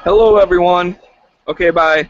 Hello, everyone. Okay, bye.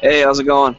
Hey, how's it going?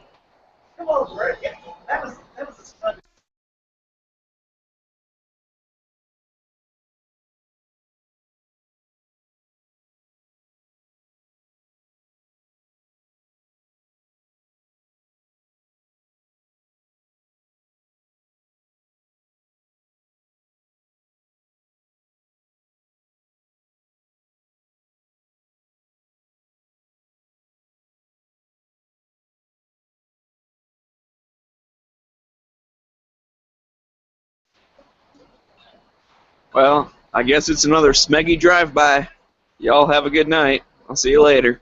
Well, I guess it's another smeggy drive-by. Y'all have a good night. I'll see you later.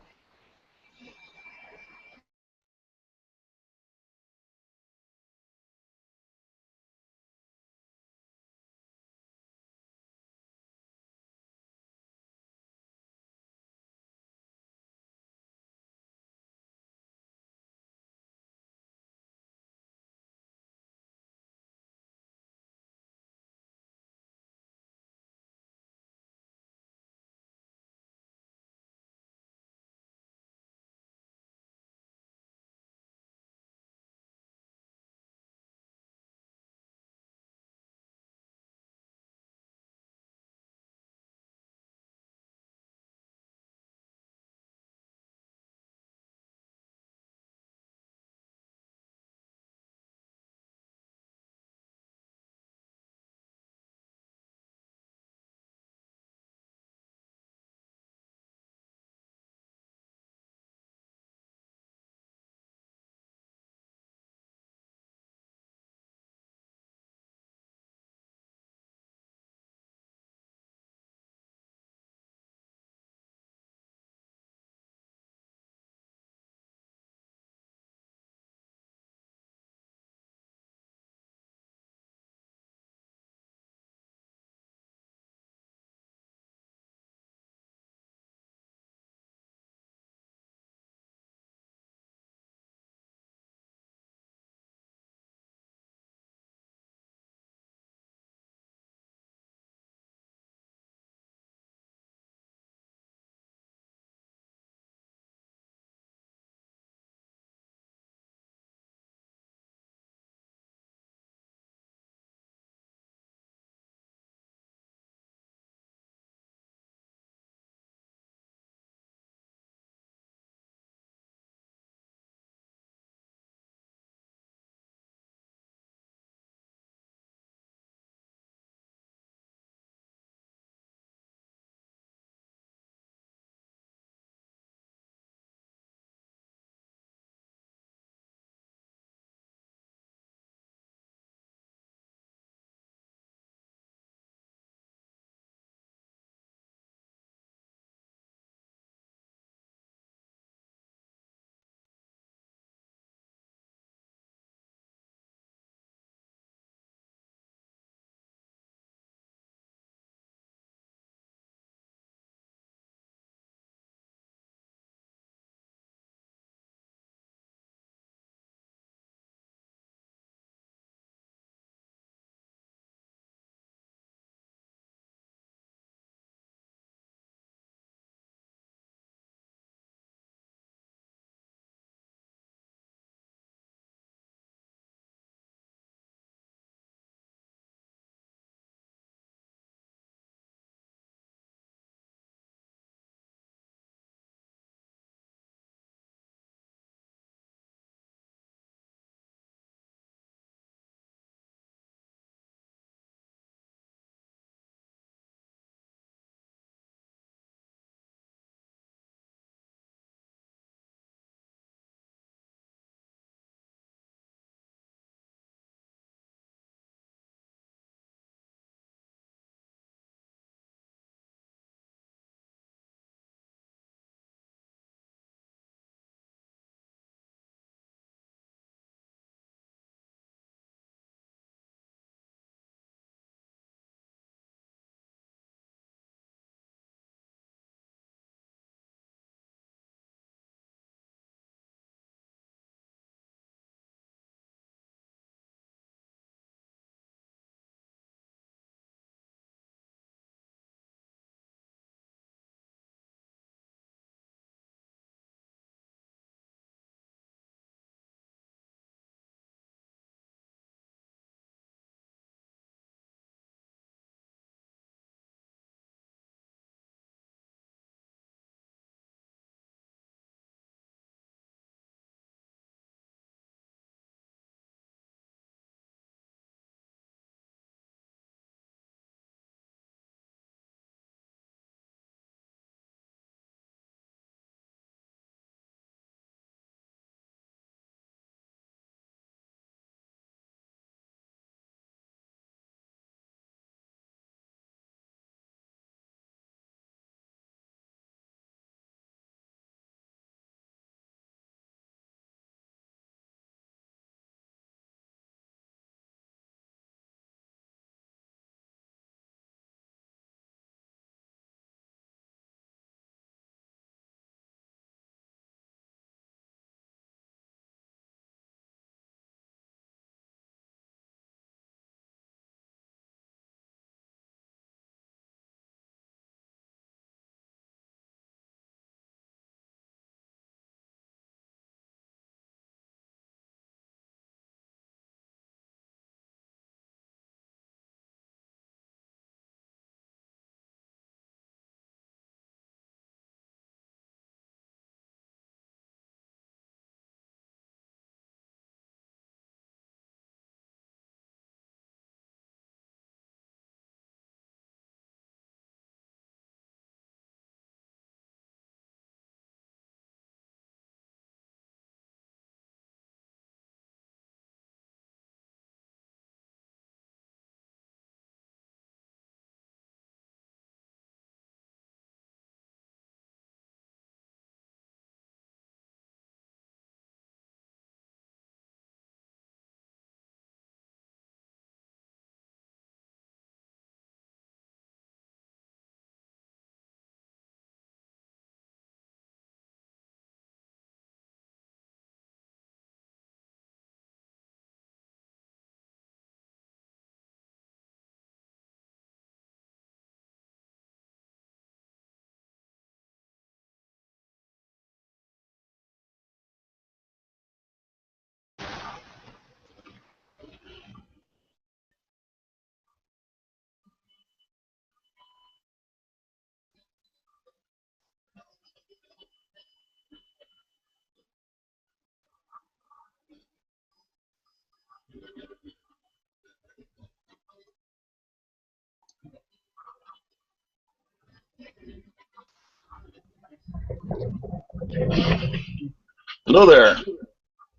Hello there,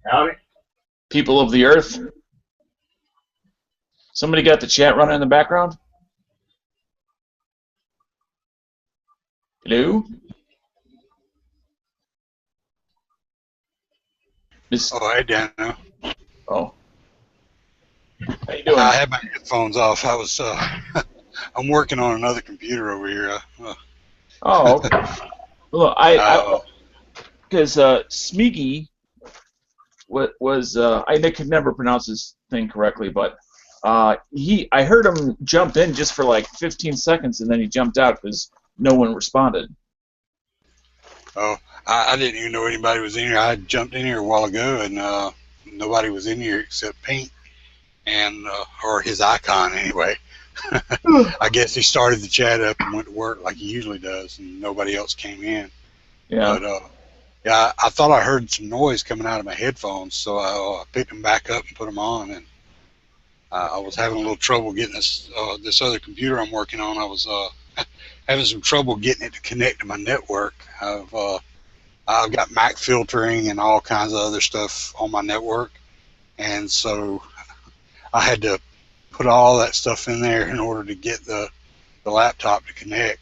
Howdy. people of the earth. Somebody got the chat running in the background? Hello? Oh, hey, Dano. Oh. How you doing? I had my headphones off. I was, I'm working on another computer over here. Oh, okay. Well, because Smeagy I could never pronounce his thing correctly, but I heard him jump in just for like 15 seconds, and then he jumped out because no one responded. Oh, I didn't even know anybody was in here. I jumped in here a while ago, and nobody was in here except Pink and or his icon anyway. I guess he started the chat up and went to work like he usually does, and nobody else came in. Yeah. But yeah, I thought I heard some noise coming out of my headphones, so I picked them back up and put them on, and I was having a little trouble getting this other computer I'm working on. I was having some trouble getting it to connect to my network. I've got MAC filtering and all kinds of other stuff on my network, and so I had to put all that stuff in there in order to get the laptop to connect.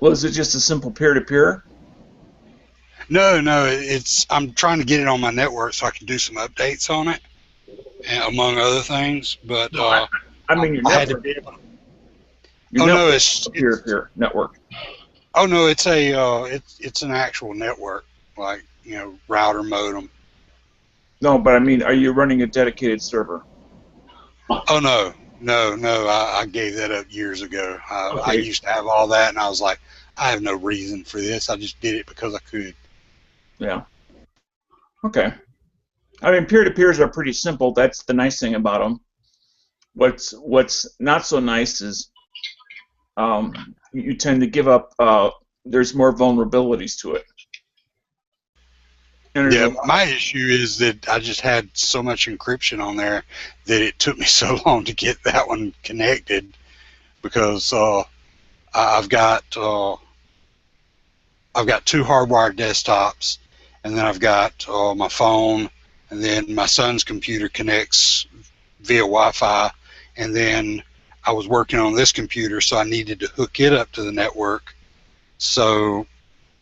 Was it just a simple peer-to-peer? No, I'm trying to get it on my network so I can do some updates on it, and among other things. But I mean your network. I had to be able to. It's a peer-to-peer network. Oh no, it's an actual network, like, router modem. No, but I mean, are you running a dedicated server? Oh no, I gave that up years ago. I used to have all that, and I was like, I have no reason for this. I just did it because I could. Yeah. Okay. I mean, peer-to-peers are pretty simple. That's the nice thing about them. What's not so nice is you tend to give up. There's more vulnerabilities to it. Yeah, my issue is that I just had so much encryption on there that it took me so long to get that one connected, because I've got two hardwired desktops, and then I've got my phone, and then my son's computer connects via Wi-Fi, and then I was working on this computer, so I needed to hook it up to the network. So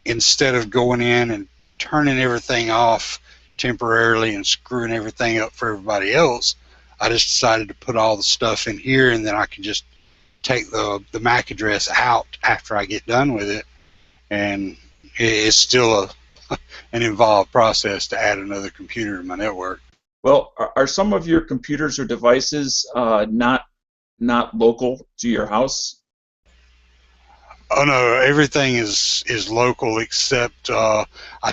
instead of going in and turning everything off temporarily and screwing everything up for everybody else, I just decided to put all the stuff in here, and then I can just take the MAC address out after I get done with it. And it's still an involved process to add another computer to my network. Well, are some of your computers or devices not local to your house? Oh no, everything is local, except I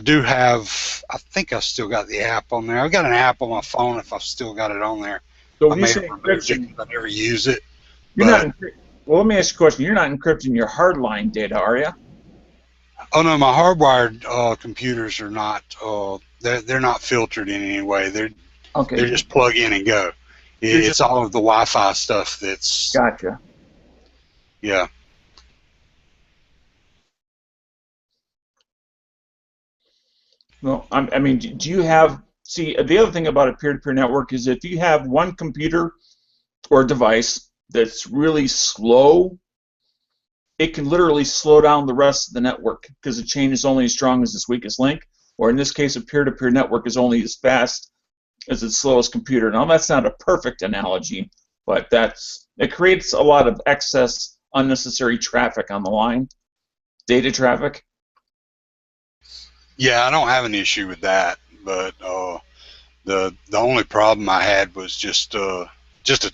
do have. I think I've still got the app on there. I've got an app on my phone if I've still got it on there. So I may have removed it because I never use it. You're not. Well, let me ask you a question. You're not encrypting your hardline data, are you? Oh no, my hardwired computers are not. They're not filtered in any way. They're just plug in and go. It's all of the Wi-Fi stuff that's. Gotcha. Yeah. Well, I mean, do you have? See, the other thing about a peer-to-peer network is if you have one computer or device that's really slow, it can literally slow down the rest of the network because the chain is only as strong as its weakest link. Or in this case, a peer-to-peer network is only as fast as its slowest computer. Now, that's not a perfect analogy, but it creates a lot of excess, unnecessary traffic on the line, data traffic. Yeah, I don't have an issue with that, but the only problem I had was just a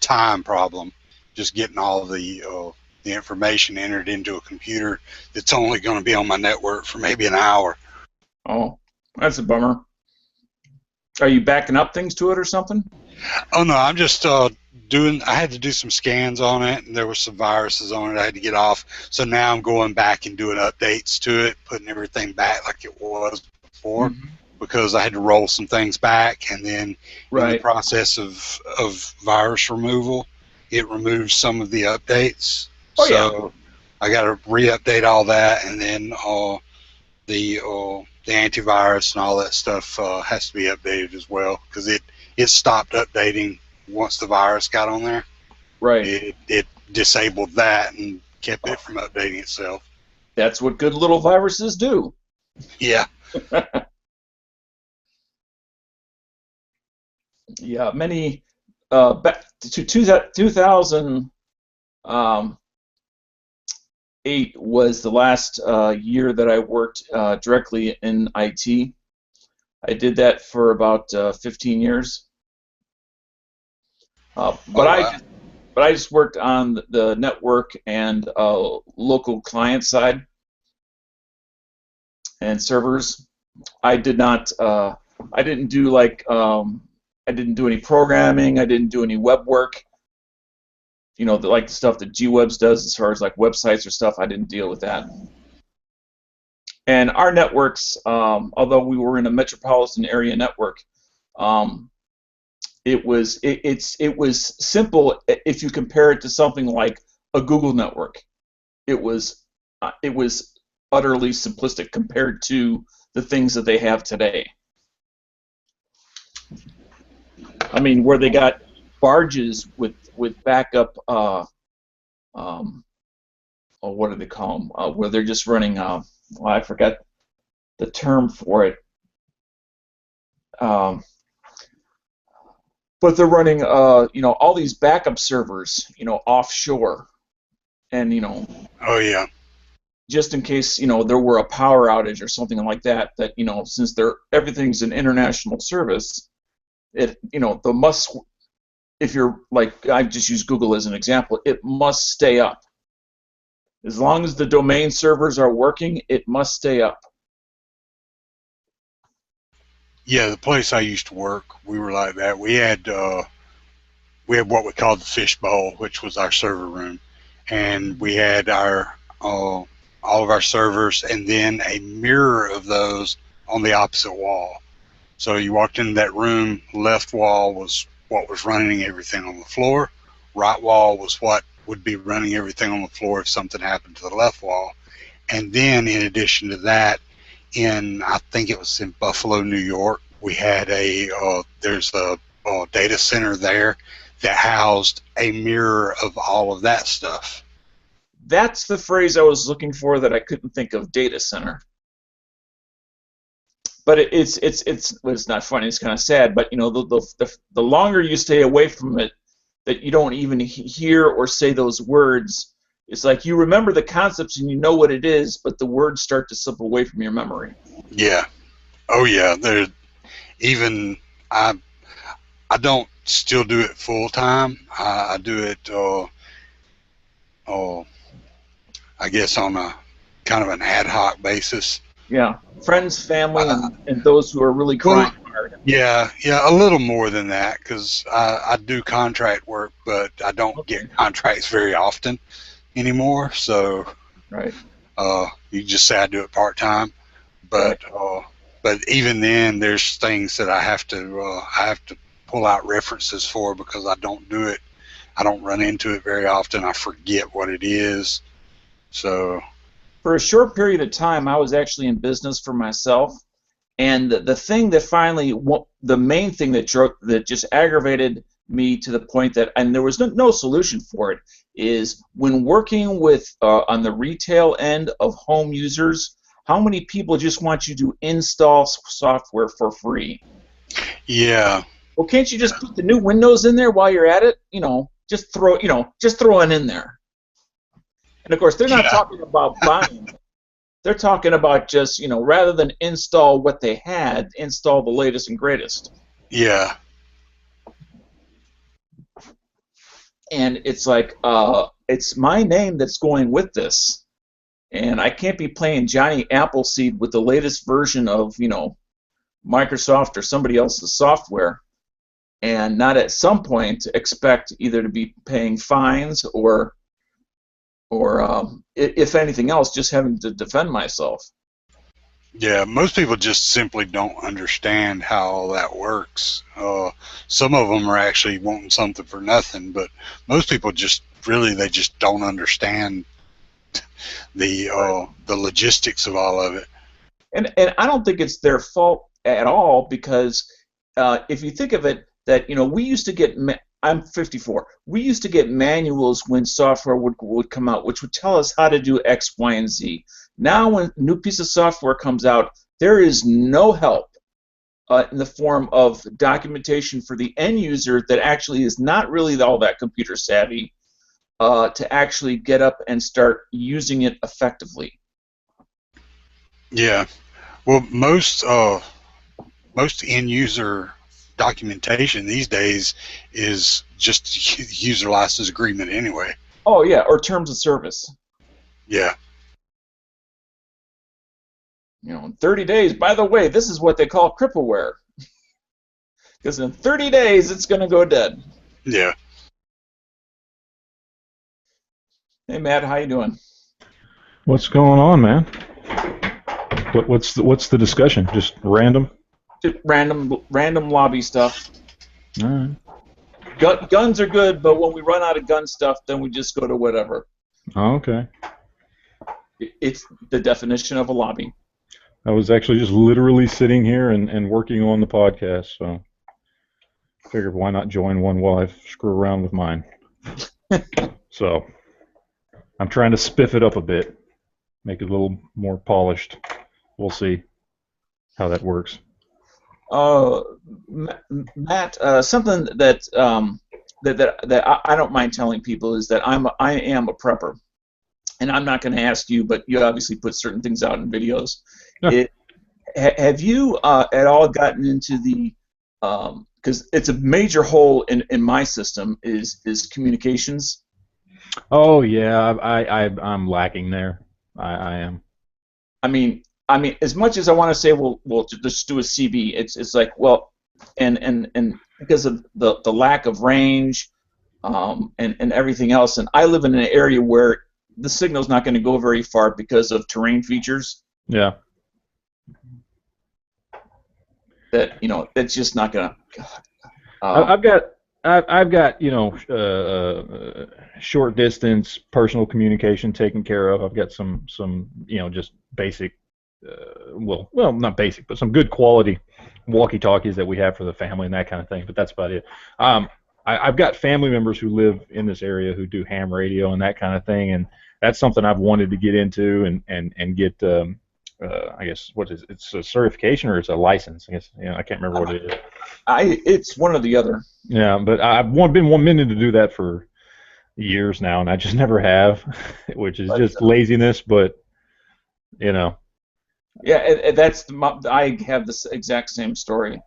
time problem, just getting all the information entered into a computer that's only going to be on my network for maybe an hour. Oh, that's a bummer. Are you backing up things to it or something? Oh no, I'm just I had to do some scans on it, and there were some viruses on it I had to get off. So now I'm going back and doing updates to it, putting everything back like it was before, because I had to roll some things back, and then in the process of virus removal, it removes some of the updates. I got to re-update all that, and then the antivirus and all that stuff has to be updated as well, because it stopped updating once the virus got on there. Right. It disabled that and kept it from updating itself. That's what good little viruses do. Yeah. Yeah, many back to 2008 was the last year that I worked directly in IT. I did that for about 15 years. But I just worked on the network and local client side and servers. I did not. I didn't do I didn't do any programming. I didn't do any web work. You know, like the stuff that GWebs does as far as like websites or stuff. I didn't deal with that. And our networks, although we were in a metropolitan area network, it was simple if you compare it to something like a Google network. It was utterly simplistic compared to the things that they have today. I mean, where they got barges with backup, what do they call them? Where they're just running, I forgot the term for it. But they're running, all these backup servers, offshore, and Oh yeah. just in case there were a power outage or something like that. That since everything's an international service. If you're like, I just use Google as an example, it must stay up. As long as the domain servers are working, it must stay up. Yeah, the place I used to work, we were like that. We had what we called the fishbowl, which was our server room, and we had our all of our servers, and then a mirror of those on the opposite wall. So you walked into that room, left wall was what was running everything on the floor, right wall was what would be running everything on the floor if something happened to the left wall. And then in addition to that, I think it was in Buffalo, New York, we had there's a data center there that housed a mirror of all of that stuff. That's the phrase I was looking for that I couldn't think of, data center. But it's not funny. It's kind of sad. But the longer you stay away from it, that you don't even hear or say those words. It's like you remember the concepts and you know what it is, but the words start to slip away from your memory. Yeah. Oh yeah. I don't still do it full time. I do it. I guess on a kind of an ad hoc basis. Yeah, friends, family, and those who are really trying hard. Yeah, a little more than that, because I do contract work, but I don't get contracts very often anymore. So, right. You just say I do it part time, but even then, there's things that I have to pull out references for because I don't do it. I don't run into it very often. I forget what it is. So. For a short period of time, I was actually in business for myself, and the thing that finally, the main thing that just aggravated me to the point that, and there was no solution for it, is when working with on the retail end of home users, how many people just want you to install software for free? Yeah. Well, can't you just put the new Windows in there while you're at it? Just throw it in there. And of course, they're not talking about buying. They're talking about just, rather than install what they had, install the latest and greatest. Yeah. And it's like, it's my name that's going with this. And I can't be playing Johnny Appleseed with the latest version of, Microsoft or somebody else's software, and not at some point expect either to be paying fines or if anything else, just having to defend myself. Yeah, most people just simply don't understand how all that works. Some of them are actually wanting something for nothing, but most people just don't understand the logistics of all of it. And I don't think it's their fault at all, because if you think of it, that we used to get. I'm 54. We used to get manuals when software would come out, which would tell us how to do X, Y, and Z. Now, when a new piece of software comes out, there is no help in the form of documentation for the end user that actually is not really all that computer savvy to actually get up and start using it effectively. Yeah. Well, most end user documentation these days is just user license agreement anyway. Oh yeah, or terms of service. Yeah. In 30 days, by the way, this is what they call crippleware. Because in 30 days, it's going to go dead. Yeah. Hey, Matt, how you doing? What's going on, man? What's the discussion? Just random? Just random lobby stuff. All right. Guns are good, but when we run out of gun stuff, then we just go to whatever. Oh, okay. It's the definition of a lobby. I was actually just literally sitting here and working on the podcast, so I figured why not join one while I screw around with mine. So I'm trying to spiff it up a bit, make it a little more polished. We'll see how that works. Matt, something that I don't mind telling people is that I am a prepper, and I'm not going to ask you, but you obviously put certain things out in videos. Yeah. Have you at all gotten into the because it's a major hole in my system is communications. Oh yeah, I'm lacking there. I am. I mean, as much as I want to say, we'll just do a CB. It's like, well, and because of the lack of range, and everything else, and I live in an area where the signal's not going to go very far because of terrain features. Yeah. That that's just not going to. I've got short distance personal communication taken care of. I've got some just basic. Well, not basic, but some good quality walkie-talkies that we have for the family and that kind of thing. But that's about it. I've got family members who live in this area who do ham radio and that kind of thing, and that's something I've wanted to get into and get. I guess what is it? It's a certification or it's a license? I guess I can't remember what it is. It's one or the other. Yeah, but I've been wanting to do that for years now, and I just never have, which is just laziness. But Yeah, I have this exact same story,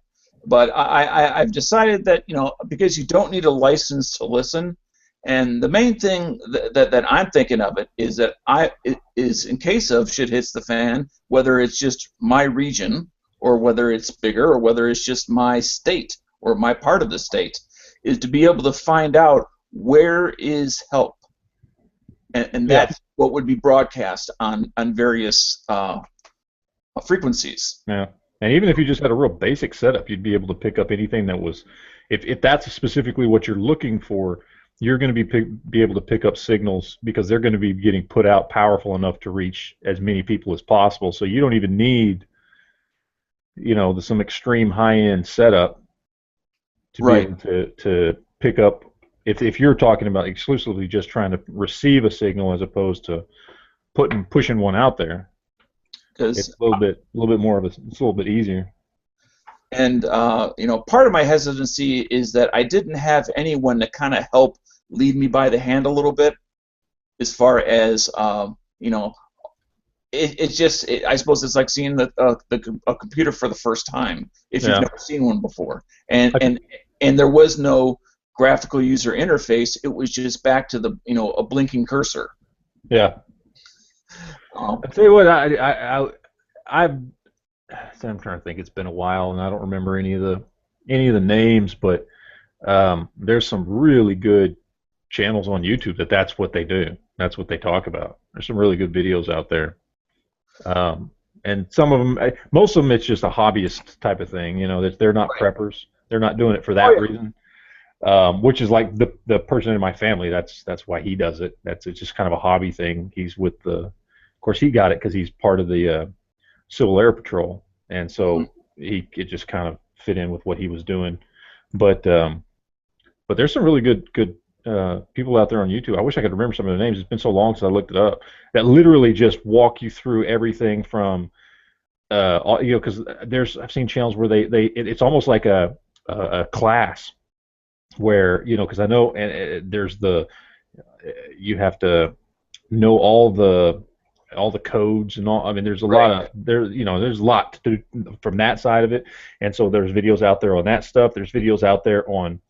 but I've decided that because you don't need a license to listen, and the main thing that I'm thinking of it is that is in case of shit hits the fan, whether it's just my region or whether it's bigger or whether it's just my state or my part of the state, is to be able to find out where is help, and that's what would be broadcast on various frequencies. Yeah, and even if you just had a real basic setup, you'd be able to pick up anything that was, if that's specifically what you're looking for, you're going to be able to pick up signals because they're going to be getting put out powerful enough to reach as many people as possible. So you don't even need, some extreme high-end setup to be able to pick up. If you're talking about exclusively just trying to receive a signal as opposed to pushing one out there. It's a little bit more of it's a little bit easier. And part of my hesitancy is that I didn't have anyone to kind of help lead me by the hand a little bit, as far as it's just I suppose it's like seeing a computer for the first time if you've never seen one before, and there was no graphical user interface. It was just back to the a blinking cursor. Yeah. I'll tell you what, I'm trying to think. It's been a while, and I don't remember any of the names, but there's some really good channels on YouTube that's what they do. That's what they talk about. There's some really good videos out there, and some of them, most of them, it's just a hobbyist type of thing. That they're not preppers. They're not doing it for that reason. Which is like the person in my family. That's why he does it. It's just kind of a hobby thing. He's with of course, he got it because he's part of the Civil Air Patrol, and so it just kind of fit in with what he was doing. But there's some really good people out there on YouTube. I wish I could remember some of the names. It's been so long since I looked it up. That literally just walk you through everything from because I've seen channels where it's almost like a class where because I know there's you have to know all the codes and all. I mean, there's a lot there's a lot to do from that side of it, and so there's videos out there on that stuff. There's videos out there on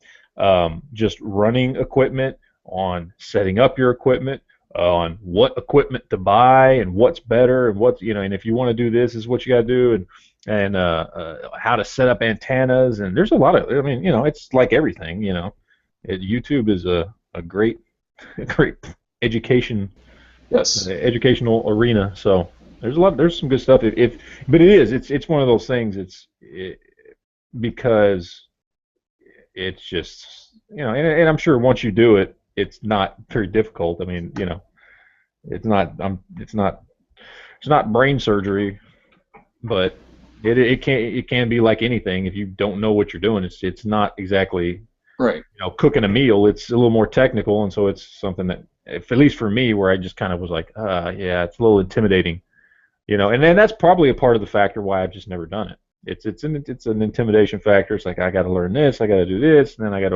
just running equipment, on setting up your equipment, on what equipment to buy and what's better and and if you want to do this is what you got to do, and how to set up antennas, and there's a lot of, I mean, it's like everything, YouTube is a great educational arena. So there's some good stuff. But it's one of those things. Because it's just and I'm sure once you do it, it's not very difficult. I mean, it's not brain surgery, but it can be like anything. If you don't know what you're doing, it's not exactly right. Cooking a meal. It's a little more technical, and so it's something that, at least for me, where I just kind of was like, yeah, it's a little intimidating, and then that's probably a part of the factor why I've just never done it. It's an intimidation factor. It's like, I got to learn this, I got to do this, and then I got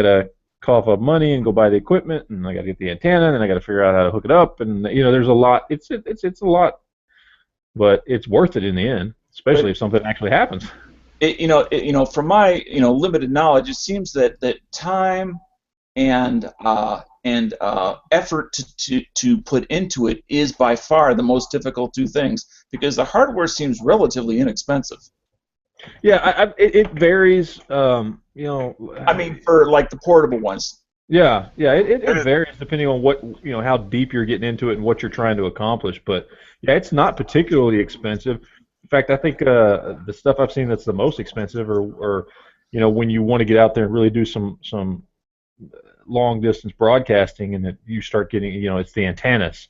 to cough up money and go buy the equipment, and I got to get the antenna, and then I got to figure out how to hook it up, and there's a lot. It's a lot, but it's worth it in the end, especially if something actually happens. From my limited knowledge, it seems that time and effort to put into it is by far the most difficult two things, because the hardware seems relatively inexpensive. Yeah, it varies. I mean, for like the portable ones. Yeah, it varies depending on what how deep you're getting into it and what you're trying to accomplish. But yeah, it's not particularly expensive. In fact, I think the stuff I've seen that's the most expensive, or when you want to get out there and really do some long distance broadcasting, and that you start getting, it's the antennas,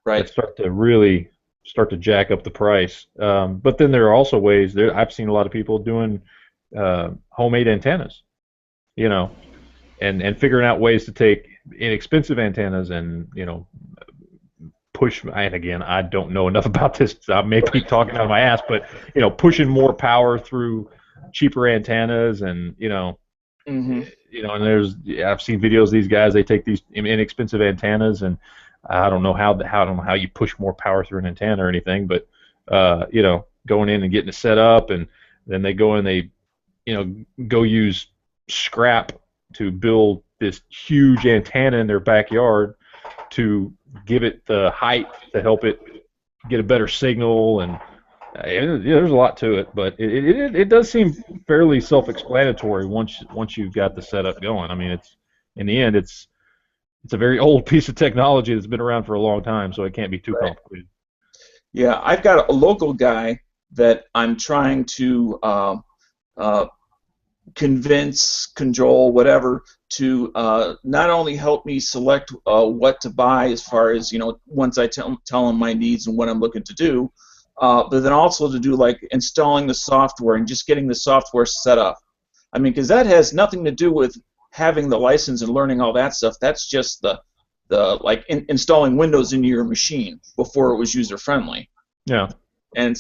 right? That start to jack up the price. But then there are also ways there. I've seen a lot of people doing homemade antennas, and figuring out ways to take inexpensive antennas and push. And again, I don't know enough about this. I may be talking out of my ass, but pushing more power through cheaper antennas, and and I've seen videos of these guys. They take these inexpensive antennas, and I don't know how you push more power through an antenna or anything, but going in and getting it set up, and then they go in, they go use scrap to build this huge antenna in their backyard to give it the height to help it get a better signal, and there's a lot to it, but it does seem fairly self-explanatory once you've got the setup going. I mean, in the end it's a very old piece of technology that's been around for a long time, so it can't be too complicated. Yeah, I've got a local guy that I'm trying to convince, cajole, whatever, to not only help me select what to buy as far as, once I tell him my needs and what I'm looking to do, but then also to do like installing the software and just getting the software set up. I mean, because that has nothing to do with having the license and learning all that stuff. That's just the installing Windows into your machine before it was user friendly. Yeah. And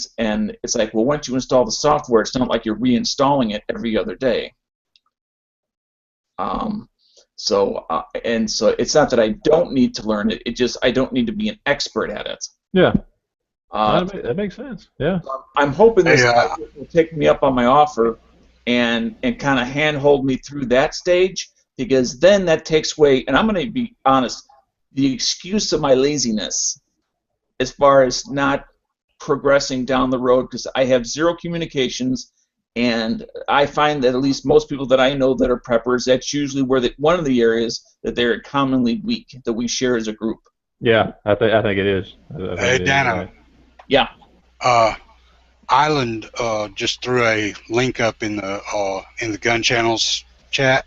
it's like, well, once you install the software, it's not like you're reinstalling it every other day. So it's not that I don't need to learn it. It just I don't need to be an expert at it. Yeah. That makes sense. Yeah. I'm hoping this guy will take me up on my offer and kind of handhold me through that stage, because then that takes away, and I'm going to be honest, the excuse of my laziness as far as not progressing down the road, because I have zero communications, and I find that at least most people that I know that are preppers, that's usually where one of the areas that they're commonly weak, that we share as a group. Yeah, I think it is. Hey, Dano. Yeah. Island just threw a link up in the Gun Channels chat.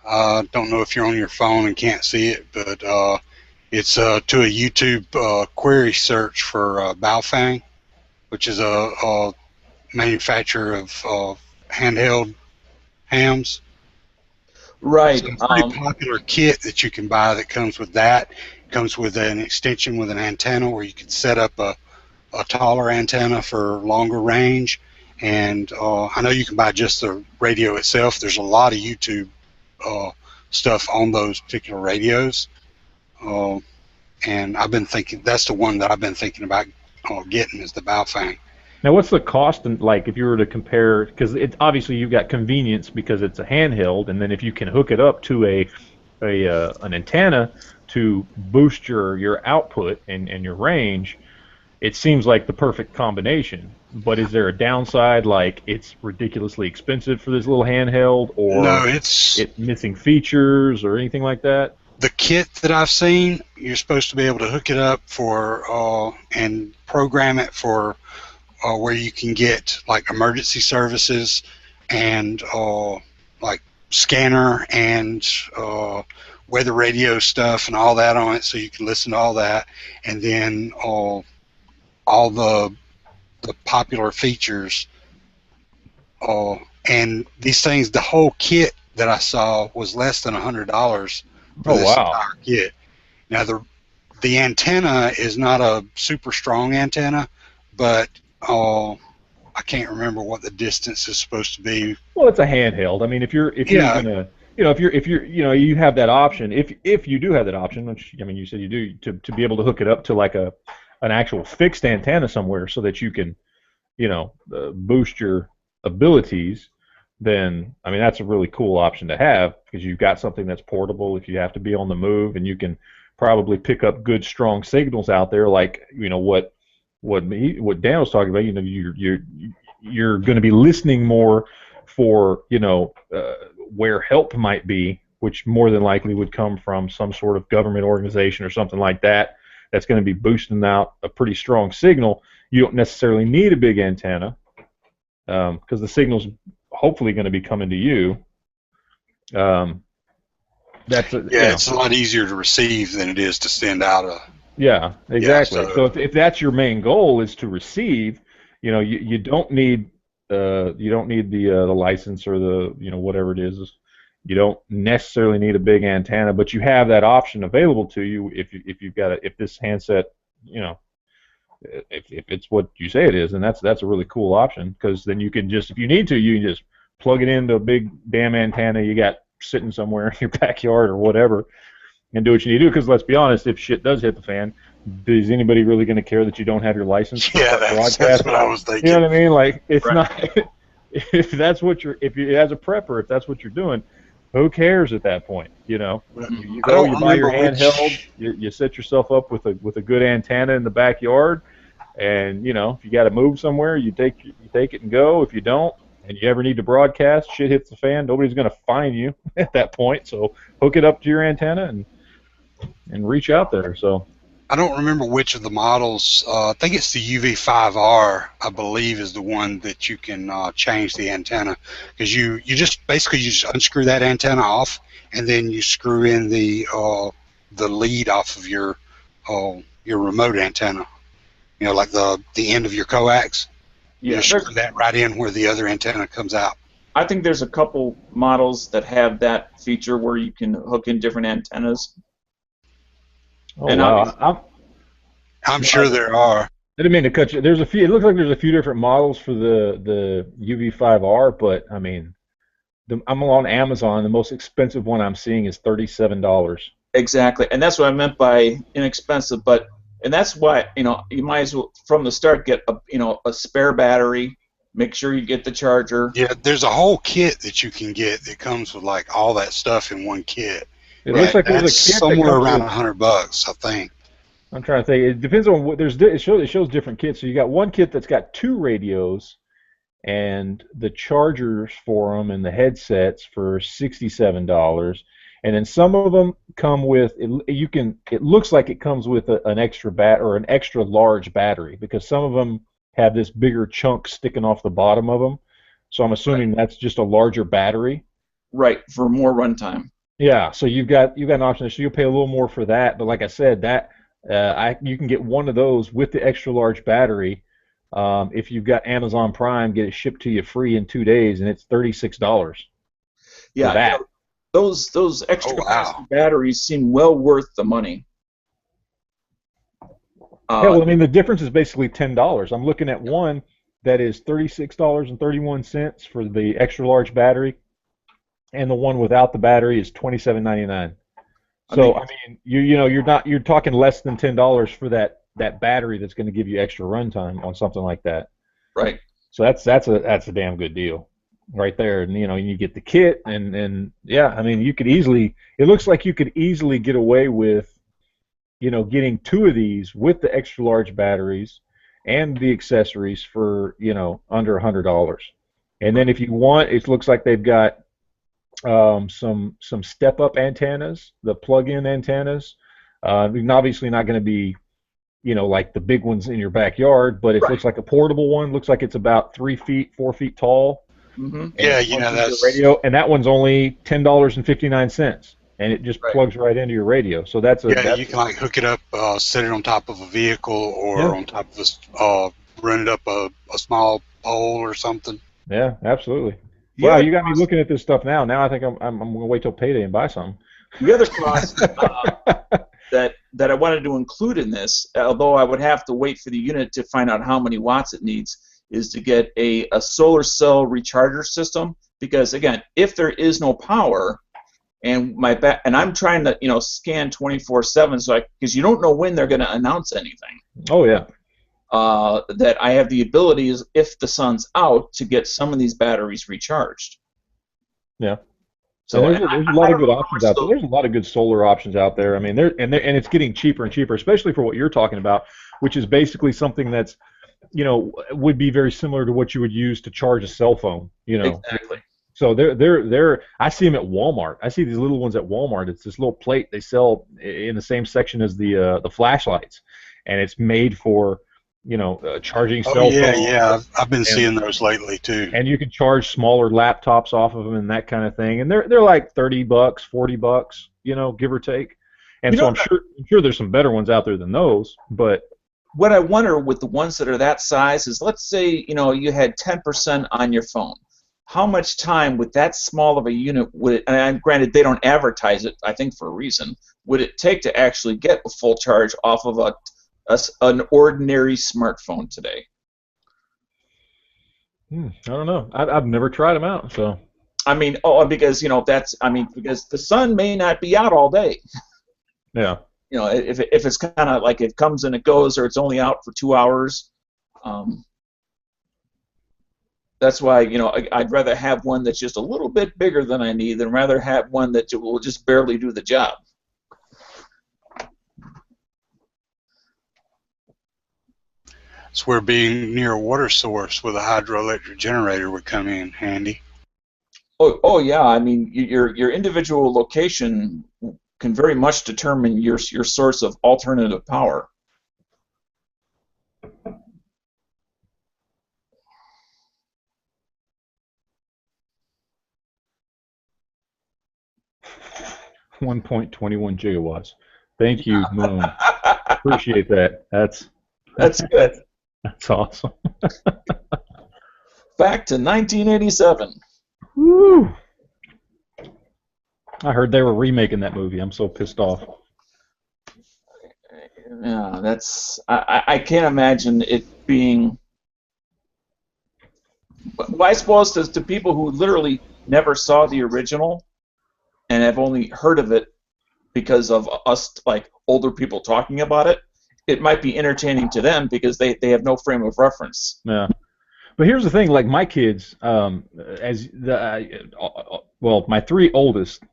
Don't know if you're on your phone and can't see it, but It's to a YouTube query search for Baofeng, which is a manufacturer of handheld hams. Right. It's a pretty popular kit that you can buy that comes with that. It comes with an extension with an antenna where you can set up a taller antenna for longer range. And I know you can buy just the radio itself. There's a lot of YouTube stuff on those particular radios. And I've been thinking, that's the one that I've been thinking about getting, is the Baofeng. Now, what's the cost, and like if you were to compare, because it's obviously you've got convenience because it's a handheld, and then if you can hook it up to an antenna to boost your output and your range, it seems like the perfect combination. But is there a downside, like it's ridiculously expensive for this little handheld, or no, it's missing features or anything like that? The kit that I've seen, you're supposed to be able to hook it up for and program it for where you can get like emergency services and like scanner and weather radio stuff and all that on it, so you can listen to all that, and then all the popular features. And these things, the whole kit that I saw was less than $100 for this entire kit. Now the antenna is not a super strong antenna, but I can't remember what the distance is supposed to be. Well, it's a handheld. I mean, if you're gonna, if you're you have that option. If you do have that option, which I mean, you said you do, to be able to hook it up to like an actual fixed antenna somewhere, so that you can, boost your abilities. Then I mean, that's a really cool option to have, because you've got something that's portable if you have to be on the move, and you can probably pick up good strong signals out there, like what Dan was talking about. You're going to be listening more for where help might be, which more than likely would come from some sort of government organization or something like that. That's going to be boosting out a pretty strong signal. You don't necessarily need a big antenna, because the signal's hopefully going to be coming to you. It's a lot easier to receive than it is to send out a. Yeah, exactly. Yeah, so if that's your main goal, is to receive, you don't need the license or the whatever it is. You don't necessarily need a big antenna, but you have that option available to you if this handset, if it's what you say it is, and that's a really cool option, because then you can just, if you need to, you can just plug it into a big damn antenna you got sitting somewhere in your backyard or whatever, and do what you need to do. Because let's be honest, if shit does hit the fan, is anybody really going to care that you don't have your license? Yeah, that's what I was thinking. You know what I mean? Like, it's not. If that's what as a prepper, if that's what you're doing, who cares at that point? You go, you buy your handheld, you set yourself up with a good antenna in the backyard, and if you got to move somewhere, you take it and go. If you don't, and you ever need to broadcast, shit hits the fan, nobody's going to find you at that point. So hook it up to your antenna and reach out there. So I don't remember which of the models. I think it's the UV5R, I believe, is the one that you can change the antenna, because you just unscrew that antenna off, and then you screw in the lead off of your remote antenna. Like the end of your coax. Yeah, you screw that right in where the other antenna comes out. I think there's a couple models that have that feature where you can hook in different antennas. Oh, and wow. I'm sure there are. I didn't mean to cut you. There's a few. It looks like there's a few different models for the UV5R, but I mean, I'm on Amazon. The most expensive one I'm seeing is $37. Exactly, and that's what I meant by inexpensive. And that's why you might as well from the start get a spare battery. Make sure you get the charger. Yeah, there's a whole kit that you can get that comes with like all that stuff in one kit. It looks like there's a kit somewhere around $100, I think. I'm trying to think. It depends on what it shows different kits. So you got one kit that's got 2 radios and the chargers for them and the headsets for $67, and then some of them come with it looks like it comes with an extra an extra large battery, because some of them have this bigger chunk sticking off the bottom of them. So I'm assuming that's just a larger battery. Right, for more runtime. Yeah, so you've got an option, so you'll pay a little more for that. But like I said, that you can get one of those with the extra large battery. If you've got Amazon Prime, get it shipped to you free in 2 days, and it's $36 for Yeah, that. those extra Oh capacity wow. batteries seem well worth the money. Yeah, well, I Uh, mean, the difference is basically $10. I'm looking at one that is $36.31 for the extra large battery, and the one without the battery is $27.99. I mean, So I mean, you're talking less than $10 for that battery that's going to give you extra runtime on something like that. right. So that's a damn good deal right there. And you get the kit and yeah, I mean, you could easily. It looks like you could easily get away with getting two of these with the extra large batteries and the accessories for under $100. And then if you want, it looks like they've got some step-up antennas, the plug-in antennas. Obviously not going to be like the big ones in your backyard, but it Right. looks like a portable one. Looks like it's about 3 feet, 4 feet tall, Hmm. and Yeah, it plugs into your that's radio. And that one's only $10.59, and it just Right. plugs right into your radio. So that's a yeah. You that's can like hook it up, set it on top of a vehicle or yeah, on top of run it up a small pole or something. yeah, absolutely. The Wow, other you got me cost, looking at this stuff now. Now I think I'm gonna wait till payday and buy some. the other cost that I wanted to include in this, although I would have to wait for the unit to find out how many watts it needs, is to get a solar cell recharger system. Because again, if there is no power, and and I'm trying to scan 24/7, so because you don't know when they're going to announce anything. Oh yeah, That I have the ability, is if the sun's out, to get some of these batteries recharged. yeah. And So there's and a, there's a I lot of don't good know how options much out there. those. There's a lot of good solar options out there. I mean, and it's getting cheaper and cheaper, especially for what you're talking about, which is basically something that's would be very similar to what you would use to charge a cell phone. Exactly. So they're I see them at Walmart. I see these little ones at Walmart. It's this little plate they sell in the same section as the flashlights, and it's made for charging Oh cell yeah, phones, yeah. I've been and seeing those lately too. and you can charge smaller laptops off of them and that kind of thing. And they're like $30, $40, give or take. And You so know I'm sure there's some better ones out there than those, but what I wonder with the ones that are that size is, let's say you had 10% on your phone. How much time with that small of a unit would it, and granted they don't advertise it, I think for a reason, would it take to actually get a full charge off of an ordinary smartphone today? I don't know. I've never tried them out, so I mean, because because the sun may not be out all day. yeah. If it's kind of like it comes and it goes, or it's only out for 2 hours. That's why I'd rather have one that's just a little bit bigger than I need than rather have one that will just barely do the job. It's where being near a water source with a hydroelectric generator would come in handy. Oh yeah. I mean, your individual location can very much determine your source of alternative power. Yeah. 1.21 gigawatts. Thank you, Moon. Appreciate that. That's That's good. that's awesome. Back to 1987. Woo! I heard they were remaking that movie. I'm so pissed off. Yeah, I can't imagine it being. Well, I suppose to people who literally never saw the original and have only heard of it because of us, like older people talking about it, it might be entertaining to them because they have no frame of reference. Yeah. But here's the thing, like my kids, my three oldest,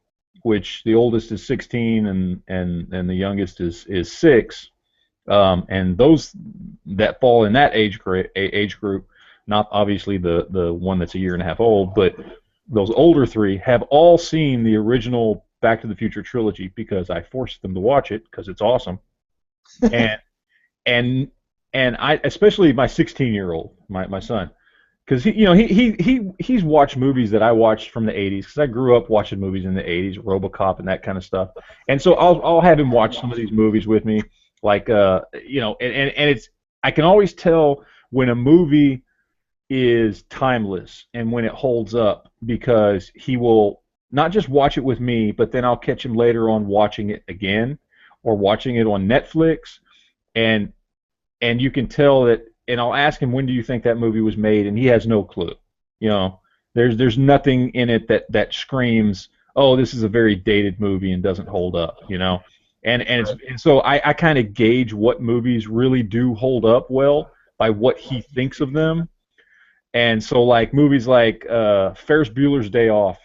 which the oldest is 16 and the youngest is 6, and those that fall in that age group, not obviously the one that's a year and a half old, but those older three have all seen the original Back to the Future trilogy because I forced them to watch it because it's awesome, and I especially my 16-year-old, my son. because he's watched movies that I watched from the '80s, because I grew up watching movies in the '80s, RoboCop and that kind of stuff. And so I'll have him watch some of these movies with me, like and it's, I can always tell when a movie is timeless and when it holds up, because he will not just watch it with me, but then I'll catch him later on watching it again or watching it on Netflix, and you can tell that. And I'll ask him, when do you think that movie was made, and he has no clue. There's nothing in it that screams, oh, this is a very dated movie and doesn't hold up. And so I kind of gauge what movies really do hold up well by what he thinks of them. And so, like, movies like Ferris Bueller's Day Off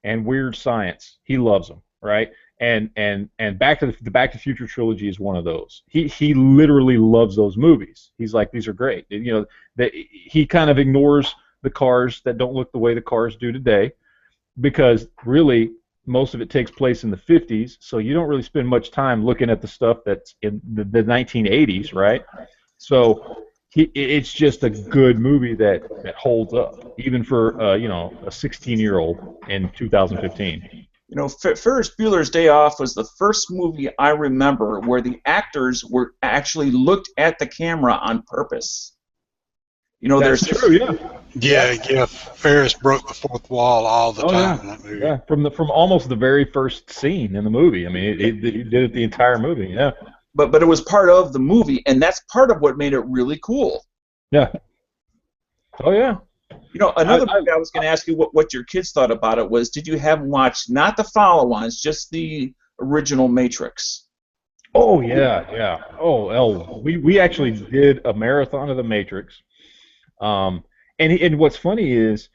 and Weird Science, he loves them, right? And Back to the Back to the Future trilogy is one of those. He literally loves those movies. He's like, these are great. That he kind of ignores the cars that don't look the way the cars do today, because really most of it takes place in the 50s, so you don't really spend much time looking at the stuff that's in the 1980s, right? So it's just a good movie that holds up, even for a 16-year-old in 2015. Ferris Bueller's Day Off was the first movie I remember where the actors were actually looked at the camera on purpose. That's true, yeah. Yeah. Ferris broke the fourth wall all the time in that movie. Yeah, from almost the very first scene in the movie. I mean, he did it the entire movie. Yeah. But it was part of the movie, and that's part of what made it really cool. Yeah. Oh yeah. Another movie I was going to ask you what your kids thought about it was, did you have them watch not the follow-ons, just the original Matrix? Oh yeah. Oh, we actually did a marathon of the Matrix. And what's funny is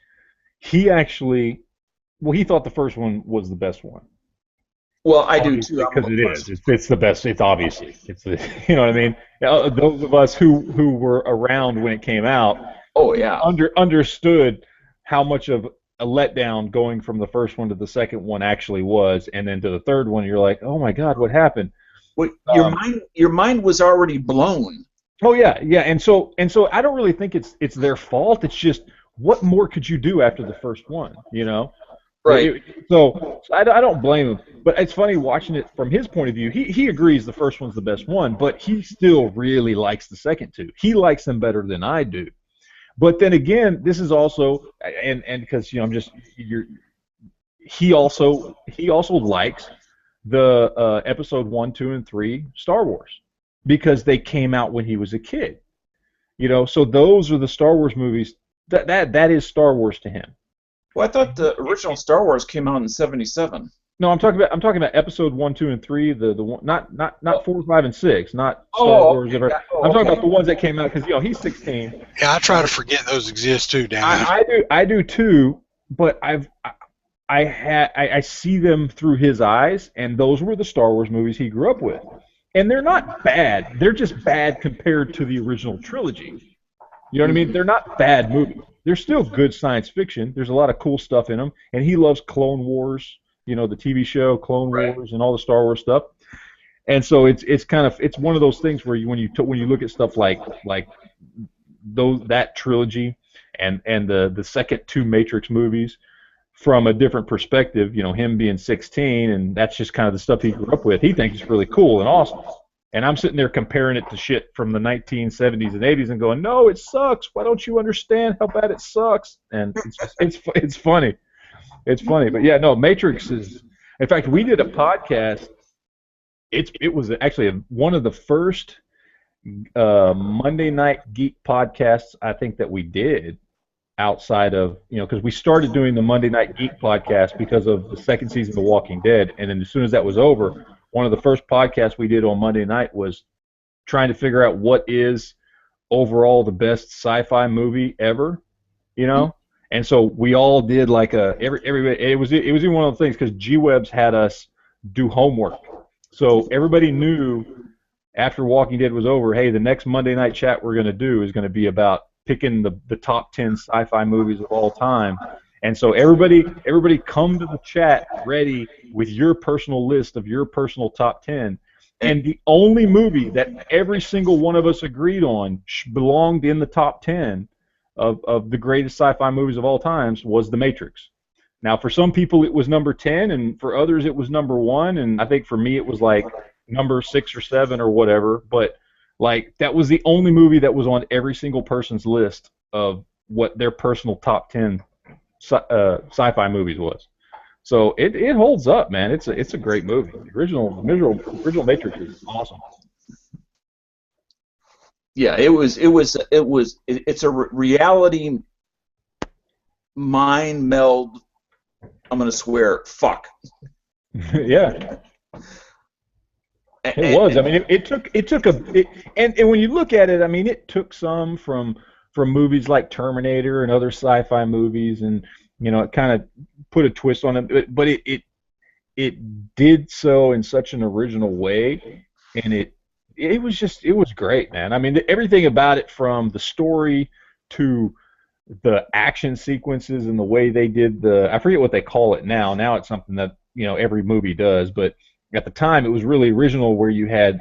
he thought the first one was the best one. Well, I do too. Because it is. It's the best. It's obviously. It's the. You know what I mean? Those of us who were around when it came out. Oh yeah. Understood how much of a letdown going from the first one to the second one actually was, and then to the third one, you're like, oh my God, what happened? Well, your mind was already blown. Oh yeah, and so I don't really think it's their fault. It's just, what more could you do after the first one? Right. So I don't blame him. But it's funny watching it from his point of view. He agrees the first one's the best one, but he still really likes the second two. He likes them better than I do. But then again, this is also, and because he also likes the episode 1, 2, and 3 Star Wars, because they came out when he was a kid. So those are the Star Wars movies. That is Star Wars to him. Well, I thought the original Star Wars came out in '77. No, I'm talking about episode 1, 2, and 3. The one, not 4, 5, and 6. Not Star Wars. Okay. I'm talking about the ones that came out, because he's 16. Yeah, I try to forget those exist too, Dan. I do too. But I see them through his eyes, and those were the Star Wars movies he grew up with, and they're not bad. They're just bad compared to the original trilogy. You know what I mean? They're not bad movies. They're still good science fiction. There's a lot of cool stuff in them, and he loves Clone Wars. The TV show Clone Wars and all the Star Wars stuff. And so it's one of those things where when you look at stuff like that trilogy and the second two Matrix movies from a different perspective, him being 16, and that's just kind of the stuff he grew up with. He thinks it's really cool and awesome. And I'm sitting there comparing it to shit from the 1970s and 80s and going, no, it sucks. Why don't you understand how bad it sucks? And it's funny. It's funny, but yeah, no, Matrix is. In fact, we did a podcast. It was actually one of the first Monday Night Geek podcasts I think that we did outside of because we started doing the Monday Night Geek podcast because of the second season of The Walking Dead, and then as soon as that was over, one of the first podcasts we did on Monday night was trying to figure out what is overall the best sci-fi movie ever, And so we all did like everybody. It was even one of the things because G-Webs had us do homework, so everybody knew after Walking Dead was over, hey, the next Monday night chat we're going to do is going to be about picking the top 10 sci-fi movies of all time. And so everybody come to the chat ready with your personal list of your personal top 10. And the only movie that every single one of us agreed on belonged in the top 10 of the greatest sci-fi movies of all times was The Matrix. Now, for some people it was number 10, and for others it was number 1, and I think for me it was like number 6 or 7 or whatever. But like that was the only movie that was on every single person's list of what their personal top 10 sci-fi movies was. So it holds up, man. It's a great movie. The original Matrix is awesome. Yeah, it's a reality mind meld. I'm gonna swear, fuck. Yeah. It was. I mean, and when you look at it, I mean, it took some from movies like Terminator and other sci-fi movies, and you know, it kind of put a twist on it. But it did so in such an original way, and it was great, man. I mean, everything about it, from the story to the action sequences and the way they did I forget what they call it now. Now it's something that, you know, every movie does, but at the time it was really original, where you had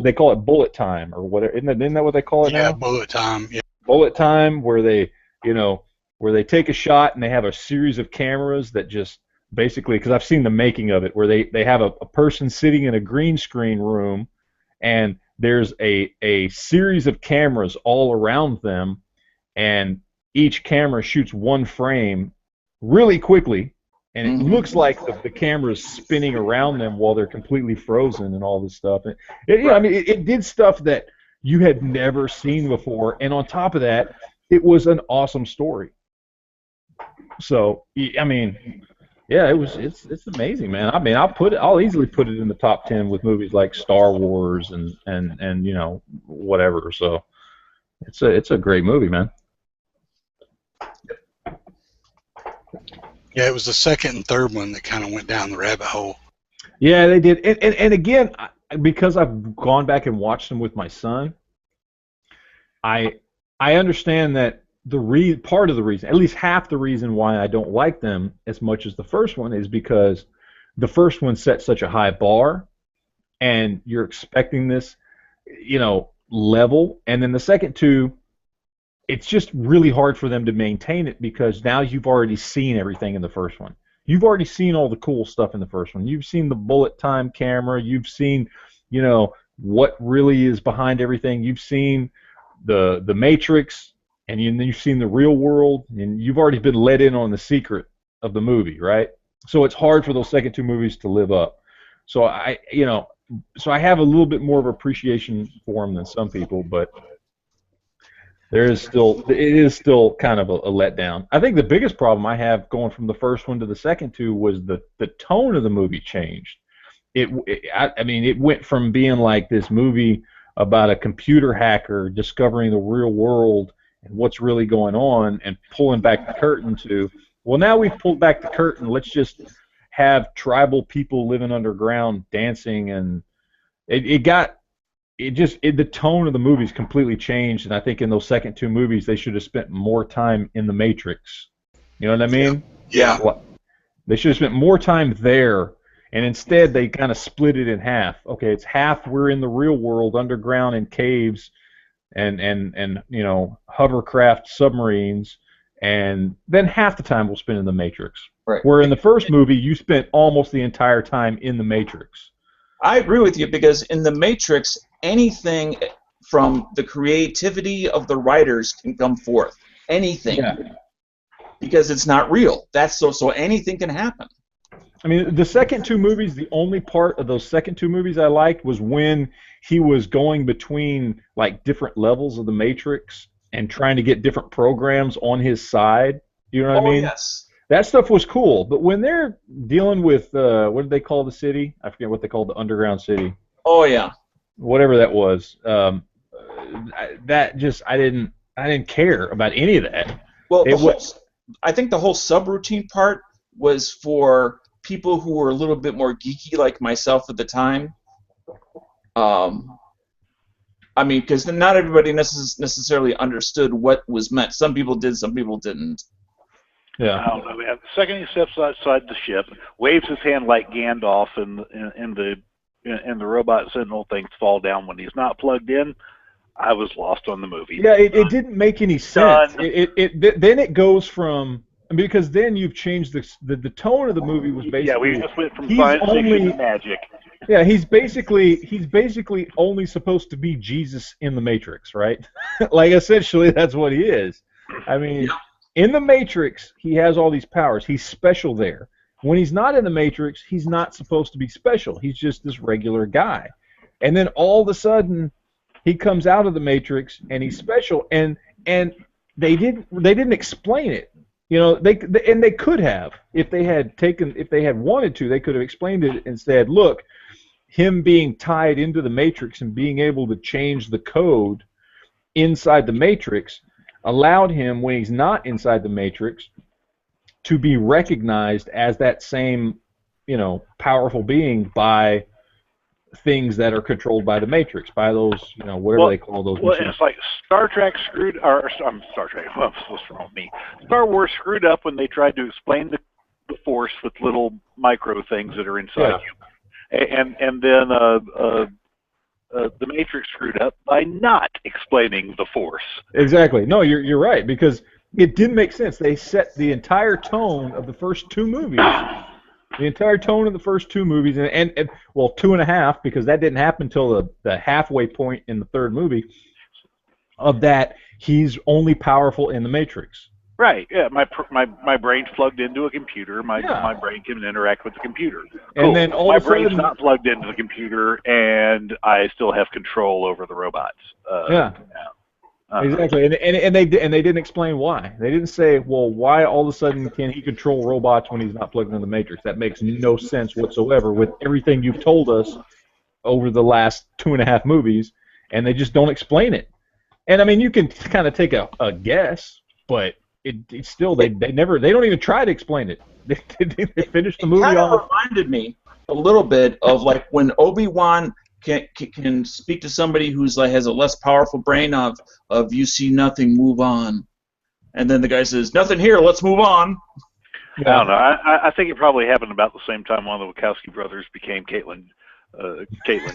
they call it bullet time or whatever. Isn't that what they call it now? Yeah, bullet time. Yeah. Bullet time, where they take a shot and they have a series of cameras that just basically, because I've seen the making of it, where they have a person sitting in a green screen room, and there's a series of cameras all around them, and each camera shoots one frame really quickly, and it looks like the camera's spinning around them while they're completely frozen and all this stuff. I mean, it did stuff that you had never seen before, and on top of that, it was an awesome story. So, I mean, yeah, it's amazing, man. I mean, I'll easily put it in the top 10 with movies like Star Wars and you know, whatever. So, it's a great movie, man. Yeah, it was the second and third one that kind of went down the rabbit hole. Yeah, they did. And again, because I've gone back and watched them with my son, I understand that part of the reason, at least half the reason why I don't like them as much as the first one, is because the first one set such a high bar, and you're expecting this, you know, level, and then the second two, it's just really hard for them to maintain it, because now you've already seen everything in the first one. You've already seen all the cool stuff in the first one. You've seen the bullet time camera. You've seen, you know, what really is behind everything. You've seen the Matrix, and then you've seen the real world, and you've already been let in on the secret of the movie, right? So it's hard for those second two movies to live up. So I have a little bit more of appreciation for them than some people, but it is still kind of a letdown. I think the biggest problem I have going from the first one to the second two was the tone of the movie changed. I mean, it went from being like this movie about a computer hacker discovering the real world and what's really going on, and pulling back the curtain, to, well, now we've pulled back the curtain, let's just have tribal people living underground dancing, and the tone of the movies completely changed. And I think in those second two movies they should have spent more time in the Matrix. You know what I mean? Yeah. They should have spent more time there, and instead they kind of split it in half. Okay, it's half we're in the real world underground in caves and you know, hovercraft submarines, and then half the time we'll spend in the Matrix. Right. Where in the first movie you spent almost the entire time in the Matrix. I agree with you, because in the Matrix, anything from the creativity of the writers can come forth. Anything. Yeah. Because it's not real. So anything can happen. I mean, the second two movies, the only part of those second two movies I liked was when he was going between like different levels of the Matrix and trying to get different programs on his side. You know what I mean? Yes. That stuff was cool. But when they're dealing with, what did they call the city? I forget what they called the underground city. Oh, yeah. Whatever that was. I didn't care about any of that. Well, I think the whole subroutine part was for people who were a little bit more geeky, like myself at the time. I mean, because not everybody necessarily understood what was meant. Some people did, some people didn't. Yeah. I don't know, man. The second he steps outside the ship, waves his hand like Gandalf, and the robot sentinel things fall down when he's not plugged in. I was lost on the movie. Yeah, it didn't make any sense. Done. Then it goes from, because then you've changed the tone of the movie was basically, Yeah, we just went from he's science fiction only- to magic. yeah, he's basically only supposed to be Jesus in the Matrix, right? Like, essentially that's what he is. I mean, in the Matrix he has all these powers. He's special there. When he's not in the Matrix, he's not supposed to be special. He's just this regular guy. And then all of a sudden he comes out of the Matrix and he's special, and they didn't explain it. You know, they could have, if they had wanted to, they could have explained it and said, look, him being tied into the Matrix and being able to change the code inside the Matrix allowed him, when he's not inside the Matrix, to be recognized as that same, you know, powerful being by things that are controlled by the Matrix, by those, you know, whatever they call those Well, machines. it's like Star Trek screwed, or Star Trek. What's wrong with me? Star Wars screwed up when they tried to explain the Force with little micro things that are inside you, and then the Matrix screwed up by not explaining the Force. Exactly. No, you're right, because it didn't make sense. They set the entire tone of the first two movies. The entire tone of the first two movies, and well, 2.5, because that didn't happen until the halfway point in the third movie, of that he's only powerful in the Matrix. Right. Yeah. My brain's plugged into a computer. My brain can interact with the computer. Cool. And then all my of a brain's sudden, not plugged into the computer, and I still have control over the robots. Exactly, and they didn't explain why. They didn't say, well, why all of a sudden can he control robots when he's not plugged into the Matrix? That makes no sense whatsoever with everything you've told us over the last 2.5 movies, and they just don't explain it. And I mean, you can kind of take a guess, but it's still they don't even try to explain it. They finished the movie It kind on. of reminded me a little bit of like when Obi-Wan can speak to somebody who's like has a less powerful brain of you see nothing, move on, and then the guy says nothing here, let's move on. I don't know. I think it probably happened about the same time one of the Wachowski brothers became Caitlyn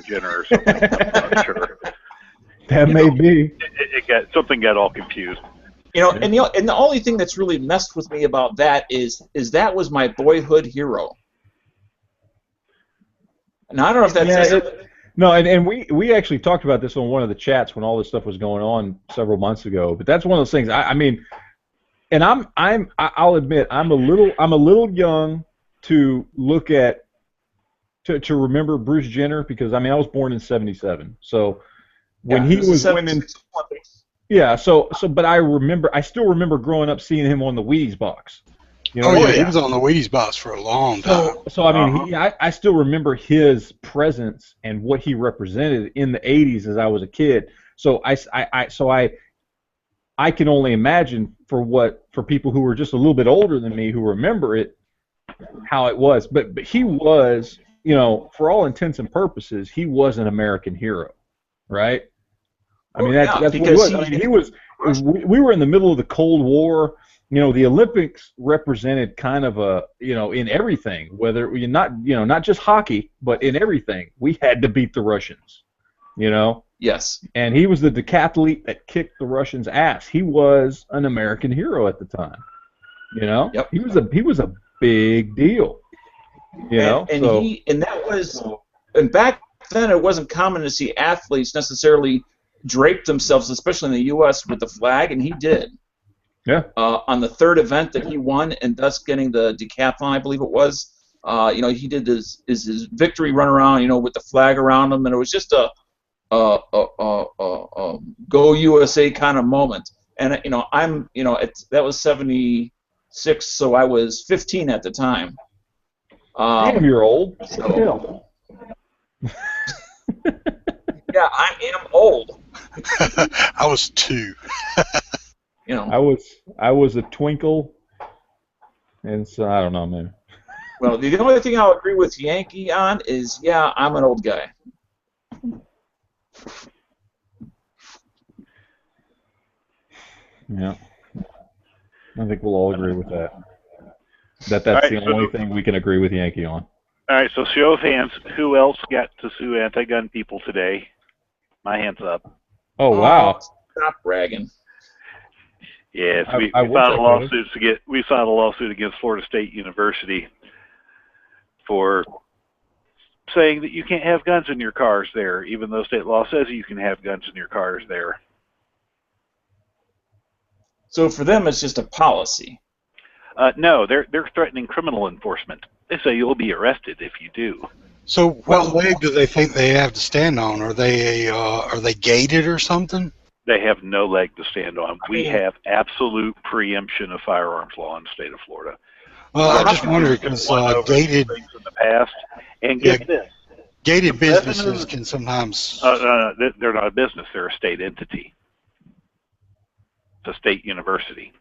Jenner or something. I'm not sure. That may be. Something got all confused. You know, and the only thing that's really messed with me about that is that was my boyhood hero. And I don't know if that's No, and we actually talked about this on one of the chats when all this stuff was going on several months ago. But that's one of those things. I mean, and I'll admit I'm a little young to look at to remember Bruce Jenner, because I mean I was born in '77, so when he was winning. Yeah, so but I still remember growing up seeing him on the Wheaties box. You know, he was on the Wheaties box for a long time. So I mean, I still remember his presence and what he represented in the '80s as I was a kid. So I can only imagine for people who were just a little bit older than me who remember it, how it was. But he was, you know, for all intents and purposes, he was an American hero, right? I mean, that's what he was. I mean, we were in the middle of the Cold War. You know, the Olympics represented kind of a, you know, in everything, whether you're not just hockey, but in everything, we had to beat the Russians, you know? Yes. And he was the decathlete that kicked the Russians' ass. He was an American hero at the time, you know? Yep. He was a big deal, you know? And back then it wasn't common to see athletes necessarily drape themselves, especially in the U.S., with the flag, and he did. Yeah. On the third event that he won, and thus getting the decathlon, I believe it was, you know, he did his victory run around, you know, with the flag around him, and it was just a go USA kind of moment. And you know, that was '76, so I was 15 at the time. Damn, you're old. So, yeah, I am old. I was 2. You know. I was a twinkle, and so I don't know, man. Well, the only thing I'll agree with Yankee on is, yeah, I'm an old guy. Yeah, I think we'll all agree with that. That's Right, the only thing we can agree with Yankee on. All right, so show of hands. Who else got to sue anti-gun people today? My hand's up. Oh wow! Stop bragging. Yes, we I wish I filed could. we filed a lawsuit against Florida State University for saying that you can't have guns in your cars there, even though state law says you can have guns in your cars there. So for them, it's just a policy. No, they're threatening criminal enforcement. They say you'll be arrested if you do. So what leg do they think they have to stand on? Are they gated or something? They have no leg to stand on. We have absolute preemption of firearms law in the state of Florida. Well, I just wonder because gated things in the past, and get this, gated businesses can sometimes. No, they're not a business. They're a state entity. It's a state university.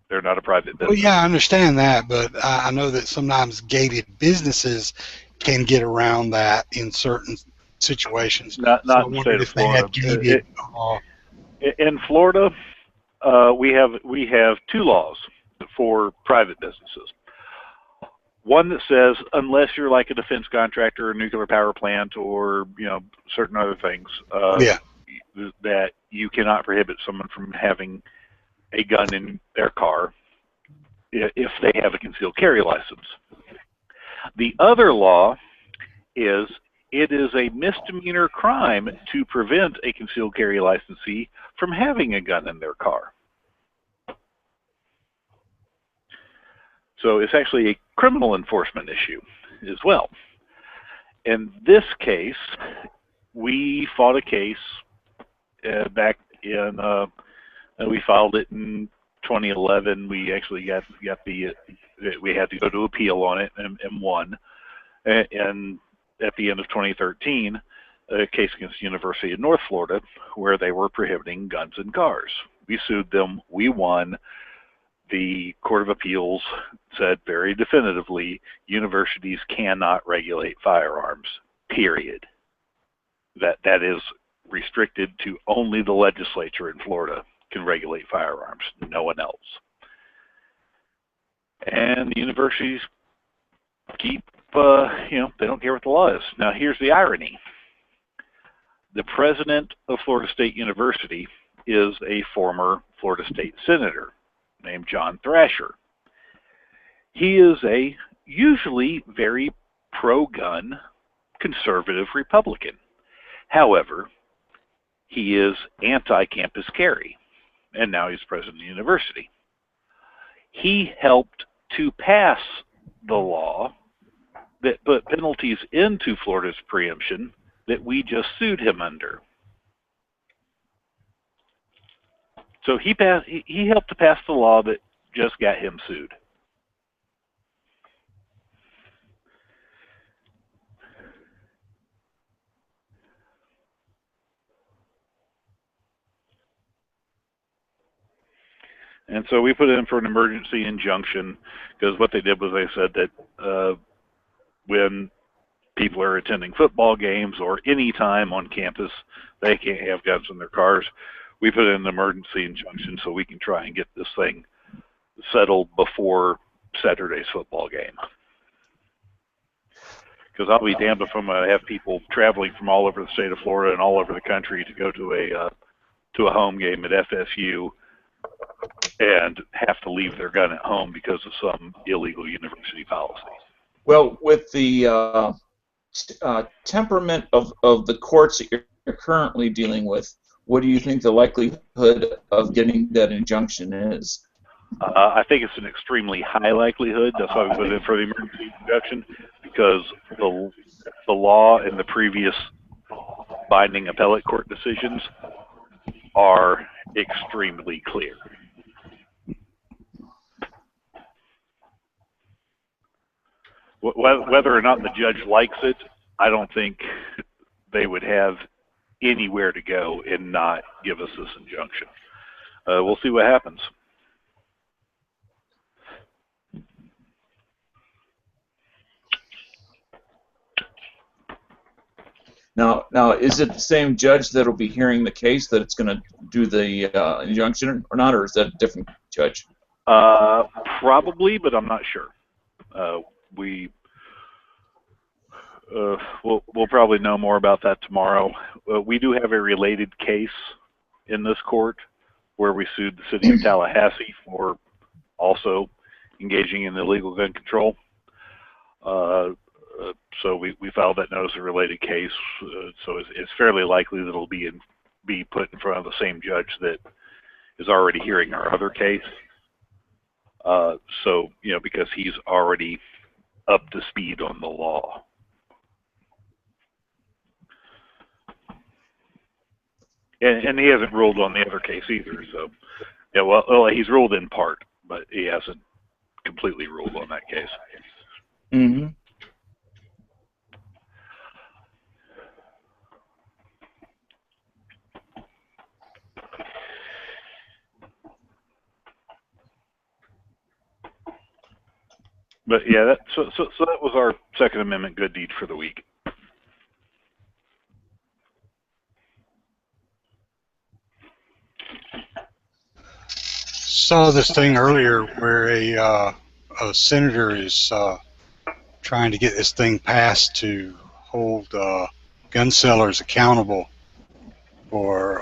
They're not a private business. Well, yeah, I understand that, but I know that sometimes gated businesses can get around that in certain situations. Not in the state of Florida. Gated, in Florida, we have two laws for private businesses. One that says unless you're like a defense contractor, a nuclear power plant, or certain other things, that you cannot prohibit someone from having a gun in their car if they have a concealed carry license. The other law is it is a misdemeanor crime to prevent a concealed carry licensee from having a gun in their car. So it's actually a criminal enforcement issue as well. In this case, we fought a case back in, we filed it in 2011. We actually got we had to go to appeal on it and won. And at the end of 2013, a case against the University of North Florida where they were prohibiting guns in cars. We sued them. We won. The Court of Appeals said very definitively, universities cannot regulate firearms, period. That is restricted to only the legislature in Florida can regulate firearms, no one else. And the universities keep, they don't care what the law is. Now, here's the irony. The president of Florida State University is a former Florida State senator named John Thrasher. He is a usually very pro-gun conservative Republican. However, he is anti-campus carry, and now he's president of the university. He helped to pass the law that put penalties into Florida's preemption that we just sued him under. So he helped to pass the law that just got him sued. And so we put in for an emergency injunction because what they did was they said that when people are attending football games or any time on campus, they can't have guns in their cars. We put in an emergency injunction so we can try and get this thing settled before Saturday's football game. Because I'll be damned if I'm going to have people traveling from all over the state of Florida and all over the country to go to a home game at FSU and have to leave their gun at home because of some illegal university policy. Well, with the temperament of the courts that you're currently dealing with, what do you think the likelihood of getting that injunction is? I think it's an extremely high likelihood. That's why we put in for the emergency injunction, because the law and the previous binding appellate court decisions are extremely clear. Whether or not the judge likes it, I don't think they would have anywhere to go and not give us this injunction. We'll see what happens. Now, is it the same judge that will be hearing the case that it's going to do the injunction or not, or is that a different judge? Probably, but I'm not sure. We'll probably know more about that tomorrow. We do have a related case in this court where we sued the city of Tallahassee for also engaging in illegal gun control. So we filed that notice of related case. So it's fairly likely that it'll be put in front of the same judge that is already hearing our other case. So, you know, because he's already up to speed on the law. And he hasn't ruled on the other case either. So, yeah, well, he's ruled in part, but he hasn't completely ruled on that case. Mm-hmm. But yeah, so that was our Second Amendment good deed for the week. Saw this thing earlier where a senator is trying to get this thing passed to hold gun sellers accountable for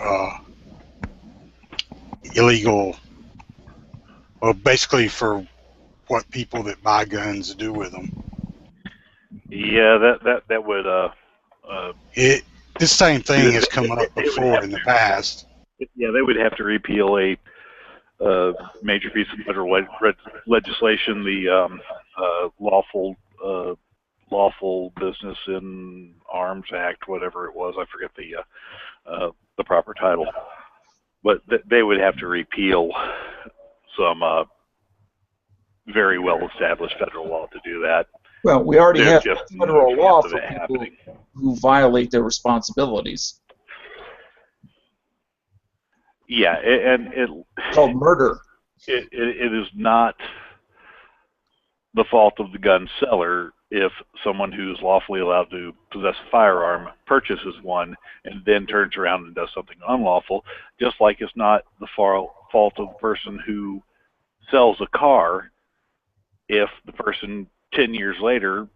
illegal, well, basically for what people that buy guns do with them. Yeah, that would this same thing has come up before in the past. Yeah, they would have to repeal a major piece of federal legislation, the Lawful Business in Arms Act, whatever it was. I forget the proper title, but they would have to repeal some very well established federal law to do that. Well, we already have There's just federal no law chance of for it people happening. who violate their responsibilities. Yeah, and It's called murder. it is not the fault of the gun seller if someone who's lawfully allowed to possess a firearm purchases one and then turns around and does something unlawful, just like it's not the fault of the person who sells a car if the person 10 years later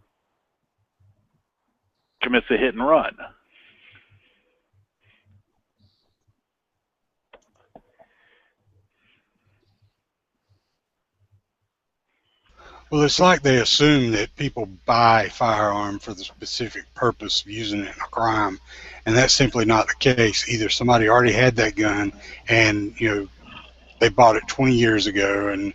commits a hit and run. Well, it's like they assume that people buy a firearm for the specific purpose of using it in a crime, and that's simply not the case. Either somebody already had that gun and, you know, they bought it 20 years ago and,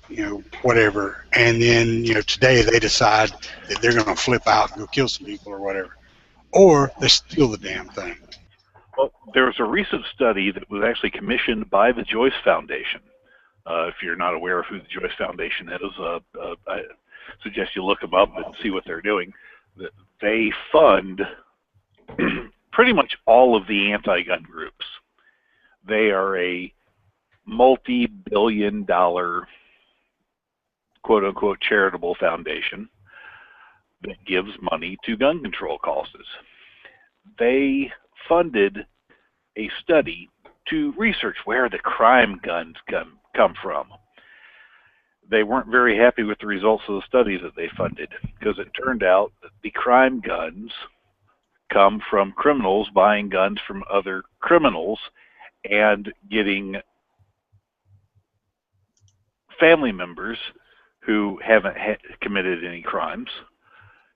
you know, whatever, and then, you know, today they decide that they're going to flip out and go kill some people or whatever. Or they steal the damn thing. Well, there was a recent study that was actually commissioned by the Joyce Foundation. If you're not aware of who the Joyce Foundation is, I suggest you look them up and see what they're doing. They fund pretty much all of the anti-gun groups. They are a multi-billion-dollar, quote-unquote, charitable foundation that gives money to gun control causes. They funded a study to research where the crime guns come from. They weren't very happy with the results of the study that they funded because it turned out that the crime guns come from criminals buying guns from other criminals and getting family members who haven't committed any crimes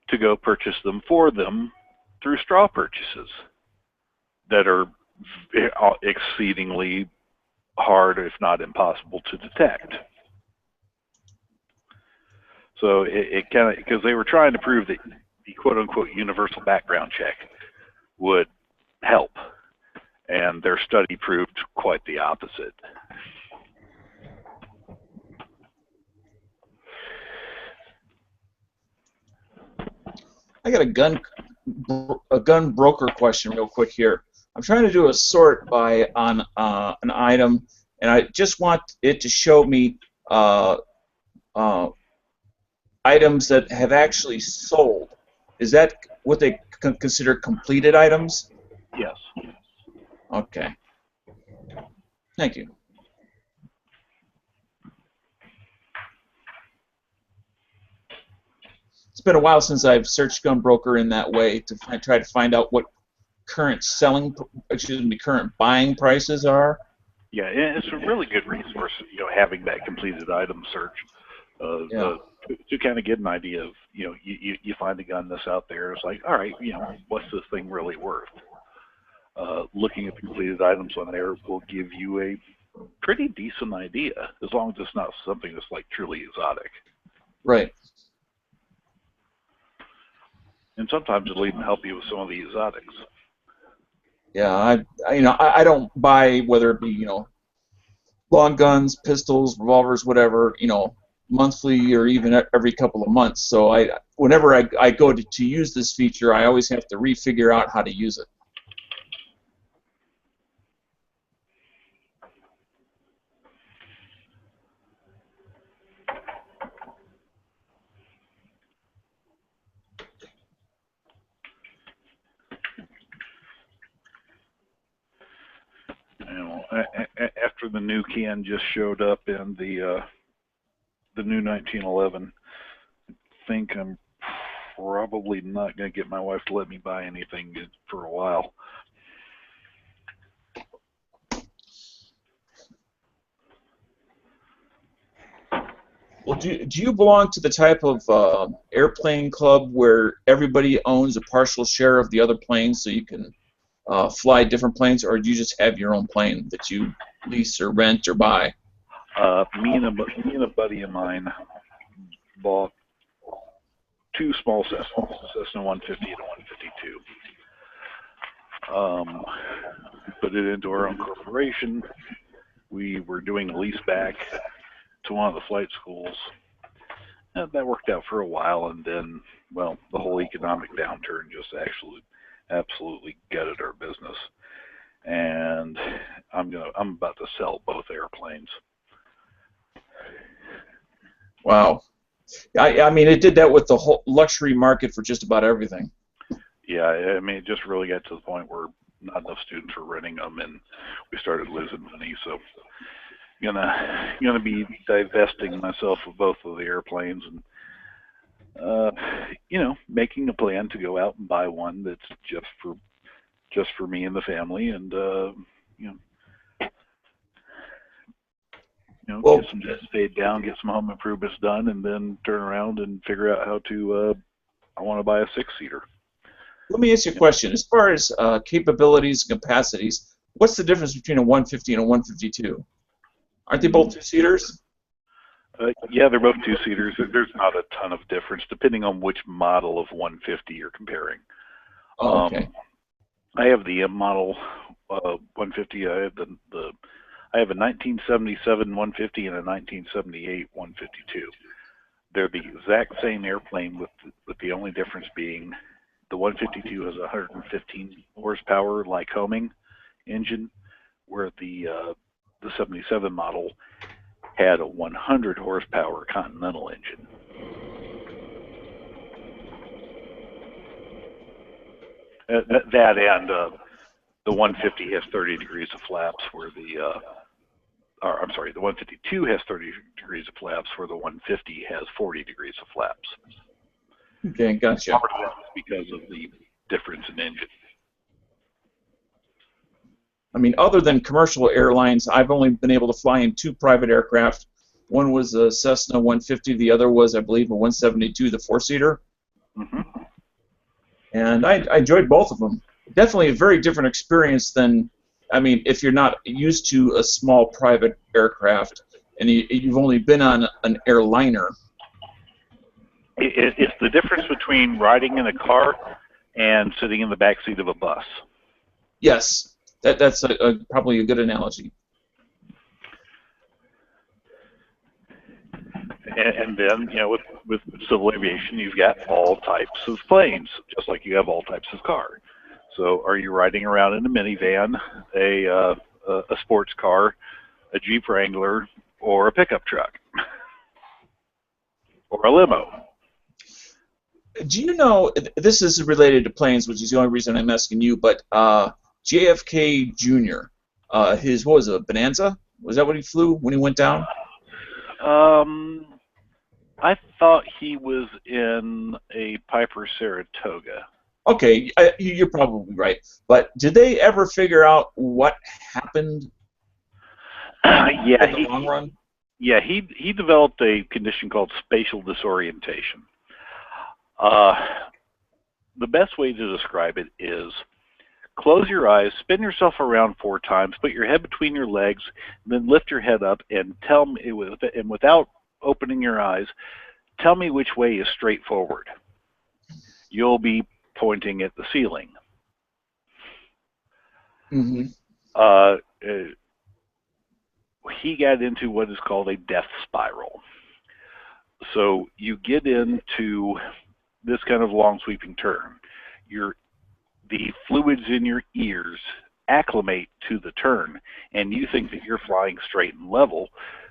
to go purchase them for them through straw purchases that are exceedingly hard, if not impossible, to detect. So it kind of, because they were trying to prove that the quote-unquote universal background check would help, and their study proved quite the opposite. I got a gun broker question real quick here. I'm trying to do a sort by on an item, and I just want it to show me items that have actually sold. Is that what they consider completed items? Yes. Okay. Thank you. It's been a while since I've searched Gun Broker in that way to try to find out what current current buying prices are. Yeah, and it's a really good resource, having that completed item search to kind of get an idea of, you find a gun that's out there. It's like, all right, what's this thing really worth? Looking at the completed items on there will give you a pretty decent idea, as long as it's not something that's like truly exotic. Right. And sometimes it'll even help you with some of the exotics. Yeah, I don't buy, whether it be long guns, pistols, revolvers, whatever, monthly or even every couple of months. So whenever I go to use this feature, I always have to refigure out how to use it. After the new can just showed up in the new 1911, I think I'm probably not going to get my wife to let me buy anything for a while. Well, do you belong to the type of airplane club where everybody owns a partial share of the other planes, so you can fly different planes, or do you just have your own plane that you lease or rent or buy? Me and a buddy of mine bought two small Cessnas, Cessna 150 and a 152. Put it into our own corporation. We were doing a lease back to one of the flight schools. And that worked out for a while, and then, well, the whole economic downturn just absolutely gutted our business. And I'm about to sell both airplanes. Wow. I mean, it did that with the whole luxury market for just about everything. Yeah, I mean, it just really got to the point where not enough students were renting them, and we started losing money. So, gonna be divesting myself of both of the airplanes, and making a plan to go out and buy one that's just for me and the family, and get some debts paid down, get some home improvements done, and then turn around and figure out how to. I want to buy a 6-seater. Let me ask you a question. As far as capabilities and capacities, what's the difference between a 150 and a 152? Aren't they both 2-seaters? Yeah, they're both 2-seaters. There's not a ton of difference, depending on which model of 150 you're comparing. Oh, okay. I have the M model 150. I have a 1977 150 and a 1978 152. They're the exact same airplane, with the only difference being the 152 has a 115 horsepower Lycoming engine, where the 77 model had a 100 horsepower Continental engine. That and the 150 has 30 degrees of flaps, where the 152 has 30 degrees of flaps, where the 150 has 40 degrees of flaps. Okay, gotcha. Part of that is because of the difference in engine. I mean, other than commercial airlines, I've only been able to fly in 2 private aircraft. One was a Cessna 150. The other was, I believe, a 172, the 4-seater. Mm-hmm. And I enjoyed both of them. Definitely a very different experience than, I mean, if you're not used to a small private aircraft and you've only been on an airliner. It's the difference between riding in a car and sitting in the back seat of a bus. Yes. That's probably a good analogy. And then, with civil aviation, you've got all types of planes, just like you have all types of car. So, are you riding around in a minivan, a sports car, a Jeep Wrangler, or a pickup truck, or a limo? Do you know, this is related to planes, which is the only reason I'm asking you, but JFK Jr., what was it, a Bonanza? Was that what he flew when he went down? I thought he was in a Piper Saratoga. Okay, you're probably right. But did they ever figure out what happened Yeah, in the long run? Yeah, he developed a condition called spatial disorientation. The best way to describe it is close your eyes, spin yourself around 4 times, put your head between your legs, then lift your head up and tell me, and without opening your eyes, tell me which way is straight forward. You'll be pointing at the ceiling. Mm-hmm. He got into what is called a death spiral. So you get into this kind of long sweeping turn. The fluids in your ears acclimate to the turn, and you think that you're flying straight and level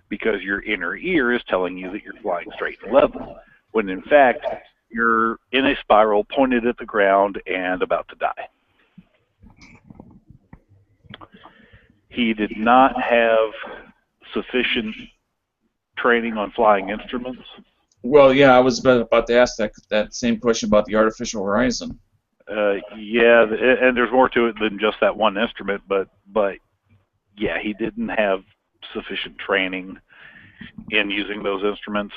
because your inner ear is telling you that you're flying straight and level, when in fact you're in a spiral pointed at the ground and about to die. He did not have sufficient training on flying instruments. Well, yeah, I was about to ask that same question about the artificial horizon. Yeah, and there's more to it than just that one instrument, but yeah, he didn't have sufficient training in using those instruments,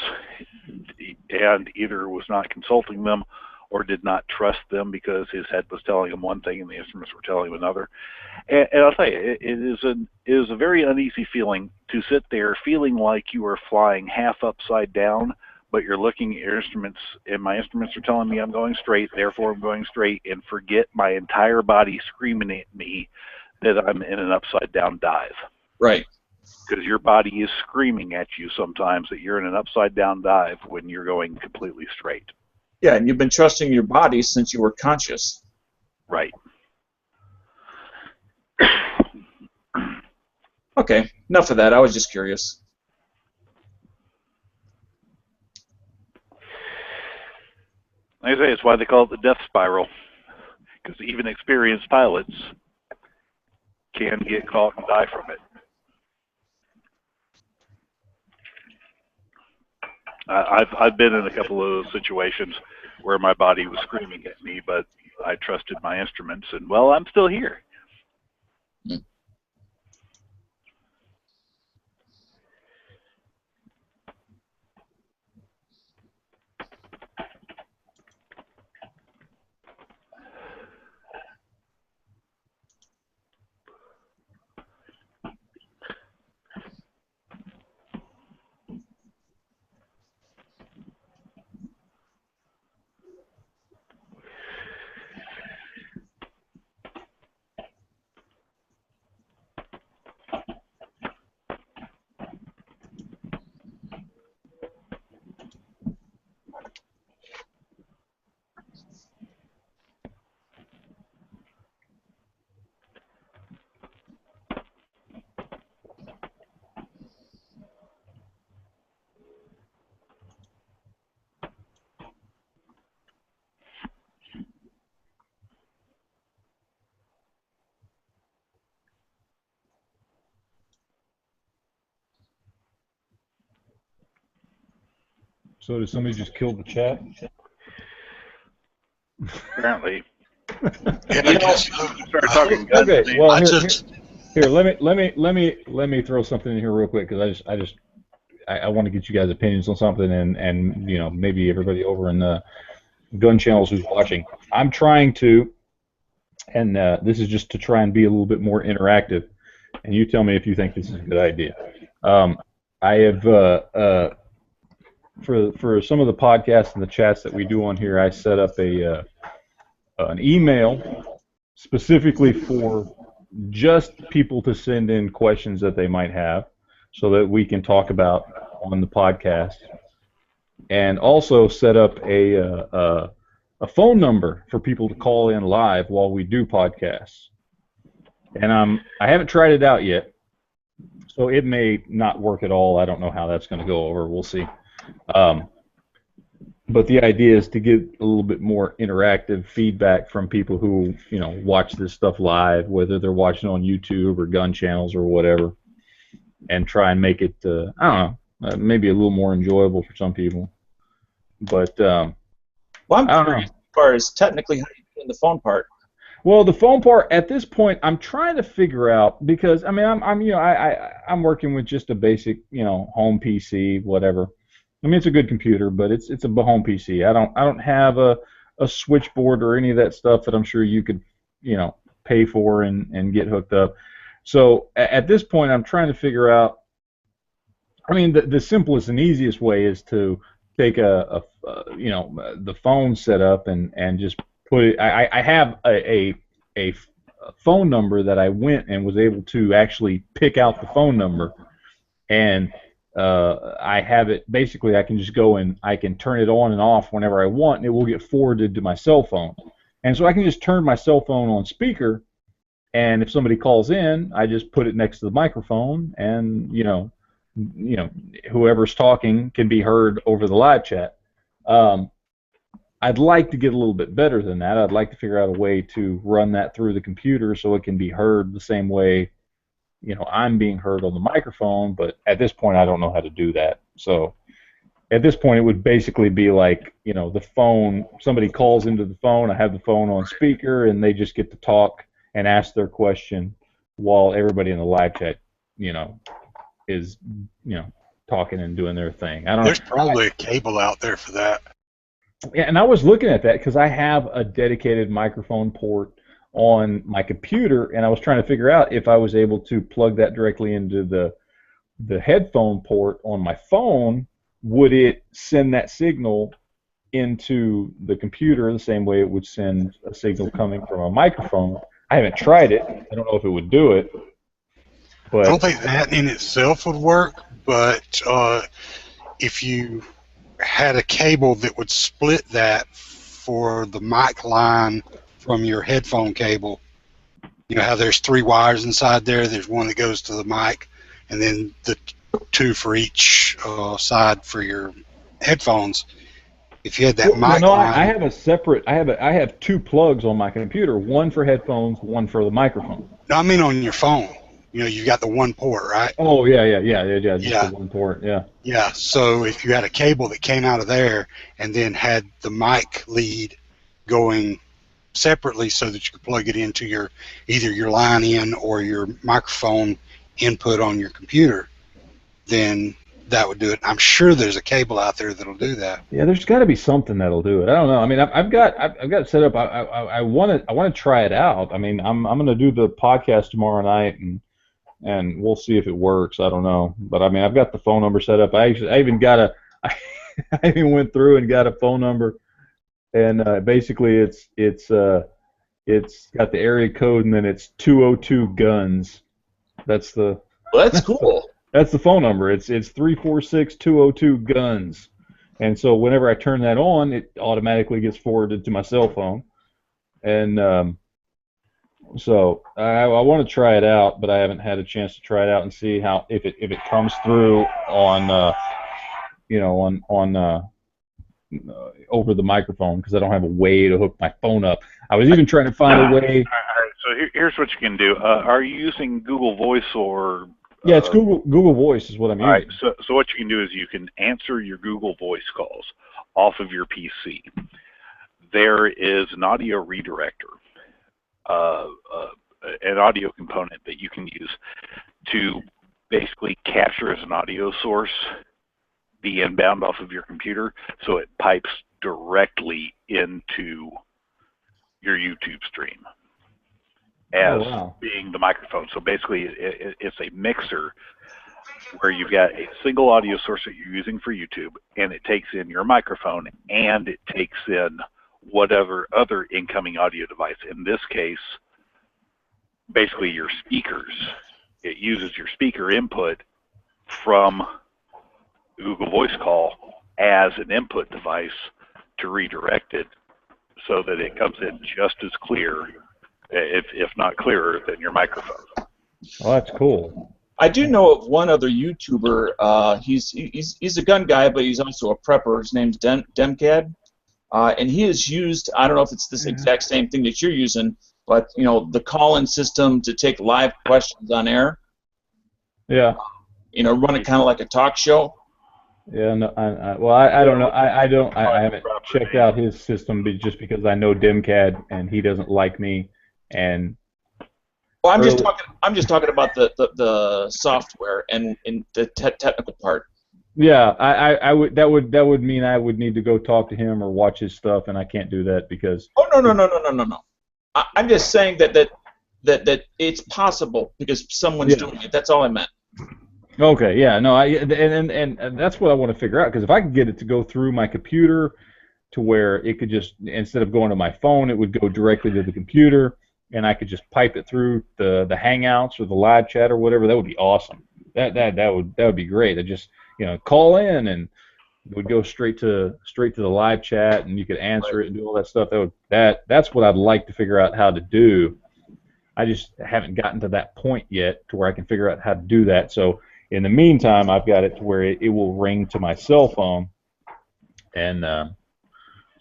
and either was not consulting them or did not trust them because his head was telling him one thing and the instruments were telling him another. And I'll tell you, it is a very uneasy feeling to sit there feeling like you are flying half upside down, but you're looking at your instruments, and my instruments are telling me I'm going straight, therefore I'm going straight, and forget my entire body screaming at me that I'm in an upside down dive. Right. Because your body is screaming at you sometimes that you're in an upside down dive when you're going completely straight. Yeah, and you've been trusting your body since you were conscious. Right. Okay, enough of that. I was just curious. Like I say, it's why they call it the death spiral, because even experienced pilots can get caught and die from it. I've been in a couple of those situations where my body was screaming at me, but I trusted my instruments, and well, I'm still here. So did somebody just kill the chat? Apparently. Yeah, I guess so. Started talking guns. Okay, well I here, let me throw something in here real quick because I want to get you guys' opinions on something, and you know, maybe everybody over in the gun channels who's watching. I'm trying to, and this is just to try and be a little bit more interactive, and you tell me if you think this is a good idea. I have for some of the podcasts and the chats that we do on here, I set up an email specifically for just people to send in questions that they might have so that we can talk about on the podcast, and also set up a phone number for people to call in live while we do podcasts. And I haven't tried it out yet, so it may not work at all. I don't know how that's going to go over. We'll see. But the idea is to get a little bit more interactive feedback from people who, you know, watch this stuff live, whether they're watching on YouTube or gun channels or whatever, and try and make it, I don't know, maybe a little more enjoyable for some people. But well, I'm I don't curious know. as far as technically how you in the phone part? Well, the phone part at this point, I'm trying to figure out because I mean, I'm working with just a basic, home PC, whatever. I mean, it's a good computer, but it's a home PC. I don't have a switchboard or any of that stuff that I'm sure you could, pay for and get hooked up. So at this point, I'm trying to figure out. I mean, the simplest and easiest way is to take the phone setup and just put it. I have a phone number that I went and was able to actually pick out the phone number, and I have it. Basically, I can just go and I can turn it on and off whenever I want, and it will get forwarded to my cell phone. And so I can just turn my cell phone on speaker, and if somebody calls in, I just put it next to the microphone, and whoever's talking can be heard over the live chat. I'd like to get a little bit better than that. I'd like to figure out a way to run that through the computer so it can be heard the same way, I'm being heard on the microphone, but at this point I don't know how to do that. So at this point it would basically be like, the phone, somebody calls into the phone, I have the phone on speaker, and they just get to talk and ask their question while everybody in the live chat, is, talking and doing their thing. There's probably a cable out there for that. Yeah, and I was looking at that because I have a dedicated microphone port on my computer, and I was trying to figure out if I was able to plug that directly into the headphone port on my phone. Would it send that signal into the computer the same way it would send a signal coming from a microphone? I haven't tried it. I don't know if it would do it. But I don't think that in itself would work, but if you had a cable that would split that for the mic line from your headphone cable, how there's 3 wires inside there. There's one that goes to the mic, and then the 2 for each side for your headphones. If you had that mic line, I have a separate. I have 2 plugs on my computer. One for headphones, one for the microphone. No, I mean on your phone. You've got the one port, right? Oh, yeah. Just the one port, yeah. Yeah, so if you had a cable that came out of there and then had the mic lead going separately so that you could plug it into either your line in or your microphone input on your computer, then that would do it. I'm sure there's a cable out there that'll do that. Yeah, there's got to be something that'll do it. I don't know. I mean, I've got it set up. I want to try it out. I mean, I'm going to do the podcast tomorrow night, and we'll see if it works. I don't know, but I mean, I've got the phone number set up. I even went through and got a phone number, and basically it's got the area code, and then it's 202 guns. That's Well, that's cool. That's the phone number. It's 346-202 guns, and so whenever I turn that on, it automatically gets forwarded to my cell phone, and so I want to try it out, but I haven't had a chance to try it out and see how if it comes through on over the microphone, because I don't have a way to hook my phone up. I was even trying to find a way. All right, so here's what you can do. Are you using Google Voice or? Yeah, it's Google Voice is what I'm using. All right, so what you can do is you can answer your Google Voice calls off of your PC. There is an audio redirector. An audio component that you can use to basically capture as an audio source the inbound off of your computer, so it pipes directly into your YouTube stream as being the microphone. So basically it's a mixer where you've got a single audio source that you're using for YouTube, and it takes in your microphone, and it takes in whatever other incoming audio device. In this case, basically your speakers. It uses your speaker input from Google Voice Call as an input device to redirect it so that it comes in just as clear, if not clearer, than your microphone. Well, that's cool. I do know of one other YouTuber. He's a gun guy, but he's also a prepper. His name's Demcad. And he has used, I don't know if it's this exact same thing that you're using, but the call-in system to take live questions on air. Yeah. Run it kind of like a talk show. Yeah, no, I don't know. I haven't checked out his system just because I know Dimcad and he doesn't like me. And Well, early, I'm just talking about the software and the technical part. yeah, I would that would mean I would need to go talk to him or watch his stuff, and I can't do that because Oh no. I'm just saying that it's possible because someone's yeah. doing it. That's all I meant. Okay, yeah, no, and that's what I want to figure out because if I could get it to go through my computer to where it could just instead of going to my phone, it would go directly to the computer, and I could just pipe it through the Hangouts or the live chat or whatever. That would be awesome. That would be great. I just call in and it would go straight to the live chat and you could answer it and do all that stuff. That's what I'd like to figure out how to do. I just haven't gotten to that point yet to where I can figure out how to do that. So in the meantime, I've got it to where it will ring to my cell phone, and but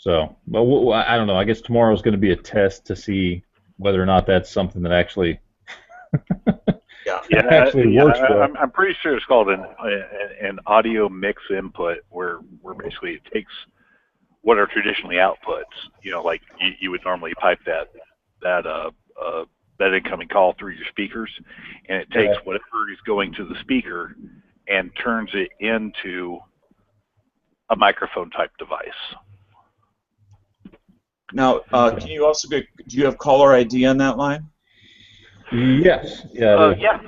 I don't know. I guess tomorrow is going to be a test to see whether or not that's something that actually actually works well. I'm pretty sure it's called an audio mix input, where basically it takes what are traditionally outputs. Like you would normally pipe that incoming call through your speakers, and it takes whatever is going to the speaker and turns it into a microphone type device. Now, can you also do you have caller ID on that line? Yes. Yeah. Yeah.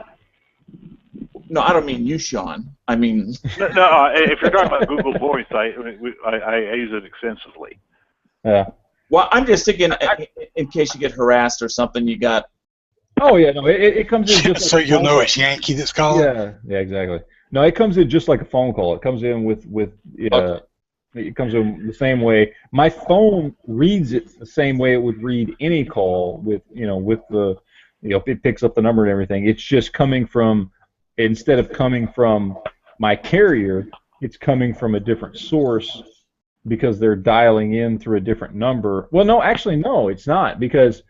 No, I don't mean you, Sean. I mean. No. If you're talking about Google Voice, I use it extensively. Yeah. Well, I'm just thinking, in case you get harassed or something, you got. Oh yeah, no, it comes in just so like you'll know it's Yankee that's calling. Yeah, exactly. No, it comes in just like a phone call. It comes in with Okay. it comes in the same way. My phone reads it the same way it would read any call with the if it picks up the number and everything. It's just coming from instead of coming from my carrier, it's coming from a different source because they're dialing in through a different number. Well, no, actually no, it's not because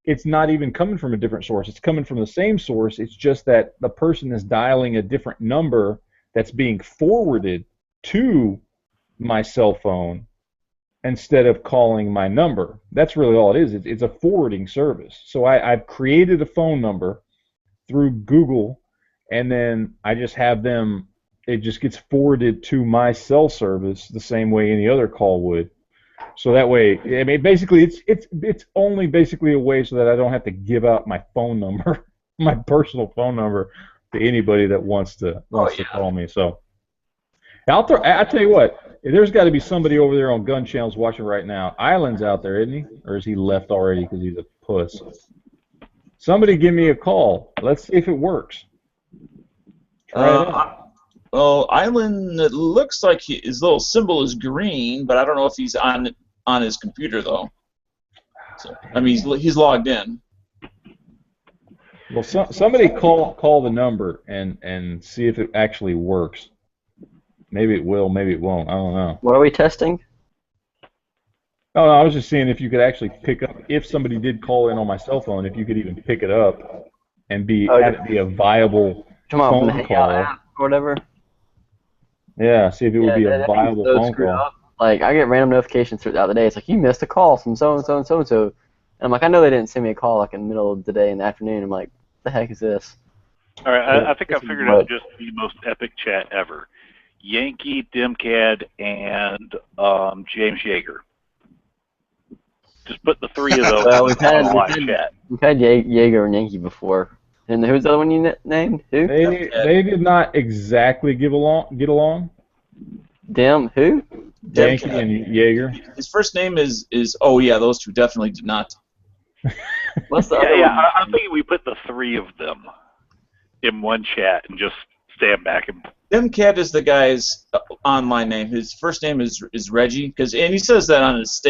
it's not even coming from a different source. It's coming from the same source. It's just that the person is dialing a different number that's being forwarded to my cell phone instead of calling my number. That's really all it is. It's a forwarding service. So I've created a phone number through Google, and then I just have them. It just gets forwarded to my cell service the same way any other call would. So that way, I mean, basically, it's only basically a way so that I don't have to give out my phone number, my personal phone number, to anybody that wants to call me. So I tell you what, there's got to be somebody over there on Gun Channels watching right now. Island's out there, isn't he? Or is he left already because he's a puss? Somebody give me a call. Let's see if it works. Try it out. Well, Island, it looks like his little symbol is green, but I don't know if he's on his computer though. So, I mean, he's logged in. Well, somebody call the number and see if it actually works. Maybe it will, maybe it won't. I don't know. What are we testing? Oh, no, I was just seeing if you could actually pick up, if somebody did call in on my cell phone, if you could even pick it up and have it be a viable phone call. App or whatever. Yeah, see if it would be a viable phone call. Up. Like, I get random notifications throughout the day. It's like, you missed a call from so-and-so and so-and-so. And I'm like, I know they didn't send me a call like in the middle of the day in the afternoon. I'm like, what the heck is this? All right, I think I figured out just the most epic chat ever. Yankee, Dimcad, and James Yeager. Just put the three of those on live chat. We've had Yeager and Yankee before. And who's the other one you named? Who? They did not exactly get along. Who? Yankee and Yeager. His first name is oh yeah, those two definitely did not. What's the other one? Yeah, I'm thinking we put the three of them in one chat and just stand back and. Dimcat is the guy's online name. His first name is Reggie, and he says that on his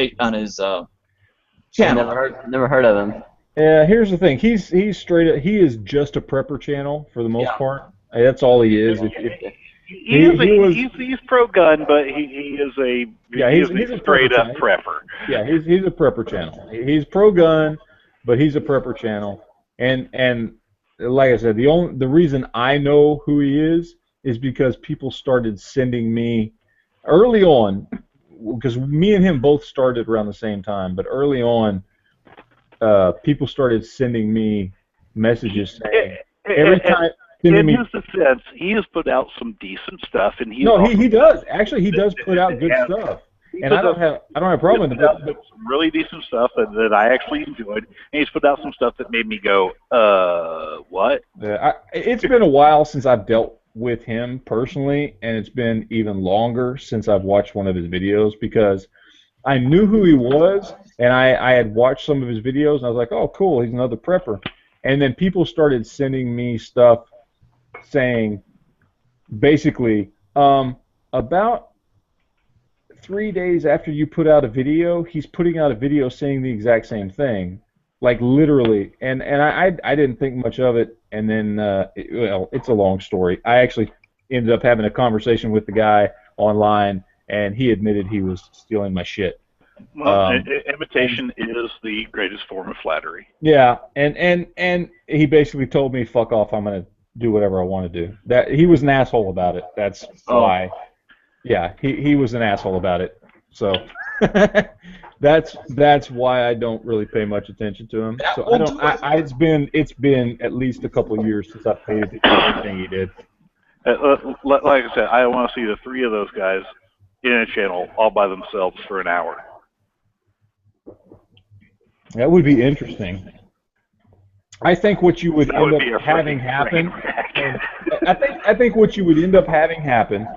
channel. Never heard of him. Yeah, here's the thing. He's straight up. He is just a prepper channel for the most part. That's all he is. He's pro gun, but he is a straight up prepper. Yeah, he's a prepper channel. He's pro gun, but he's a prepper channel. And like I said, the reason I know who he is is because people started sending me early on, because me and him both started around the same time, but early on, people started sending me messages saying every time. In his defense, he has put out some decent stuff, and he does. Actually, he does put out good stuff, and I don't have a problem with it. But some really decent stuff that I actually enjoyed, and he's put out some stuff that made me go, what? It's been a while since I've dealt with him personally, and it's been even longer since I've watched one of his videos, because I knew who he was, and I had watched some of his videos, and I was like, oh, cool, he's another prepper. And then people started sending me stuff saying, basically, about 3 days after you put out a video, he's putting out a video saying the exact same thing, like literally. And I didn't think much of it, and then, well, it's a long story. I actually ended up having a conversation with the guy online, and he admitted he was stealing my shit. Well, imitation is the greatest form of flattery. Yeah, and he basically told me, fuck off, I'm going to do whatever I want to do. That he was an asshole about it. That's why. Yeah, he was an asshole about it. So that's why I don't really pay much attention to him. So it's been at least a couple of years since I've paid attention to anything he did. Like I said, I want to see the three of those guys in a channel all by themselves for an hour. That would be interesting. I think what you would end up having happen, I think what you would end up having happen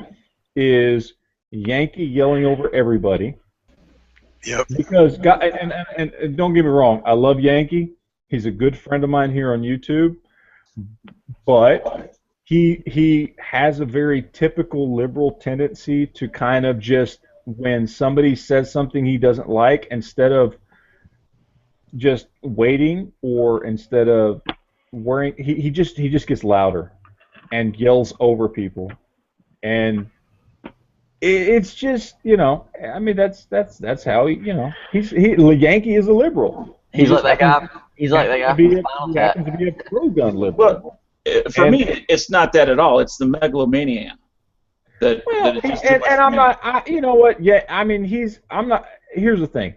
is Yankee yelling over everybody. Yep. Because, and don't get me wrong, I love Yankee. He's a good friend of mine here on YouTube, but he has a very typical liberal tendency to kind of just, when somebody says something he doesn't like, instead of just waiting, or instead of worrying, he just gets louder and yells over people, and it's just, you know, I mean, that's how Yankee is a liberal. He's like that guy. He's like that guy. He happens to be a pro-gun liberal. Well, for me, it's not that at all. It's the megalomania. I'm not. You know what? Yeah, I mean, I'm not. Here's the thing.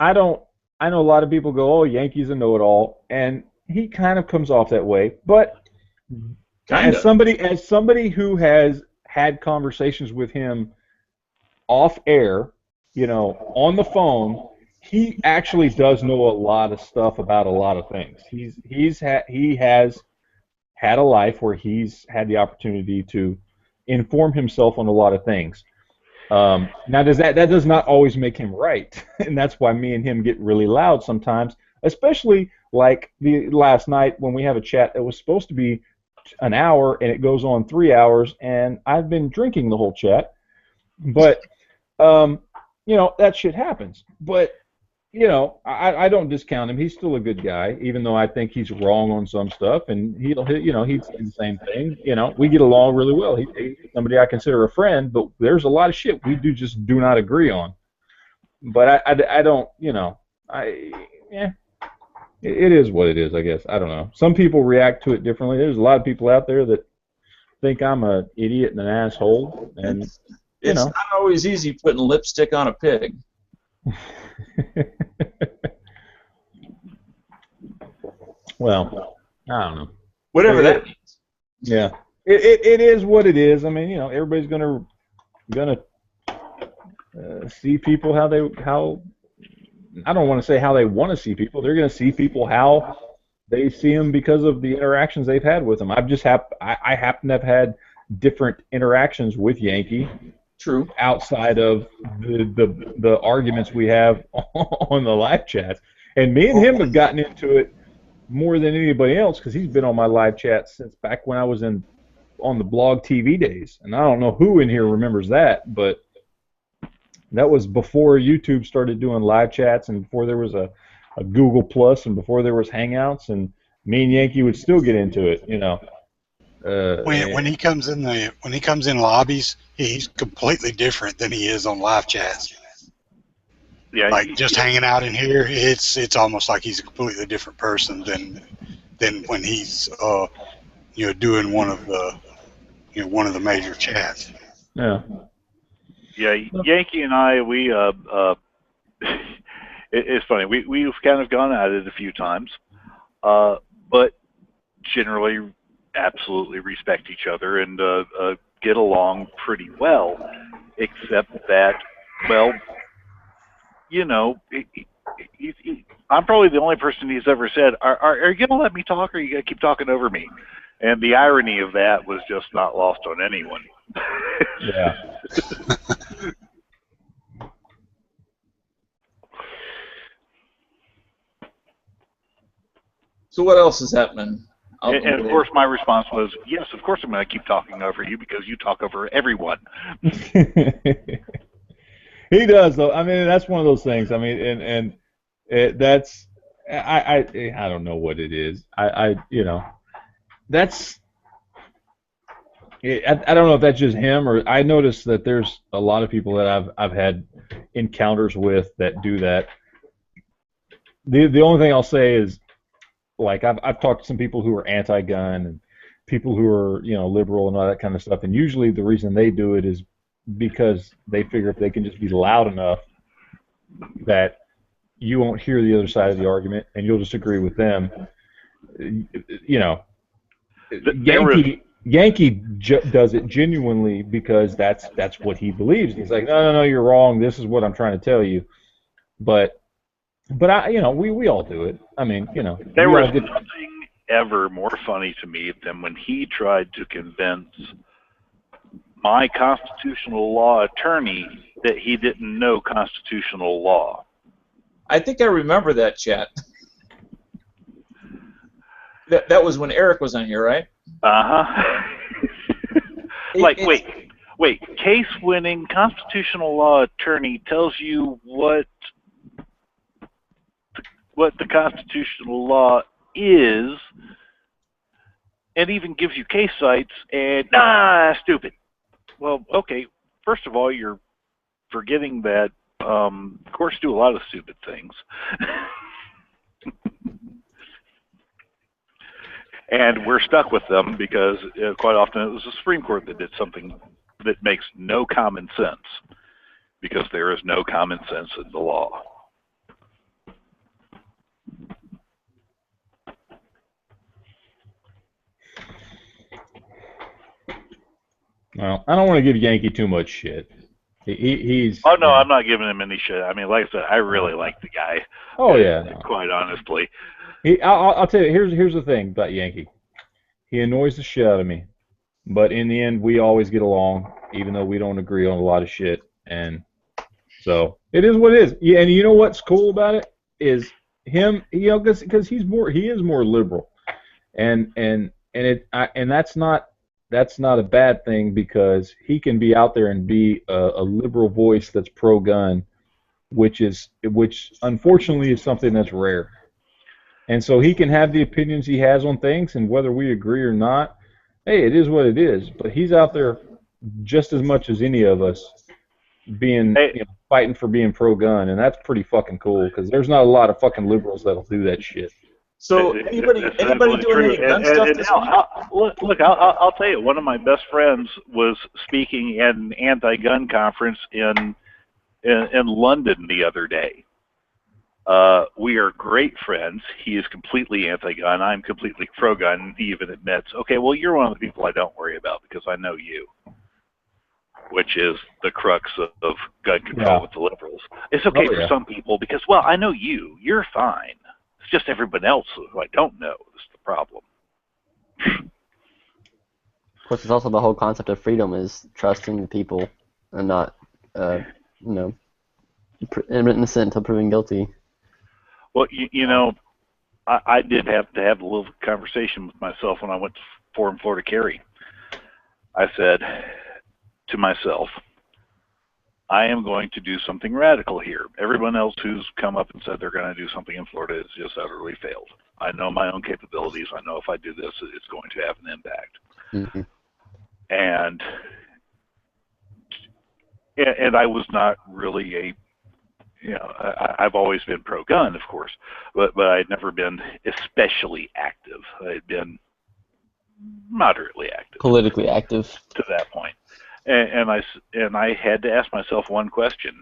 I know a lot of people go, "Oh, Yankee's a know-it-all," and he kind of comes off that way. But as somebody who has had conversations with him off air, you know, on the phone, he actually does know a lot of stuff about a lot of things. He has had a life where he's had the opportunity to inform himself on a lot of things. Now, that does not always make him right, and that's why me and him get really loud sometimes, especially like the last night when we have a chat that was supposed to be an hour and it goes on 3 hours, and I've been drinking the whole chat. But you know, that shit happens. But you know, I don't discount him. He's still a good guy, even though I think he's wrong on some stuff, and he's the same thing. You know, we get along really well. He's somebody I consider a friend, but there's a lot of shit we just do not agree on. But I don't, you know, it is what it is, I guess. I don't know. Some people react to it differently. There's a lot of people out there that think I'm an idiot and an asshole, and it's not always easy putting lipstick on a pig. Well, I don't know. Whatever that means. Yeah, it is what it is. I mean, you know, everybody's gonna see people how I don't want to say how they want to see people. They're gonna see people how they see them because of the interactions they've had with them. I happen to have had different interactions with Yankee. True. Outside of the arguments we have on the live chats, and me and him have gotten into it more than anybody else because he's been on my live chat since back when I was on the blog TV days, and I don't know who in here remembers that, but that was before YouTube started doing live chats, and before there was a Google Plus, and before there was Hangouts, and me and Yankee would still get into it, you know. When he comes in lobbies, he's completely different than he is on live chats. Yeah, like just hanging out in here, it's almost like he's a completely different person than when he's doing one of the one of the major chats. Yeah. Yeah, Yankee and I, it's funny. We've kind of gone at it a few times, but generally, absolutely respect each other and get along pretty well. Except that, well, I'm probably the only person he's ever said, "Are you gonna let me talk, or are you gonna keep talking over me?" And the irony of that was just not lost on anyone. Yeah. So what else is happening? And of course, my response was, "Yes, of course I'm going to keep talking over you because you talk over everyone." He does, though. I mean, that's one of those things. I mean, that's I don't know what it is. That's I don't know if that's just him, or I noticed that there's a lot of people that I've had encounters with that do that. The only thing I'll say is, like, I've talked to some people who are anti-gun and people who are liberal and all that kind of stuff, and usually the reason they do it is because they figure if they can just be loud enough that you won't hear the other side of the argument and you'll just agree with them. Yankee does it genuinely because that's what he believes. He's like, no, you're wrong. This is what I'm trying to tell you. But we all do it. I mean, there was nothing ever more funny to me than when he tried to convince my constitutional law attorney that he didn't know constitutional law. I think I remember that chat. That was when Eric was on here, right? Uh-huh. Wait. Case-winning constitutional law attorney tells you what the constitutional law is, and even gives you case sites, and stupid. Well, okay. First of all, you're forgetting that courts do a lot of stupid things. And we're stuck with them because quite often it was the Supreme Court that did something that makes no common sense, because there is no common sense in the law. Well, I don't want to give Yankee too much shit. He's. Oh no, I'm not giving him any shit. I mean, like I said, I really like the guy. Oh yeah. No. Quite honestly. I'll tell you. Here's the thing about Yankee. He annoys the shit out of me, but in the end, we always get along, even though we don't agree on a lot of shit. And so it is what it is. Yeah, and you know what's cool about it is him. Because he is more liberal, and that's not a bad thing, because he can be out there and be a liberal voice that's pro-gun, which unfortunately is something that's rare. And so he can have the opinions he has on things, and whether we agree or not, hey, it is what it is. But he's out there just as much as any of us, fighting for being pro-gun, and that's pretty fucking cool, because there's not a lot of fucking liberals that'll do that shit. So anybody doing any gun stuff this week? Look, I'll tell you, one of my best friends was speaking at an anti-gun conference in London the other day. We are great friends. He is completely anti-gun. I'm completely pro-gun. He even admits, okay, well, you're one of the people I don't worry about because I know you, which is the crux of gun control with the liberals. It's okay for some people because, well, I know you. You're fine. It's just everyone else who I don't know is the problem. Of course, it's also the whole concept of freedom is trusting the people and not, innocent until proven guilty. Well, I did have to have a little conversation with myself when I went to Forum Florida Carry. I said to myself, I am going to do something radical here. Everyone else who's come up and said they're going to do something in Florida has just utterly failed. I know my own capabilities. I know if I do this, it's going to have an impact. Mm-hmm. And I was not really I've always been pro-gun, of course, but I'd never been especially active. I'd been moderately active Politically active. to that point. And I had to ask myself one question: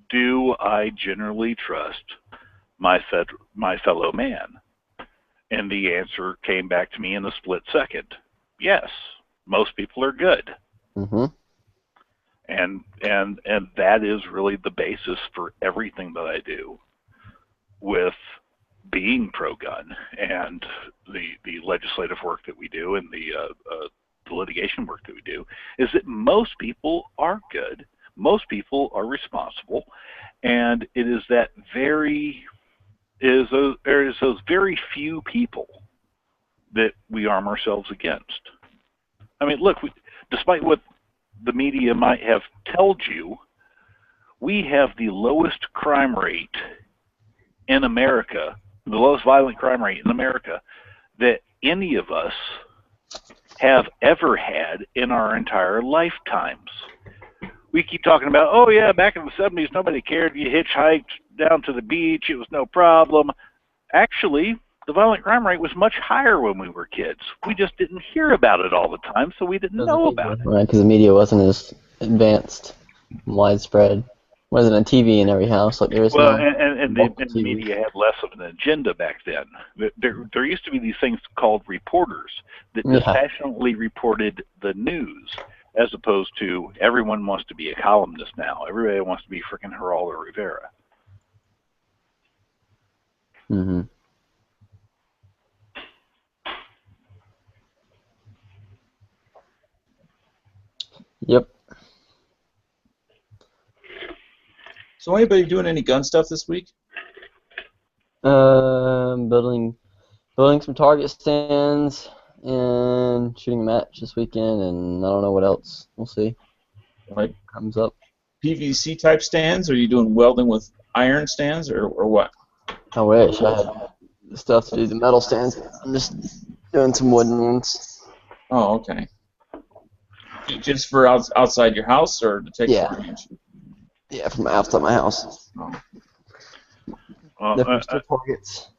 do I generally trust my fellow man? And the answer came back to me in a split second. Yes, most people are good. Mm-hmm. And that is really the basis for everything that I do with being pro-gun and the legislative work that we do and the litigation work that we do, is that most people are good, most people are responsible, and it is that those very few people that we arm ourselves against. I mean, look, despite what the media might have told you, we have the lowest crime rate in America, the lowest violent crime rate in America that any of us have ever had in our entire lifetimes. We keep talking about, oh yeah, back in the 70s, nobody cared. You hitchhiked down to the beach, it was no problem. Actually, the violent crime rate was much higher when we were kids. We just didn't hear about it all the time, so we didn't know about it. Right, because the media wasn't as advanced, widespread. Wasn't a TV in every house like there is Well, now. and the media had less of an agenda back then. There used to be these things called reporters that dispassionately reported the news, as opposed to everyone wants to be a columnist now. Everybody wants to be freaking Geraldo Rivera. Mm-hmm. Yep. So anybody doing any gun stuff this week? Building some target stands and shooting a match this weekend, and I don't know what else. We'll see. Like Comes up. PVC type stands? Or are you doing welding with iron stands, or what? I wish I had the stuff to do the metal stands. I'm just doing some wooden ones. Oh, okay. Just for outside your house, or to take Yeah. to range? Yeah, from outside my house. Oh. Well, Different targets.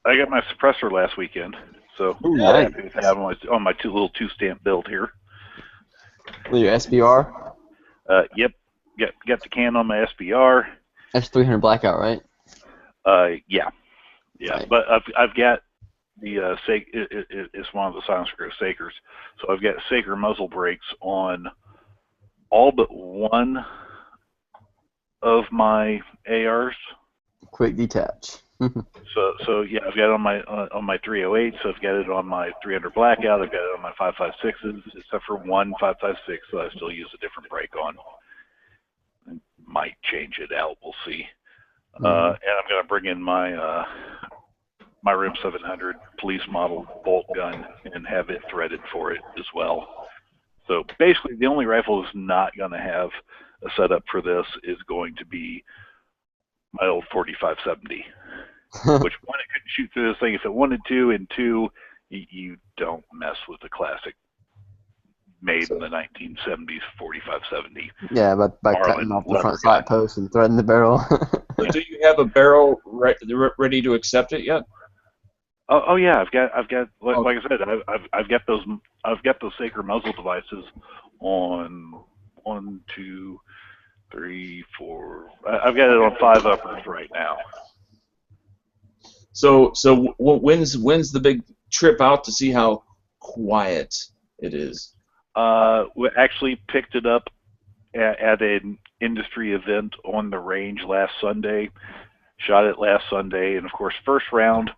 I got my suppressor last weekend, so Ooh, I'm nice. happy with that on my two stamp build here. With your SBR? Yep, got the can on my SBR. That's 300 blackout, right? Yeah, Right. but I've got the it's one of the Silence Grove Sakers, so I've got Saker muzzle brakes on all but one of my ARs. Quick detach. So yeah, I've got it on my 308. So I've got it on my 300 blackout. I've got it on my 5.56s, except for one 5.56 that I still use a different brake on. I might change it out. We'll see. And I'm going to bring in my my RIM 700 police model bolt gun and have it threaded for it as well. So basically, the only rifle that's not going to have a setup for this is going to be my old 4570. Which, one, it couldn't shoot through this thing if it wanted to, and two, you don't mess with the classic made in the 1970s 4570. Yeah, but by Marlin cutting off the lever front gun. sight post and threading the barrel. So do you have a barrel ready to accept it yet? Oh yeah, I've got like, Okay. like I said, I've got those Saker muzzle devices on 1, 2, 3, 4. I've got it on 5 uppers right now. So when's the big trip out to see how quiet it is? We actually picked it up at an industry event on the range last Sunday. Shot it last Sunday, and of course, first round,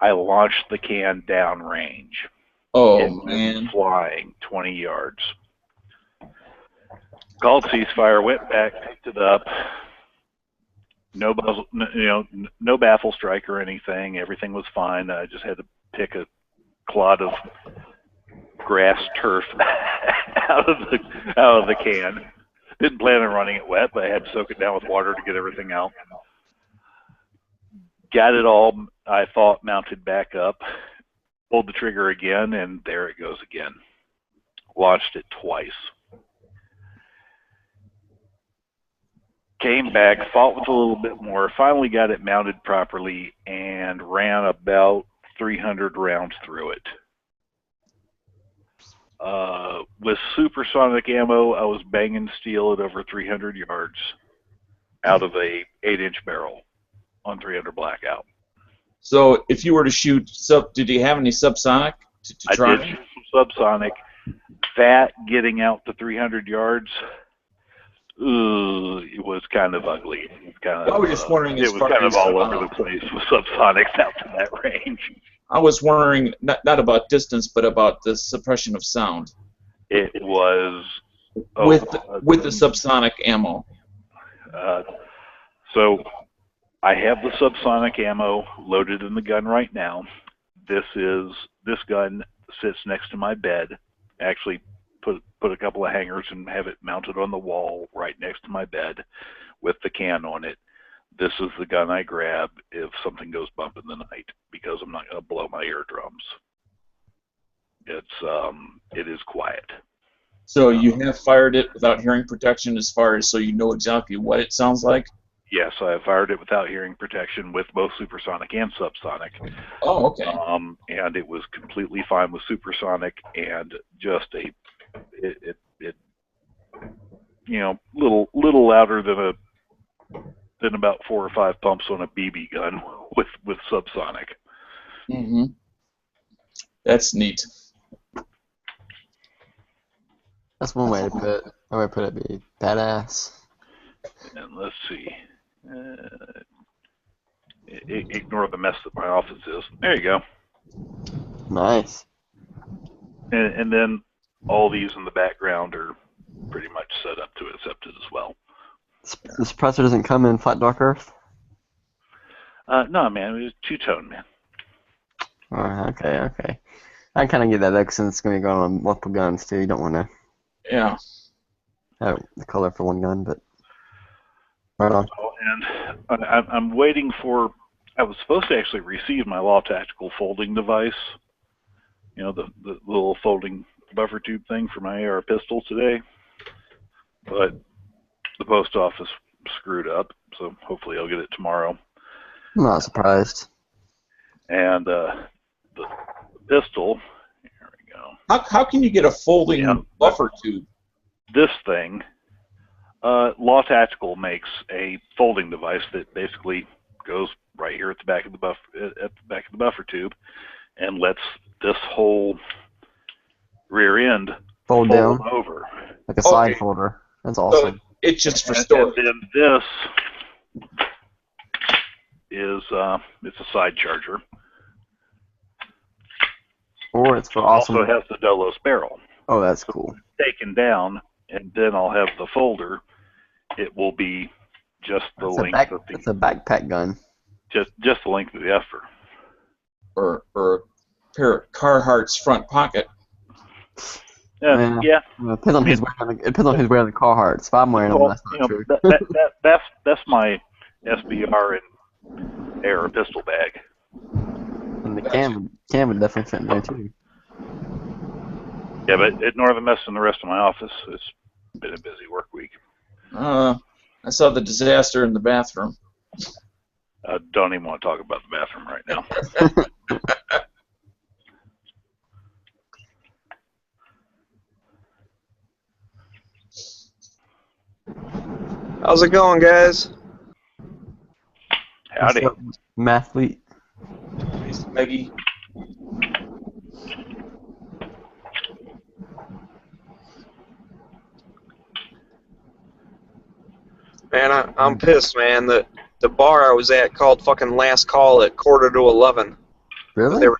I launched the can down range. Oh It went man! flying 20 yards. Called ceasefire, went back, picked it up. No muzzle, no baffle strike or anything. Everything was fine. I just had to pick a clod of grass turf out of the can. Didn't plan on running it wet, but I had to soak it down with water to get everything out. Got it all, I thought, mounted back up. Pulled the trigger again, and there it goes again. Launched it twice. Came back, fought with a little bit more, finally got it mounted properly, and ran about 300 rounds through it. With supersonic ammo, I was banging steel at over 300 yards out of a 8-inch barrel on 300 blackout. So if you were to shoot did you have any subsonic to try? I did shoot some subsonic. That getting out to 300 yards, it was kind of ugly. It was kind of, I was just wondering. It was kind of all over the place with subsonics out to that range. I was wondering not about distance, but about the suppression of sound. It was with the subsonic ammo. So I have the subsonic ammo loaded in the gun right now. This gun sits next to my bed. Actually, put a couple of hangers and have it mounted on the wall right next to my bed with the can on it. This is the gun I grab if something goes bump in the night because I'm not going to blow my eardrums. It is quiet. So you have fired it without hearing protection, as far as so you know exactly what it sounds like? Yes, I have fired it without hearing protection with both supersonic and subsonic. Oh, okay. And it was completely fine with supersonic and just little louder than about 4 or 5 pumps on a BB gun with subsonic. Mm-hmm. That's neat. That's one way to put it. Another way to put it be badass. And let's see. Ignore the mess that my office is. There you go. Nice. And then all these in the background are pretty much set up to accept it as well. The suppressor doesn't come in flat dark earth? No, man. It was two-tone, man. Oh, okay. I kind of get that though, since it's going to be going on multiple guns too. You don't want to Yeah. have the color for one gun, but right on. Oh, and I'm waiting for. I was supposed to actually receive my Law Tactical folding device. You know, the little folding buffer tube thing for my AR pistol today, but the post office screwed up. So hopefully I'll get it tomorrow. I'm not surprised. And the pistol. Here we go. How can you get a folding buffer tube? This thing. Law Tactical makes a folding device that basically goes right here at the back of the buffer tube, and lets this whole rear end Fold down over like a side folder. That's awesome. So it's just for storage. And then this is it's a side charger. Or it's for awesome. Also has the Delos barrel. Oh, that's cool. Taken down, and then I'll have the folder. It will be just the length of the. It's a backpack gun. Just the length of the effort. Or a pair of Carhartt's front pocket. Yeah. It depends on who's wearing the Carhartts. If I'm wearing them, that's not true. That's my SBR and AR pistol bag. And the cam would definitely fit in there too. Yeah, but ignore the mess in the rest of my office. It's been a busy work week. I saw the disaster in the bathroom. Don't even want to talk about the bathroom right now. How's it going, guys? Howdy. Mathlete. Maggie. Man, I'm pissed, man. The bar I was at called fucking last call at 11:45. Really? They were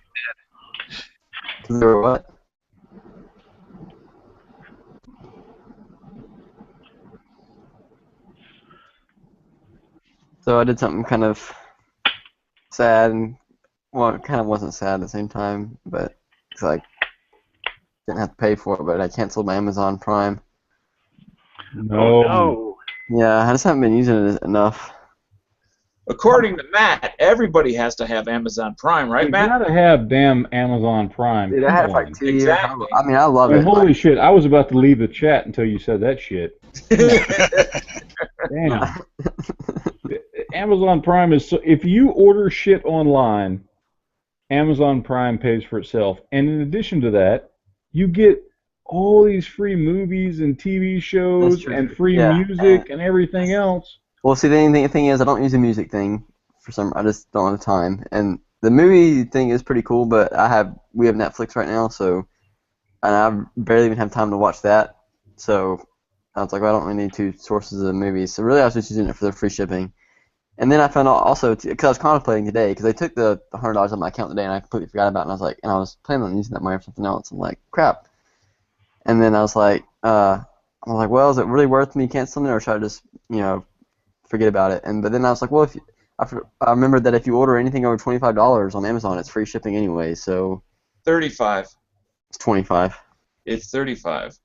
They were what? So I did something kind of sad, and well, it kind of wasn't sad at the same time, but it's like didn't have to pay for it, but I canceled my Amazon Prime. No. Oh, no. Yeah, I just haven't been using it enough. According to Matt, everybody has to have Amazon Prime, right, You Matt? gotta have damn Amazon Prime. Dude, I had it for Come like 2 Exactly. years. I mean, I love on. it. Holy shit! I was about to leave the chat until you said that shit. Damn. Amazon Prime is so. If you order shit online, Amazon Prime pays for itself, and in addition to that, you get all these free movies and TV shows true. and free Yeah, music and everything else. Well, see, the thing is, I don't use the music thing for some. I just don't have the time. And the movie thing is pretty cool, but we have Netflix right now, so and I barely even have time to watch that. So I was like, well, I don't really need two sources of movies. So really, I was just using it for the free shipping. And then I found out also, because I was contemplating today, because they took the $100 out of my account today, and I completely forgot about it. And I was like, and I was planning on using that money for something else. I'm like, crap. And then I was like, well, is it really worth me canceling it, or should I just, forget about it? But then I was like, well, I remembered that if you order anything over $25 on Amazon, it's free shipping anyway. So 35. it's 25. It's 35.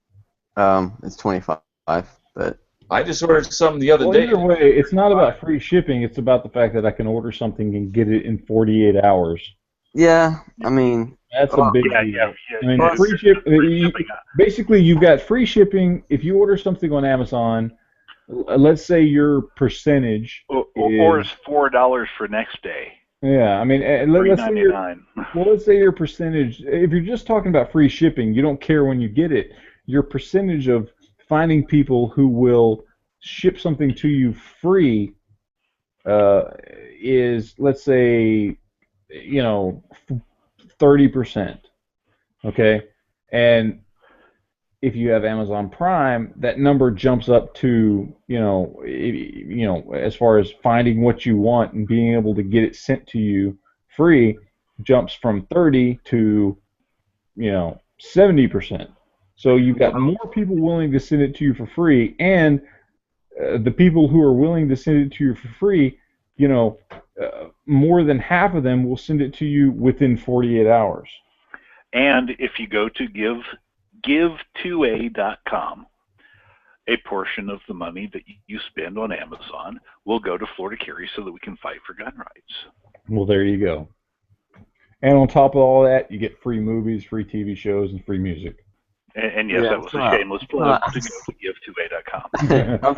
It's 25, but. I just ordered something the other day. Either way, it's not about free shipping. It's about the fact that I can order something and get it in 48 hours. Yeah, I mean. That's a big deal. Yeah. I mean, free basically, you've got free shipping if you order something on Amazon. Let's say your percentage or it's $4 for next day. Yeah, I mean, let's say your percentage. If you're just talking about free shipping, you don't care when you get it. Your percentage of finding people who will ship something to you free is, let's say, 30%. Okay, and if you have Amazon Prime, that number jumps up to as far as finding what you want and being able to get it sent to you free, jumps from 30 to 70%. So you've got more people willing to send it to you for free, and the people who are willing to send it to you for free, more than half of them will send it to you within 48 hours. And if you go to give2a.com, a portion of the money that you spend on Amazon will go to Florida Carry so that we can fight for gun rights. Well, there you go. And on top of all that, you get free movies, free TV shows, and free music. And yes, that was a shameless plug to go to give2a.com. I'm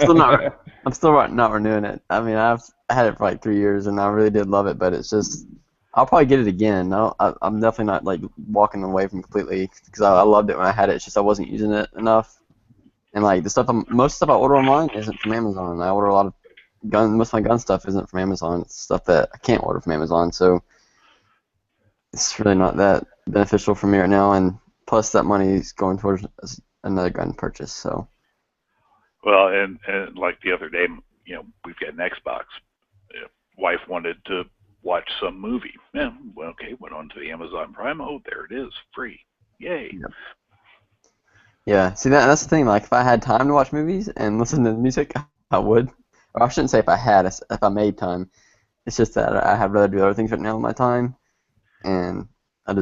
still not renewing it. I mean, I had it for like 3 years, and I really did love it, but it's just, I'll probably get it again. I'm definitely not like walking away from it completely, because I loved it when I had it. It's just I wasn't using it enough. And like most stuff I order online isn't from Amazon. I order a lot of most of my gun stuff isn't from Amazon. It's stuff that I can't order from Amazon, so it's really not that beneficial for me right now. And plus, that money is going towards another gun purchase. So. Well, and like the other day, we've got an Xbox. Wife wanted to watch some movie. Yeah, well, okay, went on to the Amazon Prime. Oh, there it is, free. Yay. Yeah. See, that's the thing. Like, if I had time to watch movies and listen to music, I would. Or I shouldn't say if I had. If I made time. It's just that I'd rather do other things right now with my time, and I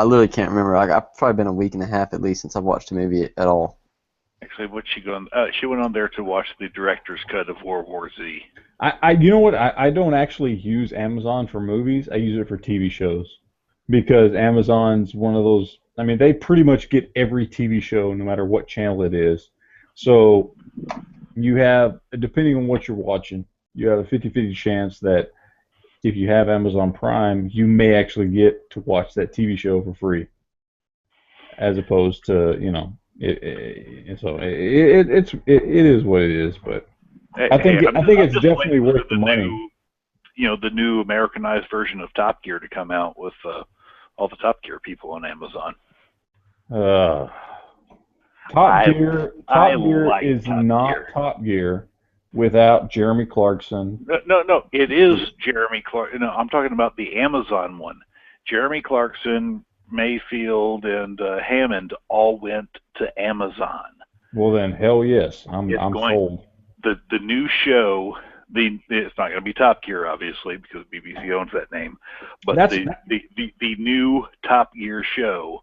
literally can't remember. I've probably been a week and a half at least since I've watched a movie at all. Actually, what's she going? She went on there to watch the director's cut of World War Z. You know what? I don't actually use Amazon for movies. I use it for TV shows, because Amazon's one of those. I mean, they pretty much get every TV show, no matter what channel it is. So you have, depending on what you're watching, you have a 50-50 chance that if you have Amazon Prime, you may actually get to watch that TV show for free, as opposed to it is what it is. But I think it's definitely worth the money. The new Americanized version of Top Gear to come out with all the Top Gear people on Amazon. Top Gear is not Top Gear without Jeremy Clarkson. No, it is Jeremy Clarkson. No, I'm talking about the Amazon one. Jeremy Clarkson, Mayfield, and Hammond all went to Amazon. Well then, hell yes, I'm sold. The new show, it's not going to be Top Gear, obviously, because BBC owns that name. But the new Top Gear show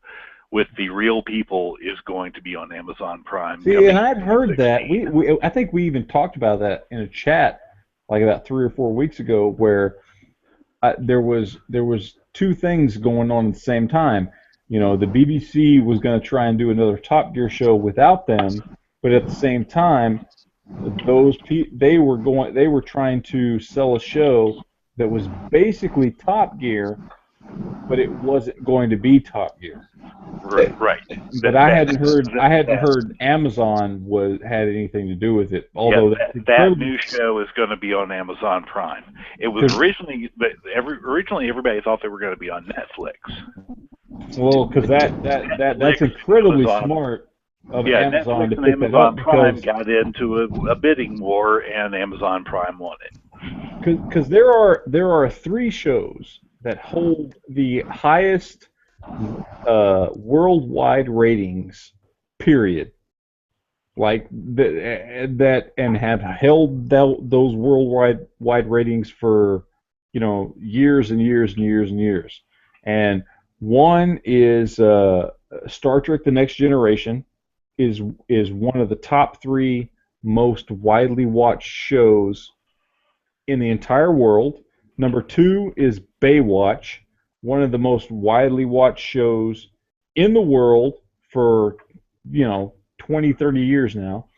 with the real people is going to be on Amazon Prime. See, and I've heard that. I think we even talked about that in a chat like about 3 or 4 weeks ago, where there was two things going on at the same time. The BBC was going to try and do another Top Gear show without them, but at the same time, they were trying to sell a show that was basically Top Gear, but it wasn't going to be Top Gear. Right. But I hadn't heard Amazon had anything to do with it. Although that new show is going to be on Amazon Prime. It was originally everybody thought they were going to be on Netflix. Well, because that's incredibly smart of Amazon Netflix to and pick that Amazon up Prime because got into a bidding war, and Amazon Prime won it. Because there are 3 shows that hold the highest worldwide ratings, period. Like that, and have held those worldwide ratings for years and years and years and years. And one is Star Trek: The Next Generation is one of the top 3 most widely watched shows in the entire world. Number 2 is Baywatch, one of the most widely watched shows in the world for 20, 30 years now.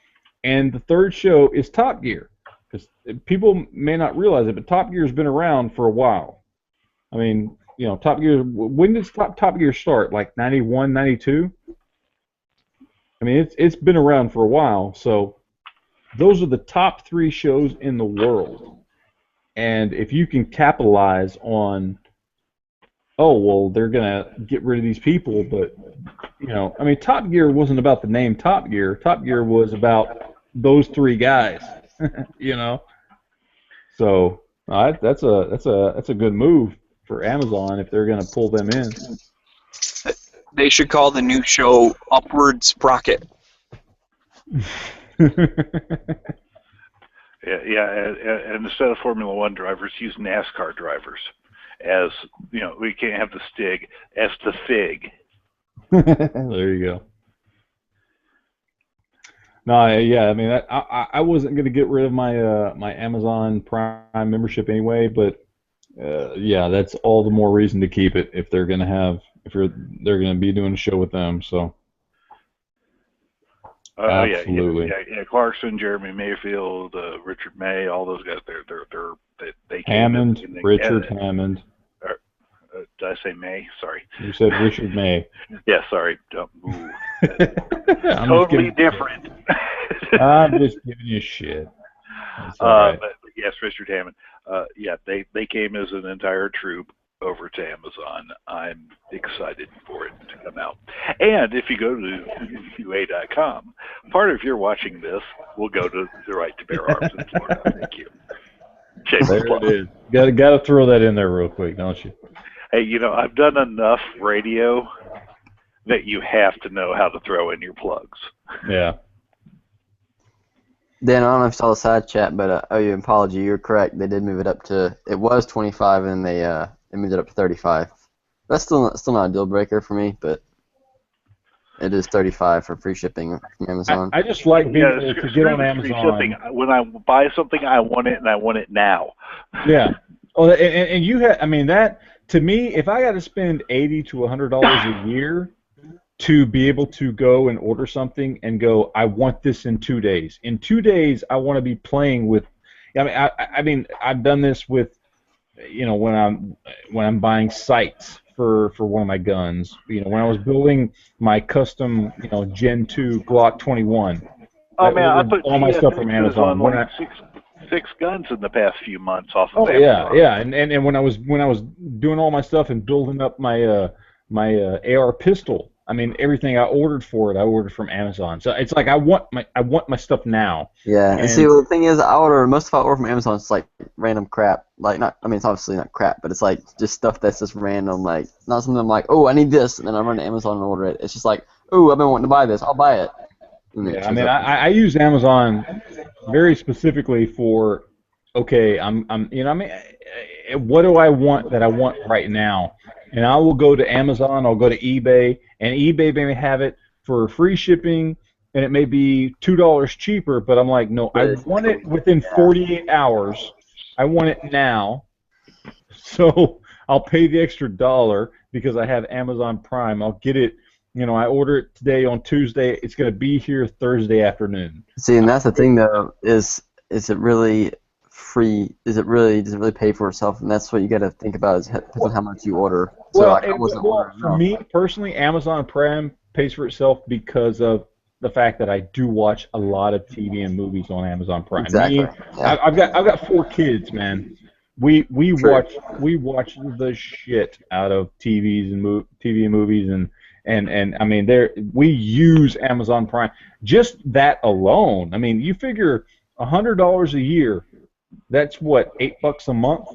And the third show is Top Gear, because people may not realize it, but Top Gear has been around for a while. I mean, Top Gear. When did Top Gear start? Like 91, 92? I mean, it's been around for a while. So those are the top 3 shows in the world. And if you can capitalize on, oh, well, they're going to get rid of these people, but, I mean, Top Gear wasn't about the name Top Gear. Top Gear was about those 3 guys, So that's a good move for Amazon if they're going to pull them in. They should call the new show Upward Sprocket. Yeah, and instead of Formula One drivers, use NASCAR drivers as we can't have the Stig as the Fig. There you go. No, yeah, I mean, I wasn't going to get rid of my my Amazon Prime membership anyway, but yeah, that's all the more reason to keep it if they're going to be doing a show with them. So. Absolutely. Yeah, Clarkson, Jeremy Mayfield, Richard May, all those guys. They came Hammond, Richard Hammond. Did I say May? Sorry. You said Richard May. Yeah, sorry. Totally different. I'm just giving you shit. That's all right. But yes, Richard Hammond. Yeah, they came as an entire troop over to Amazon. I'm excited for it to come out. And if you go to QA.com, part of your watching this will go to the Right to Bear Arms in Florida. Thank you. There it is. Got to throw that in there real quick, don't you? Hey, I've done enough radio that you have to know how to throw in your plugs. Yeah. Dan, I don't know if you saw the side chat, but I owe you an apology. You're correct. They did move it up to. It was 25, and they moved it up to 35. That's still not a deal breaker for me, but it is 35 for free shipping from Amazon. I just like being able to get on Amazon. When I buy something, I want it, and I want it now. Yeah. Oh, and you have. I mean, that to me, if I got to spend $80 to $100 a year to be able to go and order something and go, I want this in 2 days. In 2 days, I want to be playing with. I mean, I've done this with, when I'm buying sights for one of my guns. When I was building my custom, Gen 2 Glock 21. Oh man, I put all my stuff from Amazon. On six guns in the past few months off of Amazon. Yeah. And when I was doing all my stuff and building up my my AR pistol, I mean, everything I ordered for it, I ordered from Amazon. So it's like I want my stuff now. Yeah, and see, well, the thing is, I order from Amazon. It's like random crap. Like it's obviously not crap, but it's like just stuff that's just random. Like not something I'm like, oh, I need this, and then I run to Amazon and order it. It's just like, oh, I've been wanting to buy this, I'll buy it. Yeah, I mean, I use Amazon very specifically for, okay, what do I want that I want right now? And I will go to Amazon, I'll go to eBay, and eBay may have it for free shipping, and it may be $2 cheaper, but I'm like, no, I want it within 48 hours. I want it now. So I'll pay the extra $1 because I have Amazon Prime. I'll get it, I order it today on Tuesday. It's going to be here Thursday afternoon. See, and that's the thing, though, is it really free? Does it really pay for itself? And that's what you got to think about is depends on how much you order. So Well, like, I wasn't ordering for enough. me personally, Amazon Prime pays for itself because of the fact that I do watch a lot of TV and movies on Amazon Prime. Exactly. Me, Yeah. I've got 4 kids, man. We True. watch the shit out of TV and movies and I mean we use Amazon Prime. Just that alone. I mean, you figure $100 a year. That's what, $8 a month.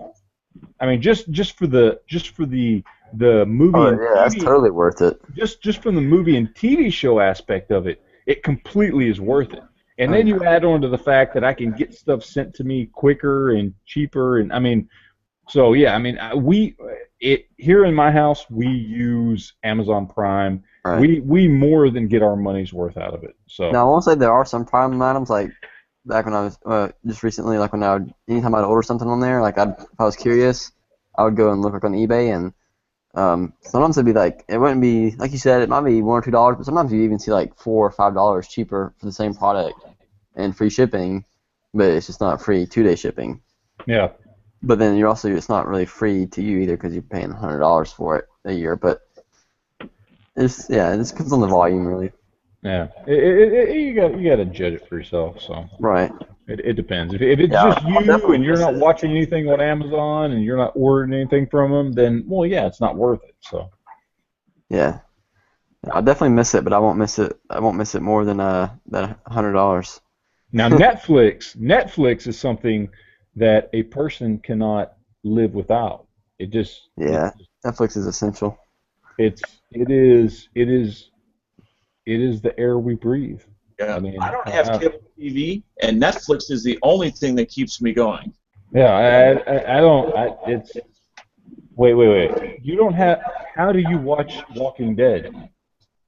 I mean, just for the movie Oh and yeah, that's TV, totally worth it. just from the movie and TV show aspect of it, it completely is worth it. And then you add on to the fact that I can get stuff sent to me quicker and cheaper, and I mean, so yeah, I mean, here in my house we use Amazon Prime. Right. We more than get our money's worth out of it. So Now I won't say there are some Prime items like back when I was just recently, like when anytime I'd order something on there, like if I was curious, I would go and look on eBay and sometimes it'd be like it wouldn't be like you said, it might be $1 or $2, but sometimes you even see like $4 or $5 cheaper for the same product and free shipping, but it's just not free 2-day shipping. yeah. But then it's not really free to you either because you're paying $100 for it a year. But it just depends on the volume really. Yeah, you got to judge it for yourself. So Right. it depends. If it's Yeah, just I'll you definitely and you're miss not it. watching anything on Amazon and you're not ordering anything from them, then well, yeah, it's not worth it. So Yeah. I'll definitely miss it, but I won't miss it. I won't miss it more than $100. now Netflix is something that a person cannot live without. It just Yeah. Netflix is essential. it is the air we breathe. Yeah. I mean, I don't have cable TV, and Netflix is the only thing that keeps me going. Yeah, I don't. It's wait. You don't have. How do you watch Walking Dead?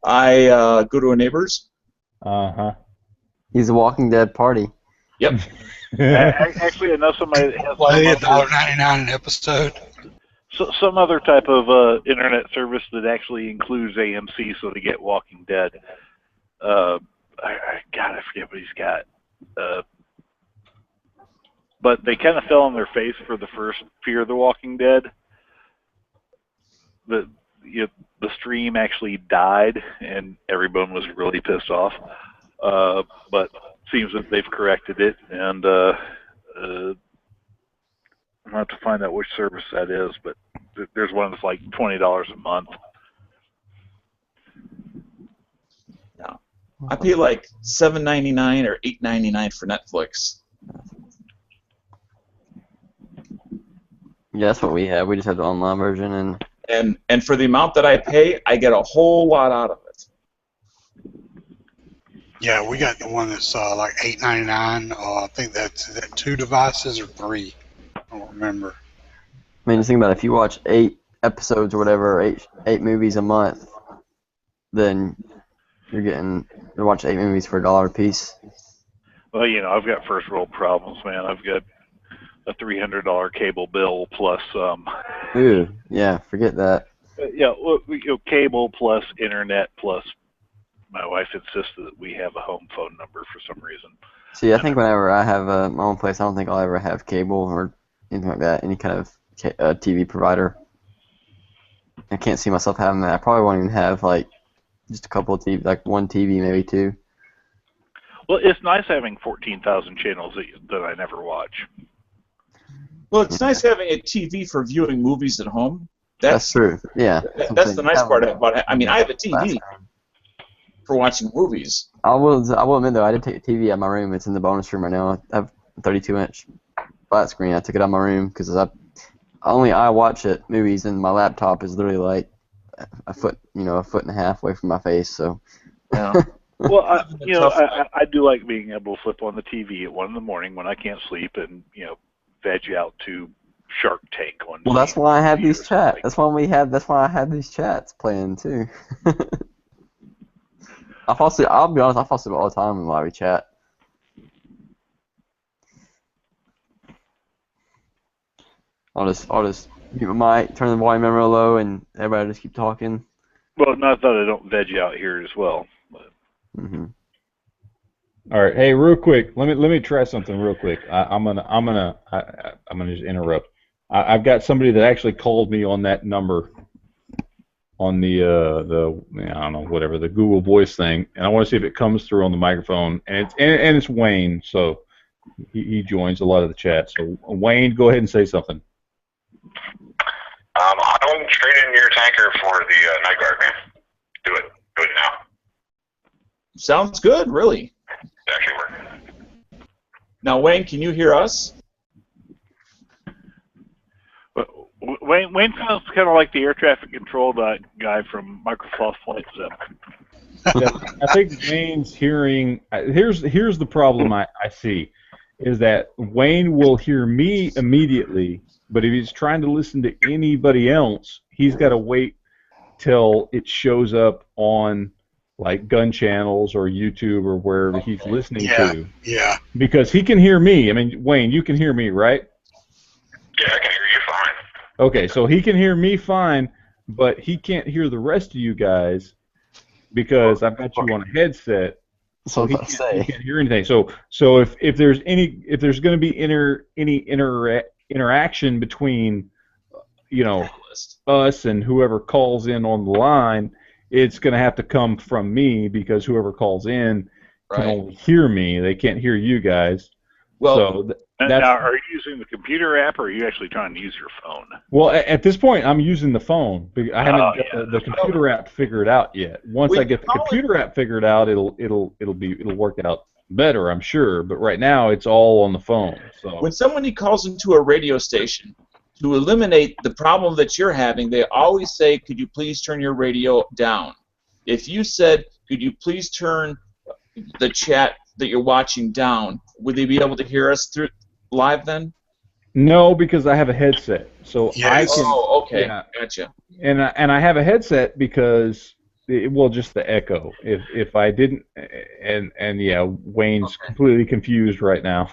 I go to a neighbor's. Uh He's a Walking Dead party. Yep. huh. Actually, I know somebody that has Play some other, $1.99 an episode. some other type of internet service that actually includes AMC, so to get Walking Dead. I forget what he's got. But they kind of fell on their face for the first Fear the Walking Dead. The stream actually died, and everyone was really pissed off. But seems that they've corrected it, and I'm gonna have to find out which service that is. But there's one that's like $20 a month. I pay like $7.99 or $8.99 for Netflix. Yeah, that's what we have. We just have the online version, And for the amount that I pay, I get a whole lot out of it. Yeah, we got the one that's like $8.99. I think that's 2 devices or 3. I don't remember. I mean, just think about it. If you watch 8 episodes or whatever, or eight movies a month, then you're watching 8 movies for $1 a piece. Well, I've got first world problems, man. I've got a $300 cable bill plus Ooh, yeah, forget that. cable plus internet plus my wife insisted that we have a home phone number for some reason. See, I think whenever I have my own place, I don't think I'll ever have cable or anything like that, any kind of TV provider. I can't see myself having that. I probably won't even have like just a couple of TV, like one TV, maybe 2. Well, it's nice having 14,000 channels that I never watch. Well, it's nice having a TV for viewing movies at home. That's true. Yeah. That's the nice part about it. I mean, I have a TV for watching movies. I will admit though, I did take a TV out of my room. It's in the bonus room right now. I have a 32-inch flat screen. I took it out of my room because I watch it movies, and my laptop is literally like a foot and a half away from my face. So. Yeah. Well, I do like being able to flip on the TV at 1 in the morning when I can't sleep, and veg out to Shark Tank one. Well, that's why I have these chats. That's why I have these chats playing too. I'll be honest, I fall asleep all the time while we chat. I'll just mute my mic, turn the volume real low, and everybody just keep talking. Well, not that I don't veg out here as well. But. Mm-hmm. All right. Hey, real quick. Let me try something real quick. I'm gonna just interrupt. I've got somebody that actually called me on that number on the I don't know, whatever, the Google Voice thing, and I want to see if it comes through on the microphone. And it's Wayne, so he joins a lot of the chat. So Wayne, go ahead and say something. I'm trading your tanker for the Night Guard, man. Do it now. Sounds good, really. It actually worked. Now, Wayne, can you hear us? Wayne sounds kind of like the air traffic control guy from Microsoft Flight Sim. Yeah, I think Wayne's hearing. Here's the problem I see, is that Wayne will hear me immediately, but if he's trying to listen to anybody else, he's got to wait till it shows up on like gun channels or YouTube or wherever he's listening to. Yeah. Because he can hear me. I mean, Wayne, you can hear me, right? Yeah, I can hear you fine. Okay, so he can hear me fine, but he can't hear the rest of you guys because I've got you on a headset. So he can't hear anything. So if there's going to be any interaction between, you know, us and whoever calls in on the line, it's going to have to come from me because whoever calls in can only hear me. They can't hear you guys. Well, so now, are you using the computer app, or are you actually trying to use your phone? Well, at this point, I'm using the phone. I haven't got the computer app figured out yet. Once I get the computer app figured out, it'll work out better, I'm sure. But right now, it's all on the phone. So when somebody calls into a radio station, to eliminate the problem that you're having, they always say, "Could you please turn your radio down?" If you said, "Could you please turn the chat that you're watching down," would they be able to hear us through live then? No, because I have a headset, so I can. Oh, okay, yeah. Gotcha. And I have a headset because just the echo. If I didn't, and yeah, Wayne's completely confused right now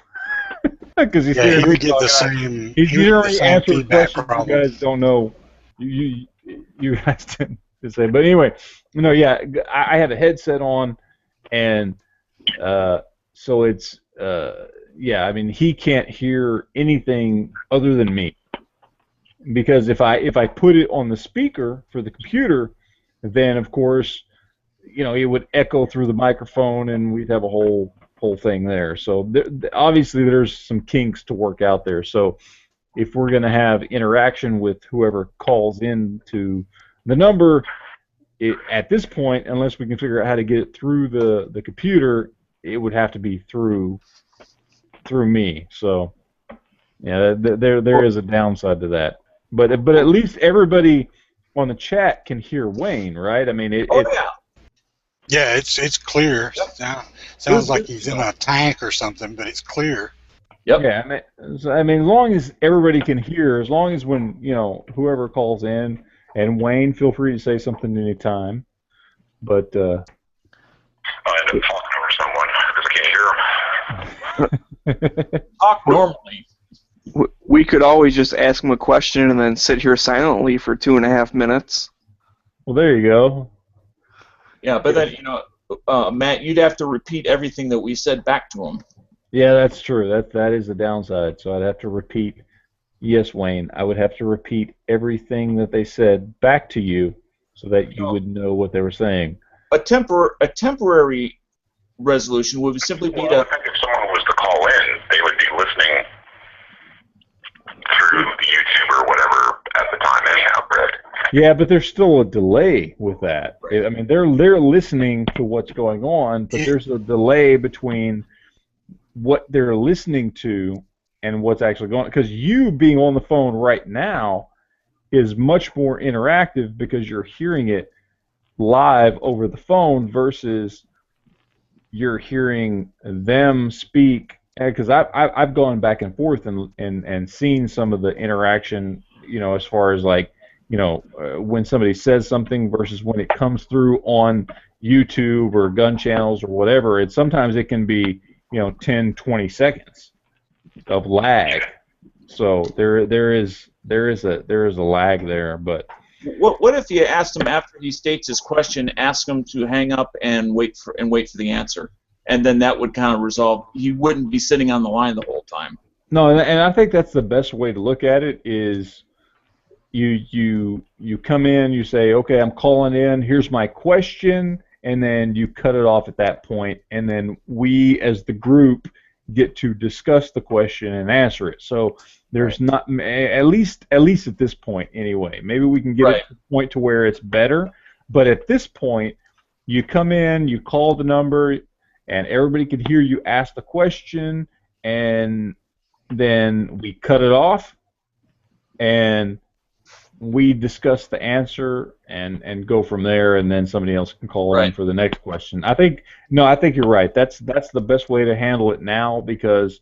because he's he would get the same. He's hearing answer questions problem. you guys don't know. You guys didn't say, but anyway, I have a headset on, and so it's I mean, he can't hear anything other than me, because if I put it on the speaker for the computer, then of course, it would echo through the microphone, and we'd have a whole thing there. So obviously there's some kinks to work out there. So if we're going to have interaction with whoever calls in to the number, at this point, unless we can figure out how to get it through the computer, it would have to be through me. So yeah, there is a downside to that. But at least everybody on the chat can hear Wayne, right? I mean, Yeah, it's clear. Yep. Sounds like he's in a tank or something, but it's clear. Yep. Yeah, I mean, as long as everybody can hear, as long as when whoever calls in, and Wayne, feel free to say something anytime. But I end up talking over someone because I can't hear him. Talk normally. We could always just ask him a question and then sit here silently for 2.5 minutes. Well, there you go. Yeah, but then Matt, you'd have to repeat everything that we said back to him. Yeah, that's true. That is the downside. So I'd have to repeat. Yes, Wayne, I would have to repeat everything that they said back to you so that you would know what they were saying. A temporary resolution would simply be I think if someone was to call in, they would be listening through YouTube or whatever at the time anyhow, correct? Yeah, but there's still a delay with that. I mean, they're listening to what's going on, but there's a delay between what they're listening to and what's actually going on. Because you being on the phone right now is much more interactive because you're hearing it live over the phone versus you're hearing them speak. Because I've gone back and forth and seen some of the interaction, as far as like, when somebody says something versus when it comes through on YouTube or gun channels or whatever. Sometimes it can be 10, 20 seconds of lag. So there is a lag there. But what if you asked him after he states his question, ask him to hang up and wait for the answer, and then that would kind of resolve. You wouldn't be sitting on the line the whole time. No, and I think that's the best way to look at it is you come in, you say, okay, I'm calling in, here's my question, and then you cut it off at that point, and then we as the group get to discuss the question and answer it. So there's not, at least at this point anyway. Maybe we can get it to the point to where it's better, but at this point, you come in, you call the number, and everybody can hear you ask the question, and then we cut it off, and we discuss the answer and go from there, and then somebody else can call in for the next question. I think you're right. That's the best way to handle it now, because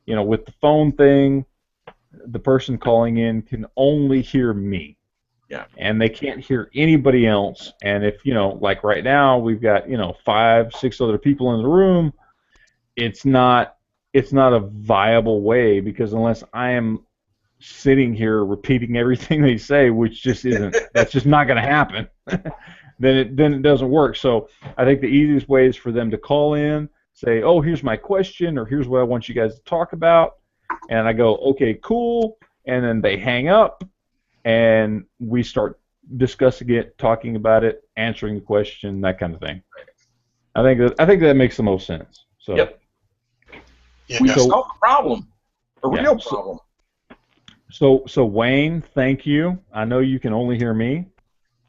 with the phone thing, the person calling in can only hear me. Yeah. And they can't hear anybody else. And if like right now we've got 5, 6 other people in the room, it's not a viable way, because unless I am sitting here repeating everything they say, which just isn't, that's just not going to happen, then it doesn't work. So I think the easiest way is for them to call in, say, oh, here's my question, or here's what I want you guys to talk about, and I go, okay, cool, and then they hang up, and we start discussing it, talking about it, answering the question, that kind of thing. I think that makes the most sense. So. Yep. We solved the problem, a real problem. So Wayne, thank you. I know you can only hear me,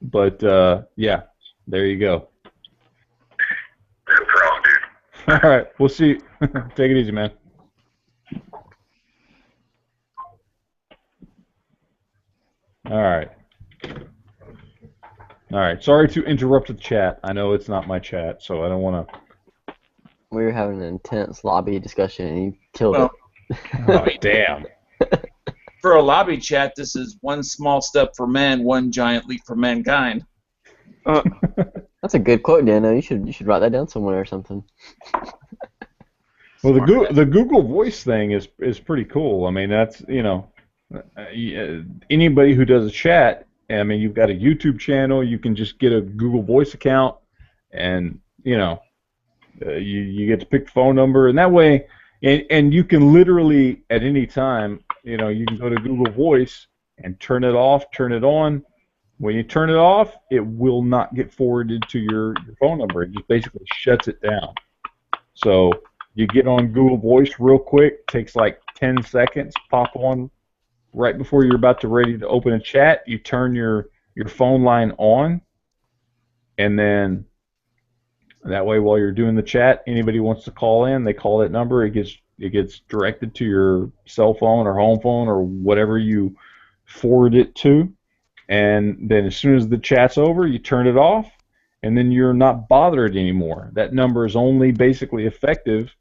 but yeah, there you go. No problem, dude. All right, we'll see. Take it easy, man. All right. Sorry to interrupt the chat. I know it's not my chat, so I don't want to. We were having an intense lobby discussion, and you killed it. Oh, damn. For a lobby chat, this is one small step for man, one giant leap for mankind. That's a good quote, Dano. You should write that down somewhere or something. Well, the Google Voice thing is pretty cool. I mean, that's anybody who does a chat. I mean, you've got a YouTube channel. You can just get a Google Voice account, and you get to pick the phone number, and that way, and you can literally at any time. You can go to Google Voice and turn it off, turn it on. When you turn it off, it will not get forwarded to your phone number. It just basically shuts it down. So you get on Google Voice real quick, takes like 10 seconds, pop on right before you're about to ready to open a chat. You turn your phone line on, and then that way while you're doing the chat, anybody wants to call in, they call that number, it gets directed to your cell phone or home phone or whatever you forward it to, and then as soon as the chat's over, you turn it off, and then you're not bothered anymore. That number is only basically effective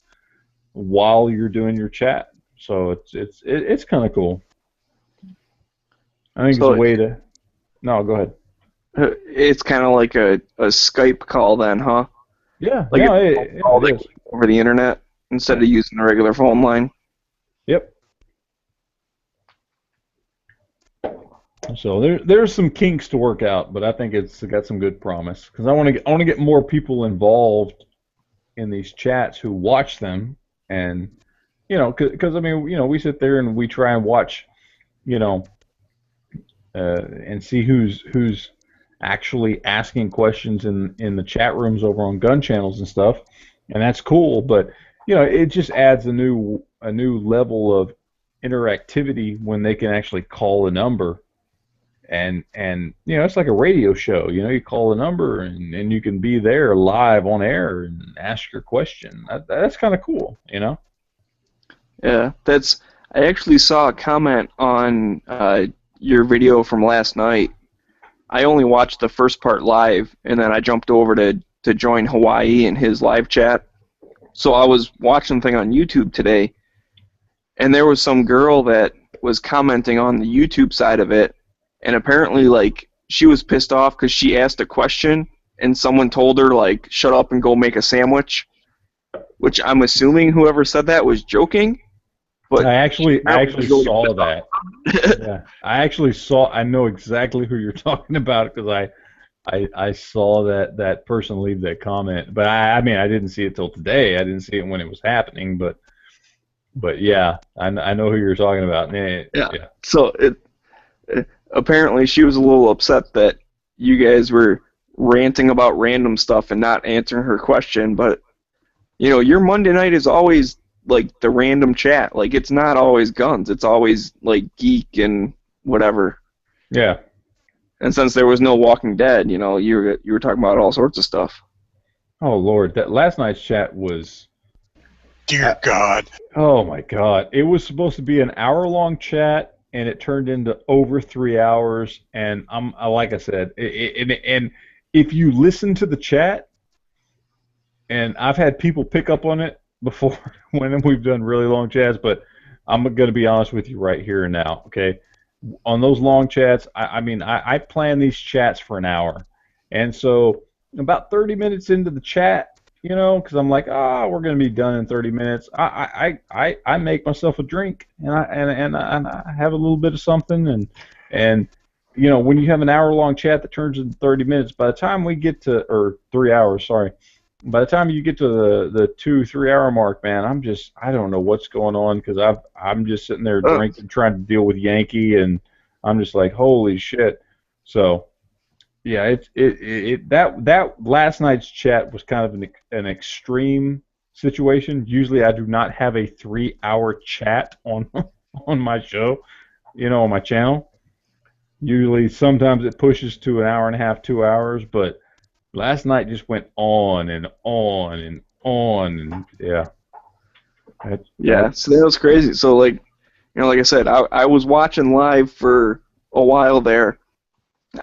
while you're doing your chat. So it's kind of cool. I think it's a way to. No, go ahead. It's kind of like a Skype call then, huh? Yeah. Like a call over the internet. Instead of using a regular phone line. Yep. So there's some kinks to work out, but I think it's got some good promise, because I want to get more people involved in these chats who watch them, and because I mean we sit there and we try and watch, and see who's actually asking questions in the chat rooms over on gun channels and stuff, and that's cool, but. It just adds a new level of interactivity when they can actually call a number, and it's like a radio show. You call a number and you can be there live on air and ask your question. That's kind of cool, Yeah, I actually saw a comment on your video from last night. I only watched the first part live, and then I jumped over to join Hawaii in his live chat. So I was watching the thing on YouTube today, and there was some girl that was commenting on the YouTube side of it, and apparently, she was pissed off because she asked a question, and someone told her, shut up and go make a sandwich, which I'm assuming whoever said that was joking. But I actually saw that. Yeah, I know exactly who you're talking about, because I saw that person leave that comment, but I mean I didn't see it till today. I didn't see it when it was happening, but yeah, I know who you're talking about. Yeah. So apparently she was a little upset that you guys were ranting about random stuff and not answering her question, but your Monday night is always like the random chat. Like it's not always guns. It's always like geek and whatever. Yeah. And since there was no Walking Dead, you were talking about all sorts of stuff. Oh Lord, that last night's chat was. Dear God. Oh my God! It was supposed to be an hour-long chat, and it turned into over 3 hours. And like I said, and if you listen to the chat, and I've had people pick up on it before when we've done really long chats, but I'm going to be honest with you right here and now, okay? On those long chats, I plan these chats for an hour, and so about 30 minutes into the chat, because I'm like, we're going to be done in 30 minutes. I make myself a drink, and I have a little bit of something, and when you have an hour-long chat that turns into 30 minutes, by the time we get to, or 3 hours, sorry, by the time you get to the 2-3 hour mark, man, I don't know what's going on because I'm just sitting there drinking, trying to deal with Yankee, and I'm just like, holy shit. So. Yeah, that last night's chat was kind of an extreme situation. Usually, I do not have a 3-hour chat on my show, on my channel. Usually, sometimes it pushes to an hour and a half, 2 hours, but last night just went on and on and on, and yeah. So that was crazy. So like I said, I was watching live for a while there.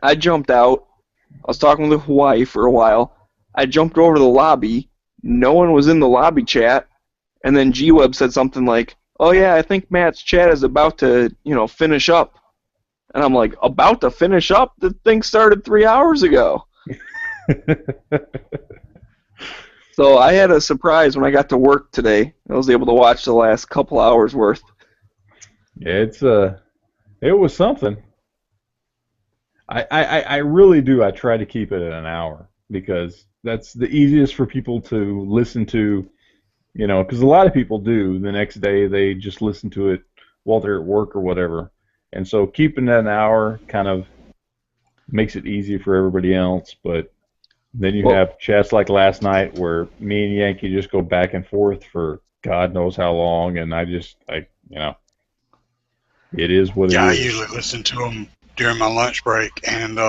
I jumped out. I was talking with Hawaii for a while. I jumped over to the lobby. No one was in the lobby chat. And then G-Web said something like, oh yeah, I think Matt's chat is about to, finish up. And I'm like, about to finish up? The thing started 3 hours ago. So I had a surprise when I got to work today. I was able to watch the last couple hours worth. Yeah, it was something. I really do. I try to keep it at an hour because that's the easiest for people to listen to, because a lot of people do. The next day they just listen to it while they're at work or whatever. And so keeping it at an hour kind of makes it easy for everybody else. But then you have chats like last night where me and Yankee just go back and forth for God knows how long, and it is what it is. Yeah, I usually listen to them during my lunch break, and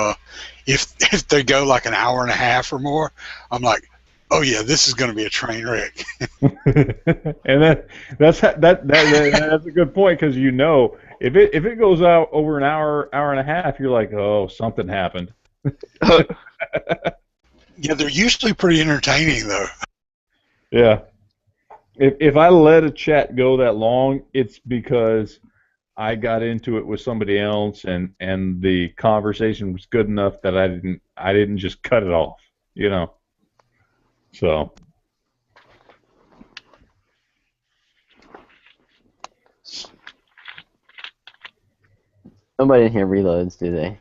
if they go like an hour and a half or more, I'm like, oh yeah, this is going to be a train wreck. And that's a good point because if it goes out over an hour and a half, you're like, oh, something happened. Yeah, they're usually pretty entertaining though. Yeah, if I let a chat go that long, it's because I got into it with somebody else, and the conversation was good enough that I didn't just cut it off, So. Nobody in here reloads, do they?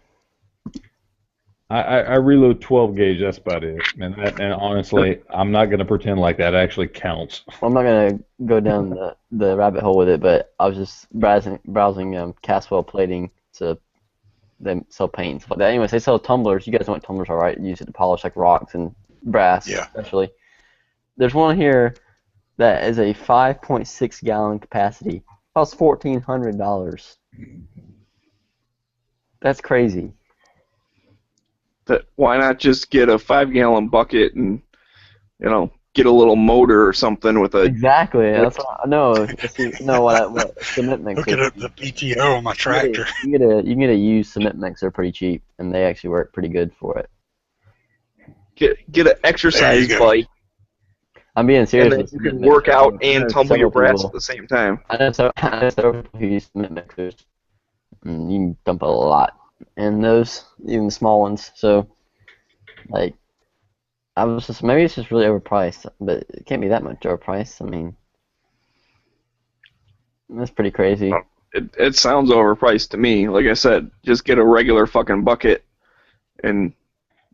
I reload 12 gauge. That's about it, and honestly, I'm not gonna pretend like that actually counts. Well, I'm not gonna go down the rabbit hole with it, but I was just browsing Caswell Plating to them sell paint and stuff like that. Anyways, they sell tumblers. You guys know what tumblers are, right? You use it to polish like rocks and brass, especially. There's one here that is a 5.6 gallon capacity. Costs $1,400. That's crazy. Why not just get a 5-gallon bucket and, get a little motor or something with a... Exactly. That's what I know. What cement mixer. Look at the PTO on my tractor. You can get a used cement mixer pretty cheap, and they actually work pretty good for it. Get an exercise bike. I'm being serious. And then you can work out and tumble your brass at the same time. I know several people who use cement mixers. And you can dump a lot in those, even the small ones. So, maybe it's just really overpriced, but it can't be that much overpriced. I mean, that's pretty crazy. It sounds overpriced to me. Like I said, just get a regular fucking bucket and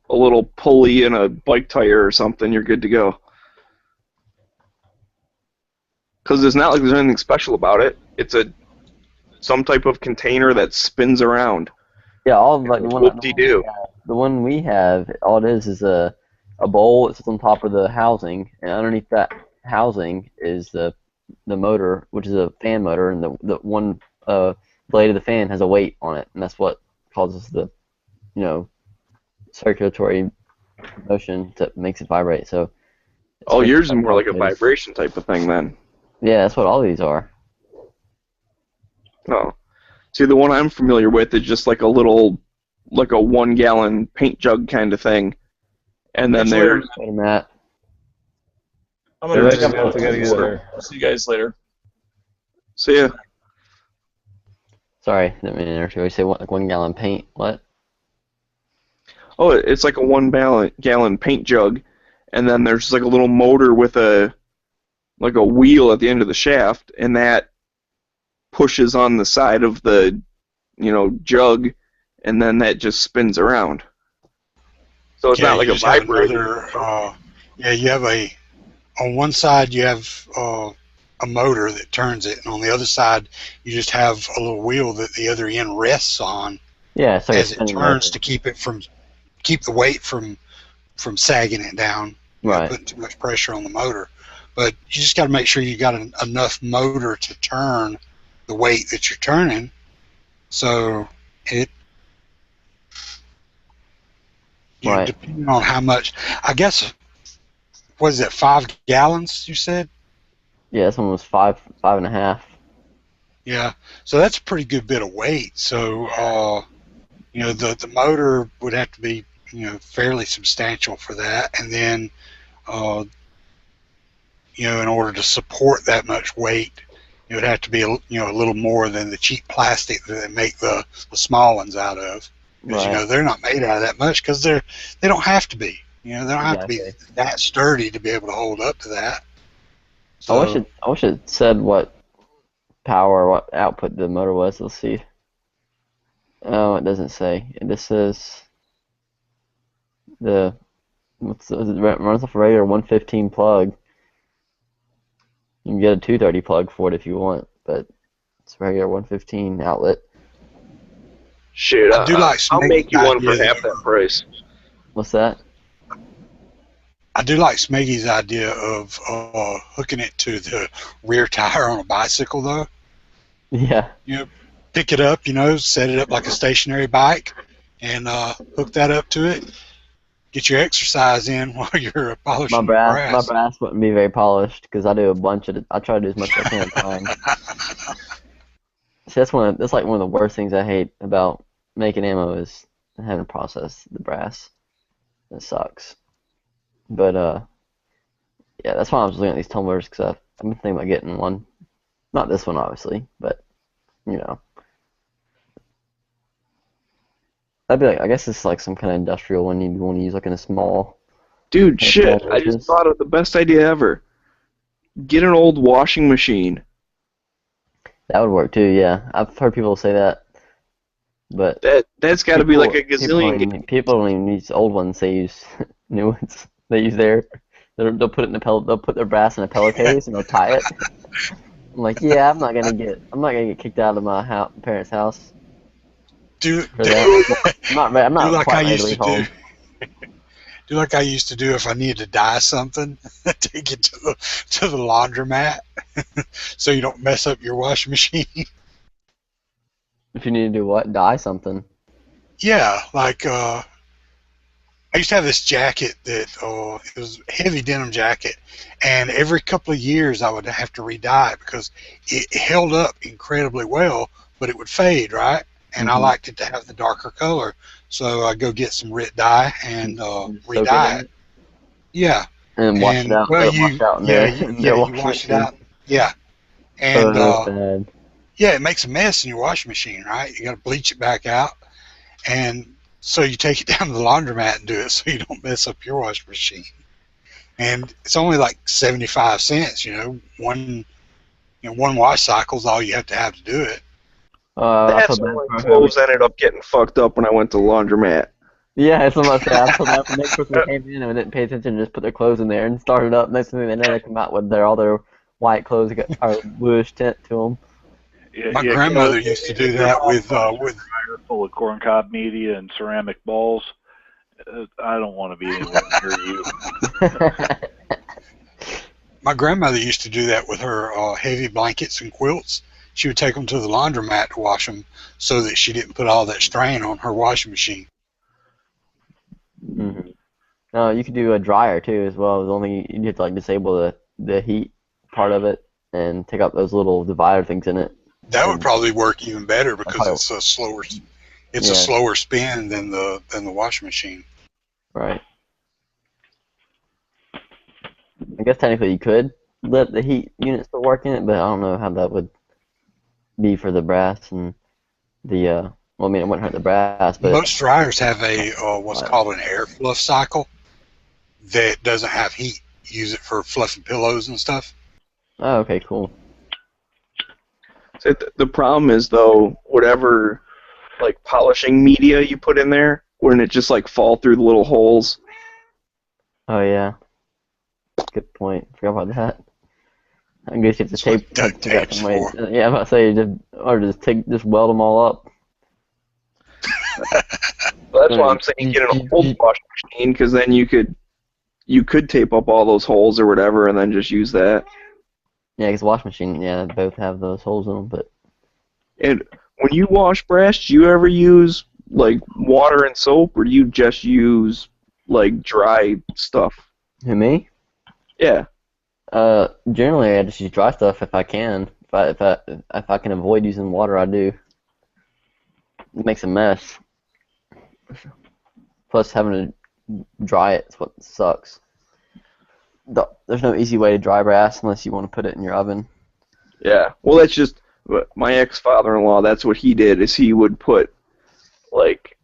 a little pulley and a bike tire or something, you're good to go. Because it's not like there's anything special about it. It's some type of container that spins around. Yeah, all of, like Whoop-de-doo. the one we have, all it is a bowl that sits on top of the housing, and underneath that housing is the motor, which is a fan motor, and the one blade of the fan has a weight on it, and that's what causes the, circulatory motion that makes it vibrate. So. Oh, yours is more like a vibration type of thing then. Yeah, that's what all these are. Oh. See, the one I'm familiar with is just like a 1 gallon paint jug kind of thing. And then there's... Wait a minute. I'm going to See you guys later. See ya. Sorry, didn't mean to interrupt you. You say 1 gallon paint? What? Oh, it's like a 1 gallon paint jug, and then there's like a little motor with a wheel at the end of the shaft, and that pushes on the side of the jug, and then that just spins around. So it's not like a vibrator. You have on one side you have a motor that turns it, and on the other side you just have a little wheel that the other end rests on. Yeah, so as it turns to keep the weight from sagging it down, right? Putting too much pressure on the motor. But you just got to make sure you got enough motor to turn the weight that you're turning. So right. Depending on how much, I guess, what is it, 5 gallons you said? Yeah, this one was 5.5. Yeah, so that's a pretty good bit of weight. So, the motor would have to be, fairly substantial for that, and then, in order to support that much weight, it would have to be a little more than the cheap plastic that they make the small ones out of. Because Right. They're not made out of that much because they don't have to be. They don't have to be that sturdy to be able to hold up to that. So, I wish it said what power or what output the motor was. Let's see. Oh, it doesn't say. It just says it runs off a regular 115 plug. You can get a 230 plug for it if you want, but it's a regular 115 outlet. Shit, I do like I'll make you one for Smeggy's half that price. What's that? I do like Smeggy's idea of hooking it to the rear tire on a bicycle, though. Yeah. Pick it up, set it up like a stationary bike, and hook that up to it. Get your exercise in while you're polishing My brass wouldn't be very polished because I do a bunch of it. I try to do as much as I can at a time. See, that's like one of the worst things I hate about making ammo is having to process the brass. It sucks. But yeah, that's why I was looking at these tumblers because I've been thinking about getting one. Not this one, obviously, but that'd be like, I guess it's like some kind of industrial one you'd want to use like in a small. Dude, shit! I just thought of the best idea ever. Get an old washing machine. That would work too, yeah. I've heard people say that, but that's got to be like a gazillion. People don't even use old ones; they use new ones. They use they'll put it in they'll put their brass in a pellet case and they'll tie it. I'm like, yeah, I'm not gonna get kicked out of my parents' house. Do I'm not like quite I ready to used leave to home. do. Do like I ustake it if I needed to dye something, take it to the laundromat, so you don't mess up your washing machine. If you need to do what? Dye something. Yeah, like I used to have this jacket that it was a heavy denim jacket, and every couple of years I would have to re-dye it because it held up incredibly well, but it would fade, right? And I liked it to have the darker color, so I go get some RIT dye and re-dye it. Yeah. And wash it out. Well, you wash it out. Yeah. And bad. yeah, it makes a mess in your washing machine, right? You got to bleach it back out, and so you take it down to the laundromat and do it so you don't mess up your washing machine. And it's only like 75 cents, one wash cycle is all you have to do it. That's when my clothes ended up getting fucked up when I went to the laundromat. Yeah, it's almost I told them the next person that came in and didn't pay attention, just put their clothes in there and started up. Next thing they know, they come out with all their white clothes, or bluish tint to them. My grandmother used to do that with dryer full of corncob media and ceramic balls. I don't want to be anywhere near you. my grandmother used to do that with her heavy blankets and quilts. She would take them to the laundromat to wash them so that she didn't put all that strain on her washing machine. Mm-hmm. No, you could do a dryer too as well. The only you have to like disable the heat part of it and take out those little divider things in it. That would probably work even better because Okay. it's a slower Yeah. a slower spin than the washing machine. Right. I guess technically you could let the heat unit still work in it, but I don't know how that would be for the brass and the well, I mean, it wouldn't hurt the brass, but Most dryers have a what's Right. called an air fluff cycle that doesn't have heat. You use it for fluffing pillows and stuff. oh, okay, cool. So the problem is though, whatever like polishing media you put in there, wouldn't it just like fall through the little holes? Oh yeah, good point. Forgot about that. I guess you have to That's what tape duct figure out tape's some way. for. Yeah, I'm about to say just weld them all up. Well, that's why I'm saying get an old washing machine, because then you could tape up all those holes or whatever, and then just use that. Yeah, because washing machine, yeah, they both have those holes in them. But And when you wash brass, do you ever use like water and soap, or do you just use like dry stuff? who, me? Yeah. Generally I just use dry stuff if I can. If I can avoid using water, I do. It makes a mess. Plus, having to dry it is what sucks. There's no easy way to dry brass unless you want to put it in your oven. Yeah. Well, that's just my ex-father-in-law. That's what he did. Is he would put like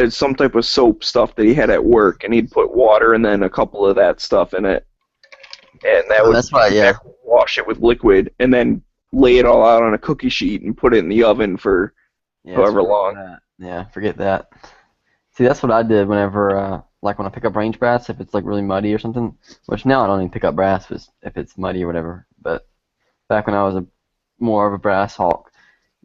some type of soap stuff that he had at work, and he'd put water and then a couple of that stuff in it, and that would That's right, yeah. wash it with liquid, and then lay it all out on a cookie sheet and put it in the oven for Yeah, however forget long. that. Yeah, forget that. See, that's what I did whenever, like when I pick up range brass, if it's like really muddy or something. Which now I don't even pick up brass if it's muddy or whatever. But back when I was more of a brass hawk,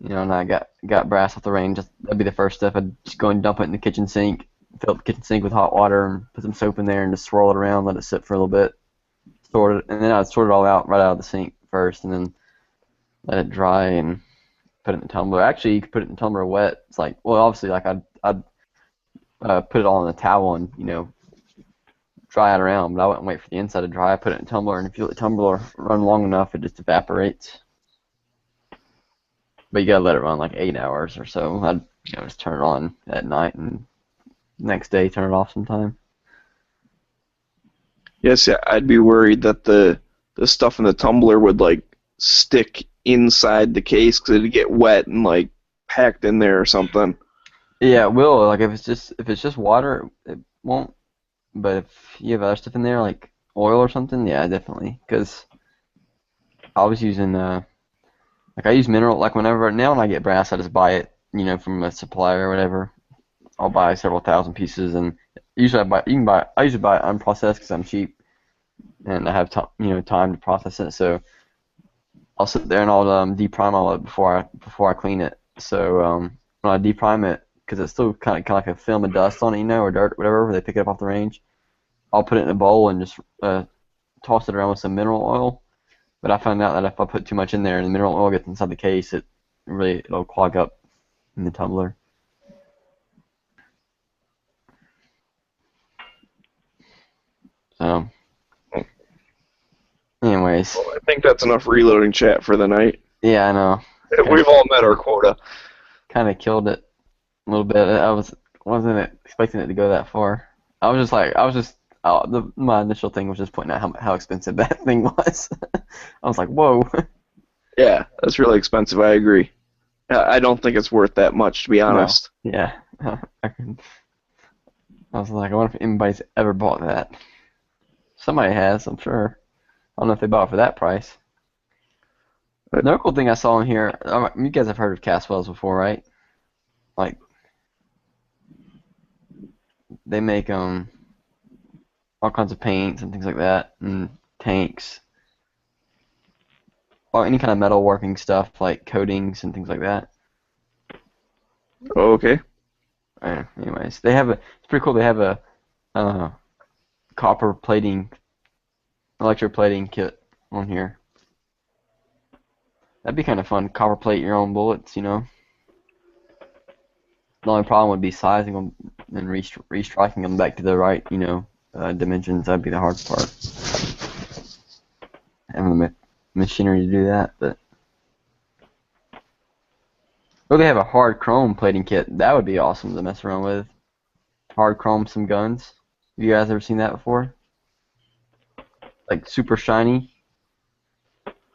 and I got brass off the range, that'd be the first step. I'd just go and dump it in the kitchen sink, fill up the kitchen sink with hot water, and put some soap in there, and just swirl it around, let it sit for a little bit, sort it, and then I'd sort it all out right out of the sink first, and then let it dry and put it in the tumbler. Actually, you could put it in the tumbler wet. It's like, well, obviously, like I'd put it all in a towel and dry it around, but I wouldn't wait for the inside to dry. I put it in a tumbler, and if you let the tumbler run long enough, it just evaporates. But you gotta let it run like 8 hours or so. I'd just turn it on at night and next day turn it off sometime. Yes, yeah, I'd be worried that the stuff in the tumbler would like stick inside the case because it'd get wet and like packed in there or something. Yeah, it will. Like if it's just water, it won't. But if you have other stuff in there, like oil or something, yeah, definitely. Because I was using like I use mineral. Like when I get brass, I just buy it, from a supplier or whatever. I'll buy several thousand pieces, and usually I usually buy it unprocessed because I'm cheap, and I have time to process it. So I'll sit there and I'll deprime all of it before I clean it. So when I deprime it, because it's still kind of like a film of dust on it, or dirt, whatever, where they pick it up off the range, I'll put it in a bowl and just toss it around with some mineral oil. But I found out that if I put too much in there and the mineral oil gets inside the case, it'll clog up in the tumbler. So, anyways, Well, I think that's enough reloading chat for the night. yeah, I know. We've all met our quota. Kind of killed it a little bit. Wasn't expecting it to go that far. My initial thing was just pointing out how expensive that thing was. I was like, whoa. Yeah, that's really expensive. I agree. I don't think it's worth that much, to be honest. Yeah. I was like, I wonder if anybody's ever bought that. Somebody has, I'm sure. I don't know if they bought it for that price. Another cool thing I saw in here, you guys have heard of Caswells before, right? Like, they make all kinds of paints and things like that, and tanks, or any kind of metalworking stuff like coatings and things like that. Oh, okay. Anyways, it's pretty cool. They have a copper plating, electroplating kit on here. That'd be kind of fun. Copper plate your own bullets, you know. The only problem would be sizing them and restriking them back to the right, you know, dimensions. That'd be the hard part. Having the machinery to do that, but. Oh, they have a hard chrome plating kit. That would be awesome to mess around with. Hard chrome some guns. Have you guys ever seen that before? Like super shiny,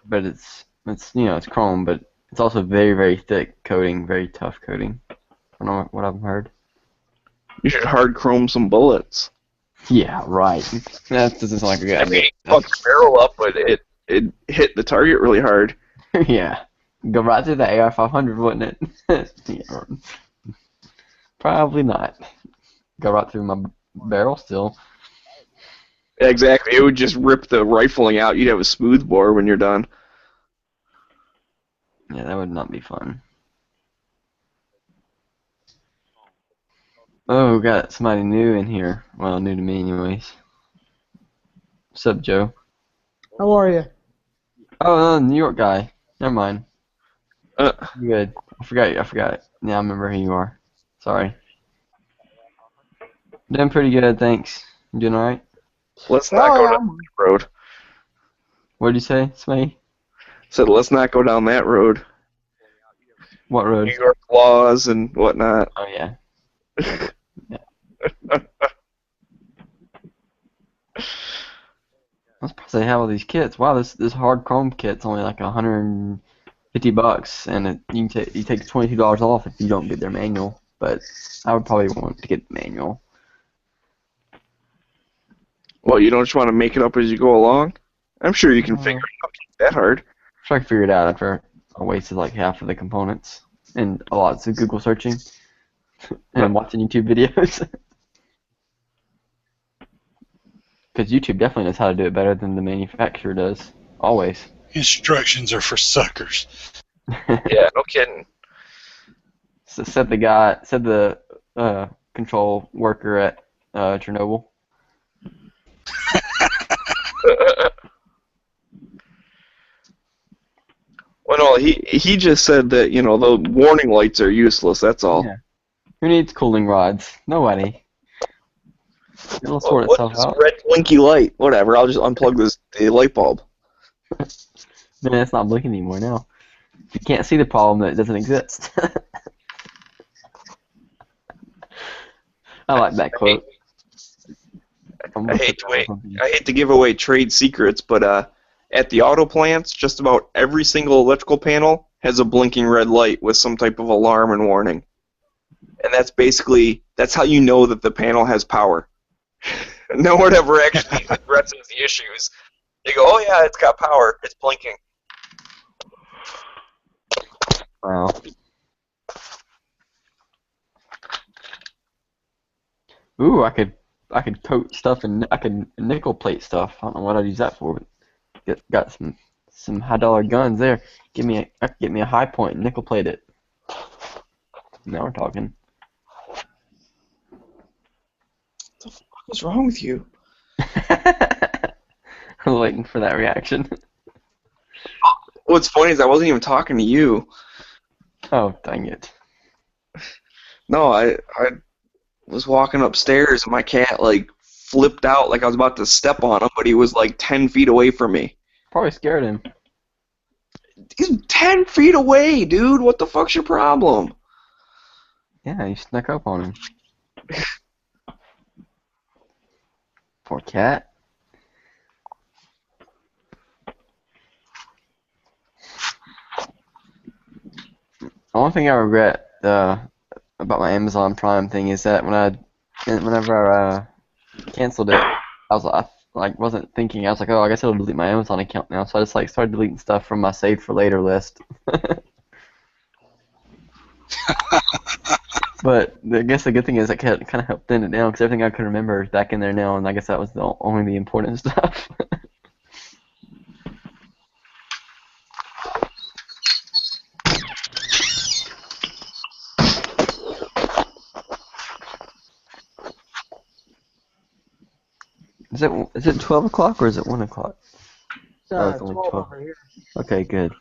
but it's you know, it's chrome, but it's also very, very thick coating, very tough coating. I don't know what I've heard. You should hard chrome some bullets. Yeah, right. That doesn't sound like a good I mean, idea. fuck the barrel up, but it hit the target really hard. Yeah. Go right through the AR-500, wouldn't it? Yeah. Probably not. Go right through my barrel still. Exactly. It would just rip the rifling out. You'd have a smooth bore when you're done. Yeah, that would not be fun. Oh, got somebody new in here. Well, new to me anyways. What's up, Joe? How are you? Oh, New York guy. Never mind. Uh, Good. I forgot it. Yeah, I remember who you are. Sorry. Doing pretty good, thanks. You doing alright? let's not go down that road. What did you say, Smee? Said let's not go down that road. What road? New York laws and whatnot. Oh, yeah. I'm surprised they have all these kits. Wow, this hard chrome kit's only like $150, and you take $22 off if you don't get their manual. But I would probably want to get the manual. Well, you don't just want to make it up as you go along? I'm sure you can figure it out. It's not that hard. I'm sure I can figure it out after I wasted like half of the components and a lot of Google searching and watching YouTube videos. Because YouTube definitely knows how to do it better than the manufacturer does. Always. Instructions are for suckers. Yeah, no kidding. So said the control worker at Chernobyl. Well, no, he just said that, you know, the warning lights are useless, that's all. Yeah. Who needs cooling rods? Nobody. It'll sort What itself is out. red blinky light? Whatever, I'll just unplug the light bulb. Man, it's not blinking anymore now. If you can't see the problem, that it doesn't exist. I like that quote. I hate to give away trade secrets, but at the auto plants, just about every single electrical panel has a blinking red light with some type of alarm and warning. And that's how you know that the panel has power. No one ever actually addresses the issues. They go, oh yeah, it's got power, it's blinking. Wow. Ooh, I could coat stuff and I could nickel plate stuff. I don't know what I'd use that for, but got some high-dollar guns there. I could get me a high point and nickel plate it. Now we're talking. What's wrong with you? I'm waiting for that reaction. What's funny is I wasn't even talking to you. Oh, dang it. No, I was walking upstairs and my cat like flipped out like I was about to step on him, but he was like 10 feet away from me. Probably scared him. He's 10 feet away, dude. What the fuck's your problem? Yeah, you snuck up on him. Poor cat. The only thing I regret about my Amazon Prime thing is that whenever I canceled it, I wasn't thinking. I was like, oh, I guess I'll delete my Amazon account now. So I just started deleting stuff from my saved for later list. But I guess the good thing is I kind of helped thin it down because everything I could remember is back in there now, and I guess that was only the important stuff. Is it 12 o'clock or is it 1 o'clock? Oh, it's only 12 12. over here. Okay, good.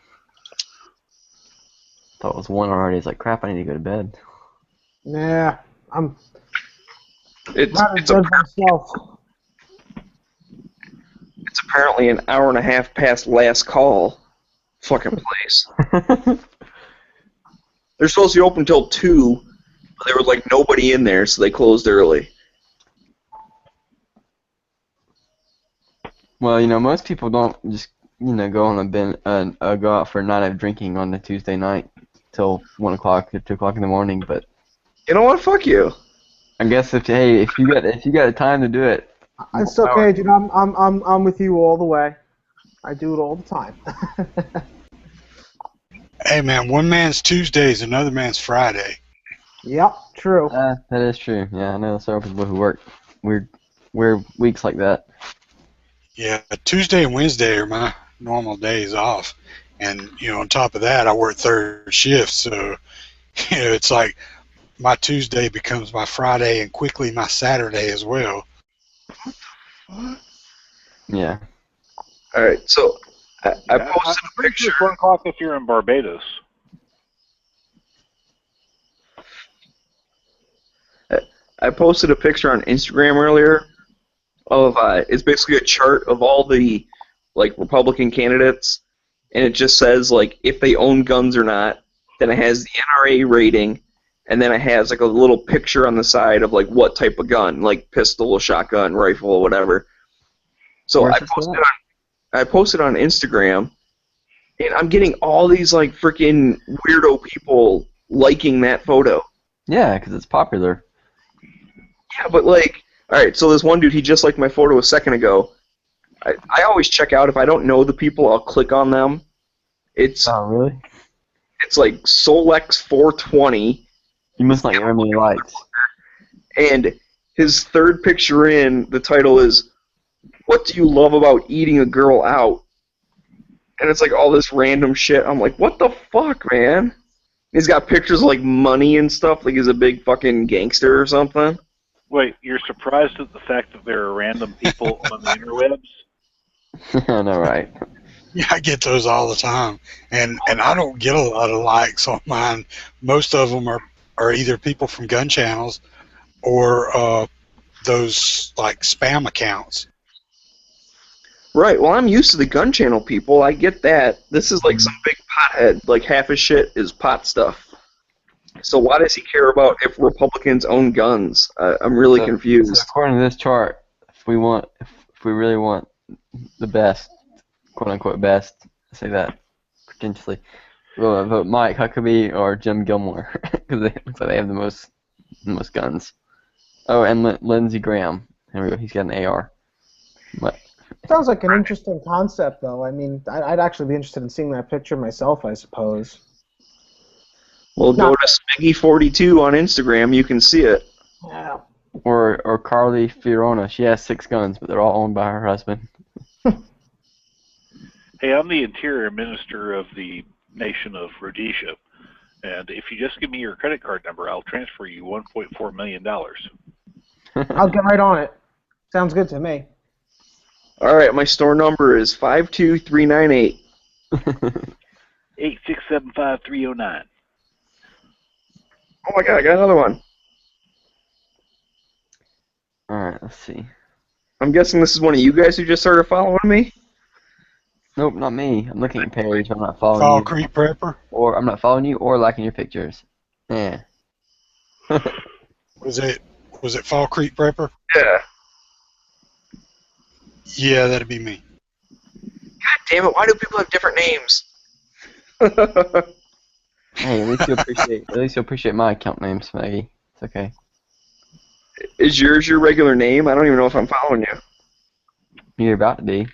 Thought it was 1 already. It's like, crap, I need to go to bed. Nah, I'm It's not as it's, good a, myself. it's apparently an hour and a half past last call. Fucking place. They're supposed to be open until 2, but there was like nobody in there, so they closed early. Well, most people don't just, go on go out for a night of drinking on a Tuesday night till 1 o'clock or 2 o'clock in the morning. But You know what? Fuck you. I guess if you got the time to do it, It's okay, dude. I'm with you all the way. I do it all the time. Hey, man, one man's Tuesday is another man's Friday. Yep, true. that is true. Yeah, I know several people who work weird weeks like that. Yeah, Tuesday and Wednesday are my normal days off. And, on top of that, I work third shift. So, it's like my Tuesday becomes my Friday and quickly my Saturday as well. Yeah. All right, so I posted a I'm pretty picture. sure it's 1 o'clock if you're in Barbados. I posted a picture on Instagram earlier of it's basically a chart of all the like Republican candidates, and it just says like if they own guns or not. Then it has the NRA rating, and then it has like a little picture on the side of like what type of gun, like pistol, shotgun, rifle, whatever. So Where's I this posted on Instagram, and I'm getting all these like freaking weirdo people liking that photo. Yeah, because it's popular. Yeah, but like, alright, so this one dude, he just liked my photo a second ago. I always check out, if I don't know the people, I'll click on them. It's really? it's like Solex420, You must not get very many likes. and his third picture in, the title is, "What do you love about eating a girl out?" And it's like all this random shit. I'm like, what the fuck, man? He's got pictures of like money and stuff, like he's a big fucking gangster or something. Wait, you're surprised at the fact that there are random people on the interwebs? I know, right? Yeah, I get those all the time. And I don't get a lot of likes on mine. Most of them are either people from gun channels or those like spam accounts. Right, well, I'm used to the gun channel people. I get that. This is like some big pothead. Like half his shit is pot stuff. So why does he care about if Republicans own guns? I'm really confused. So according to this chart, if we really want the best, quote unquote best, I say that potentially, we'll vote Mike Huckabee or Jim Gilmore because they looks like they have the most guns. Oh, and Lindsey Graham. There we go. He's got an AR. But Sounds like an interesting concept, though. I mean, I'd actually be interested in seeing that picture myself, I suppose. Well, go to Smiggy42 on Instagram. You can see it. Yeah. or Carly Fiorina. She has 6 guns, but they're all owned by her husband. Hey, I'm the Interior Minister of the nation of Rhodesia, and if you just give me your credit card number, I'll transfer you $1.4 million. I'll get right on it. Sounds good to me. All right, my store number is 52398. 8675309. Oh my god, I got another one. Alright, let's see. I'm guessing this is one of you guys who just started following me? Nope, not me. I'm looking at your page. I'm not following Fall you. Creek Prepper. Or I'm not following you or liking your pictures. Yeah. Was it Fall Creek Prepper? Yeah. Yeah, that'd be me. God damn it, why do people have different names? Hey, at least you'll appreciate my account name, Smaggy. It's okay. Is yours your regular name? I don't even know if I'm following you. You're about to be.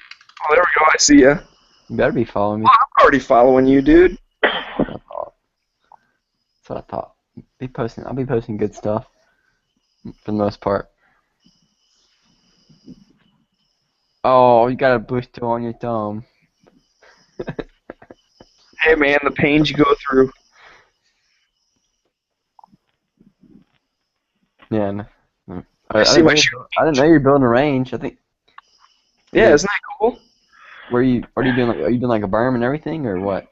Oh, there we go, I see ya. You better be following me. Oh, I'm already following you, dude. That's what I thought. I'll be posting good stuff for the most part. Oh, you got a bush toe on your thumb. Hey man, the pains you go through. Yeah. No. I see my shoe. I didn't know you were building a range. I think. Yeah, isn't that cool? Are you doing like a berm and everything or what?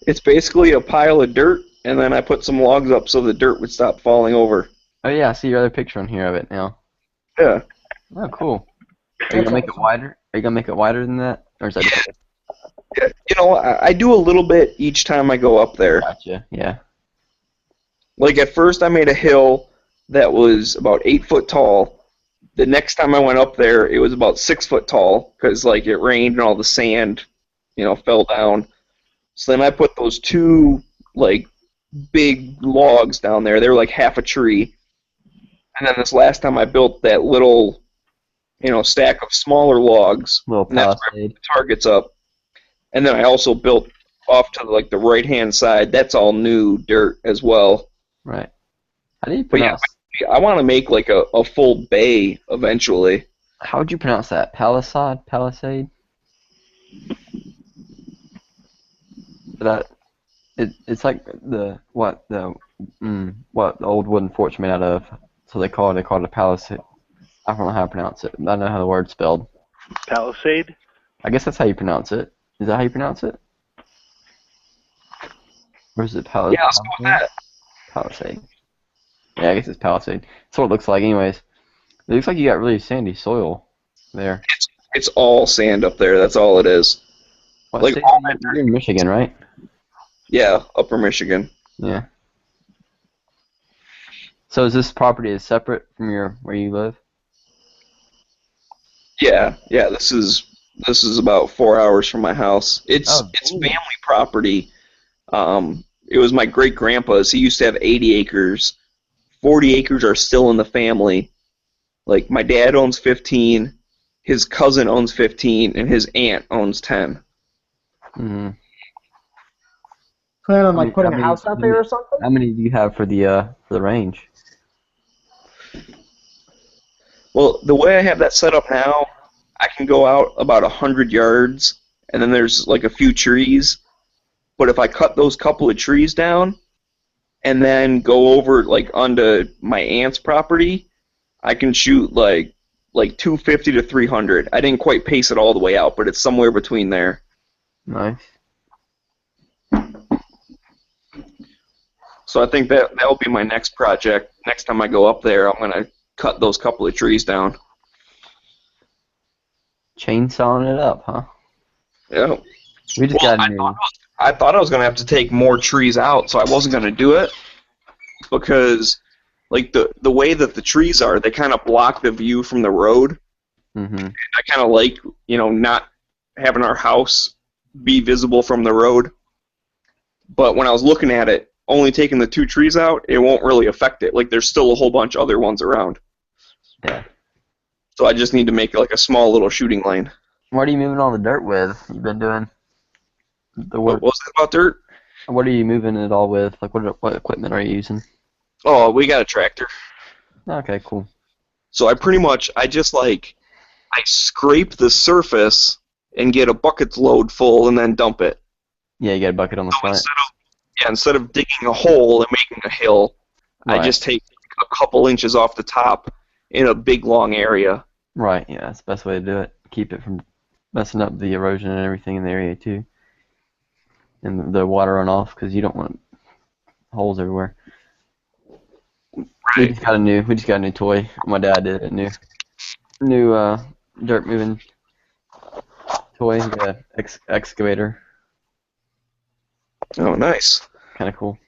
It's basically a pile of dirt, and then I put some logs up so the dirt would stop falling over. Oh yeah, I see your other picture on here of it now. Yeah. Oh, cool. Are you gonna make it wider? Are you gonna make it wider than that, or is that? Yeah, you know, I do a little bit each time I go up there. Gotcha. Yeah. Like at first, I made a hill that was about 8 foot tall. The next time I went up there, it was about 6 foot tall because like it rained and all the sand, fell down. So then I put those two like big logs down there. They were like half a tree. And then this last time I built that little, stack of smaller logs. Little and that's where I palisade. put the targets up. And then I also built off to like the right hand side. That's all new dirt as well. Right. How do you But yeah, pronounce? I want to make like a full bay eventually. How would you pronounce that? Palisade? Palisade? It's like what the old wooden fort's made out of. So they call it a palisade. I don't know how to pronounce it. I know how the word's spelled. Palisade? I guess that's how you pronounce it. Is that how you pronounce it? Or is it palisade? Yeah, let's go with that. Palisade. Yeah, I guess it's palisade. That's what it looks like anyways. It looks like you got really sandy soil there. It's all sand up there. That's all it is. What Like state all are you- You're in Michigan, right? Yeah, Upper Michigan. Yeah. So is this property separate from where you live? Yeah. This is about 4 hours from my house. It's cool. family property. It was my great grandpa's. He used to have 80 acres. 40 acres are still in the family. Like my dad owns 15, his cousin owns 15, and his aunt owns 10. Mm-hmm. Plan on How like putting a many- house out there or something? How many do you have for the range? Well, the way I have that set up now, I can go out about 100 yards, and then there's like a few trees. But if I cut those couple of trees down, and then go over like onto my aunt's property, I can shoot like 250 to 300. I didn't quite pace it all the way out, but it's somewhere between there. Nice. So I think that'll be my next project. Next time I go up there, I'm gonna cut those couple of trees down. Chainsawing it up, huh? Yeah. We just Well, got a new. I thought I was gonna have to take more trees out, so I wasn't gonna do it because, like the way that the trees are, they kind of block the view from the road. Mm-hmm. I kind of like not having our house be visible from the road. But when I was looking at it, only taking the two trees out, it won't really affect it. Like there's still a whole bunch of other ones around. Yeah. So I just need to make like a small little shooting lane. What are you moving all the dirt with? You've been doing the work. What was it about dirt? What are you moving it all with? Like what equipment are you using? Oh, we got a tractor. Okay, cool. So I just scrape the surface and get a bucket's load full and then dump it. Yeah, you got a bucket on the So front. instead of digging a hole and making a hill, Right. I just take a couple inches off the top in a big long area. Right, yeah, that's the best way to do it. Keep it from messing up the erosion and everything in the area too. And the water runoff, because you don't want holes everywhere. We Right. just got a new toy. My dad did a new dirt moving toy. He got an excavator. Oh, nice. Kind of cool.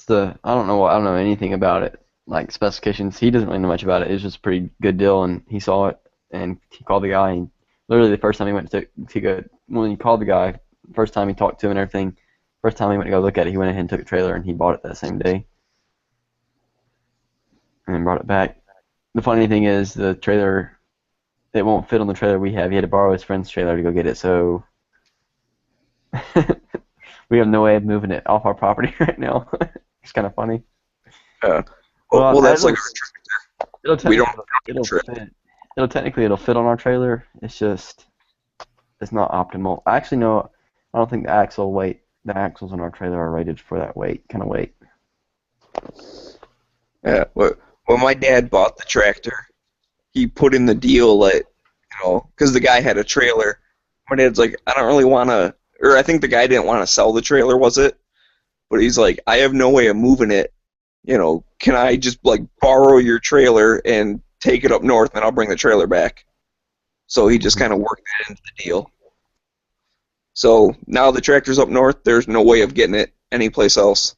I don't know anything about it, like specifications. He doesn't really know much about it. It's just a pretty good deal, and he saw it, and he called the guy. And literally, the first time he went to go, when he called the guy, first time he talked to him and everything, first time he went to go look at it, he went ahead and took a trailer, and he bought it that same day, and then brought it back. The funny thing is, the trailer, it won't fit on the trailer we have. He had to borrow his friend's trailer to go get it, so we have no way of moving it off our property right now. It's kind of funny. Well, that's like It'll we don't it'll trip. fit. It'll fit on our trailer. It's just it's not optimal. Actually, no, I don't think the axles on our trailer are rated for that kind of weight. Yeah. When my dad bought the tractor, he put in the deal that, because the guy had a trailer. My dad's like, I don't really want to, or I think the guy didn't want to sell the trailer, was it? But he's like, I have no way of moving it. Can I just borrow your trailer and take it up north, and I'll bring the trailer back? So he just kind of worked that into the deal. So now the tractor's up north. There's no way of getting it anyplace else.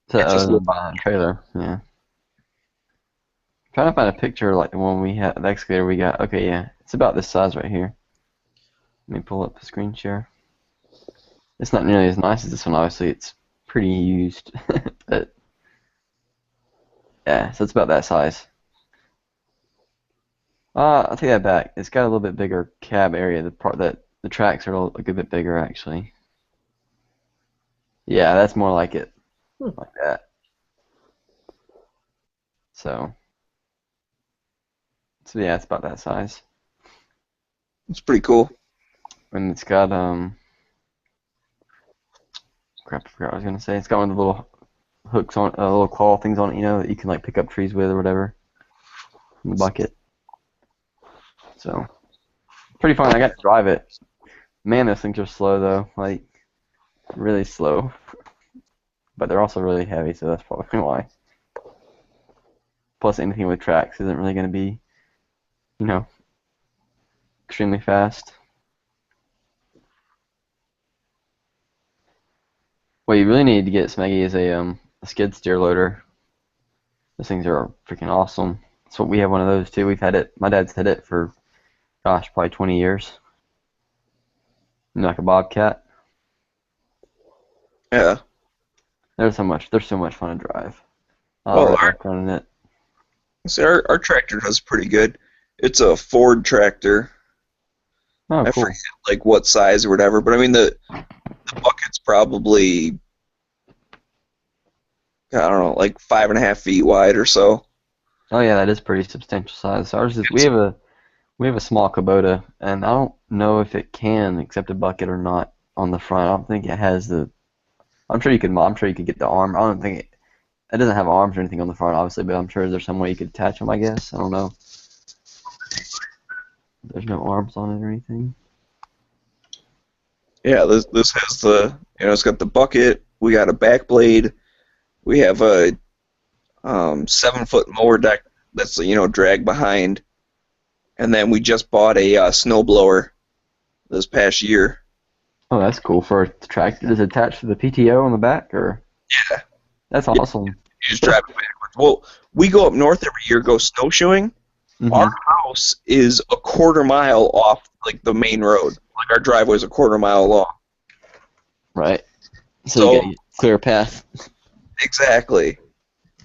To other than buying a trailer, yeah. Trying to find a picture like the one we had, the excavator we got. Okay, yeah, it's about this size right here. Let me pull up the screen share. It's not nearly as nice as this one, obviously. It's pretty used, but yeah, so it's about that size. I'll take that back. It's got a little bit bigger cab area. The part that the tracks are a good bit bigger, actually. Yeah, that's more like it, like that. So yeah, it's about that size. It's pretty cool. And it's got crap, I forgot what I was gonna say. It's got one of the little hooks on, little claw things on it, that you can pick up trees with or whatever. In the bucket. So pretty fun. I got to drive it. Man, those things are slow though, really slow. But they're also really heavy, so that's probably why. Plus, anything with tracks isn't really going to be, extremely fast. What you really need to get, Smeggy, is a skid steer loader. Those things are freaking awesome. So we have one of those too. We've had it. My dad's had it for, gosh, probably 20 years. Like a Bobcat. Yeah. They're so much fun to drive. Well, I like running it. See, our tractor does pretty good. It's a Ford tractor. Oh, I cool. forget what size or whatever, but I mean the bucket's probably, I don't know, 5.5 feet wide or so. Oh yeah, that is pretty substantial size. Ours is we have a small Kubota, and I don't know if it can accept a bucket or not on the front. I don't think it has the. I'm sure you could get the arm. I don't think it doesn't have arms or anything on the front, obviously, but I'm sure there's some way you could attach them. I guess I don't know. There's no arms on it or anything. Yeah, this has the, it's got the bucket. We got a back blade. We have a 7-foot mower deck that's drag behind, and then we just bought a snowblower this past year. Oh, that's cool for a tractor. Is it attached to the PTO on the back, or? Yeah. That's awesome. You just drive it backwards. Well, we go up north every year, go snowshoeing. Mm-hmm. Our house is a quarter mile off the main road. Our driveway's a quarter mile long. Right. So you got a clear path. Exactly.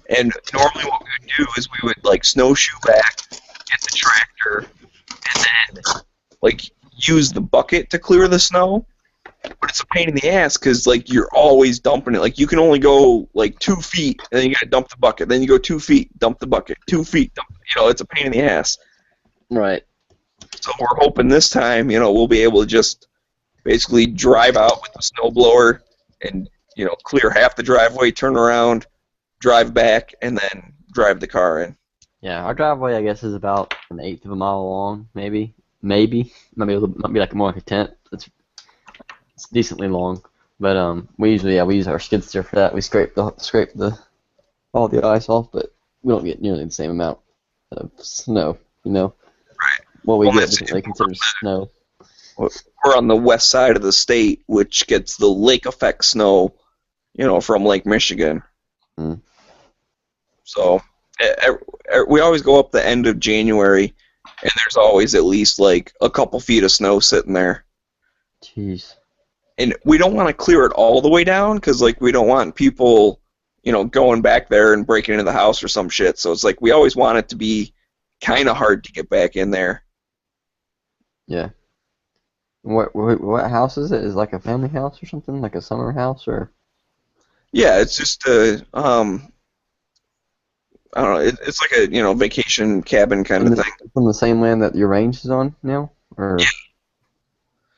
And normally what we would do is we would snowshoe back, get the tractor, and then use the bucket to clear the snow. But it's a pain in the ass because you're always dumping it. You can only go 2 feet, and then you gotta dump the bucket. Then you go 2 feet, dump the bucket. 2 feet, dump. It's a pain in the ass. Right. So we're hoping this time, we'll be able to just basically drive out with the snowblower and clear half the driveway, turn around, drive back, and then drive the car in. Yeah, our driveway I guess is about 1/8 of a mile long, maybe. Might be more like a 1/10. It's decently long, but we use our skid steer for that. We scrape all the ice off, but we don't get nearly the same amount of snow. Right. What we get isn't really considered snow. We're on the west side of the state, which gets the lake effect snow, from Lake Michigan. Mm. So we always go up the end of January, and there's always at least a couple feet of snow sitting there. Jeez. And we don't want to clear it all the way down because we don't want people, going back there and breaking into the house or some shit. So it's we always want it to be kind of hard to get back in there. Yeah. What house is it? Is it like a family house or something? Like a summer house or? Yeah, it's just a I don't know. It's like a vacation cabin kind of thing. From the same land that your range is on now, or? Yeah.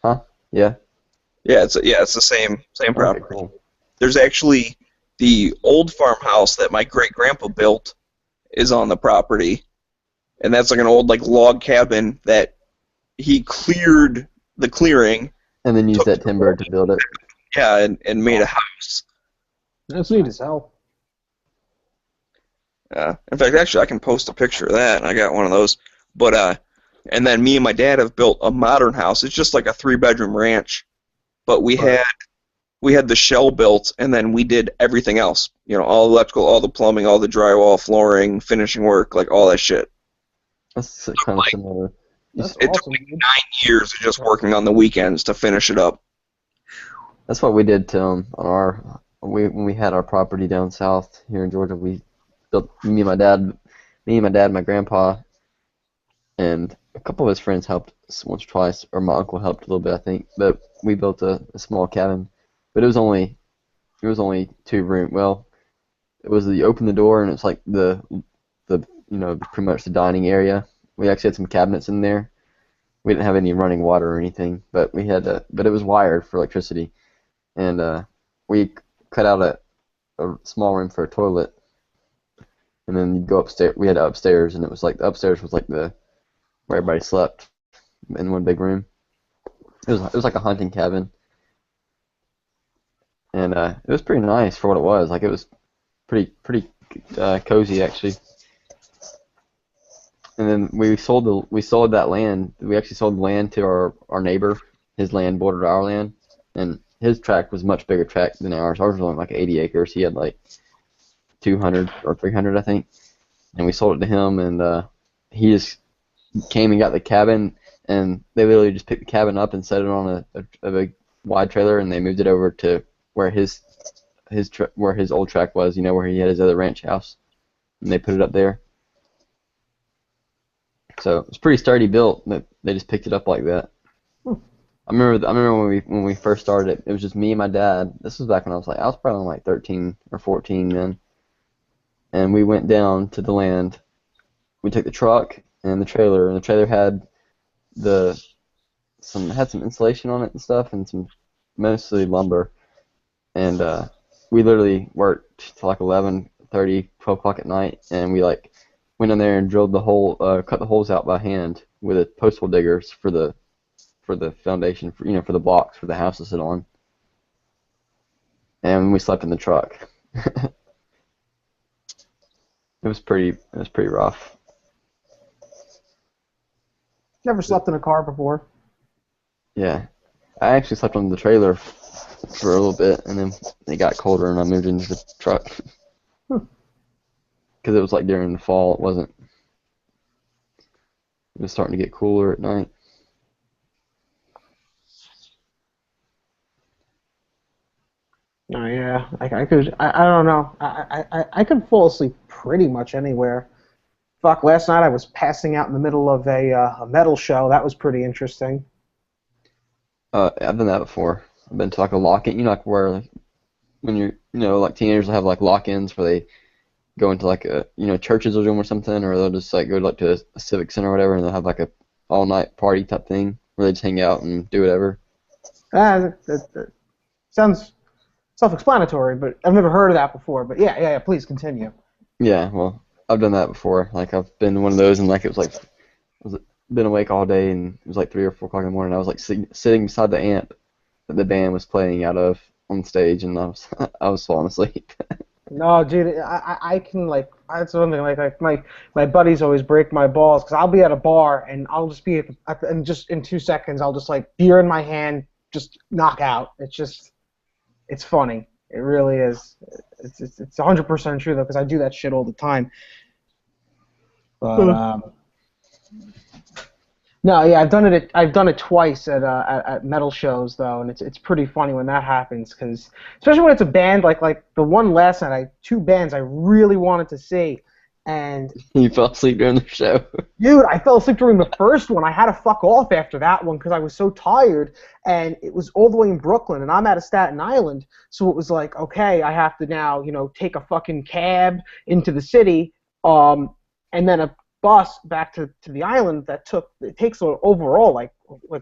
Huh? Yeah. Yeah, it's the same property. Okay, cool. There's actually the old farmhouse that my great grandpa built is on the property, and that's like an old log cabin that he cleared the clearing. And then used that timber to build it. Yeah, and made a house. That's neat as hell. In fact, actually, I can post a picture of that. I got one of those. But and then me and my dad have built a modern house. It's just like a 3-bedroom ranch, but we had the shell built, and then we did everything else. All electrical, all the plumbing, all the drywall, flooring, finishing work, like all that shit. That's kind of similar. It took like 9 years of just working on the weekends to finish it up. That's what we did to when we had our property down south here in Georgia. We built me and my dad, my grandpa, and a couple of his friends helped once or twice, or my uncle helped a little bit, I think. But we built a small cabin, but it was only 2 room. Well, it was you open the door and it's like the pretty much the dining area. We actually had some cabinets in there. We didn't have any running water or anything, but but it was wired for electricity, and we cut out a small room for a toilet, and then you go upstairs. We had upstairs, and it was like the upstairs was like where everybody slept in one big room. It was like a hunting cabin, and it was pretty nice for what it was. Like it was pretty cozy actually. And then we sold that land. We actually sold the land to our neighbor. His land bordered our land, and his tract was a much bigger tract than ours. Ours was only like 80 acres. He had like 200 or 300, I think. And we sold it to him, and he just came and got the cabin, and they literally just picked the cabin up and set it on a big wide trailer, and they moved it over to where his old tract was, where he had his other ranch house, and they put it up there. So it was pretty sturdy built, but they just picked it up like that. I remember when we first started it was just me and my dad. This was back when I was probably like 13 or 14 then. And we went down to the land. We took the truck and the trailer had some insulation on it and stuff, and some mostly lumber. And we literally worked till like 11:30, 12 o'clock at night, and we went in there and drilled the hole, cut the holes out by hand with a posthole diggers for the foundation, for the blocks for the house to sit on. And we slept in the truck. It was pretty rough. Never slept in a car before. Yeah, I actually slept on the trailer for a little bit, and then it got colder, and I moved into the truck. Because it was like during the fall, it was starting to get cooler at night. Oh yeah, I could. I don't know. I could fall asleep pretty much anywhere. Fuck, last night I was passing out in the middle of a metal show. That was pretty interesting. I've done that before. I've been to like a lock-in, like where when you're, like teenagers will have like lock-ins where they go into like a, churches will do them or something, or they'll just like go to a civic center or whatever, and they'll have like a all-night party type thing where they just hang out and do whatever. That sounds self-explanatory, but I've never heard of that before. But yeah, please continue. Yeah, well, I've done that before. Like I've been to one of those, and like it was been awake all day, and it was like 3 or 4 o'clock in the morning. I was like sitting beside the amp that the band was playing out of on stage, and I was falling asleep. No, dude, I can that's one thing. Like my buddies always break my balls because I'll be at a bar and I'll just be and just in 2 seconds I'll just beer in my hand, just knock out. It's funny. It really is. It's 100% true though because I do that shit all the time. But no, yeah, I've done it twice at metal shows though, and it's pretty funny when that happens especially when it's a band like the one last night. 2 bands I really wanted to see, And You fell asleep during the show. dude, I fell asleep during the first one. I had to fuck off after that one because I was so tired, and it was all the way in Brooklyn, and I'm out of Staten Island, so it was like, okay, I have to now, take a fucking cab into the city, and then a bus back to the island it takes overall like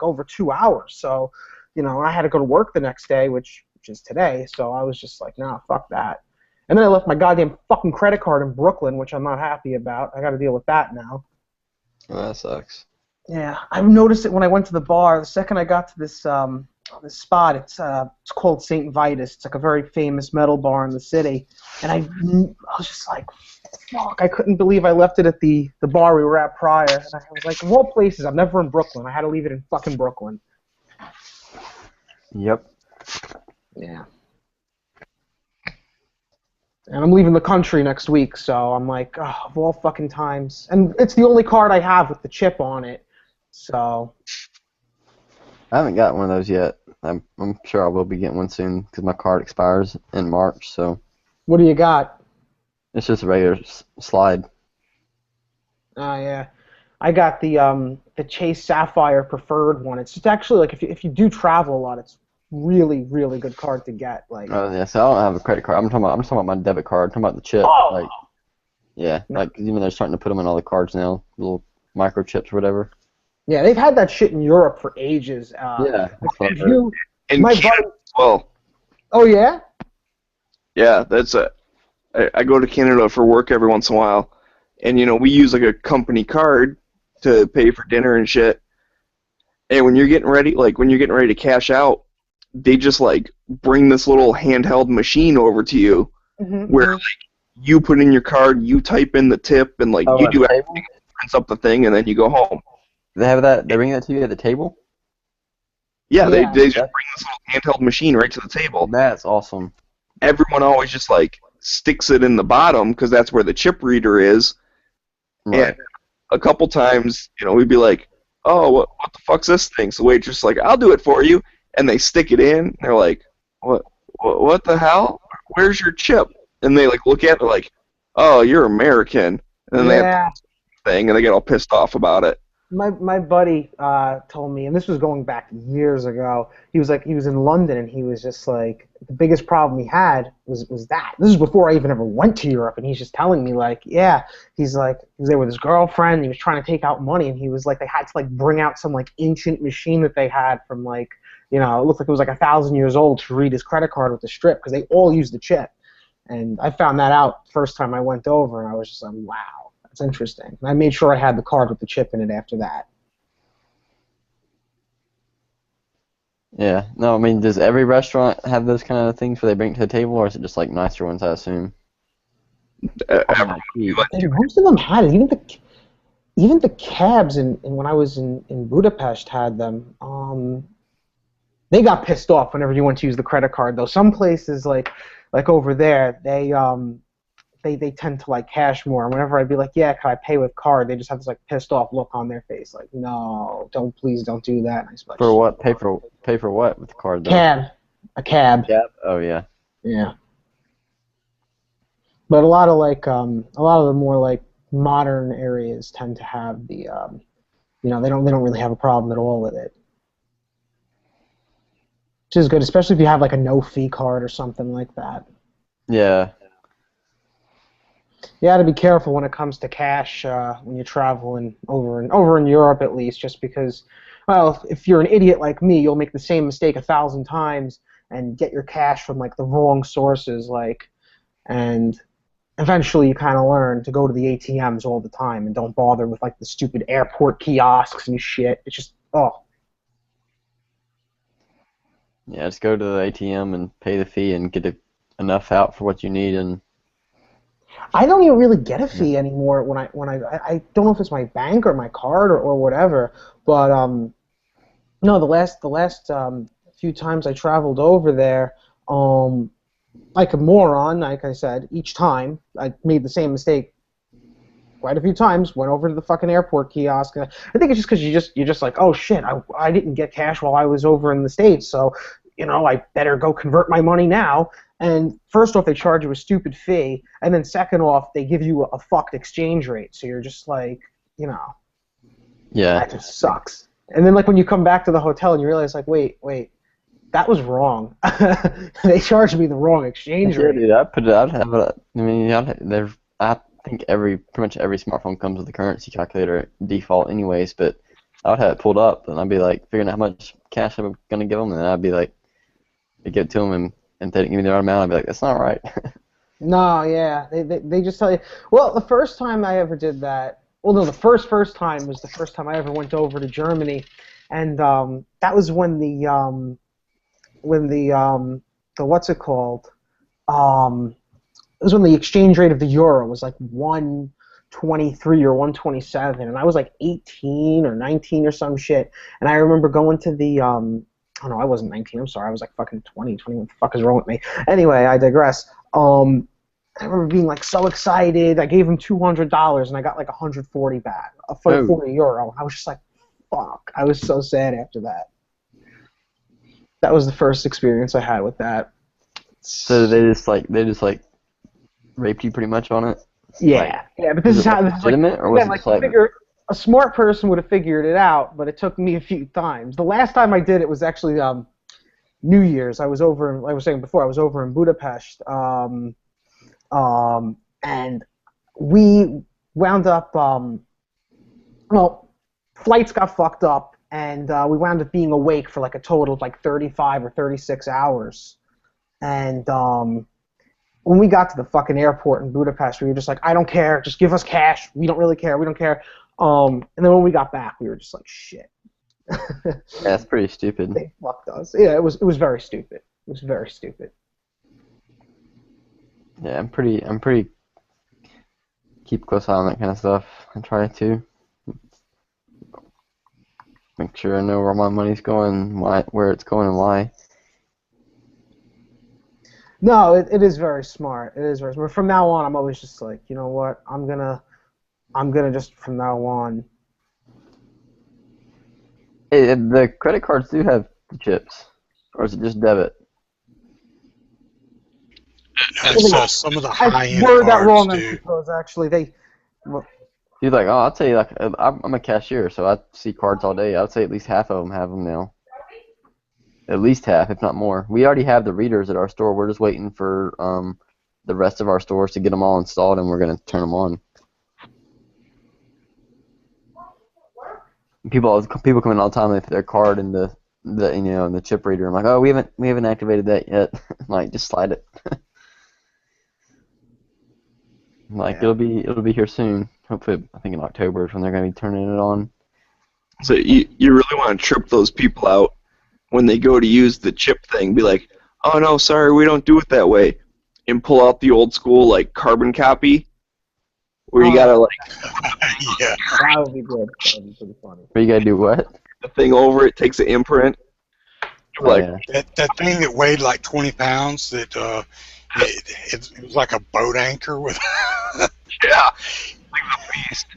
over 2 hours. So, I had to go to work the next day, which is today. So I was just like, nah, fuck that. And then I left my goddamn fucking credit card in Brooklyn, which I'm not happy about. I got to deal with that now. Oh, that sucks. Yeah, I've noticed it when I went to the bar. The second I got to this spot, it's called St. Vitus. It's like a very famous metal bar in the city. And I was just like, fuck, I couldn't believe I left it at the bar we were at prior. And I was like, of all places, I'm never in Brooklyn. I had to leave it in fucking Brooklyn. Yep. Yeah. And I'm leaving the country next week, so I'm like, oh, of all fucking times. And it's the only card I have with the chip on it, so. I haven't got one of those yet. I'm sure I will be getting one soon because my card expires in March, so. What do you got? It's just a regular slide. Oh, yeah. I got the Chase Sapphire Preferred one. It's just actually, like, if you do travel a lot, it's really, really good card to get. Like. Oh yeah, so I don't have a credit card. I'm talking about my debit card. I'm talking about the chip. Oh! Like, yeah, like even they're starting to put them in all the cards now, little microchips or whatever. Yeah, they've had that shit in Europe for ages. Yeah. If you, And my Canada buddy. as well. Oh yeah. Yeah, that's it. I go to Canada for work every once in a while, and we use like a company card to pay for dinner and shit. And when you're getting ready to cash out, they just like bring this little handheld machine over to you, where like you put in your card, you type in the tip, and like you do everything, it prints up the thing, and then you go home. They have that. They bring that to you at the table. Yeah, they just bring this little handheld machine right to the table. That's awesome. Everyone always just like sticks it in the bottom because that's where the chip reader is. Right. And a couple times, we'd be like, "Oh, what the fuck's this thing?" So waitress like, "I'll do it for you," and they stick it in. And they're like, "What the hell? Where's your chip?" And they like look at it like, "Oh, you're American," and then they have the thing, and they get all pissed off about it. My buddy told me, and this was going back years ago. He was in London, and he was just like, the biggest problem he had was that. This is before I even ever went to Europe, and he's just telling me like, yeah, he's like, he was there with his girlfriend. And he was trying to take out money, and he was like, they had to like bring out some like ancient machine that they had from like, it looked like it was like 1,000 years old to read his credit card with the strip because they all used the chip. And I found that out first time I went over, and I was just like, wow. That's interesting. And I made sure I had the card with the chip in it after that. Yeah. No, I mean, does every restaurant have those kind of things where they bring it to the table, or is it just like nicer ones, I assume? And most of them had it. Even the cabs, and when I was in Budapest, had them. They got pissed off whenever you went to use the credit card, though. Some places, like over there, they tend to like cash more. And whenever I'd be like, yeah, can I pay with card? They just have this like pissed off look on their face, like, no, please don't do that. And I was like, for what? Pay for what with the card? Though? A cab. Cab. Oh yeah. Yeah. But a lot of the more like modern areas tend to have the, they don't really have a problem at all with it. Which is good, especially if you have like a no-fee card or something like that. Yeah. You got to be careful when it comes to cash when you're traveling over in Europe, at least, just because, well, if you're an idiot like me, you'll make the same mistake 1,000 times and get your cash from like the wrong sources, and eventually you kind of learn to go to the ATMs all the time and don't bother with like the stupid airport kiosks and shit. It's just Yeah, just go to the ATM and pay the fee and get enough out for what you need and. I don't even really get a fee anymore when I don't know if it's my bank or my card or whatever, but no, the last few times I traveled over there, like a moron, like I said, each time I made the same mistake quite a few times, went over to the fucking airport kiosk. I think it's just because you're just like, oh shit, I didn't get cash while I was over in the States, so I better go convert my money now. And first off, they charge you a stupid fee, and then second off, they give you a fucked exchange rate. So you're just like, Yeah. that just sucks. And then like when you come back to the hotel and you realize like, wait, that was wrong. They charged me the wrong exchange Yeah, rate. dude, I think pretty much every smartphone comes with a currency calculator default anyways, but I would have it pulled up, and I'd be like figuring out how much cash I'm gonna give them, and then I'd be like, I'd give it to them, and if they didn't give me the right amount, I'd be like, that's not right. No, yeah, they just tell you. Well, the first time I ever did that, well, no, the first time was the first time I ever went over to Germany, and that was when the what's it called? It was when the exchange rate of the euro was like 123 or 127, and I was like 18 or 19 or some shit. And I remember going to the oh no, I wasn't 19. I'm sorry, I was like fucking 20. What the fuck is wrong with me? Anyway, I digress. I remember being like so excited. I gave him $200 and I got like 140 back for 40 euro. I was just like, fuck. I was so sad after that. That was the first experience I had with that. So they just raped you pretty much on it. Yeah, but this is how this is legitimate, or was it like like a smart person would have figured it out, but it took me a few times. The last time I did it was actually New Year's. I was over, like I was saying before, I was over in Budapest, and we wound up, flights got fucked up, and we wound up being awake for like a total of like 35 or 36 hours. And when we got to the fucking airport in Budapest, we were just like, I don't care, just give us cash. We don't really care. We don't care. And then when we got back, we were just like, shit. Yeah, that's pretty stupid. They fucked us. Yeah, it was very stupid. It was very stupid. Yeah, I'm pretty keep a close eye on that kind of stuff. I try to make sure I know where my money's going, where it's going, and why. No, it is very smart. It is very smart. From now on, I'm always just like, you know what? I'm gonna just from now on. Hey, the credit cards do have the chips, or is it just debit? That's some of the high-end I worded that wrong, cards I do. suppose. Actually, He's like, oh, I'll tell you, like, I'm a cashier, so I see cards all day. I'd say at least half of them have them now. At least half, if not more. We already have the readers at our store. We're just waiting for the rest of our stores to get them all installed, and we're going to turn them on. People come in all the time. They put their card in the in the chip reader. I'm like, oh, we haven't activated that yet. Like, just slide it. Like, it'll be here soon. Hopefully, I think in October is when they're going to be turning it on. So you really want to trip those people out when they go to use the chip thing. Be like, oh no, sorry, we don't do it that way, and pull out the old school like carbon copy, where you gotta like Yeah. that would be good. That would be pretty funny. But you got to do what? the thing over it, takes an imprint. Like Yeah. That thing that weighed like 20 pounds, that it was like a boat anchor with. yeah, like a beast.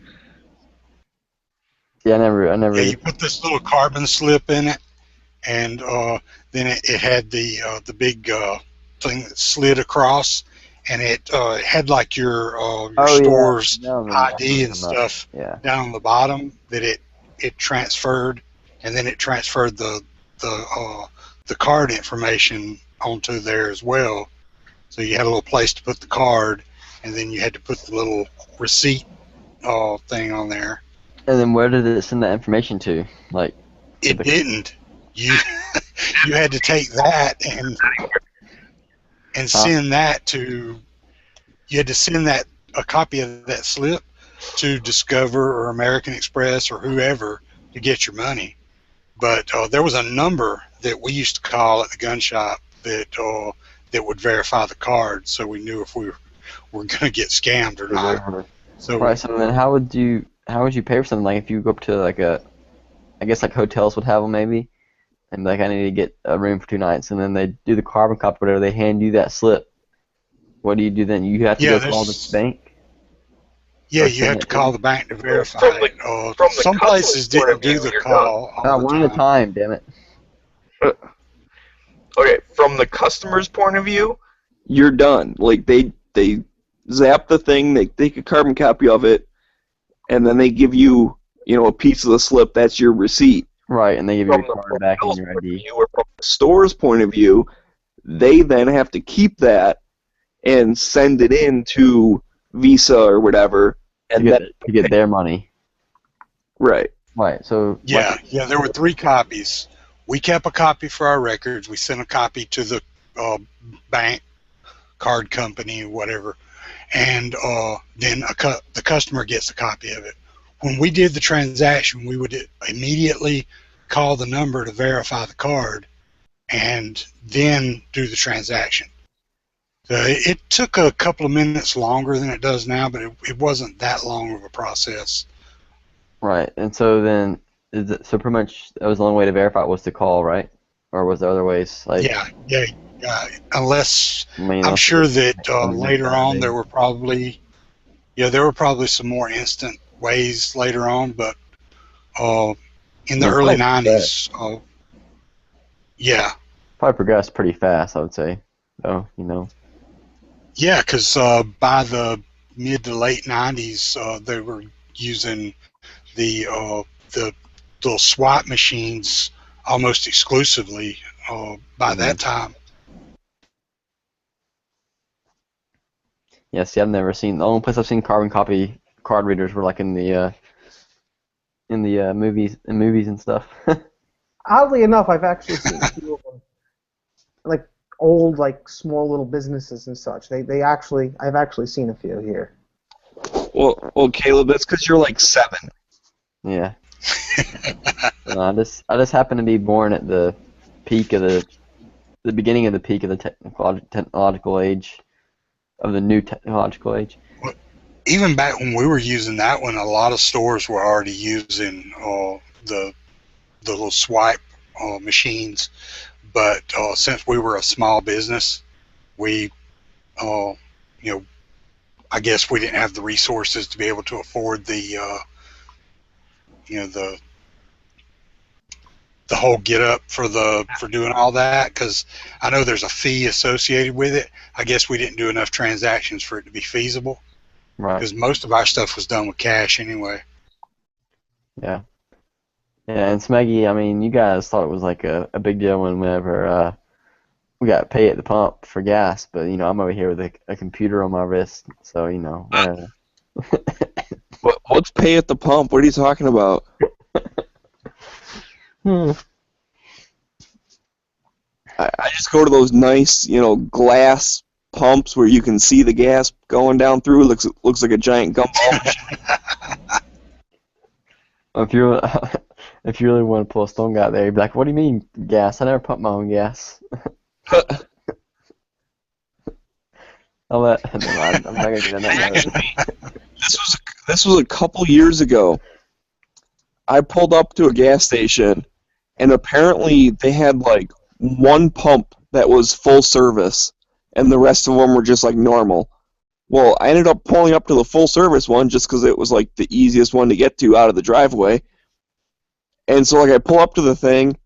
Yeah, I never. Yeah, you put this little carbon slip in it, and then it had the big thing that slid across, and it had like your store's ID and stuff down on the bottom that it transferred, and then it transferred the card information onto there as well. So you had a little place to put the card, and then you had to put the little receipt thing on there. And then where did it send that information to? Like, it didn't. You you had to take that and send that to. You had to send that a copy of that slip to Discover or American Express or whoever to get your money. But there was a number that we used to call at the gun shop that would verify the card, so we knew if we were going to get scammed or not. So right. So then, how would you pay for something? Like, if you go up to like I guess like hotels would have them maybe, and like, I need to get a room for 2 nights, and then they do the carbon copy, whatever. They hand you that slip. What do you do then? You have to go call the bank. Yeah, you have to call the bank to verify it. Some places didn't do the call. One at a time, damn it. Okay, from the customer's point of view, you're done. Like they zap the thing, they take a carbon copy of it, and then they give you, a piece of the slip. That's your receipt. Right, and they give you From your the card back and hotel's your point of ID. view, or from the store's point of view, they then have to keep that and send it in to Visa or whatever, and To get their money. right. Right, so... Yeah, there were 3 copies. We kept a copy for our records. We sent a copy to the bank, card company, whatever, and then the customer gets a copy of it. When we did the transaction, we would immediately call the number to verify the card and then do the transaction. So it took a couple of minutes longer than it does now, but it wasn't that long of a process. Right, and so then, so pretty much that was the only way to verify it was to call, right? Or was there other ways? Like Yeah. Unless I'm I'm sure that something later like on that. there were probably some more instant ways later on, but in the Well, early probably 90s, yeah. Probably progressed pretty fast, I would say. So, Yeah, because by the mid to late 90s, they were using the little swap machines almost exclusively by that time. Yeah, see, I've never seen. The only place I've seen carbon copy card readers were like in the movies and stuff. Oddly enough, I've actually seen a few of them, like old, like small little businesses and such. I've actually seen a few here. Well, Caleb, that's because you're like 7. Yeah. No, I just happened to be born at the peak of the beginning of the peak of the technological age, of the new technological age. Even back when we were using that one, a lot of stores were already using the little swipe machines. But since we were a small business, we, I guess we didn't have the resources to be able to afford the whole get up for doing all that, because I know there's a fee associated with it. I guess we didn't do enough transactions for it to be feasible. Right. Because most of our stuff was done with cash anyway. Yeah. Yeah, and Smeggy, I mean, you guys thought it was like a big deal whenever we got pay at the pump for gas, but I'm over here with a computer on my wrist, so whatever. What's pay at the pump? What are you talking about? I just go to those nice, glass pumps where you can see the gas going down through. Looks like a giant gumball. If you really want to pull a stone guy there, you'd be like, "What do you mean gas? I never pump my own gas." I'm not gonna get in that. This was a couple years ago. I pulled up to a gas station, and apparently they had like one pump that was full service, and the rest of them were just like normal. Well, I ended up pulling up to the full service one just because it was like the easiest one to get to out of the driveway. And so like I pull up to the thing,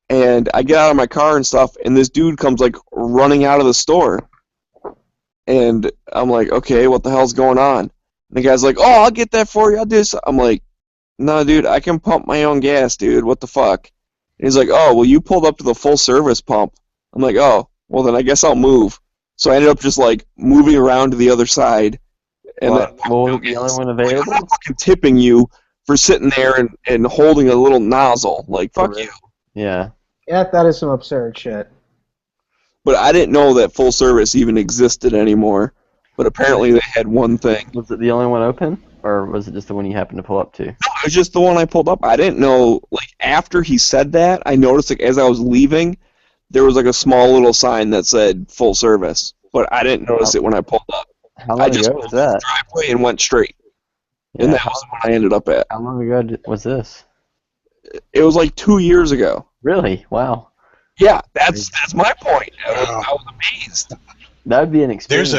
and I get out of my car and stuff, and this dude comes like running out of the store. And I'm like, okay, what the hell's going on? And the guy's like, oh, I'll get that for you. I'll do this. I'm like, no, dude, I can pump my own gas, dude. What the fuck? And he's like, oh, well, you pulled up to the full service pump. I'm like, oh, well, then I guess I'll move. So I ended up just like moving around to the other side. And Was it the only one available? I'm not fucking tipping you for sitting there and holding a little nozzle. Like, fuck you. Yeah. Yeah, that is some absurd shit. But I didn't know that full service even existed anymore. But apparently they had one thing. Was it the only one open, or was it just the one you happened to pull up to? No, it was just the one I pulled up. I didn't know, like, after he said that, I noticed, like, as I was leaving, there was, like, a small little sign that said full service. But I didn't notice it when I pulled up. How long I just ago went was to the that? driveway and went straight. Yeah. And that was what I ended up at. How long ago was this? It was like 2 years ago. Really? Wow. Yeah, that's my point. I was amazed. That would be an experience.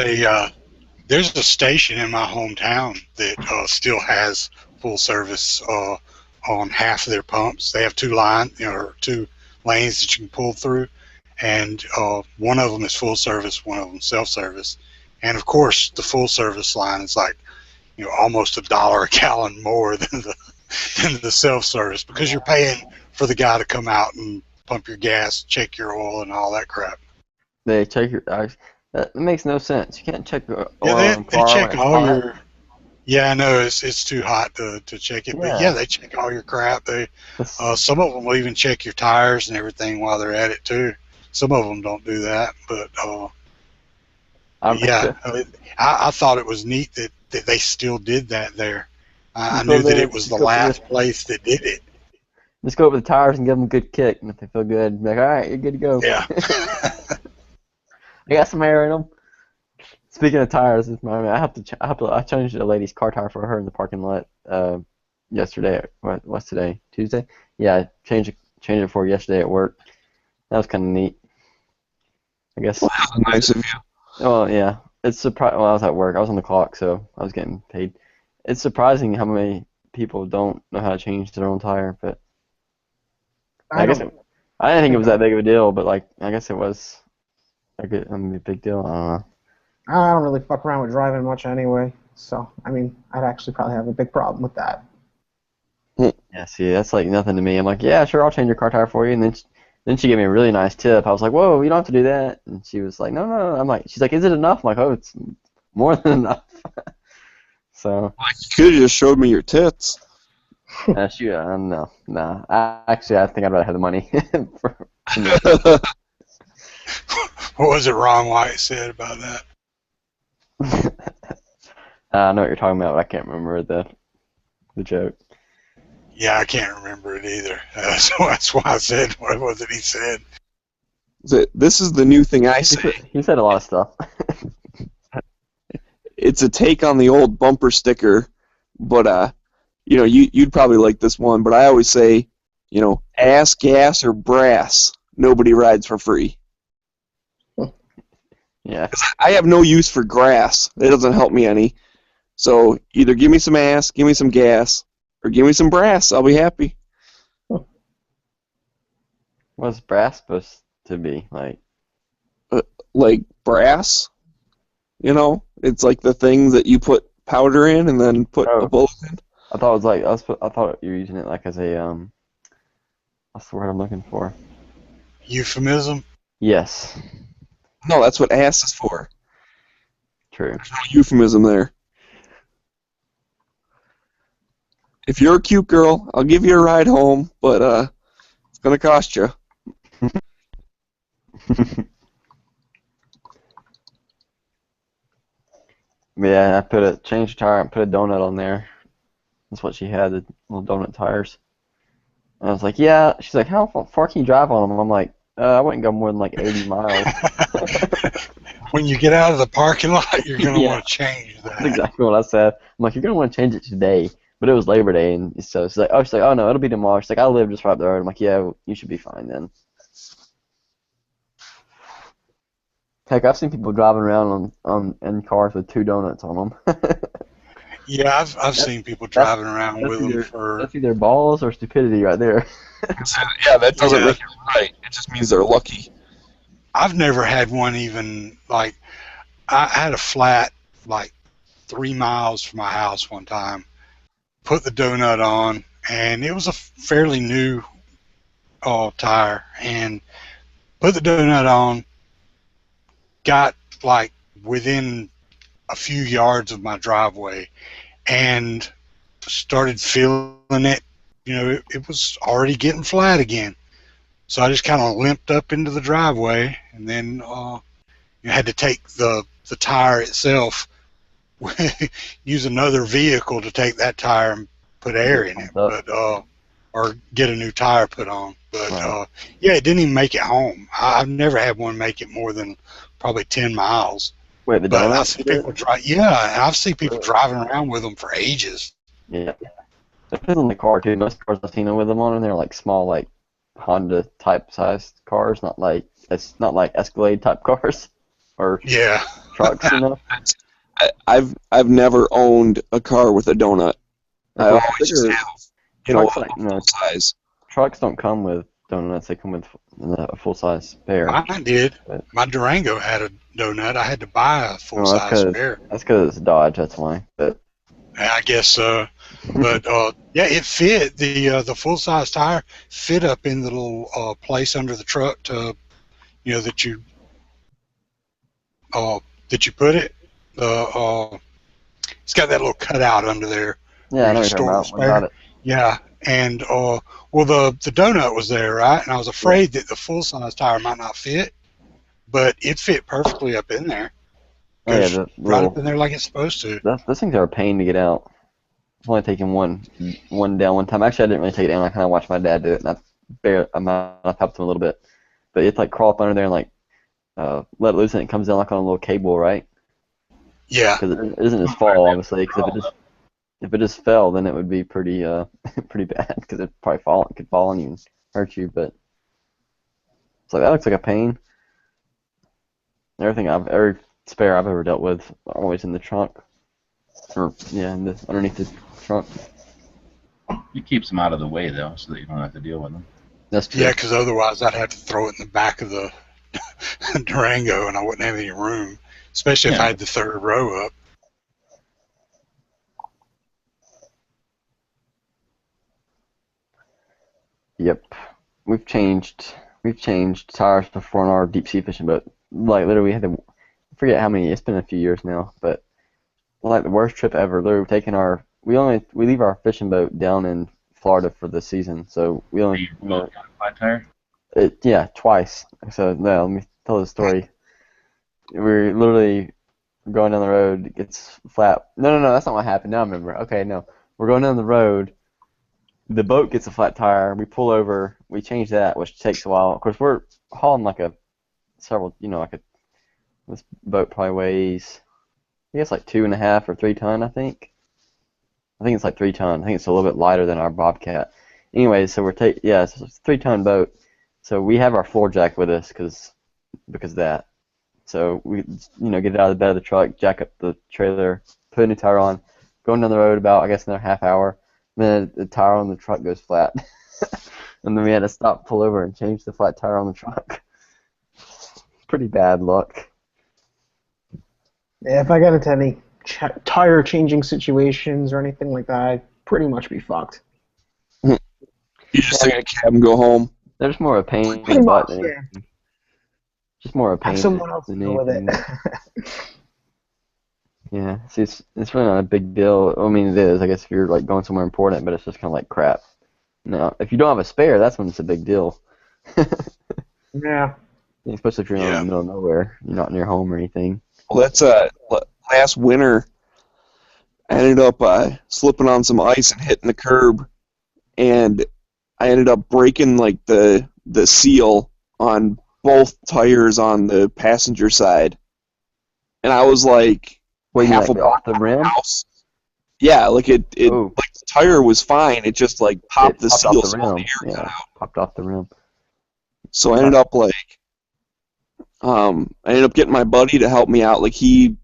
There's a station in my hometown that still has full service on half of their pumps. They have two lanes that you can pull through, and one of them is full service, one of them self-service, and of course the full service line is like, almost $1 a gallon more than the self-service, because you're paying for the guy to come out and pump your gas, check your oil, and all that crap. They check your. That makes no sense. You can't check your oil Yeah, in a car they check when all it's hot. your. Yeah, I know it's too hot to check it, but yeah, they check all your crap. They some of them will even check your tires and everything while they're at it too. Some of them don't do that, but yeah, I thought it was neat that they still did that there. I knew that it was the last place that did it. Just go up with the tires and give them a good kick, and if they feel good, be like, all right, you're good to go. Yeah. I got some air in them. Speaking of tires, I changed a lady's car tire for her in the parking lot yesterday. What's today? Tuesday? Yeah, I changed it for her yesterday at work. That was kind of neat. I guess. Wow, nice of you. Oh yeah, it's surprising. Well, I was at work. I was on the clock, so I was getting paid. It's surprising how many people don't know how to change their own tire, but I didn't think it was that big of a deal, but I guess it was a big deal. I don't know. I don't really fuck around with driving much anyway, so I'd actually probably have a big problem with that. Yeah, see, that's like nothing to me. I'm like, yeah, sure, I'll change your car tire for you, and then she gave me a really nice tip. I was like, whoa, you don't have to do that, and she was like, no. I'm like, she's like, is it enough? I'm like, oh, it's more than enough. So. You could have just showed me your tits. No. I think I'd rather have the money. What was it Ron White said about that? I know what you're talking about, but I can't remember the joke. Yeah, I can't remember it either. So that's why I said, what was it he said? This is the new thing I say. He said a lot of stuff. It's a take on the old bumper sticker, but you'd probably like this one. But I always say, ass, gas, or brass. Nobody rides for free. Yeah. I have no use for grass. It doesn't help me any. So either give me some ass, give me some gas, or give me some brass. I'll be happy. What's brass supposed to be like? Like brass. It's like the thing that you put powder in and then put a bullet in. I thought it was like I thought you were using it like as a what's the word I'm looking for? Euphemism? Yes. No, that's what ass is for. True. There's no euphemism there. If you're a cute girl, I'll give you a ride home, but it's gonna cost you. Yeah, I changed the tire and put a donut on there. That's what she had, the little donut tires. And I was like, yeah. She's like, how far can you drive on them? I'm like, I wouldn't go more than like 80 miles. When you get out of the parking lot, you're going to want to change that. That's exactly what I said. I'm like, you're going to want to change it today. But it was Labor Day, and so she's like, oh no, it'll be tomorrow. She's like, I live just right up the road. I'm like, yeah, you should be fine then. Heck, I've seen people driving around in cars with 2 donuts on them. Yeah, I've seen people driving around with them for... That's either balls or stupidity right there. Yeah, that doesn't make it right. It just means they're lucky. I've never had one even, I had a flat, 3 miles from my house one time. Put the donut on, and it was a fairly new tire, and put the donut on, got, within a few yards of my driveway, and started feeling it. It was already getting flat again. So I just kind of limped up into the driveway, and then had to take the tire itself, use another vehicle to take that tire and put air in it, or get a new tire put on. But yeah, it didn't even make it home. I've never had one make it more than probably 10 miles. Wait, the but donut? I see people I've seen people driving around with them for ages. Yeah. It depends on the car too. Most cars I've seen them with them on, and they're small, Honda type sized cars, not like Escalade type cars or trucks. I've never owned a car with a donut. I always just have, size. Trucks don't come with donuts. They come with a full-size spare. Mine did. But- My Durango had a donut. I had to buy a Oh, full-size spare. that's because it's Dodge. That's why. But I guess so. But yeah, it fit. The full-size tire fit up in the little place under the truck to, you know, that you put it. It's got that little cutout under there. yeah, I know You what you're talking about. store What about it? Yeah, and well, the donut was there, right? And I was afraid that the full-size tire might not fit, but it fit perfectly up in there. Oh, yeah, Goes the right up little, in there like it's supposed to. those things are a pain to get out. I've only taken one down one time. Actually, I didn't really take it down. I kind of watched my dad do it, and I helped him a little bit. But it's like crawl up under there and like let it loose, and it comes down like on a little cable, right? Yeah, Because it isn't his fall, obviously. Because if it just fell, then it would be pretty pretty bad. Because it probably could fall on you and hurt you. But it's like that looks like a pain. Every spare I've ever dealt with are always in the trunk, or yeah, underneath the trunk. It keeps them out of the way, though, so that you don't have to deal with them. That's true. yeah, because otherwise I'd have to throw it in the back of the Durango, and I wouldn't have any room, especially if I had the third row up. Yep, we've changed tires before in our deep sea fishing boat. Like literally, we had to I forget how many. It's been a few years now, but like the worst trip ever. Literally, we leave our fishing boat down in Florida for the season, so we only Got a flat tire? yeah, twice. So no, let me tell the story. We're literally going down the road. It gets flat. No, that's not what happened. Now I remember. Okay, no, we're going down the road. The boat gets a flat tire. We pull over. We change that, which takes a while. Of course, we're hauling this boat probably weighs, I guess like 2.5 or 3 ton. I think it's like 3 ton. I think it's a little bit lighter than our Bobcat. Anyway, so it's a 3-ton boat. So we have our floor jack with us because of that. So we get it out of the bed of the truck, jack up the trailer, put a new tire on, going down the road about I guess another half hour. Then the tire on the truck goes flat, and then we had to stop, pull over, and change the flat tire on the truck. Pretty bad luck. Yeah, if I got into any tire changing situations or anything like that, I'd pretty much be fucked. You just take a cab and go home. They're just more a pain in Pretty the butt much, than yeah. anything. Just more a pain. Have someone else than deal with it. anything. Yeah, see, it's really not a big deal. I mean, it is, I guess, if you're like going somewhere important, but it's just kind of like crap. No, if you don't have a spare, that's when it's a big deal. Yeah. Especially if you're in the middle of nowhere, you're not near home or anything. Well, that's last winter. I ended up slipping on some ice and hitting the curb, and I ended up breaking like the seal on both tires on the passenger side, and I was like half a block off the rim. House. Yeah, like it like the tire was fine. It just like popped the seal, off the rim. the air got out. Popped off the rim. So I ended up getting my buddy to help me out. Like he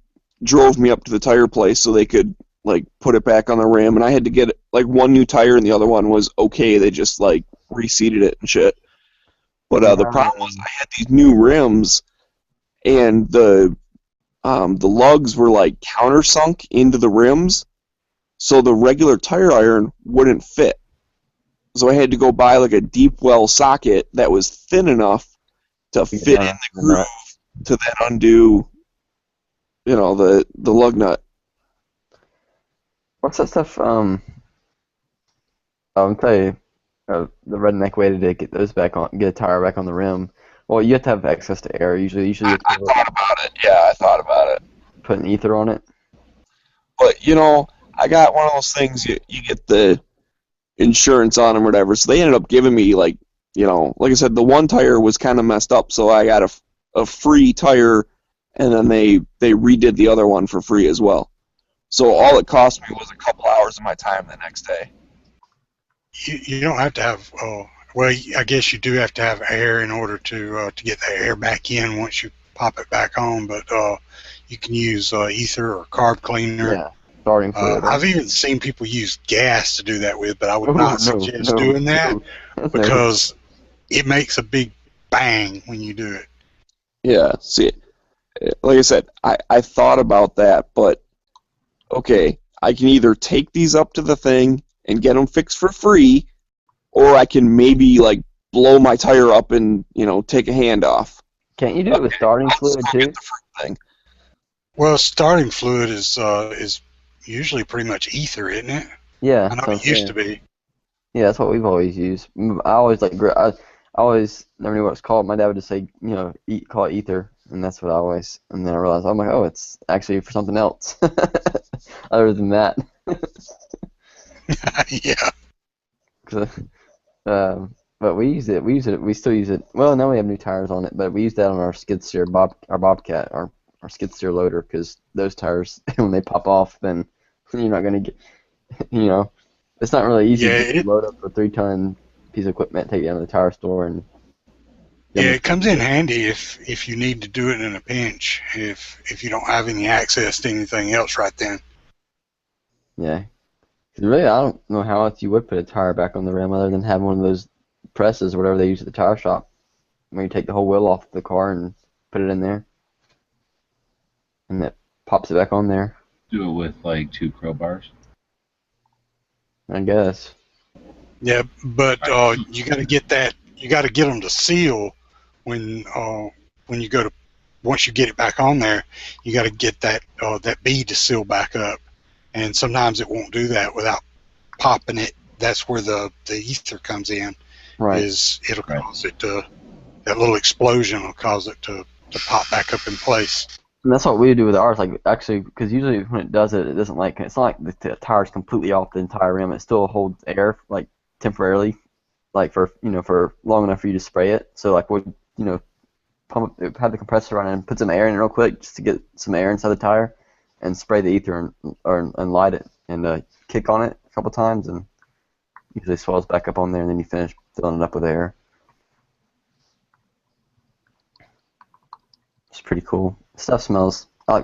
drove me up to the tire place so they could like put it back on the rim, and I had to get like one new tire and the other one was okay. They just like reseated it and shit. But the problem was I had these new rims, and the lugs were like countersunk into the rims, so the regular tire iron wouldn't fit. So I had to go buy like a deep well socket that was thin enough to fit in the groove to then undo, the lug nut. What's that stuff? I'll tell you, the redneck way to get those back on, get a tire back on the rim. Well, you have to have access to air. Usually. I thought about it. Yeah, I thought about it. Put an ether on it. But I got one of those things you get the insurance on them or whatever. So they ended up giving me like I said, the one tire was kind of messed up, so I got a free tire, and then they redid the other one for free as well. So all it cost me was a couple hours of my time the next day. You don't have to have. Well, I guess you do have to have air in order to get the air back in once you pop it back on. But you can use ether or carb cleaner. Yeah, starting fluid. I've even seen people use gas to do that with, but I would not suggest doing that because it makes a big bang when you do it. Yeah, see, like I said, I thought about that, but okay, I can either take these up to the thing and get them fixed for free, or I can maybe like blow my tire up and take a hand off. Can't you do it with starting fluid I'll too? get the free thing. Well, starting fluid is usually pretty much ether, isn't it? Yeah, I know that's what I'm it used saying. to be. Yeah, that's what we've always used. I always I always never knew what it's called. My dad would just say, call it ether, and that's what I always. And then I realized, I'm like, oh, it's actually for something else, other than that. Yeah. But we use it. We still use it. Well, now we have new tires on it, but we use that on our skid steer, our Bobcat, our skid steer loader, because those tires, when they pop off, then you're not gonna get, it's not really easy to load up a 3-ton piece of equipment, take it down to the tire store, and yeah, it comes in handy if you need to do it in a pinch, if you don't have any access to anything else right then. Yeah. 'Cause really, I don't know how else you would put a tire back on the rim other than have one of those presses or whatever they use at the tire shop, where you take the whole wheel off the car and put it in there, and that pops it back on there. Do it with like 2 crowbars. I guess. Yeah, but you got to get that. You got to get them to seal when you go to. Once you get it back on there, you got to get that bead to seal back up, and sometimes it won't do that without popping it. That's where the ether comes in. Right. It'll cause it to, that little explosion will cause it to pop back up in place. And that's what we do with ours, like, actually, because usually when it does it, it doesn't like, it's not like the tire's completely off the entire rim. It still holds air, like, temporarily, like, for long enough for you to spray it. So, like, we'll, have the compressor run and put some air in it real quick just to get some air inside the tire and spray the ether and light it and kick on it a couple times, and usually swells back up on there, and then you finish filling it up with air. It's pretty cool. Stuff smells. I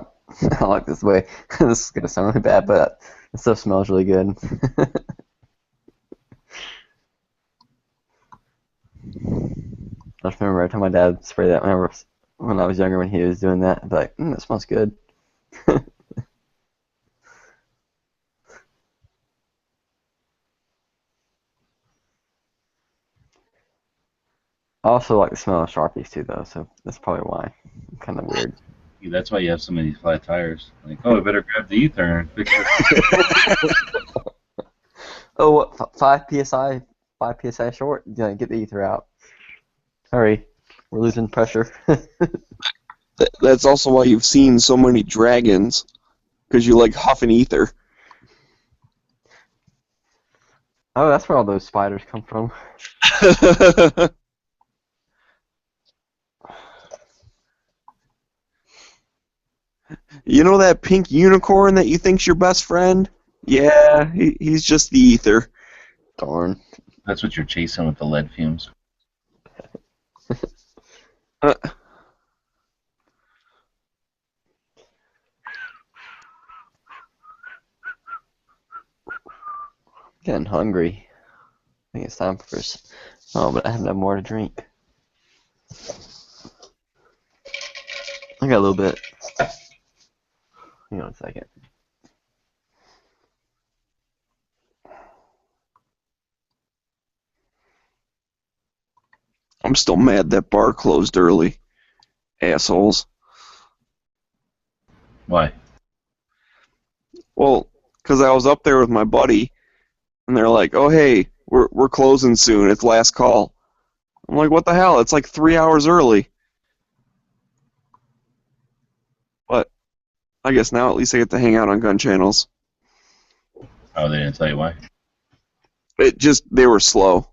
like this way. This is gonna sound really bad, but the stuff smells really good. I just remember every time my dad sprayed that when I was younger, when he was doing that, I'd be like, that smells good. I also like the smell of Sharpies too, though, so that's probably why. Kind of weird. Yeah, that's why you have so many flat tires. Like, oh, we better grab the ether and fix it. Oh, what? 5 psi? 5 psi short? Yeah, get the ether out. Hurry, we're losing pressure. That's also why you've seen so many dragons, because you like huffing ether. Oh, that's where all those spiders come from. You know that pink unicorn that you think's your best friend? Yeah, he's just the ether. Darn. That's what you're chasing with the lead fumes. Getting hungry. I think it's time for us. Oh, but I have no more to drink. I got a little bit. Hang on a second. I'm still mad that bar closed early. Assholes. Why? Well, because I was up there with my buddy, and they're like, oh, hey, we're closing soon. It's last call. I'm like, what the hell? It's like 3 hours early. But I guess now at least I get to hang out on Gun Channels. Oh, they didn't tell you why? They were slow.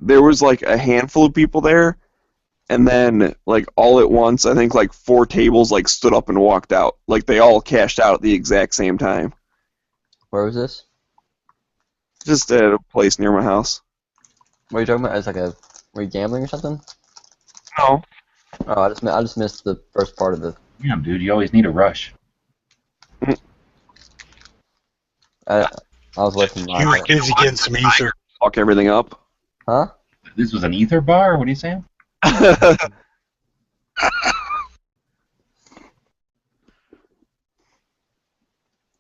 There was like a handful of people there, and then like all at once, I think like 4 tables like stood up and walked out. Like they all cashed out at the exact same time. Where was this? Just at a place near my house. What are you talking about? Were you gambling or something? No. Oh, I just missed the first part of it. Damn, dude, you always need a rush. I was away from You were busy getting some ether. fuck everything up. Huh? This was an ether bar? What are you saying?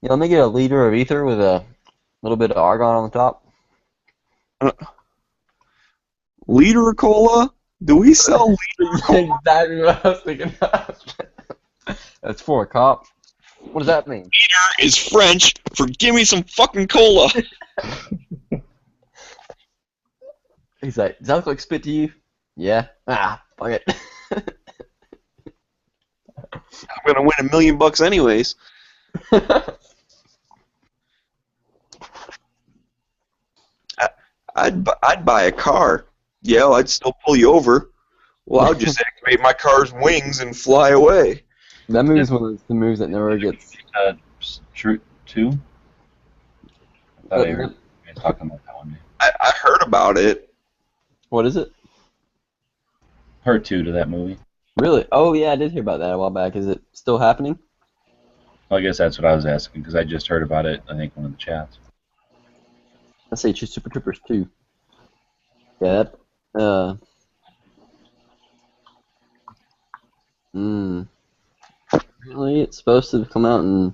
Yeah, let me get a liter of ether with a little bit of argon on the top. Liter of cola? Do we sell liter? Exactly what I was thinking of. That's for a cop. What does that mean? Is French for give me some fucking cola. He's like, does that look like spit to you? Yeah. Ah, fuck it. I'm gonna win $1 million anyways. I'd buy a car. Yeah, I'd still pull you over. Well, I'll just activate my car's wings and fly away. That movie's one of the movies that never gets. True 2? I thought I heard you guys talking about that one. I heard about it. What is it? Part 2 to that movie. Really? Oh yeah, I did hear about that a while back. Is it still happening? Well, I guess that's what I was asking because I just heard about it. I think one of the chats. I say Super Troopers 2. Yeah. Apparently it's supposed to come out in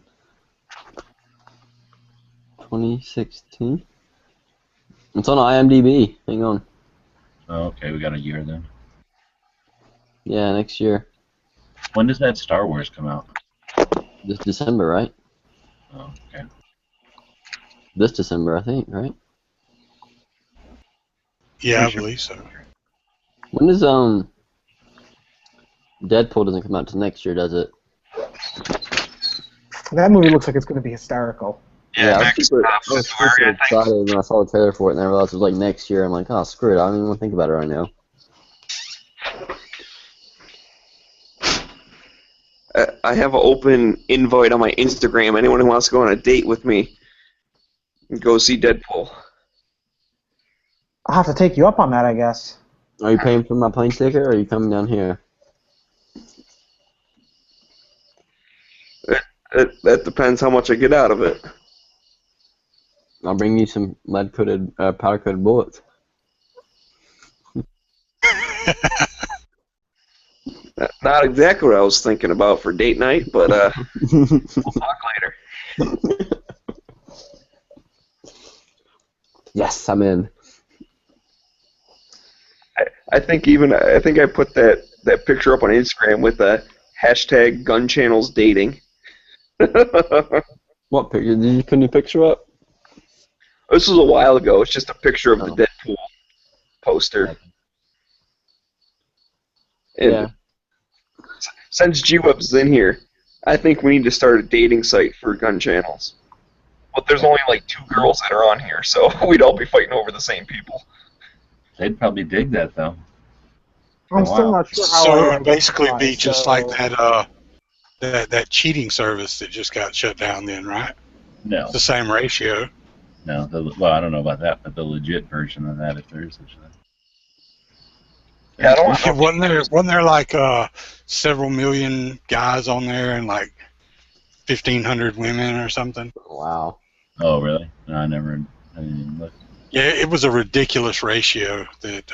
2016. It's on IMDb. Hang on. Oh, okay, we got a year then. Yeah, next year. When does that Star Wars come out? This December, right? Oh, okay. This December, I think, right? Yeah, I believe so. When does Deadpool doesn't come out till next year, does it? That movie looks like it's going to be hysterical. Yeah, I was super excited when I saw the trailer for it, and I realized it was like next year. I'm like, oh, screw it, I don't even want to think about it right now. I have an open invite on my Instagram. Anyone who wants to go on a date with me, go see Deadpool. I'll have to take you up on that, I guess. Are you paying for my plane ticket, or are you coming down here? That depends how much I get out of it. I'll bring you some lead-coated, powder-coated bullets. Not exactly what I was thinking about for date night, but we'll talk later. Yes, I'm in. I think I put that picture up on Instagram with the hashtag gun channels dating. What picture? Did you put any picture up? This was a while ago. It's just a picture of the Deadpool poster. And Yeah. since G-Web's in here, I think we need to start a dating site for gun channels. But there's only like 2 girls that are on here, so we'd all be fighting over the same people. They'd probably dig that though. I'm still not sure how. So I it would basically be just so- like that cheating service that just got shut down then, right? No, It's the same ratio. no. Well, I don't know about that, but the legit version of that, if there is such a thing. Yeah, I don't know. Wasn't there like several million guys on there and like 1,500 women or something? Wow. Oh, really? No, I didn't even look. Yeah, it was a ridiculous ratio that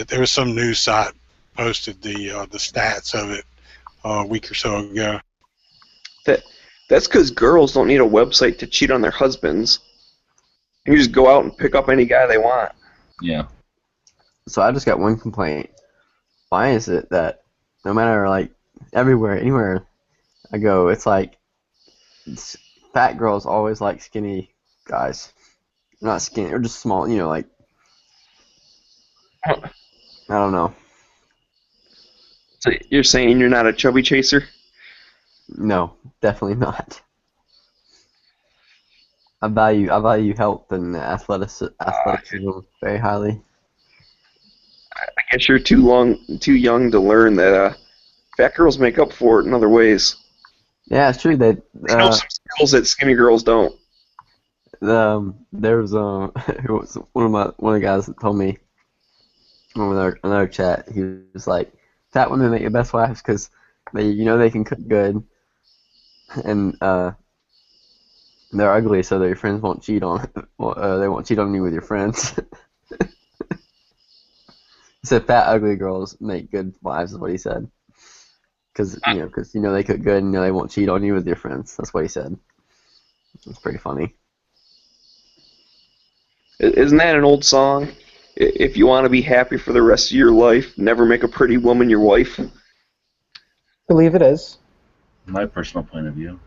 there was some news site posted the stats of it a week or so ago. That's because girls don't need a website to cheat on their husbands. You can just go out and pick up any guy they want. Yeah. So I just got one complaint. Why is it that no matter, like, everywhere, anywhere I go, it's like fat girls always like skinny guys. Not skinny, or just small, you know, like, I don't know. So you're saying you're not a chubby chaser? No, definitely not. I value health and athleticism very highly. I guess you're too young to learn that fat girls make up for it in other ways. Yeah, it's true that They know some skills that skinny girls don't. there was who was one of the guys that told me on another chat. He was like, "Fat women make the best wives because they can cook good, and They're ugly, so their friends won't cheat on. They won't cheat on you with your friends. He said fat, ugly girls make good wives. Is what he said. Because they cook good, and they won't cheat on you with your friends. That's what he said. It's pretty funny. Isn't that an old song? If you want to be happy for the rest of your life, never make a pretty woman your wife. Believe it is. My personal point of view.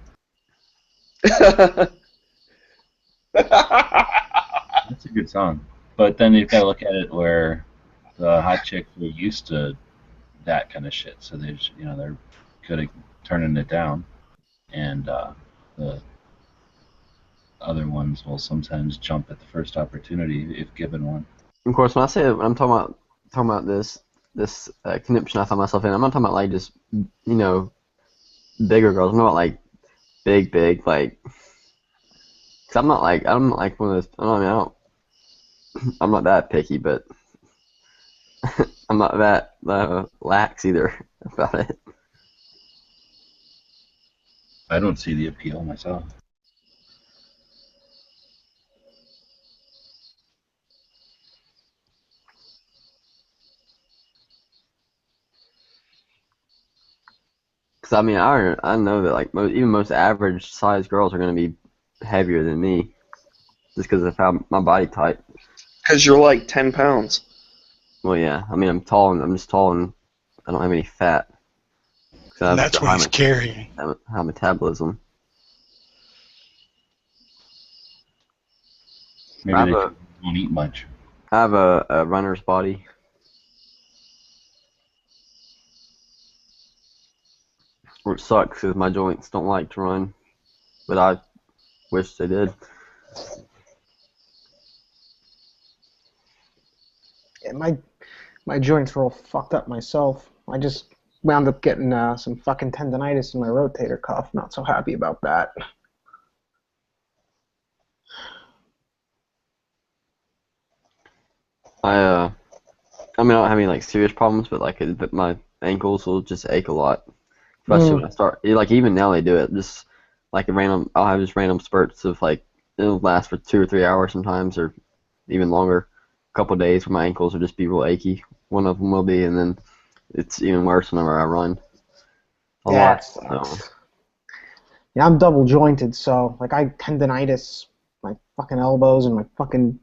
That's a good song. But then you've got to look at it where the hot chicks were used to that kind of shit, so they're good at turning it down, and the other ones will sometimes jump at the first opportunity if given one. Of course, when I'm talking about this conniption I find myself in, I'm not talking about like just bigger girls. I'm talking about like big like. Cause I'm not like one of those. I'm not that picky, but I'm not that lax either about it. I don't see the appeal myself. Cause I know that like even most average sized girls are gonna be heavier than me, just because of how my body type. Because you're like 10 pounds. Well, yeah. I mean, I'm just tall, and I don't have any fat. And that's what he's carrying. High metabolism. Maybe they don't eat much. I have a runner's body. Which sucks because my joints don't like to run, but I wish they did. Yeah, my joints were all fucked up myself. I just wound up getting some fucking tendonitis in my rotator cuff. Not so happy about that. I don't have any like serious problems, but but my ankles will just ache a lot. Especially when I start, even now they do it. Just like I'll have just random spurts of like it'll last for 2 or 3 hours sometimes, or even longer. A couple of days where my ankles will just be real achy. One of them will be, and then it's even worse whenever I run. A lot. So. Yeah, I'm double jointed, so like I tendonitis my fucking elbows and my fucking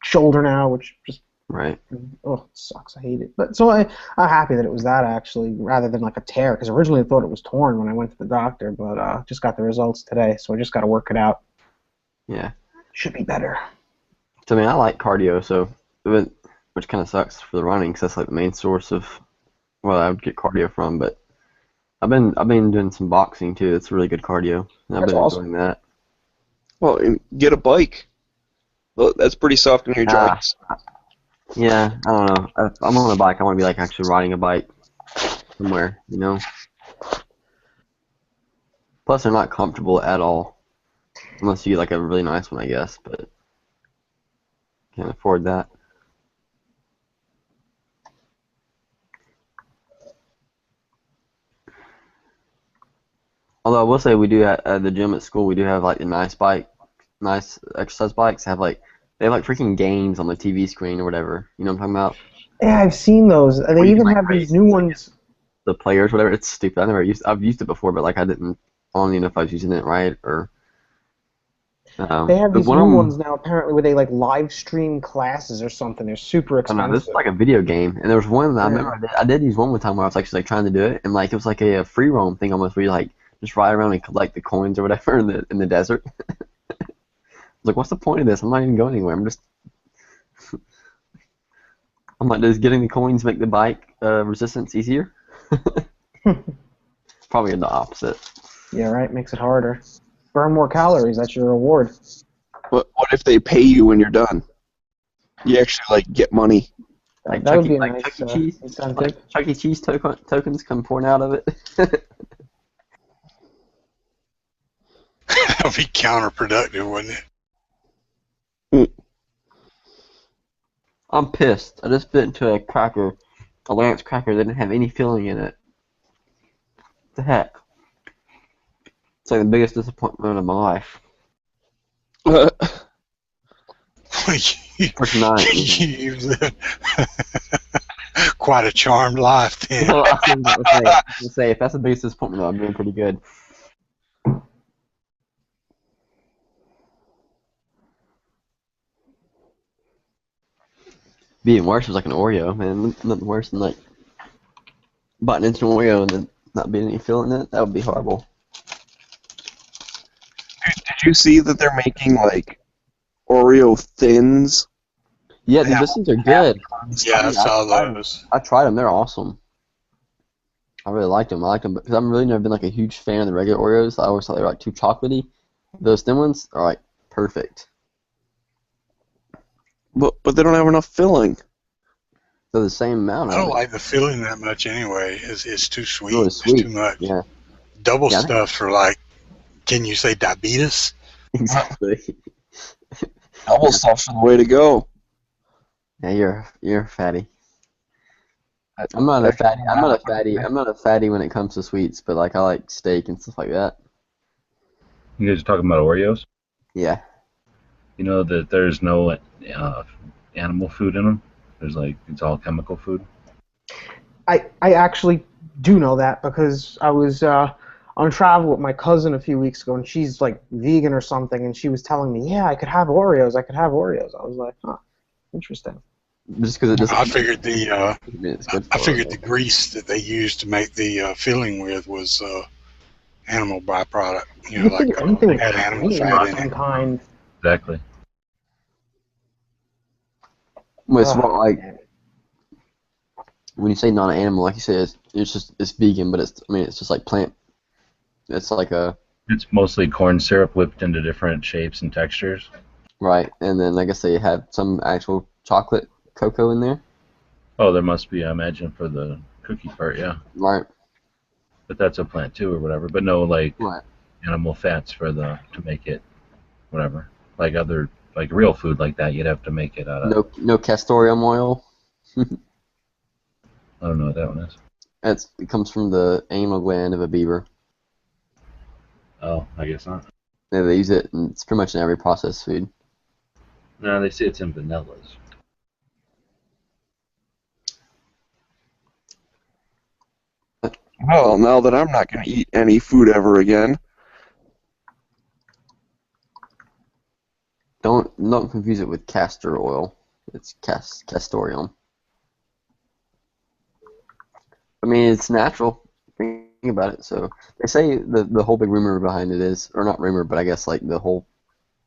shoulder now, which just right. Oh, it sucks. I hate it. But so I'm happy that it was that actually, rather than like a tear, because originally I thought it was torn when I went to the doctor, but just got the results today, so I just got to work it out. Yeah. Should be better. So I mean, I like cardio, which kind of sucks for the running, because that's like the main source of I would get cardio from. But I've been doing some boxing too. It's really good cardio. And I've been enjoying that. Well, get a bike. Well, that's pretty soft on your joints. Yeah, I don't know. If I'm on a bike, I want to be like actually riding a bike somewhere, Plus, they're not comfortable at all, unless you get like a really nice one, I guess. But can't afford that. Although I will say we do at the gym at school, we do have like the nice exercise bikes. They have like freaking games on the TV screen or whatever. You know what I'm talking about? Yeah, I've seen those. They even have these new ones. The players, whatever. It's stupid. I've used it before, but like I don't even know if I was using it right or. They have these new ones now apparently where they like live stream classes or something. They're super expensive. No, this is like a video game, and there was one that I remember I did use one time where I was actually like trying to do it, and like it was like a free roam thing almost, where you like just ride around and collect the coins or whatever in the desert. I was like, what's the point of this? I'm not even going anywhere. I'm like, does getting the coins make the bike resistance easier? Probably the opposite. Yeah, right. Makes it harder. Burn more calories. That's your reward. What if they pay you when you're done? You actually get money. Like that would be a like nice Chuck E. Cheese, incentive. like Chuck E. Cheese tokens come pouring out of it. That would be counterproductive, wouldn't it? I'm pissed. I just bit into a Lance cracker that didn't have any filling in it. What the heck? It's like the biggest disappointment of my life. For tonight. You live quite a charmed life then. Well, I was about to say, if that's the biggest disappointment, though, I'm doing pretty good. Being worse was like an Oreo, man. Nothing worse than like biting into an Oreo and then not being any feeling it. That would be horrible. Did you see that they're making like Oreo thins? Yeah, dude, those things are good. Yeah, I saw those. I tried them. They're awesome. I really liked them. I liked them because I've really never been like a huge fan of the regular Oreos. I always thought they were like too chocolatey. Those thin ones are like perfect. But they don't have enough filling. They're the same amount. I don't like the filling that much anyway. It's too sweet. Really It's sweet. too much. Yeah. Double Yeah. stuff for like, can you say diabetes? Exactly. Double stuff's the way to go. Yeah, you're fatty. I'm not a fatty. I'm not a fatty when it comes to sweets, but like I like steak and stuff like that. You guys are talking about Oreos? Yeah. You know that there's no animal food in them? There's like, it's all chemical food. I actually do know that because I was on travel with my cousin a few weeks ago, and she's like vegan or something, and she was telling me, yeah, I could have Oreos. I was like, huh, interesting. Just because it doesn't. I figured it's good I for figured it. the grease that they used to make the filling with was animal byproduct. You know, You'd like think anything with had animal protein fat of in some it. kind. Exactly. Well, it's Ugh. more like when you say non-animal, like you said, it's vegan, but it's just like plant. It's like It's mostly corn syrup whipped into different shapes and textures. right, and then I guess they have some actual chocolate cocoa in there. Oh, there must be, I imagine, for the cookie part, yeah. Right. But that's a plant too, or whatever. But no, like Right. animal fats to make it, whatever. Like real food like that, you'd have to make it out of. No castoreum oil. I don't know what that one is. It comes from the anal gland of a beaver. Oh, I guess not. Yeah, they use it, and it's pretty much in every processed food. No, they say it's in vanillas. Well, now that I'm not going to eat any food ever again. Don't confuse it with castor oil. It's castoreum. I mean, it's natural. Think about it. So they say the whole big rumor behind it is, or not rumor, but I guess like the whole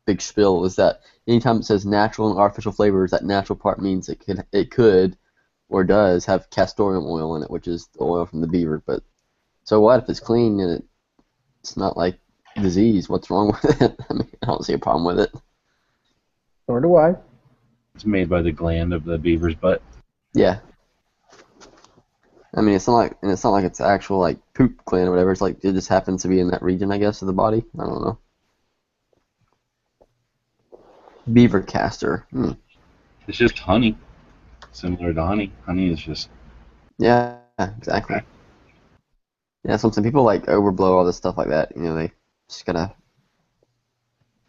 big spiel is that anytime it says natural and artificial flavors, that natural part means it could or does have castoreum oil in it, which is the oil from the beaver. But so what if it's clean and it's not like disease? What's wrong with it? I mean, I don't see a problem with it. Nor do I. It's made by the gland of the beaver's butt. Yeah. I mean, it's not like it's actual like poop gland or whatever. It's like it just happens to be in that region, I guess, of the body. I don't know. Beaver castor. It's just honey, similar to honey. Honey is just. Yeah, exactly. Yeah, some people like overblow all this stuff like that. You know, they just gotta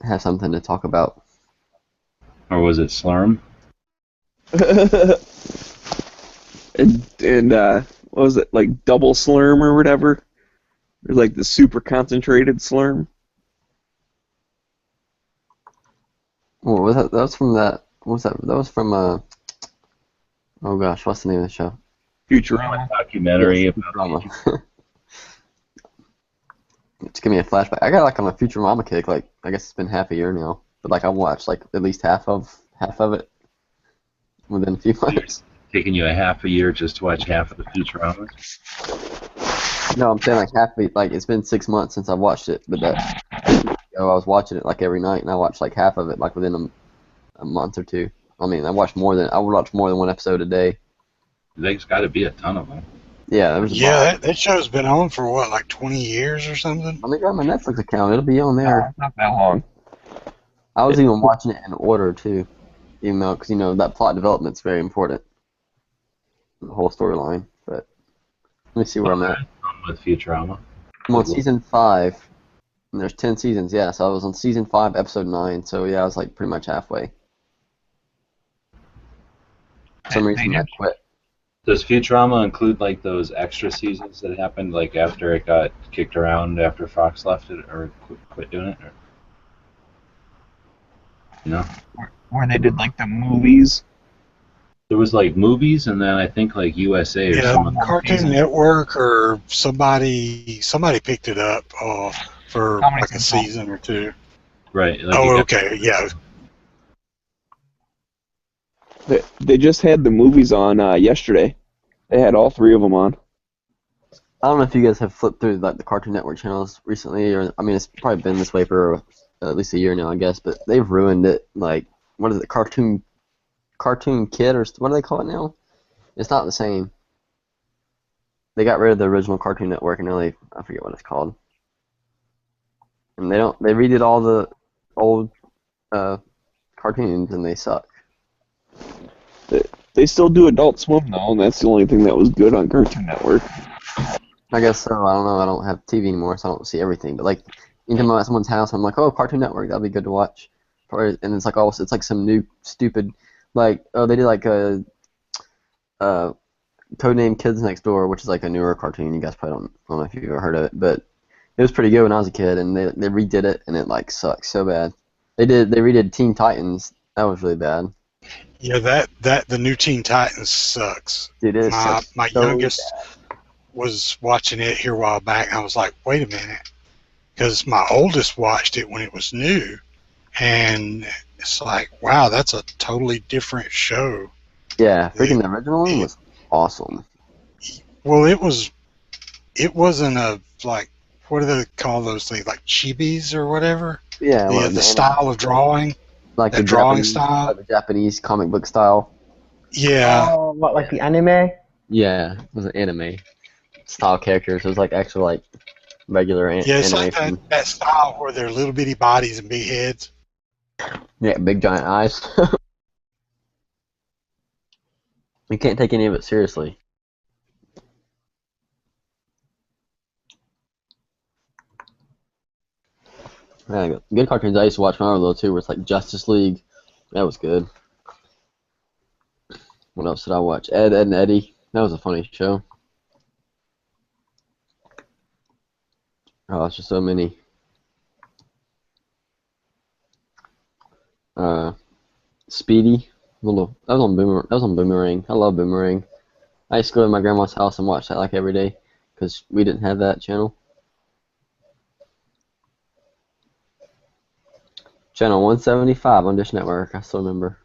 have something to talk about. Or was it slurm? and what was it, like double slurm or whatever? Or like the super concentrated slurm? What was that? That was from that. What was that? That was from oh gosh, what's the name of the show? Futurama. Documentary Yes, about Futurama. Just give me a flashback. I got like on a Futurama kick. Like I guess it's been half a year now, but like I watched like at least half of it within a few months. taking you a half a year just to watch half of the Futurama. No, I'm saying like like it's been 6 months since I watched it, but that I was watching it like every night, and I watched like half of it like within a month or two. I mean, I would watch more than one episode a day. There's got to be a ton of them. Yeah, there was a Yeah, that show's been on for what, like 20 years or something? I think I have my Netflix account. It'll be on there. Not that long. I was even watching it in order too, even though because that plot development's very important, the whole storyline. But let me see where I'm at. With Futurama. I'm on season 5. And there's 10 seasons, yeah. So I was on season 5, episode 9. So yeah, I was like pretty much halfway. For some reason, I quit. Does Futurama include like those extra seasons that happened like after it got kicked around after Fox left it or quit doing it? Or, you know, Where they did like the movies. there was like movies, and then I think like USA or Yeah, some Cartoon Network or somebody picked it up for like a season or two. right. Like Oh, okay, yeah. They just had the movies on yesterday. They had all 3 of them on. I don't know if you guys have flipped through like the Cartoon Network channels recently, or I mean, it's probably been this way for at least a year now, I guess. But they've ruined it. Like, what is it, Cartoon Kid, or what do they call it now? It's not the same. They got rid of the original Cartoon Network, and I forget what it's called. And they redid all the old cartoons, and they suck. They still do Adult Swim though, and that's the only thing that was good on Cartoon Network. I guess so. I don't know. I don't have TV anymore, so I don't see everything. But like, anytime I'm at someone's house, I'm like, oh, Cartoon Network, that'd be good to watch. And it's like, it's like some new stupid, like, oh, they did like a Codename Kids Next Door, which is like a newer cartoon. You guys probably don't know if you've ever heard of it, but it was pretty good when I was a kid, and they redid it, and it like sucks so bad. They redid Teen Titans. That was really bad. Yeah, the new Teen Titans sucks. Dude, it My so youngest bad. was watching it here a while back, and I was like, wait a minute, because my oldest watched it when it was new, and it's like, wow, that's a totally different show. Yeah, freaking the original one was awesome. Well, it wasn't a, like, what do they call those things, like chibis or whatever? Yeah, The style of drawing, like that the drawing Japanese, style. like the Japanese comic book style. Yeah. Oh, what, like the anime? Yeah, it was an anime style characters. It was like actual like regular Yeah, it's like animation. that style where they're little bitty bodies and big heads. Yeah, big giant eyes. You can't take any of it seriously. Yeah, good cartoons I used to watch when I was little too, where it's like Justice League. That was good. What else did I watch? Ed, and Eddie. That was a funny show. Oh, it's just so many. Speedy. That was on Boomerang. I love Boomerang. I used to go to my grandma's house and watch that like every day because we didn't have that channel. Channel 175 on Dish Network. I still remember.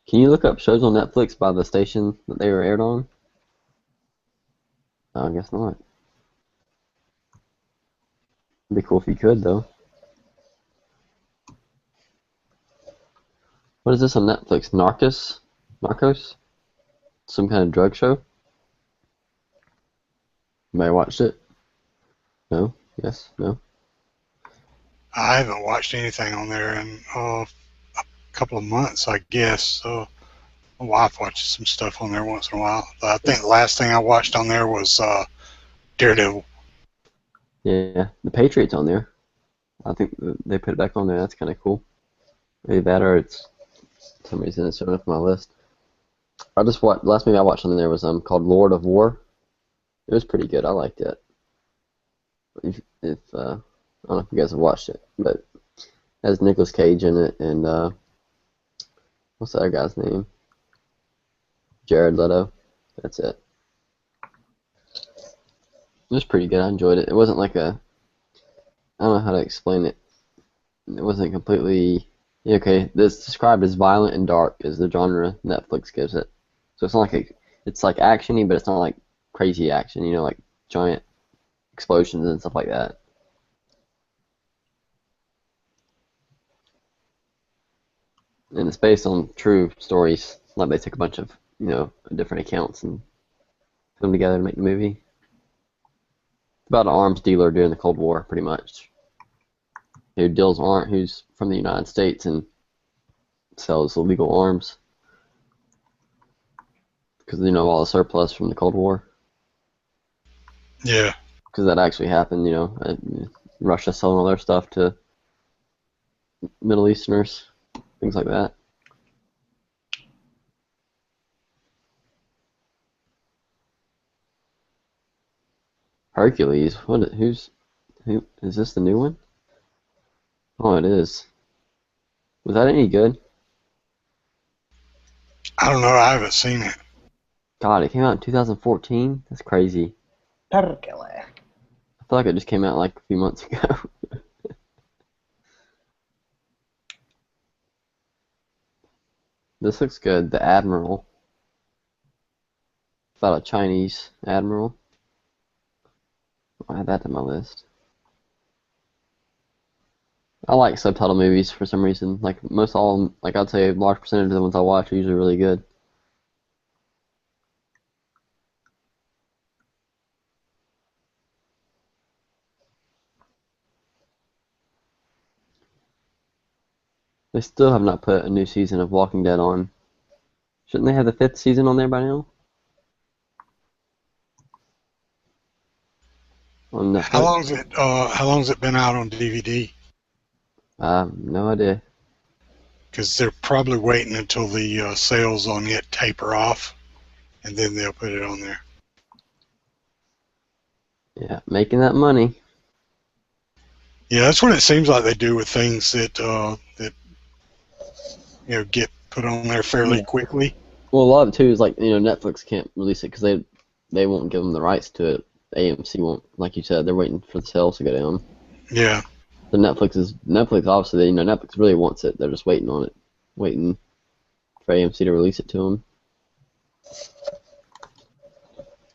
Can you look up shows on Netflix by the station that they were aired on? I guess not. It'd be cool if you could, though. What is this on Netflix? Narcos? Some kind of drug show? Anybody watched it? No? Yes? No? I haven't watched anything on there in a couple of months, I guess. So my wife watches some stuff on there once in a while. But I think the last thing I watched on there was Daredevil. Yeah, the Patriots on there. I think they put it back on there. That's kind of cool. Maybe that, or it's for some reason it's showing up on my list. I just watched. The last movie I watched on there was called Lord of War. It was pretty good. I liked it. If I don't know if you guys have watched it, but it has Nicolas Cage in it, and what's the other guy's name? Jared Leto. That's it. It was pretty good. I enjoyed it. It wasn't like I don't know how to explain it. It wasn't completely okay. It's described as violent and dark is the genre Netflix gives it. So it's not like it's like actiony, but it's not like crazy action. You know, like giant explosions and stuff like that. And it's based on true stories. Like they took a bunch of different accounts and put them together to make the movie. It's about an arms dealer during the Cold War, pretty much. Who's from the United States and sells illegal arms because all the surplus from the Cold War. Yeah. Because that actually happened. Russia selling all their stuff to Middle Easterners, things like that. Hercules. Who is this? The new one? Oh, it is. Was that any good? I don't know. I haven't seen it. God, it came out in 2014. That's crazy. Hercules. I feel like it just came out like a few months ago. This looks good. The Admiral. About a Chinese admiral. I'll add that to my list. I like subtitle movies for some reason. Like most all of them, like I'd say a large percentage of the ones I watch are usually really good. They still have not put a new season of Walking Dead on. Shouldn't they have the 5th season on there by now? On Netflix? How long's it been out on DVD? No idea. Because they're probably waiting until the sales on it taper off, and then they'll put it on there. Yeah, making that money. Yeah, that's what it seems like they do with things that get put on there fairly quickly. Well, a lot of it too is like Netflix can't release it because they won't give them the rights to it. AMC won't, like you said, they're waiting for the sales to go down. Yeah. So Netflix obviously Netflix really wants it. They're just waiting on it, waiting for AMC to release it to them.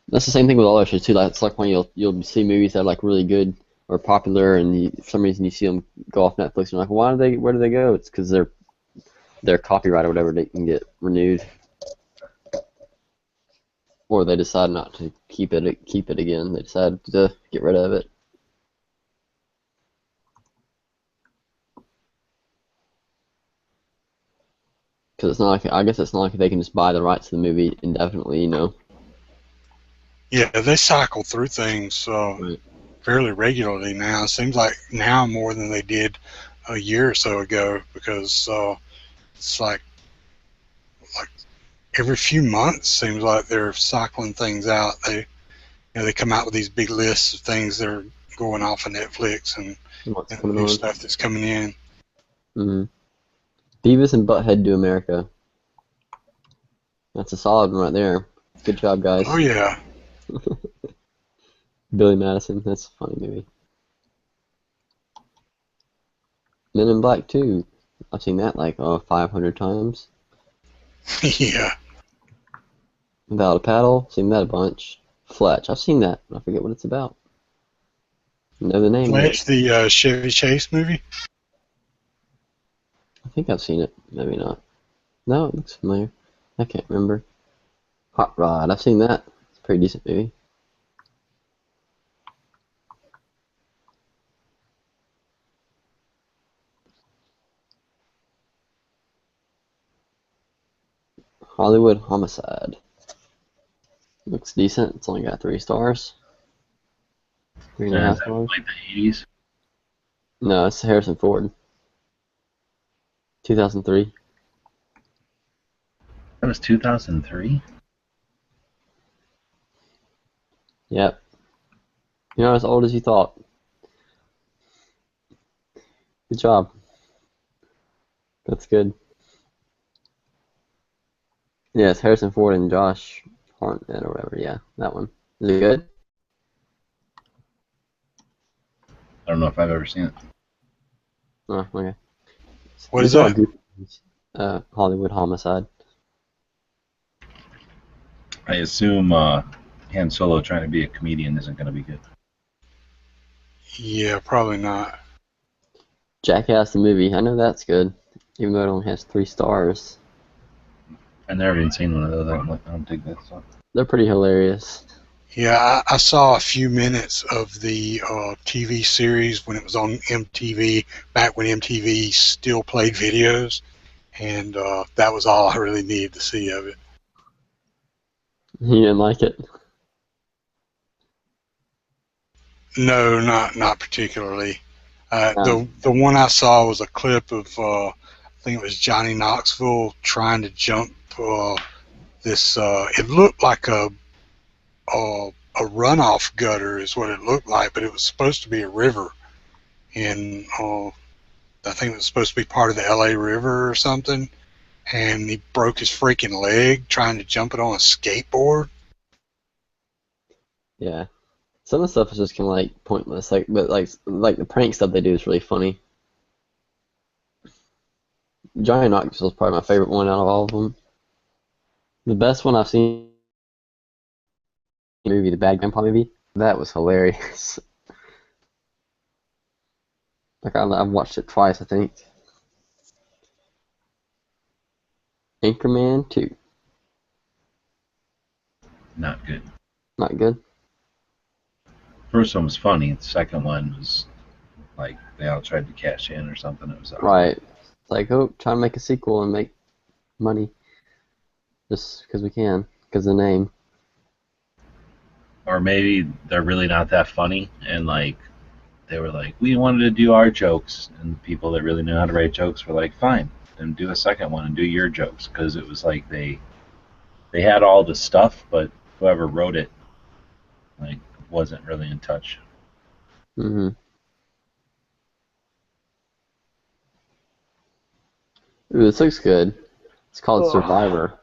That's the same thing with all our shows too. It's like when you'll see movies that are like really good or popular, and for some reason you see them go off Netflix, and you're like, where do they go? It's because their copyright or whatever they can get renewed, or they decide not to keep it again. They decide to get rid of it. Because it's not like, I guess it's not like they can just buy the rights to the movie indefinitely, Yeah, they cycle through things Right. fairly regularly now. It seems like now more than they did a year or so ago, because it's like every few months seems like they're cycling things out. They come out with these big lists of things that are going off of Netflix and new stuff that's coming in. Mm-hmm. Beavis and Butthead Do America. That's a solid one right there. Good job, guys. Oh yeah. Billy Madison. That's a funny movie. Men in Black 2. I've seen that like 500 times. Yeah. Without a Paddle. Seen that a bunch. Fletch. I've seen that. I forget what it's about. Know the name. Fletch, the Chevy Chase movie? I think I've seen it. Maybe not. No, it looks familiar. I can't remember. Hot Rod. I've seen that. It's a pretty decent movie. Hollywood Homicide. Looks decent. It's only got 3 stars. 3.5 stars. Like the 80s? No, it's Harrison Ford. 2003. That was 2003? Yep. You're not as old as you thought. Good job. That's good. Yeah, it's Harrison Ford and Josh Hartnett or whatever. Yeah, that one. Is it good? I don't know if I've ever seen it. Oh, okay. What is that? Hollywood Homicide. I assume Han Solo trying to be a comedian isn't going to be good. Yeah, probably not. Jackass the movie. I know that's good, even though it only has 3 stars. I've never even seen one of those. I don't think that's so. They're pretty hilarious. Yeah, I saw a few minutes of the TV series when it was on MTV, back when MTV still played videos, and that was all I really needed to see of it. You didn't like it? No, not particularly. No. The one I saw was a clip of I think it was Johnny Knoxville trying to jump this. It looked like a runoff gutter is what it looked like, but it was supposed to be a river, and I think it was supposed to be part of the LA River or something. And he broke his freaking leg trying to jump it on a skateboard. Yeah. Some of the stuff is just kind of like pointless, but the prank stuff they do is really funny. Johnny Knoxville is probably my favorite one out of all of them. The best one I've seen, movie, the Bad Grandpa movie, that was hilarious. Like I've watched it twice, I think. Anchorman 2. Not good. Not good. First one was funny. The second one was like they all tried to cash in or something. It was right. It's like, oh, trying to make a sequel and make money, just because we can, because of the name. Or maybe they're really not that funny, and like they were like, we wanted to do our jokes, and the people that really knew how to write jokes were like, fine, then do a second one and do your jokes, because it was like they had all the stuff, but whoever wrote it like wasn't really in touch. Mm-hmm. Ooh, this looks good. It's called Survivor.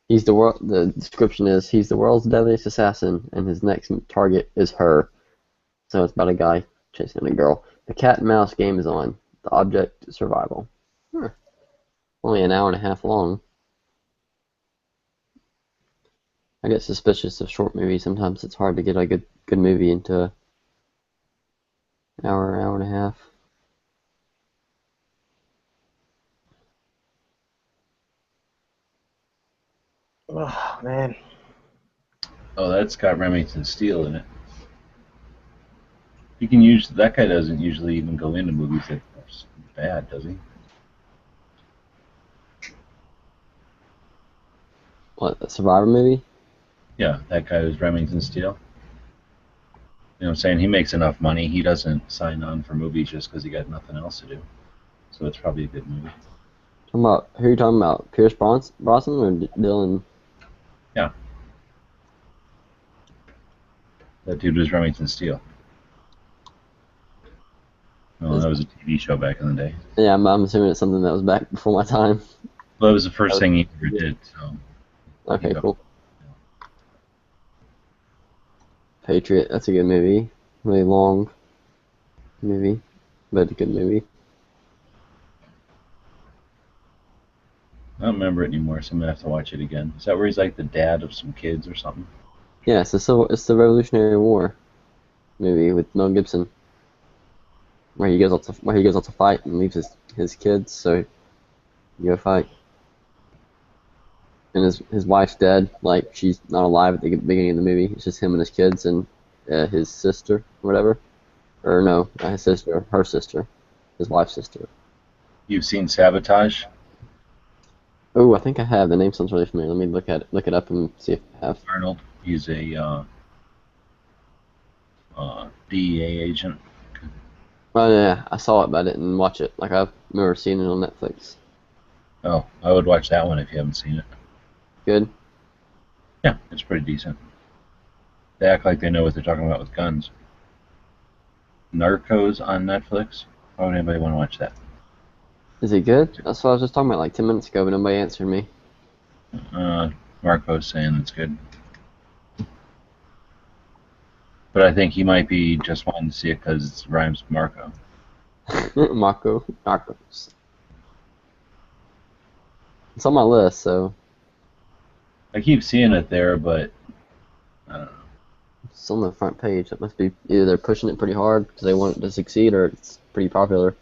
The description is he's the world's deadliest assassin, and his next target is her. So it's about a guy chasing a girl. The cat and mouse game is on. The object is survival. Only an hour and a half long. I get suspicious of short movies. Sometimes it's hard to get a good movie into an hour and a half. Oh, man. Oh, that's got Remington Steele in it. He can use that guy doesn't usually even go into movies that are bad, does he? What, a Survivor movie? Yeah, that guy who's Remington Steele. You know what I'm saying? He makes enough money. He doesn't sign on for movies just because he got nothing else to do. So it's probably a good movie. Who are you talking about? Pierce Brosnan or Dylan? Yeah. That dude was Remington Steele. Oh, that was a TV show back in the day. Yeah, I'm assuming it's something that was back before my time. Well, it was the first thing he ever did, so... Okay, cool. Patriot, that's a good movie. Really long movie, but a good movie. I don't remember it anymore, so I'm going to have to watch it again. Is that where he's like the dad of some kids or something? Yeah, it's the Revolutionary War movie with Mel Gibson, where he goes out to fight and leaves his kids, so you go fight. And his wife's dead, like she's not alive at the beginning of the movie. It's just him and his kids and his sister, or whatever. Or no, not his sister, her sister, his wife's sister. You've seen Sabotage? Oh, I think I have. The name sounds really familiar. Let me look it up and see if I have. Arnold. He's a DEA agent. Oh yeah, I saw it, but I didn't watch it. Like I remember seeing it on Netflix. Oh, I would watch that one if you haven't seen it. Good. Yeah, it's pretty decent. They act like they know what they're talking about with guns. Narcos on Netflix. Why would anybody want to watch that? Is it good? That's what I was just talking about like 10 minutes ago, but nobody answered me. Marco's saying it's good. But I think he might be just wanting to see it because it rhymes with Marco. Narcos. It's on my list, so. I keep seeing it there, but I don't know. It's on the front page. It must be either they're pushing it pretty hard because they want it to succeed, or it's pretty popular.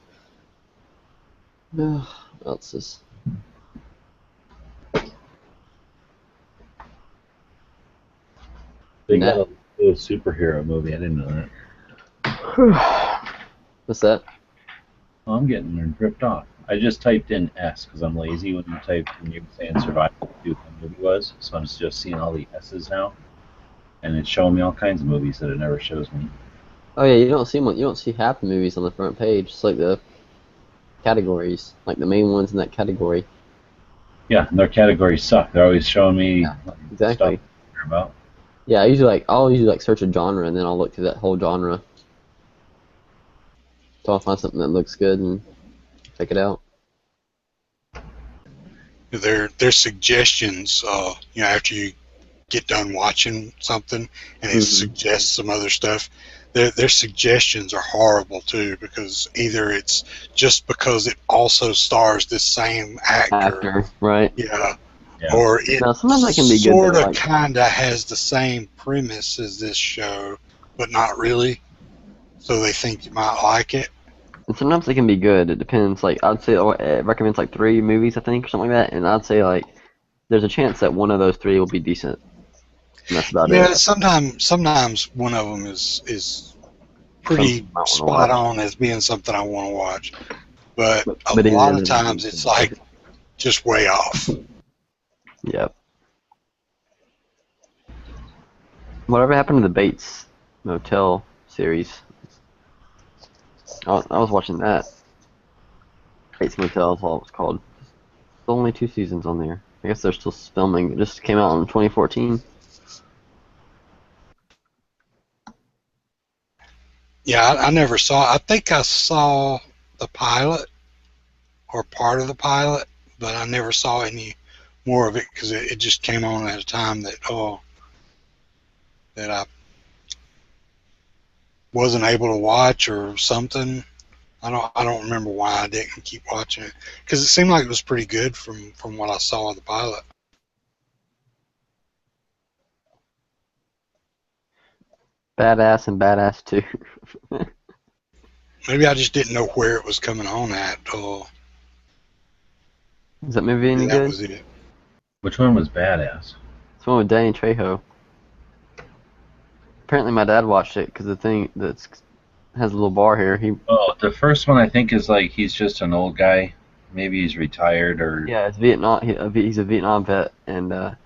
What else is? They got a little superhero movie. I didn't know that. What's that? Oh, I'm getting ripped off. I just typed in S because I'm lazy when you were saying survival what the movie was. So I'm just seeing all the S's now, and it's showing me all kinds of movies that it never shows me. Oh yeah, you don't see half the movies on the front page. It's like the categories, like the main ones in that category. Yeah, and their categories suck. They're always showing me Exactly. stuff I care about. Yeah, I'll usually search a genre and then I'll look through that whole genre. So I'll find something that looks good and check it out. Their suggestions, after you get done watching something and it suggests some other stuff, their suggestions are horrible too, because either it's just because it also stars the same actor, right? Yeah. Or it sometimes that can be good, sort of like, kind of has the same premise as this show, but not really. So they think you might like it. And sometimes they can be good. It depends. Like I'd say it recommends like 3 movies, I think, or something like that. And I'd say like there's a chance that one of those 3 will be decent. And that's about it. Yeah, sometimes one of them is pretty spot on as being something I want to watch, but a lot of times it's like just way off. Yep. Whatever happened to the Bates Motel series? I was watching that. Bates Motel is all it was called. There's only 2 seasons on there. I guess they're still filming. It just came out in 2014. Yeah, I never saw. I think I saw the pilot or part of the pilot, but I never saw any more of it because it just came on at a time that I wasn't able to watch or something. I don't remember why I didn't keep watching it, because it seemed like it was pretty good from what I saw of the pilot. Badass and Badass 2. Maybe I just didn't know where it was coming on at. Is that movie any good? That was it. Which one was Badass? It's one with Danny Trejo. Apparently my dad watched it because the thing that has a little bar here. Oh, the first one I think is like he's just an old guy. Maybe he's retired or... Yeah, it's Vietnam. He's a Vietnam vet, and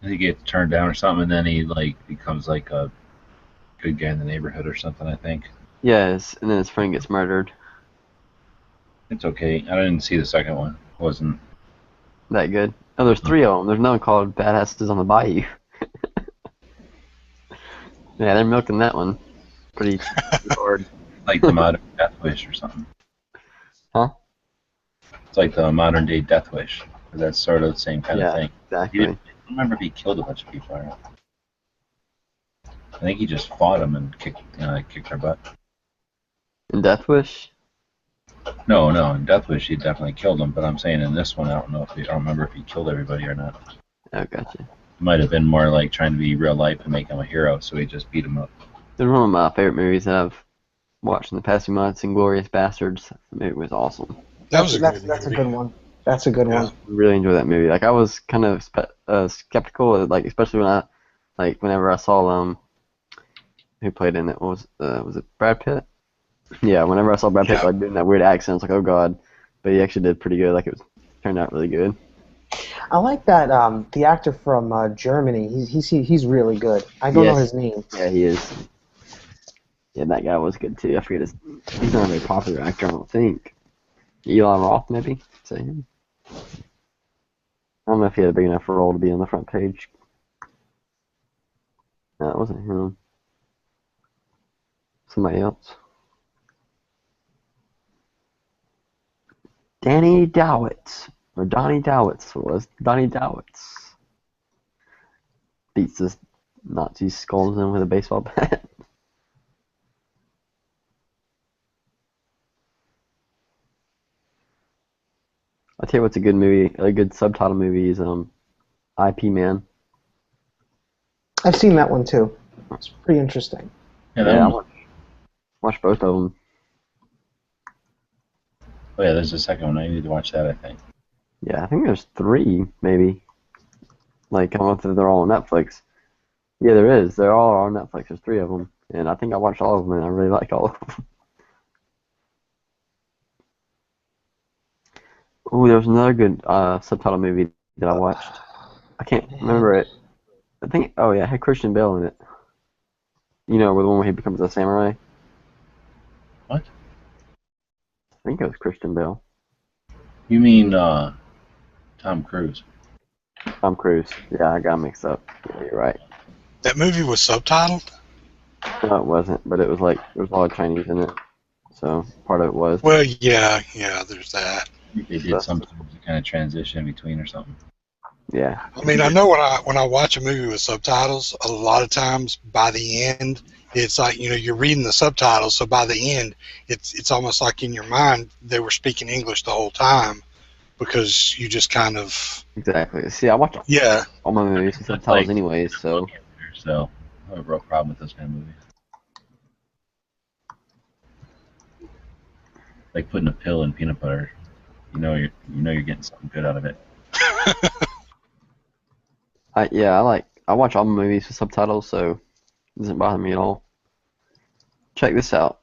he gets turned down or something, and then he like becomes like a good guy in the neighborhood or something, I think. Yes, and then his friend gets murdered. It's okay. I didn't see the second one. It wasn't that good. Oh, there's 3 of them. There's another called Badasses on the Bayou. Yeah, they're milking that one pretty hard. Like the modern Death Wish or something. Huh? It's like the modern day Death Wish. That's sort of the same kind of thing. Exactly. I don't remember if he killed a bunch of people or not. I think he just fought them and kicked their butt. In Death Wish? No, in Death Wish he definitely killed them, but I'm saying in this one I don't remember if he killed everybody or not. Oh, gotcha. It might have been more like trying to be real life and make him a hero, so he just beat him up. There's one of my favorite movies that I've watched in the past few months, Inglourious Bastards. The movie was awesome. That's a good one. That's a good one. I really enjoyed that movie. Like I was kind of skeptical, like especially whenever I saw who played in it. Was it Brad Pitt? Yeah, whenever I saw Brad Pitt like doing that weird accent, I was like, oh god. But he actually did pretty good. Like turned out really good. I like that the actor from Germany. He's really good. I don't know his name. Yeah, he is. Yeah, that guy was good too. I forget he's not a very popular actor, I don't think. Eli Roth, maybe? Say him. I don't know if he had a big enough role to be on the front page. No, it wasn't him. Somebody else. Danny Dowitz. Or Donnie Dowitz it was. Donnie Dowitz. Beats this Nazi skulls in with a baseball bat. I'll tell you what's a good movie, a good subtitle movie is IP Man. I've seen that one too. It's pretty interesting. Yeah, I watched both of them. Oh yeah, there's a second one. I need to watch that, I think. Yeah, I think there's 3, maybe. Like, I don't know if they're all on Netflix. Yeah, there is. They're all on Netflix. There's 3 of them, and I think I watched all of them, and I really like all of them. Ooh, there was another good subtitle movie that I watched. I can't remember it. I think, oh yeah, it had Christian Bale in it. You know, the one where he becomes a samurai? What? I think it was Christian Bale. You mean Tom Cruise? Tom Cruise. Yeah, I got mixed up. Yeah, you're right. That movie was subtitled? No, it wasn't, but it was like, there was a lot of Chinese in it. So, part of it was. Well, yeah, there's that. I think they did some kind of transition in between or something. Yeah. I mean, I know when I watch a movie with subtitles, a lot of times by the end, it's like, you know, you're reading the subtitles, so by the end, it's almost like in your mind they were speaking English the whole time because you just kind of... Exactly. See, I watch all my movies with subtitles anyways, so... So, I have a real problem with those kind of movies. Like putting a pill in peanut butter. You know you're getting something good out of it. I watch all my movies with subtitles, so it doesn't bother me at all. Check this out.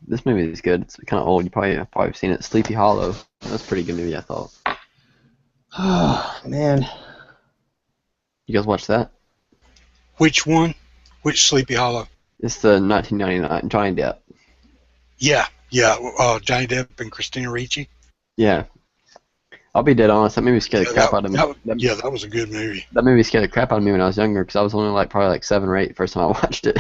This movie is good. It's kind of old. You probably have seen it. Sleepy Hollow. That's a pretty good movie, I thought. Oh man. You guys watch that? Which one? Which Sleepy Hollow? It's the 1999 Johnny Depp. Yeah. Johnny Depp and Christina Ricci. Yeah. I'll be dead honest. That movie scared the crap out of me. That was a good movie. That movie scared the crap out of me when I was younger because I was only probably 7 or 8 the first time I watched it.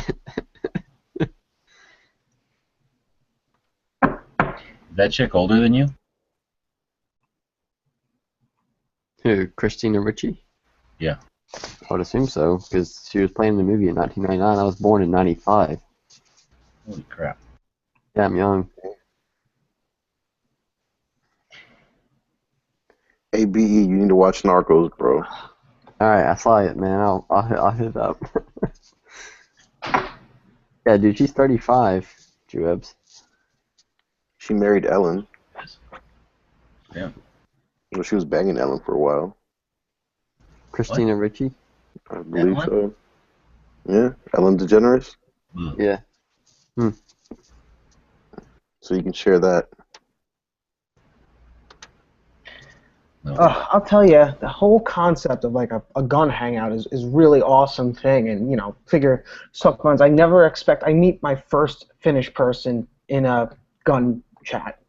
Is that chick older than you? Who? Christina Ricci? Yeah. I would assume so because she was playing the movie in 1999. I was born in 95. Holy crap. Yeah, I'm young. Hey, BE, you need to watch Narcos, bro. Alright, I saw it, man. I'll hit it up. Yeah, dude, she's 35, Jewebs. She married Ellen. Yeah. Well, she was banging Ellen for a while. Christina Ricci? I believe so. Yeah, Ellen DeGeneres. Yeah. So you can share that. I'll tell you, the whole concept of like a gun hangout is really awesome thing, and figure suck guns. I meet my first Finnish person in a gun chat.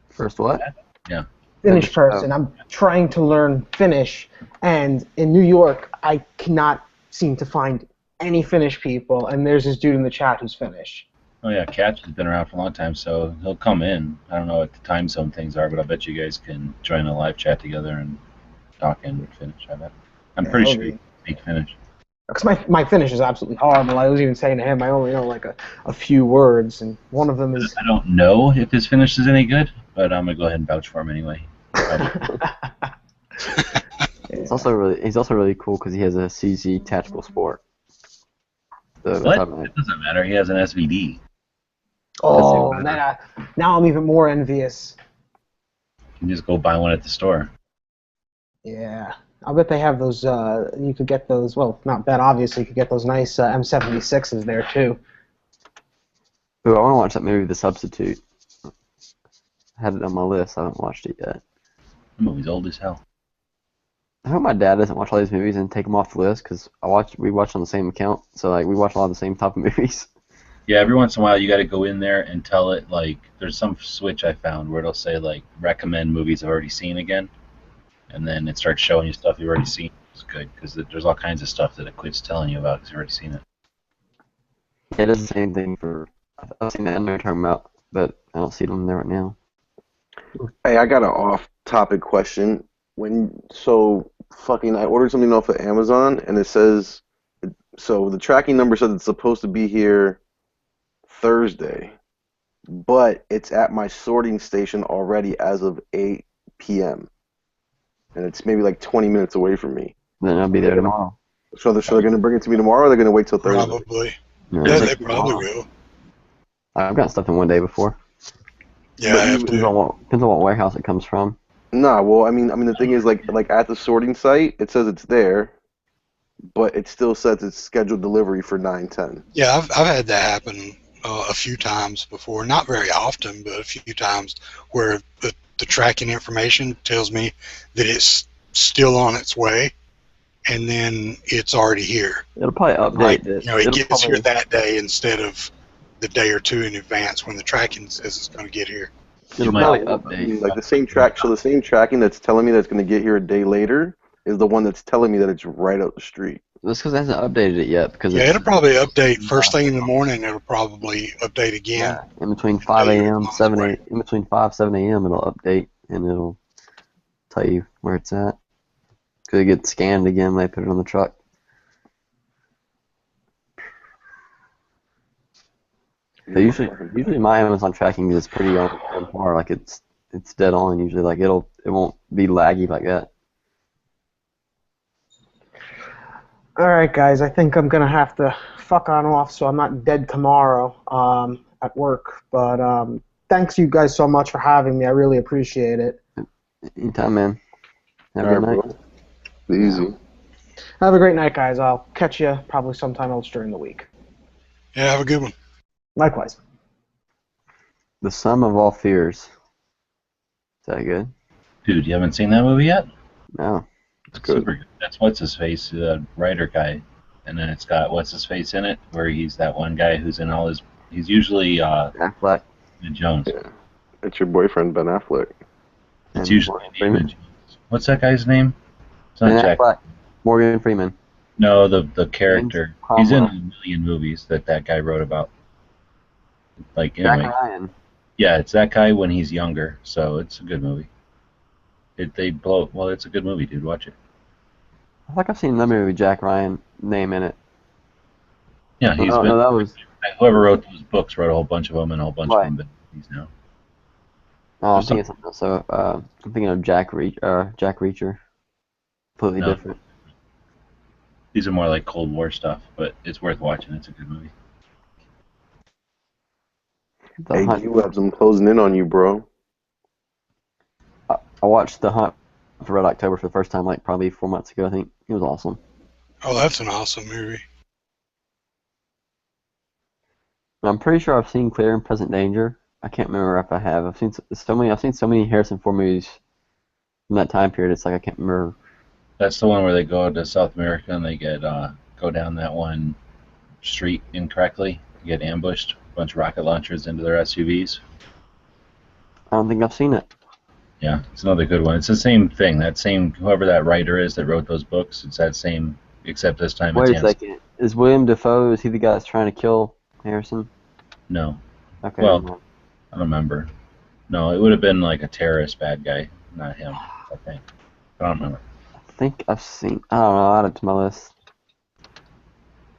First what? Yeah. Finnish person. I'm trying to learn Finnish, and in New York, I cannot seem to find any Finnish people, and there's this dude in the chat who's Finnish. Oh yeah, Catch has been around for a long time, so he'll come in. I don't know what the time zone things are, but I bet you guys can join a live chat together and talk in Finnish. I bet. I'm pretty sure you speak Finnish. Because my Finnish is absolutely horrible. I was even saying to him, I only know like a few words, and one of them is... I don't know if his Finnish is any good, but I'm going to go ahead and vouch for him anyway. He's also really cool because he has a CZ tactical sport. So what? It doesn't matter. He has an SVD. Oh, now I'm even more envious. You can just go buy one at the store. Yeah. I bet they have those, you could get those, well, not bet, obviously, you could get those nice M76s there, too. Ooh, I want to watch that movie, The Substitute. I had it on my list. I haven't watched it yet. The movie's old as hell. I hope my dad doesn't watch all these movies and take them off the list, because we watch on the same account, so like we watch a lot of the same type of movies. Yeah, every once in a while you got to go in there and tell it, like, there's some switch I found where it'll say, like, recommend movies I've already seen again, and then it starts showing you stuff you've already seen. It's good, because there's all kinds of stuff that it quits telling you about because you've already seen it. Yeah, it does the same thing for, I've seen the anime you're talking about, but I don't see them there right now. Hey, I got an off-topic question. I ordered something off of Amazon, and it says, so the tracking number says it's supposed to be here Thursday, but it's at my sorting station already as of 8 p.m. And it's maybe like 20 minutes away from me. Then I'll be there tomorrow. So they're going to bring it to me tomorrow, or they're going to wait till Thursday? Probably. Yeah, they probably will. I've gotten stuff in one day before. Yeah, depends on what warehouse it comes from. Nah, well, I mean, the thing is, like at the sorting site, it says it's there, but it still says it's scheduled delivery for 9:10. Yeah, I've had that happen a few times before. Not very often, but a few times where the tracking information tells me that it's still on its way, and then it's already here. It'll probably update Like, it. you know, it It'll gets here probably, that day instead of the day or two in advance when the tracking says it's going to get here. it'll might- probably I update. mean, like the same track, so the same tracking that's telling me that's going to get here a day later is the one that's telling me that it's right up the street. That's because it hasn't updated it yet. Because Yeah, it's, it'll probably update first thing in the morning. It'll probably update again. yeah, in between 5 a.m. It's 7 right. in between 7 a.m. it'll update and it'll tell you where it's at. Because it gets scanned again when they put it on the truck. But usually my Amazon tracking is pretty on par. Like it's dead on usually. Like it won't be laggy like that. All right, guys. I think I'm gonna have to fuck on off, so I'm not dead tomorrow at work. But thanks you guys so much for having me. I really appreciate it. Anytime, man. Have a All good right, night. bro. Easy. Have a great night, guys. I'll catch you probably sometime else during the week. Yeah, have a good one. Likewise. The Sum of All Fears. Is that good? Dude, you haven't seen that movie yet? No. It's good. Super good. That's what's his face, the writer guy, and then it's got what's his face in it, where he's that one guy who's in all his. He's usually Affleck. David Jones. Yeah. It's your boyfriend, Ben Affleck. It's and usually Morgan Freeman. David Jones. What's that guy's name? It's not Ben Jack. Affleck. Morgan Freeman. No, the character. James He's in a Cromwell. million movies that guy wrote about. Like Jack anyway, Ryan. yeah, it's that guy when he's younger, so it's a good movie. Well, it's a good movie, dude. Watch it. I think I've seen another movie with Jack Ryan name in it. Yeah, he's no, been. no, that was. Whoever wrote those books wrote a whole bunch of them, and a whole bunch Right. of them been movies now. Oh, I'm There's thinking something else. So, I'm thinking of Jack Reacher. Completely No. different. These are more like Cold War stuff, but it's worth watching. It's a good movie. The Hey, Hunt. G-Webs, I'm closing in on you, bro. I watched The Hunt for Red October for the first time, like probably 4 months ago. I think it was awesome. Oh, that's an awesome movie. I'm pretty sure I've seen Clear and Present Danger. I can't remember if I have. I've seen so many Harrison Ford movies from that time period. It's like I can't remember. That's the one where they go to South America and they get go down that one street incorrectly, get ambushed, a bunch of rocket launchers into their SUVs. I don't think I've seen it. Yeah, it's another good one. It's the same thing. That same whoever that writer is that wrote those books. It's that same, except this time Wait it's a Hans. second. Is William Dafoe? Is he the guy that's trying to kill Harrison? No, Okay. Well, never mind. I don't remember. No, it would have been like a terrorist bad guy, not him. I think. I don't remember. I think I've seen. I don't know. I'll add it to my list.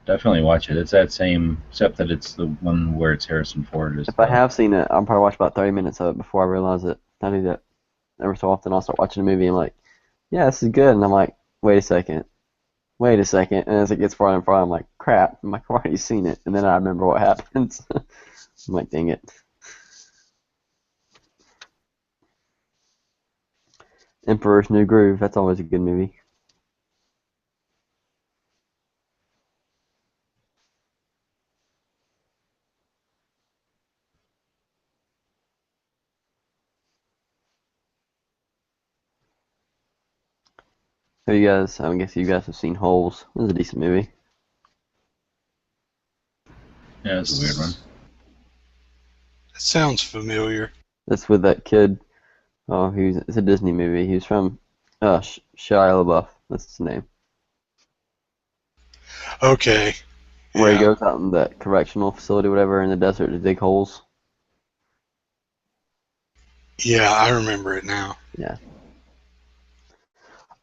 Definitely watch it. It's that same, except that it's the one where it's Harrison Ford. If I have seen it, I'll probably watch about 30 minutes of it before I realize it. I do that every so often. I'll start watching a movie and I'm like, yeah, this is good. And I'm like, wait a second. And as it gets farther and farther, I'm like, crap. I'm like, I've already seen it. And then I remember what happens. I'm like, dang it. Emperor's New Groove. That's always a good movie. So you guys, I guess you guys have seen Holes. This is a decent movie. Yeah, it's a weird one. That sounds familiar. That's with that kid. Oh, it's a Disney movie. He's from Shia LaBeouf. That's his name. Okay. Where he Yeah. goes out in that correctional facility, whatever, in the desert to dig holes. Yeah, I remember it now. Yeah.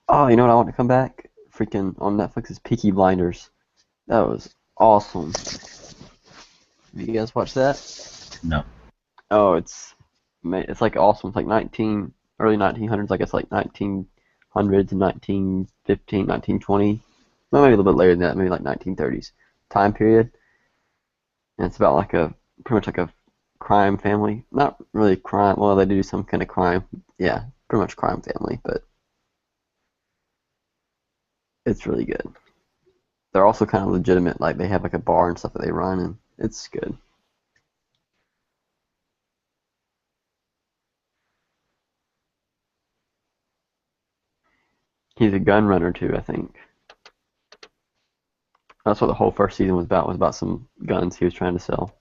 Oh, you know what I want to come back? Freaking on Netflix is Peaky Blinders. That was awesome. Have you guys watched that? No. Oh, it's like awesome. It's like early 1900s. I guess like 1900 to 1915, 1920. Well, maybe a little bit later than that. Maybe like 1930s time period. And it's about pretty much like a crime family. Not really crime. Well, they do some kind of crime. Yeah, pretty much crime family, but it's really good. they're also kind of legitimate. Like they have like a bar and stuff that they run, and it's good. He's a gun runner too, I think. That's what the whole first season was about some guns he was trying to sell.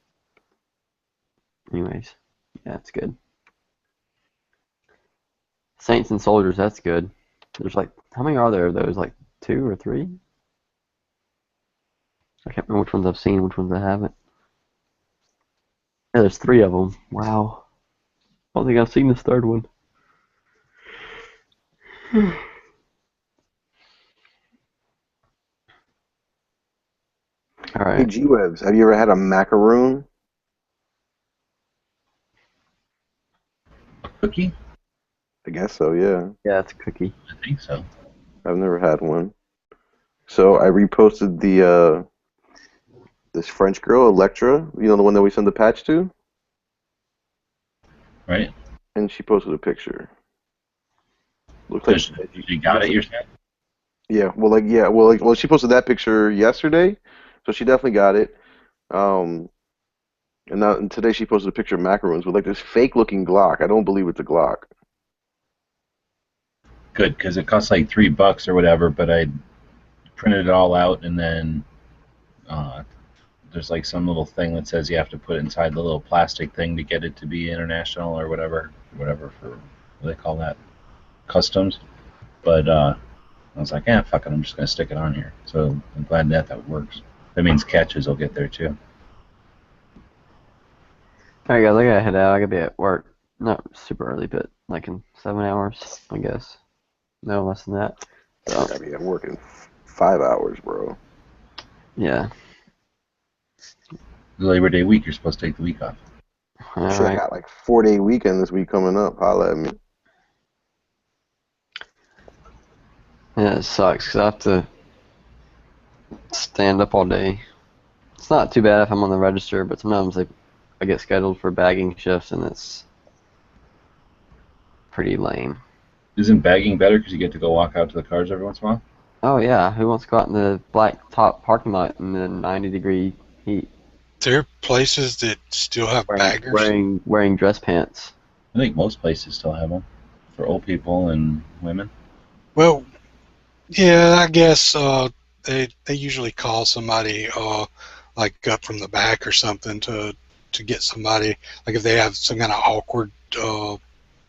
Anyways, yeah, it's good. Saints and Soldiers, that's good. There's like, how many are there of those? Like 2 or 3? I can't remember which ones I've seen, which ones I haven't. Yeah, there's 3 of them. Wow. I don't think I've seen this third one. All Hey, right. G-Webs, have you ever had a macaroon? Cookie? I guess so, yeah. Yeah, it's a cookie. I think so. I've never had one. So I reposted the this French girl, Electra, you know, the one that we sent the patch to, Right? and she posted a picture. Looks like She got it, you're saying? yeah, well, she posted that picture yesterday, so she definitely got it. And today she posted a picture of macaroons with like this fake-looking Glock. I don't believe it's a Glock. Good, because it costs like $3 or whatever, but I printed it all out, and then there's like some little thing that says you have to put inside the little plastic thing to get it to be international or whatever for, what do they call that? Customs. But I was like, fuck it, I'm just going to stick it on here. So I'm glad that works. That means catches will get there too. Alright guys, I gotta head out. I gotta be at work. Not super early, but like in 7 hours, I guess. No less than that. So, I gotta be at work in 5 hours, bro. yeah. Labor Day week, you're supposed to take the week off. Shit, I Alright. got like 4-day weekend this week coming up. Holla at me. Yeah, it sucks because I have to stand up all day. It's not too bad if I'm on the register, but sometimes I get scheduled for bagging shifts and it's pretty lame. Isn't bagging better because you get to go walk out to the cars every once in a while? Oh yeah, who wants to go out in the black top parking lot in the 90-degree heat There are places that still have baggers. wearing dress pants? I think most places still have them for old people and women. Well, yeah, I guess they usually call somebody like up from the back or something to get somebody, like if they have some kind of awkward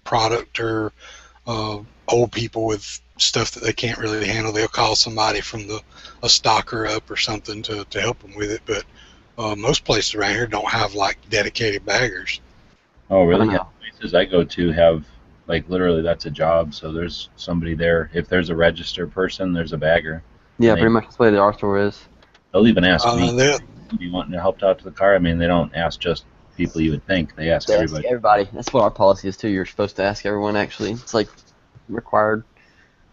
product or old people with stuff that they can't really handle, they'll call somebody from a stocker up or something to help them with it. But most places around here don't have like dedicated baggers. Oh, really? I Yeah. know. Places I go to have, like, literally that's a job. So there's somebody there. If there's a register person, there's a bagger. Yeah, And pretty much that's the way the our store is. they'll even ask me, They'll- do you want helped out to the car? I mean, they don't ask just people you would think. They ask They ask everybody. everybody. That's what our policy is too. You're supposed to ask everyone. Actually, it's like required.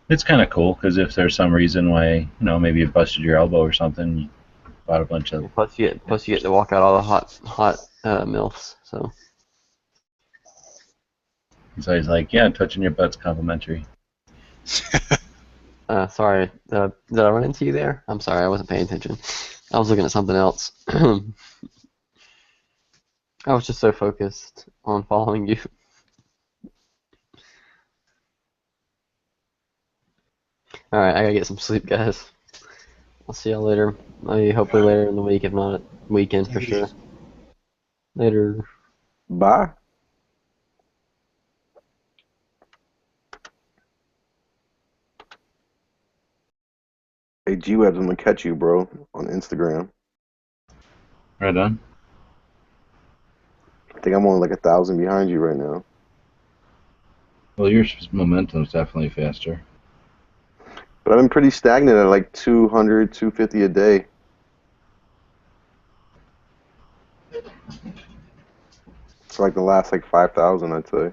It's kind of cool because if there's some reason why, maybe you busted your elbow or something, you bought a bunch of. Plus you get to walk out all the hot milfs. So So he's like, yeah, touching your butt's complimentary. sorry, did I run into you there? I'm sorry, I wasn't paying attention. I was looking at something else. I was just so focused on following you. Alright, I gotta get some sleep, guys. I'll see y'all later. Maybe hopefully later in the week, if not weekend for sure. Later. Bye. Hey, G-Webs, I'm gonna catch you, bro, on Instagram. Right on. I think I'm only like 1,000 behind you right now. Well, your momentum's definitely faster. But I've been pretty stagnant at like 200, 250 a day. For like the last like 5,000, I'd say.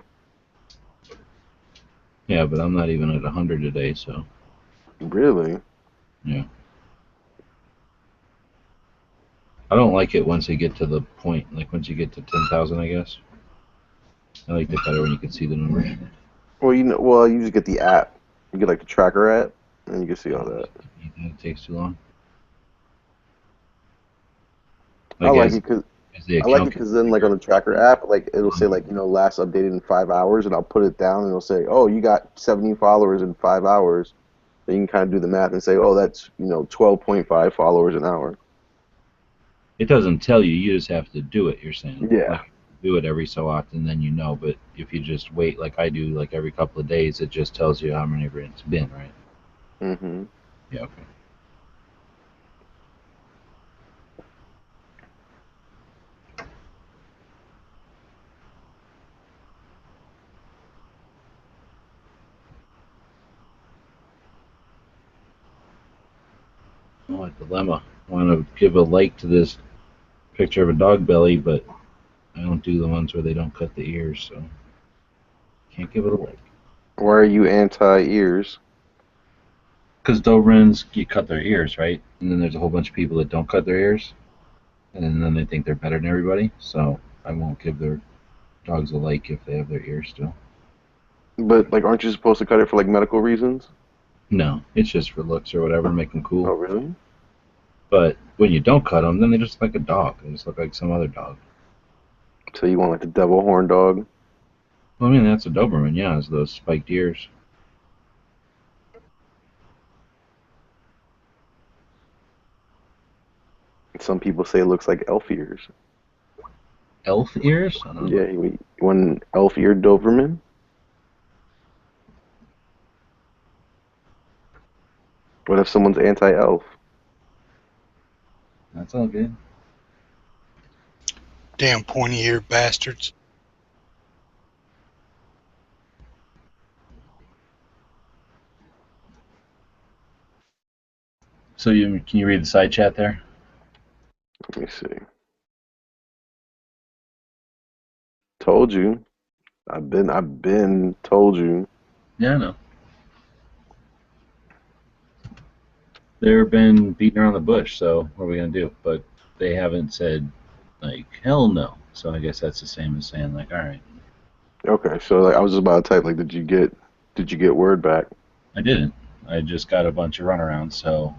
Yeah, but I'm not even at 100 a day, so Really? yeah. I don't like it once you get to the point, like once you get to 10,000, I guess. I like it better when you can see the numbers. Well, you just get the app. You get like the tracker app, and you can see all that. It takes too long. I like it because as the I like it account because then, like on the tracker app, like it'll say like last updated in 5 hours, and I'll put it down, and it'll say, oh, you got 70 followers in 5 hours. Then you can kind of do the math and say, oh, that's 12.5 followers an hour. it doesn't tell you. You just have to do it. You're saying. Yeah. Like, do it every so often, then you know. But if you just wait, like I do, like every couple of days, it just tells you how many it's been, right? Mm-hmm. Yeah. Okay. Oh, a dilemma. I want to give a like to this picture of a dog belly, but I don't do the ones where they don't cut the ears, so can't give it a like. Why are you anti-ears? Because Dobermans, you cut their ears, right? And then there's a whole bunch of people that don't cut their ears, and then they think they're better than everybody. So I won't give their dogs a like if they have their ears still. But like, aren't you supposed to cut it for like medical reasons? No, it's just for looks or whatever, make them cool. Oh, really? But when you don't cut them, then they just look like a dog. They just look like some other dog. So you want like the devil horn dog? Well, I mean, that's a Doberman, yeah, it's those spiked ears. Some people say it looks like elf ears. Elf ears? I don't know. Yeah, you want an elf-eared Doberman? What if someone's anti-elf? That's all good. Damn pointy-eared bastards. So can you read the side chat there? Let me see. Told you. I've been told you. Yeah, I know. They've been beating around the bush, so what are we going to do? But they haven't said, like, hell no. So I guess that's the same as saying, like, all right. Okay, so like I was just about to type, like, did you get word back? I didn't. I just got a bunch of runarounds, so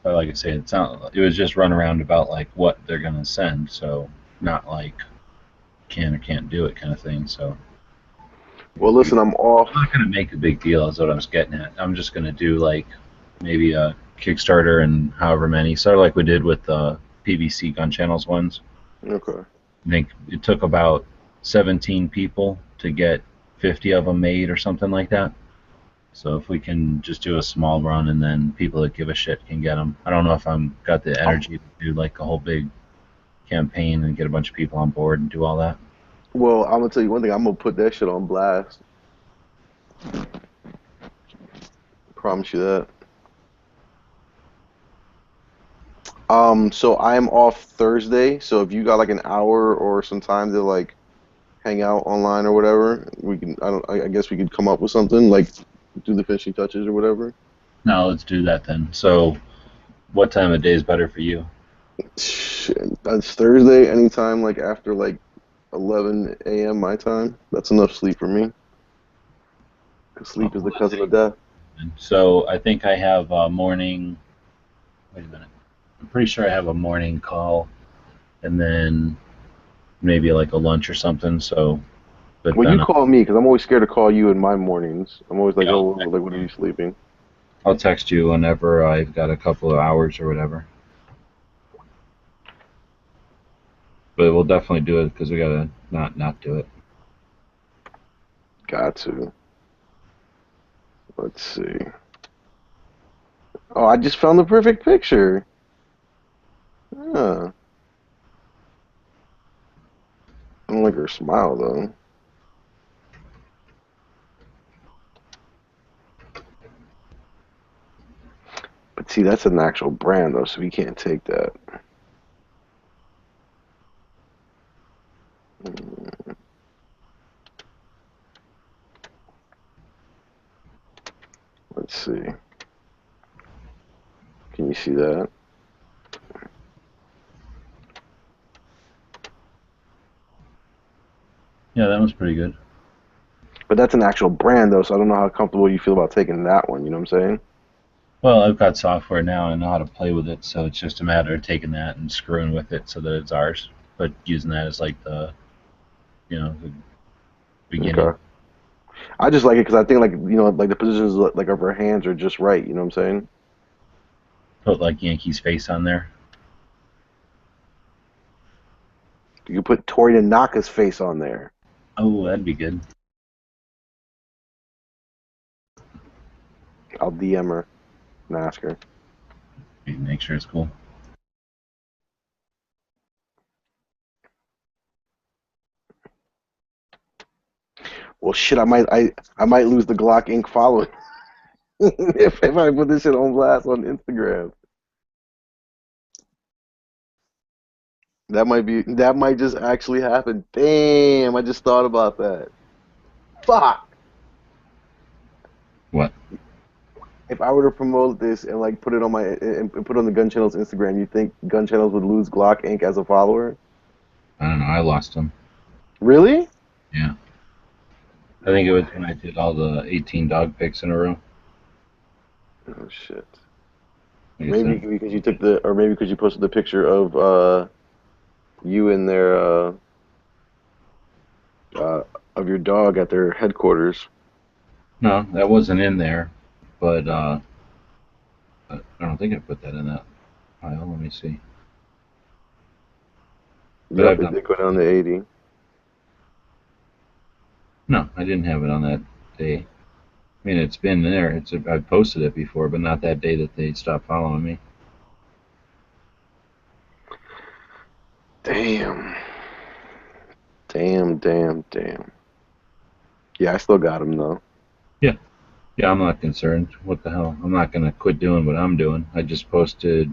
but like I say, it was just runaround about, like, what they're going to send, so not like can or can't do it kind of thing, so. Well, listen, I'm off. I'm not going to make a big deal is what I'm getting at. I'm just going to do, like, maybe a Kickstarter and however many, sort of like we did with the PVC Gun Channels ones. Okay. I think it took about 17 people to get 50 of them made or something like that. So if we can just do a small run and then people that give a shit can get them. I don't know if I'm got the energy to do like a whole big campaign and get a bunch of people on board and do all that. Well, I'm gonna tell you one thing. I'm gonna put that shit on blast. Promise you that. So I'm off Thursday. So if you got like an hour or some time to like hang out online or whatever, we can. I guess we could come up with something like do the finishing touches or whatever. No, let's do that then. So, what time of day is better for you? That's Thursday. Anytime like after like 11 a.m. my time. That's enough sleep for me. 'Cause sleep is the cousin of death. So I think I have a morning. Wait a minute. I'm pretty sure I have a morning call, and then maybe like a lunch or something. So, but Well, then you call me because I'm always scared to call you in my mornings. I'm always like, Yeah. oh, like when are you sleeping? I'll text you whenever I've got a couple of hours or whatever. But we'll definitely do it because we gotta not do it. Got to. Let's see. Oh, I just found the perfect picture. Huh. I don't like her smile though. But see, that's an actual brand though, so we can't take that. Let's see. Can you see that? Yeah, that was pretty good. But that's an actual brand though, so I don't know how comfortable you feel about taking that one, you know what I'm saying? Well, I've got software now and I know how to play with it, so it's just a matter of taking that and screwing with it so that it's ours, but using that as like the, the beginning. Okay. I just like it because I think like the positions like of her hands are just right. You know what I'm saying? Put like Yankee's face on there. You could put Tori Tanaka's face on there. Oh, that'd be good. I'll DM her and ask her. Make sure it's cool. Well, shit, I might lose the Glock Inc. following if I put this shit on blast on Instagram. That might just actually happen. Damn, I just thought about that. Fuck. What? If I were to promote this and like put it on and put it on the Gun Channel's Instagram, you think Gun Channels would lose Glock Inc. as a follower? I don't know. I lost them. Really? Yeah. I think it was when I did all the 18 dog pics in a row. Oh shit. Like Maybe because you took maybe because you posted the picture of you and their of your dog at their headquarters. No, that wasn't in there, but I don't think I put that in that file. Let me see. But Yep, it did go down to 80. No, I didn't have it on that day. I mean, it's been there. I've posted it before, but not that day that they stopped following me. Damn. Damn. Yeah, I still got him though. Yeah, I'm not concerned. What the hell? I'm not gonna quit doing what I'm doing. I just posted,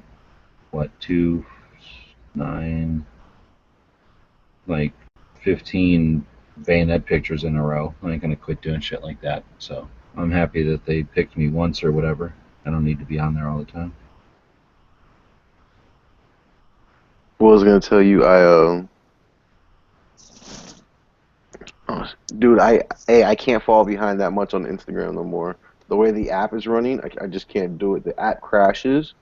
15 bayonet pictures in a row. I ain't gonna quit doing shit like that. So I'm happy that they picked me once or whatever. I don't need to be on there all the time. What I was gonna tell you, dude, I can't fall behind that much on Instagram no more. The way the app is running, I just can't do it. The app crashes.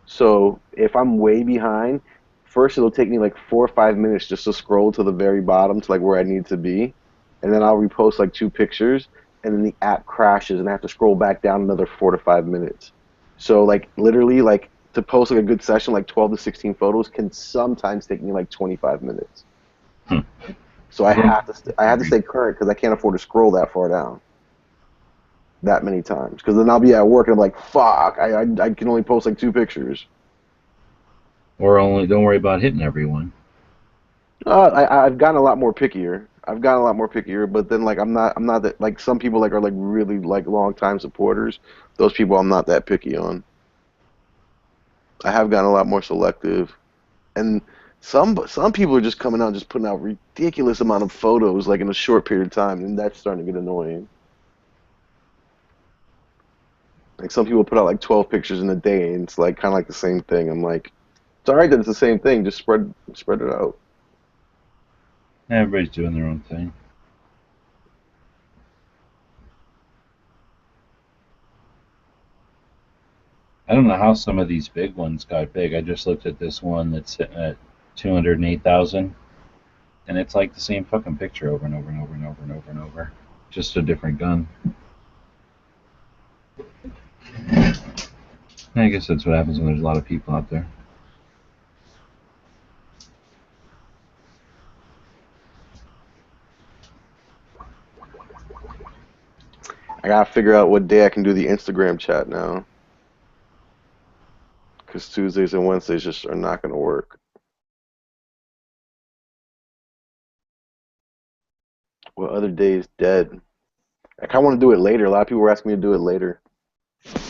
So if I'm way behind, first it'll take me like 4 or 5 minutes just to scroll to the very bottom to like where I need to be, and then I'll repost like 2 pictures, and then the app crashes and I have to scroll back down another 4 to 5 minutes. So like literally like to post like a good session like 12 to 16 photos can sometimes take me like 25 minutes. So I have to stay current because I can't afford to scroll that far down that many times. Because then I'll be at work and I'm like, fuck, I can only post like 2 pictures. Or don't worry about hitting everyone. I've gotten a lot more pickier. But then like I'm not that like some people like are like really like long time supporters. Those people I'm not that picky on. I have gotten a lot more selective, and some people are just coming out and just putting out ridiculous amount of photos like in a short period of time, and that's starting to get annoying. Like some people put out like 12 pictures in a day, and it's like kind of like the same thing. I'm like, it's alright that it's the same thing. Just spread it out. Everybody's doing their own thing. I don't know how some of these big ones got big. I just looked at this one that's sitting at 208,000, and it's like the same fucking picture over and over and over and over and over and over. Just a different gun. I guess that's what happens when there's a lot of people out there. I gotta figure out what day I can do the Instagram chat now. Because Tuesdays and Wednesdays just are not gonna work. What other day is dead? I kinda wanna do it later. A lot of people were asking me to do it later. A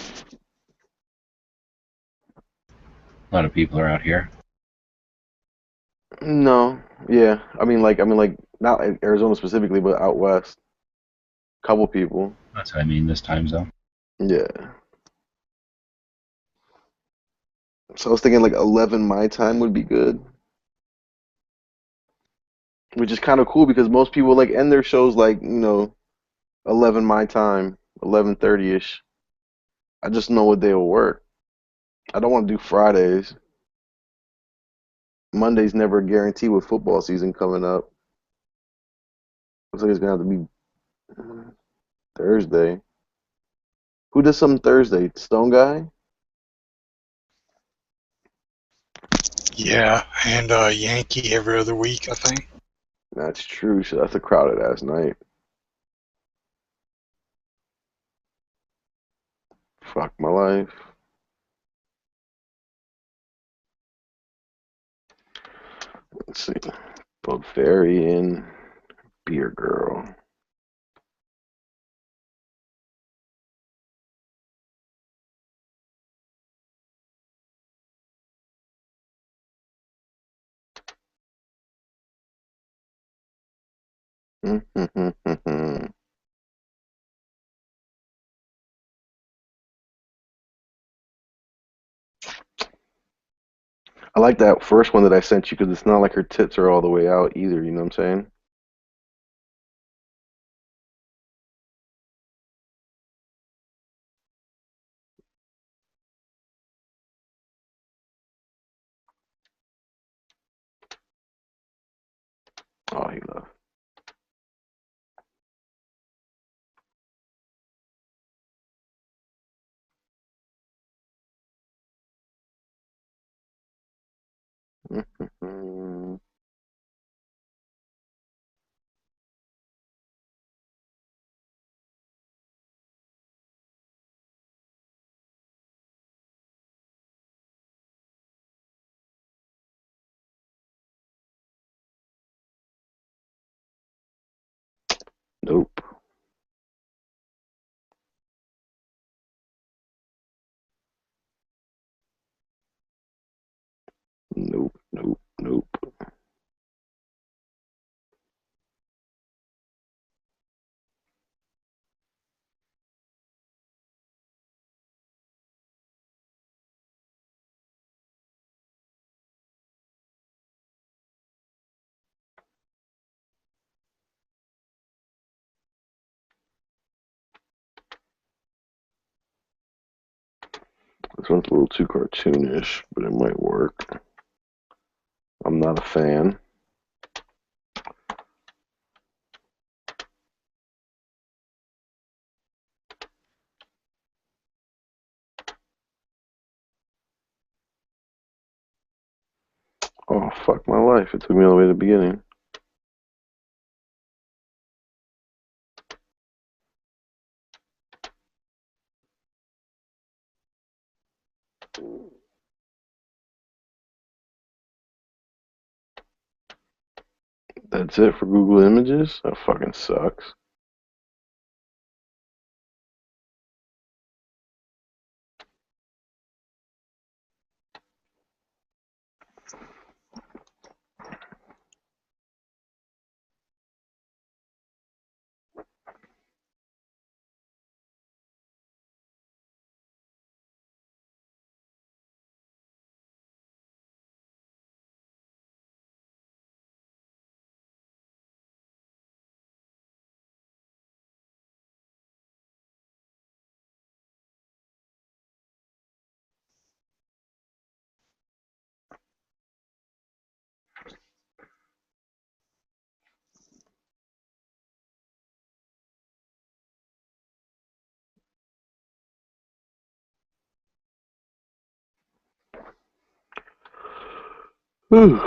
lot of people are out here. No, yeah. I mean like not in Arizona specifically, but out west. Couple people. That's what I mean, this time zone. Yeah. So I was thinking like 11 my time would be good. Which is kind of cool because most people like end their shows like, 11 my time, 11:30ish. I just know what day will work. I don't want to do Fridays. Monday's never a guarantee with football season coming up. Looks like it's gonna have to be Thursday. Who does something Thursday? Stone Guy? Yeah, and Yankee every other week, I think. That's true. So that's a crowded ass night. Fuck my life. Let's see. Bavarian Beer Girl. I like that first one that I sent you because it's not like her tits are all the way out either. You know what I'm saying? Oh, he left. Nope. Nope. Nope. Nope. This one's a little too cartoonish, but it might work. I'm not a fan. Oh, fuck my life. It took me all the way to the beginning. That's it for Google Images? That fucking sucks. Whew.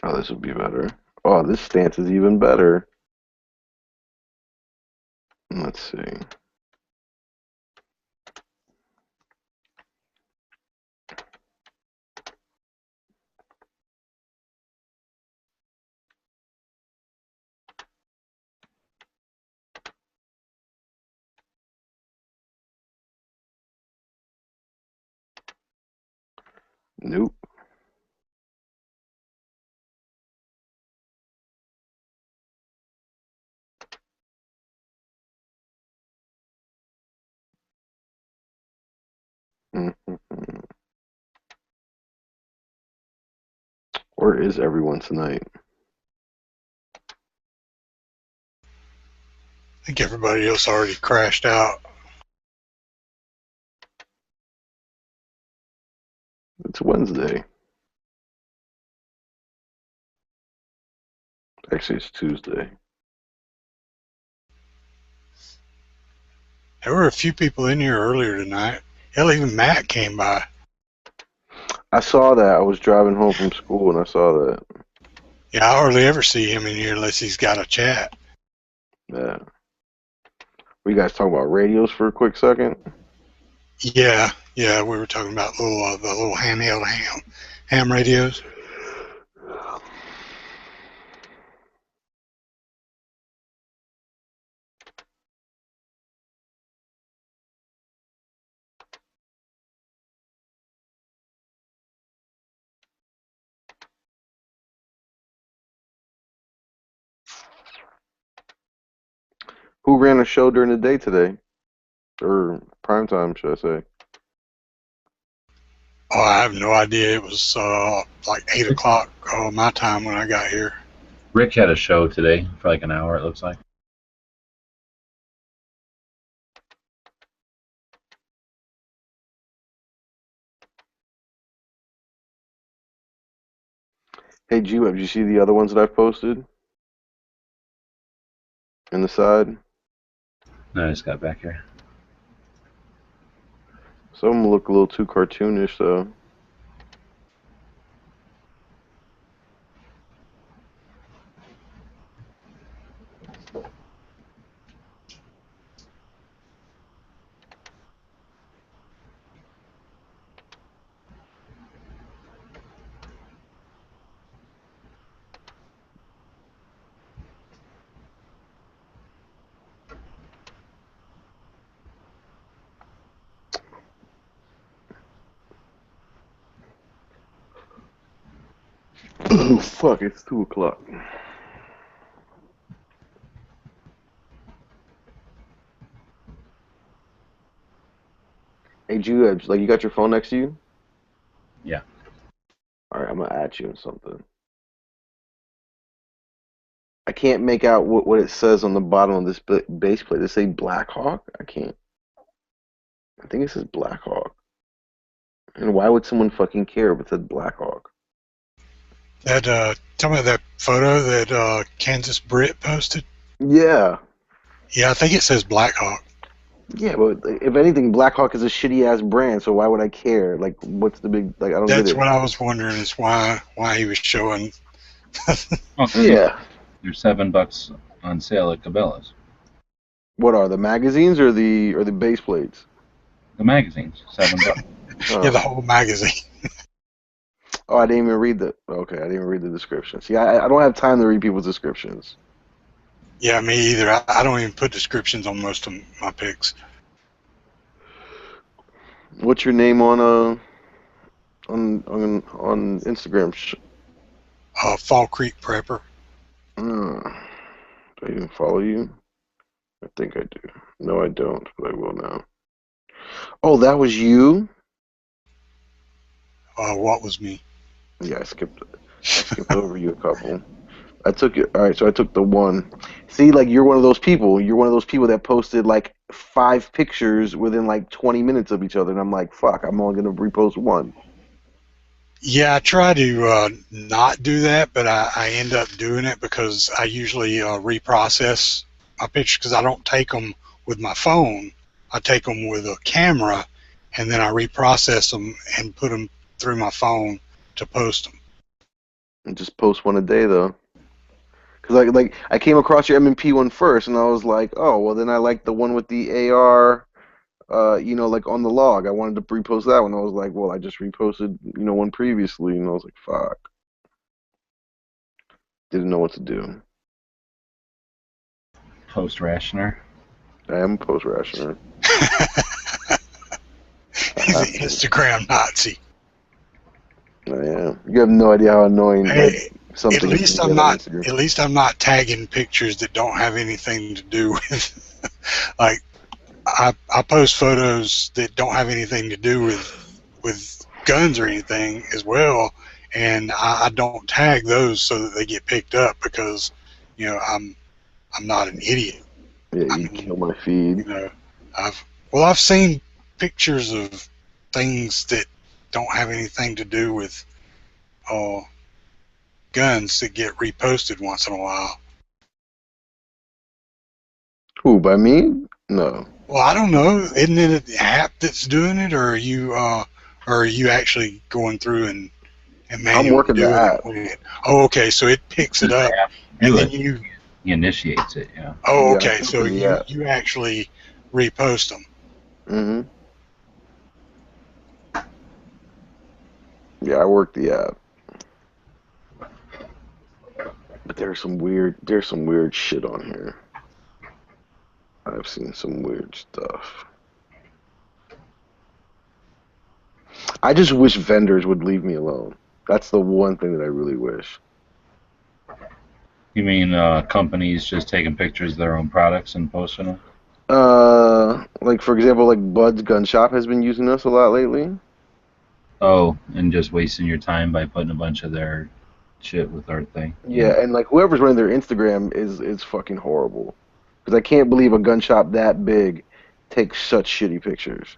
Oh, this would be better. Oh, this stance is even better. Let's see. Nope. Where is everyone tonight? I think everybody else already crashed out. It's Wednesday. Actually, it's Tuesday. There were a few people in here earlier tonight. Hell, even Matt came by. I saw that. I was driving home from school and I saw that. Yeah, I hardly ever see him in here unless he's got a chat. Yeah. Were you guys talking about radios for a quick second? Yeah, we were talking about the little handheld ham radios. Who ran a show during the day today? Or prime time, should I say? Oh, I have no idea. It was like 8 o'clock my time when I got here. Rick had a show today for like an hour, it looks like. Hey, G-Web, did you see the other ones that I've posted? In the side? No, I just got back here. Some of them look a little too cartoonish, though. Oh, fuck, it's 2 o'clock. Hey, G-Web, like, you got your phone next to you? Yeah. Alright, I'm gonna add you in something. I can't make out what it says on the bottom of this base plate. Does it say Blackhawk? I can't. I think it says Blackhawk. And why would someone fucking care if it said Blackhawk? That tell me that photo that Kansas Brit posted. Yeah. Yeah, I think it says Blackhawk. Yeah, but if anything, Blackhawk is a shitty ass brand, so why would I care? Like, what's the big, like, I don't get That's it. what I was wondering is why he was showing. Yeah. They're $7 on sale at Cabela's. What are the magazines or the base plates? The magazines, $7. Oh. Yeah, the whole magazine. Oh, I didn't even read the. Okay, I didn't even read the description. See, I don't have time to read people's descriptions. Yeah, me either. I don't even put descriptions on most of my pics. What's your name on Instagram? Fall Creek Prepper. Do I even follow you? I think I do. No, I don't, but I will now. Oh, that was you? What was me? Yeah, I skipped over you a couple. I took it. All right, so I took the one. See, like, you're one of those people. You're one of those people that posted like 5 pictures within like 20 minutes of each other, and I'm like, fuck, I'm only gonna repost one. Yeah, I try to not do that, but I end up doing it because I usually reprocess my pictures because I don't take them with my phone. I take them with a camera, and then I reprocess them and put them through my phone to post them. And just post one a day though. Cause I came across your M&P one first, and I was like, oh, well then I like the one with the AR, like on the log. I wanted to repost that one. I was like, well, I just reposted, one previously, and I was like, fuck. Didn't know what to do. Post rationer. I am a post rationer. He's an Instagram Nazi. I am. You have no idea how annoying. Hey, something at least I'm not. At least I'm not tagging pictures that don't have anything to do with. Like, I post photos that don't have anything to do with guns or anything as well, and I don't tag those so that they get picked up because, you know, I'm not an idiot. Yeah, I you mean, kill my feed. you know, I've seen pictures of things that don't have anything to do with guns that get reposted once in a while. Who, by me? No. Well, I don't know. Isn't it an app that's doing it, or are you actually going through and I'm manually working the doing app. it? Oh, okay. So it picks it up, and then you. He initiates it, yeah. Oh, Yeah, okay. I'm So working the app. you actually repost them. Mm-hmm. Yeah, I work the app. But there's some weird shit on here. I've seen some weird stuff. I just wish vendors would leave me alone. That's the one thing that I really wish. You mean companies just taking pictures of their own products and posting them? Like for example, like Bud's Gun Shop has been using us a lot lately. Oh, and just wasting your time by putting a bunch of their shit with our thing. Yeah, and like whoever's running their Instagram is fucking horrible. Because I can't believe a gun shop that big takes such shitty pictures.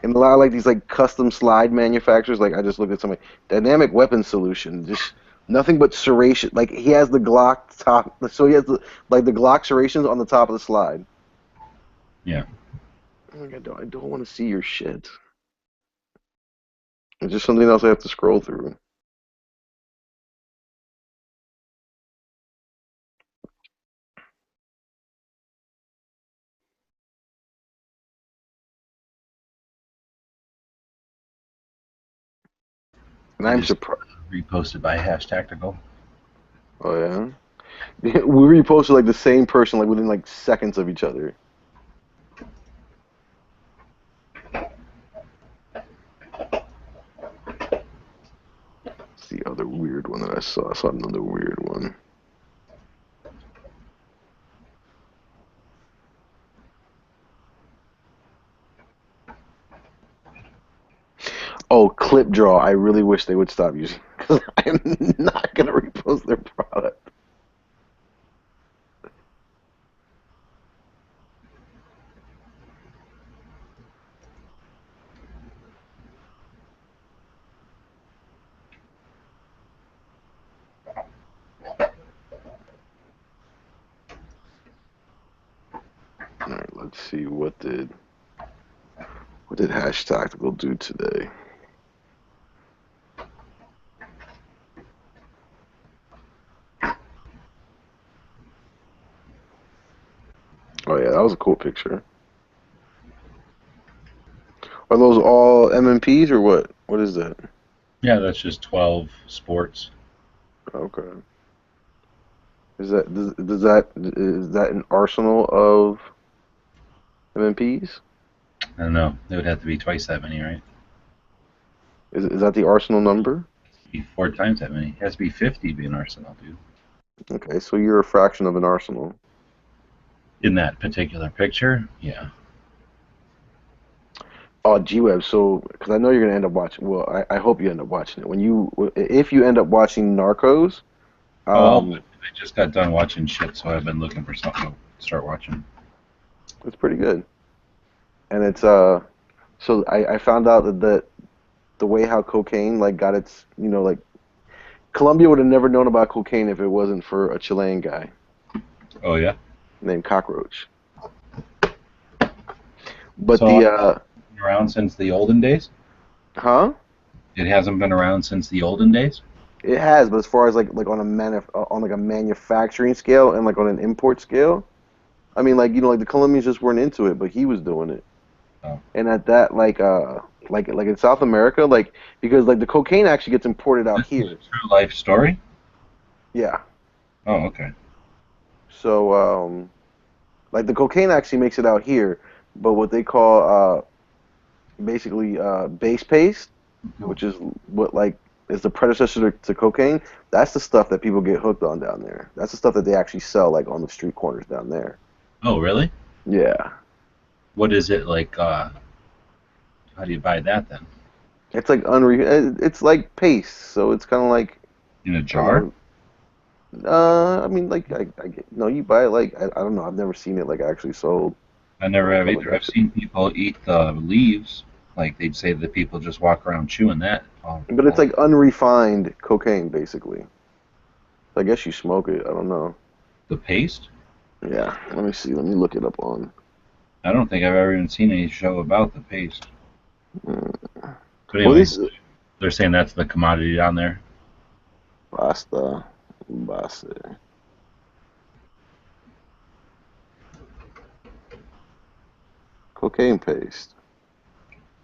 And a lot of like these like custom slide manufacturers, like I just looked at somebody, Dynamic Weapon Solution, just nothing but serration. Like he has the Glock top, so he has the Glock serrations on the top of the slide. Yeah. Like, I don't want to see your shit. It's just something else I have to scroll through. And I'm surprised. Reposted by #tactical. Oh yeah. We reposted like the same person like within like seconds of each other. It's the other weird one that I saw. I saw another weird one. Oh, ClipDraw. I really wish they would stop using because I'm not gonna repost their product. All right, let's see what did #tactical do today. Oh yeah, that was a cool picture. Are those all MMPs or what? What is that? Yeah, that's just 12 sports. Okay. Is that an arsenal of MMPs? I don't know. It would have to be twice that many, right? Is that the arsenal number? It'd be 4 times that many. It has to be 50 to be an arsenal, dude. Okay, so you're a fraction of an arsenal. In that particular picture, yeah. Oh, G-Web. So, because I know you're gonna end up watching. Well, I hope you end up watching it. If you end up watching Narcos. I just got done watching shit, so I've been looking for something to start watching. It's pretty good. And it's so I found out that the way how cocaine like got its like Colombia would have never known about cocaine if it wasn't for a Chilean guy. Oh yeah. Named Cockroach. But so been around since the olden days? Huh? It hasn't been around since the olden days? It has, but as far as like on a manufacturing scale and like on an import scale, I mean like the Colombians just weren't into it, but he was doing it. Oh. And at that like in South America, like because like the cocaine actually gets imported out here. True life story? Yeah. Oh, okay. So like the cocaine actually makes it out here, but what they call basically base paste, which is what like is the predecessor to cocaine, that's the stuff that people get hooked on down there. That's the stuff that they actually sell like on the street corners down there. Oh, really? Yeah. What is it like? How do you buy that then? It's like it's like paste, so it's kind of like In a I don't jar? know. I mean, like no, you buy it like I don't know. I've never seen it like actually sold. I never have Come like either. I've that. seen people eat the leaves. Like they'd say that people just walk around chewing that. But it's like unrefined cocaine, basically. I guess you smoke it. I don't know. the paste. Yeah, let me see. Let me look it up on. I don't think I've ever even seen any show about the paste. Mm. But Well, anyways, this they're saying that's the commodity down there. pasta, base. Cocaine paste.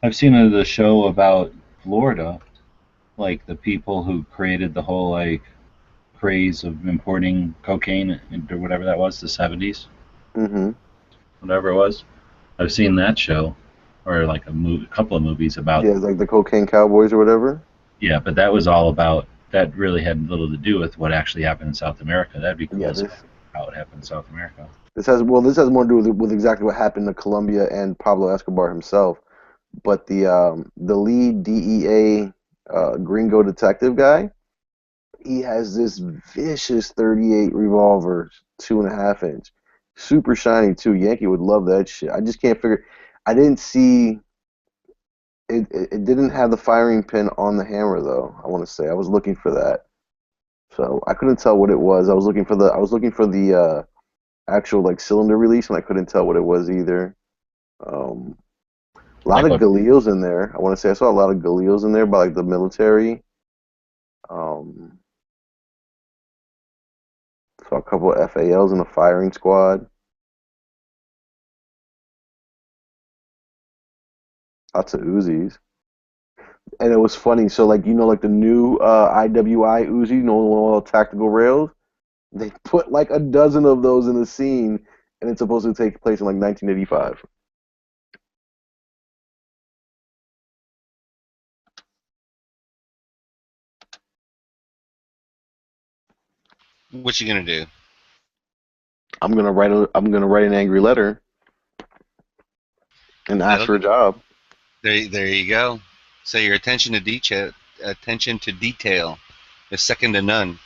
I've seen the show about Florida, like the people who created the whole like craze of importing cocaine into whatever that was, the 70s, Mm-hmm. whatever it was. I've seen that show, or like a couple of movies about. Yeah, it's like the cocaine cowboys or whatever. Yeah, but that was all about. That really had little to do with what actually happened in South America. That'd be cool Yeah, as how it happened in South America. this has more to do with exactly what happened to Colombia and Pablo Escobar himself. But the lead DEA gringo detective guy, he has this vicious 38 revolver, 2.5 inch, super shiny too. Yankee would love that shit. I just can't figure. I didn't see it. It didn't have the firing pin on the hammer though. I want to say I was looking for that, so I couldn't tell what it was. I was looking for the actual like cylinder release, and I couldn't tell what it was either. A lot Like of what? Galils in there. I want to say I saw a lot of Galils in there by like the military. Um, saw a couple of FALs in the firing squad. Lots of Uzis. And it was funny. So like like the new IWI Uzi, all tactical rails. They put like a dozen of those in the scene, and it's supposed to take place in like 1985. What you gonna do? I'm gonna write an angry letter and ask That'll for a job. there you go. So your attention to detail is second to none.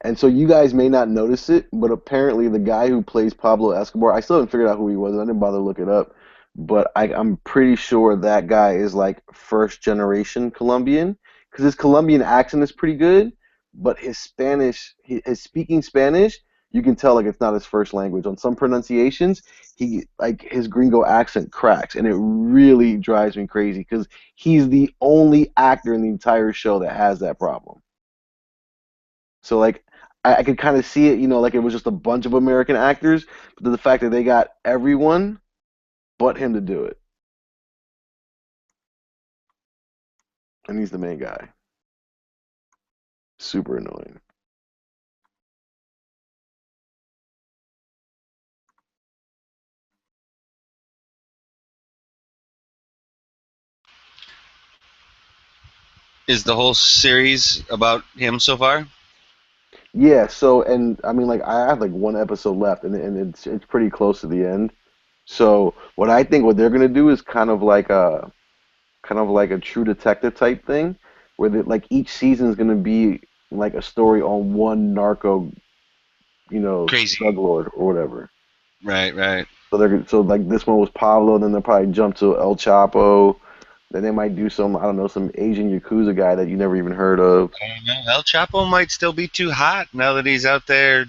And so you guys may not notice it, but apparently the guy who plays Pablo Escobar, I still haven't figured out who he was. I didn't bother to look it up, but I'm pretty sure that guy is like first generation Colombian because his Colombian accent is pretty good, but his his speaking Spanish, you can tell like it's not his first language. On some pronunciations, his gringo accent cracks, and it really drives me crazy because he's the only actor in the entire show that has that problem. So like I could kind of see it, like it was just a bunch of American actors, but the fact that they got everyone but him to do it. And he's the main guy. Super annoying. Is the whole series about him so far? Yeah, so and I mean like I have like one episode left and it's pretty close to the end. So what they're gonna do is kind of like a True Detective type thing, where like each season is gonna be like a story on one narco, Crazy. drug lord or whatever. Right. So like this one was Pablo, then they'll probably jump to El Chapo, then they might do some I don't know some Asian yakuza guy that you never even heard of. I don't know. El Chapo might still be too hot now that he's out there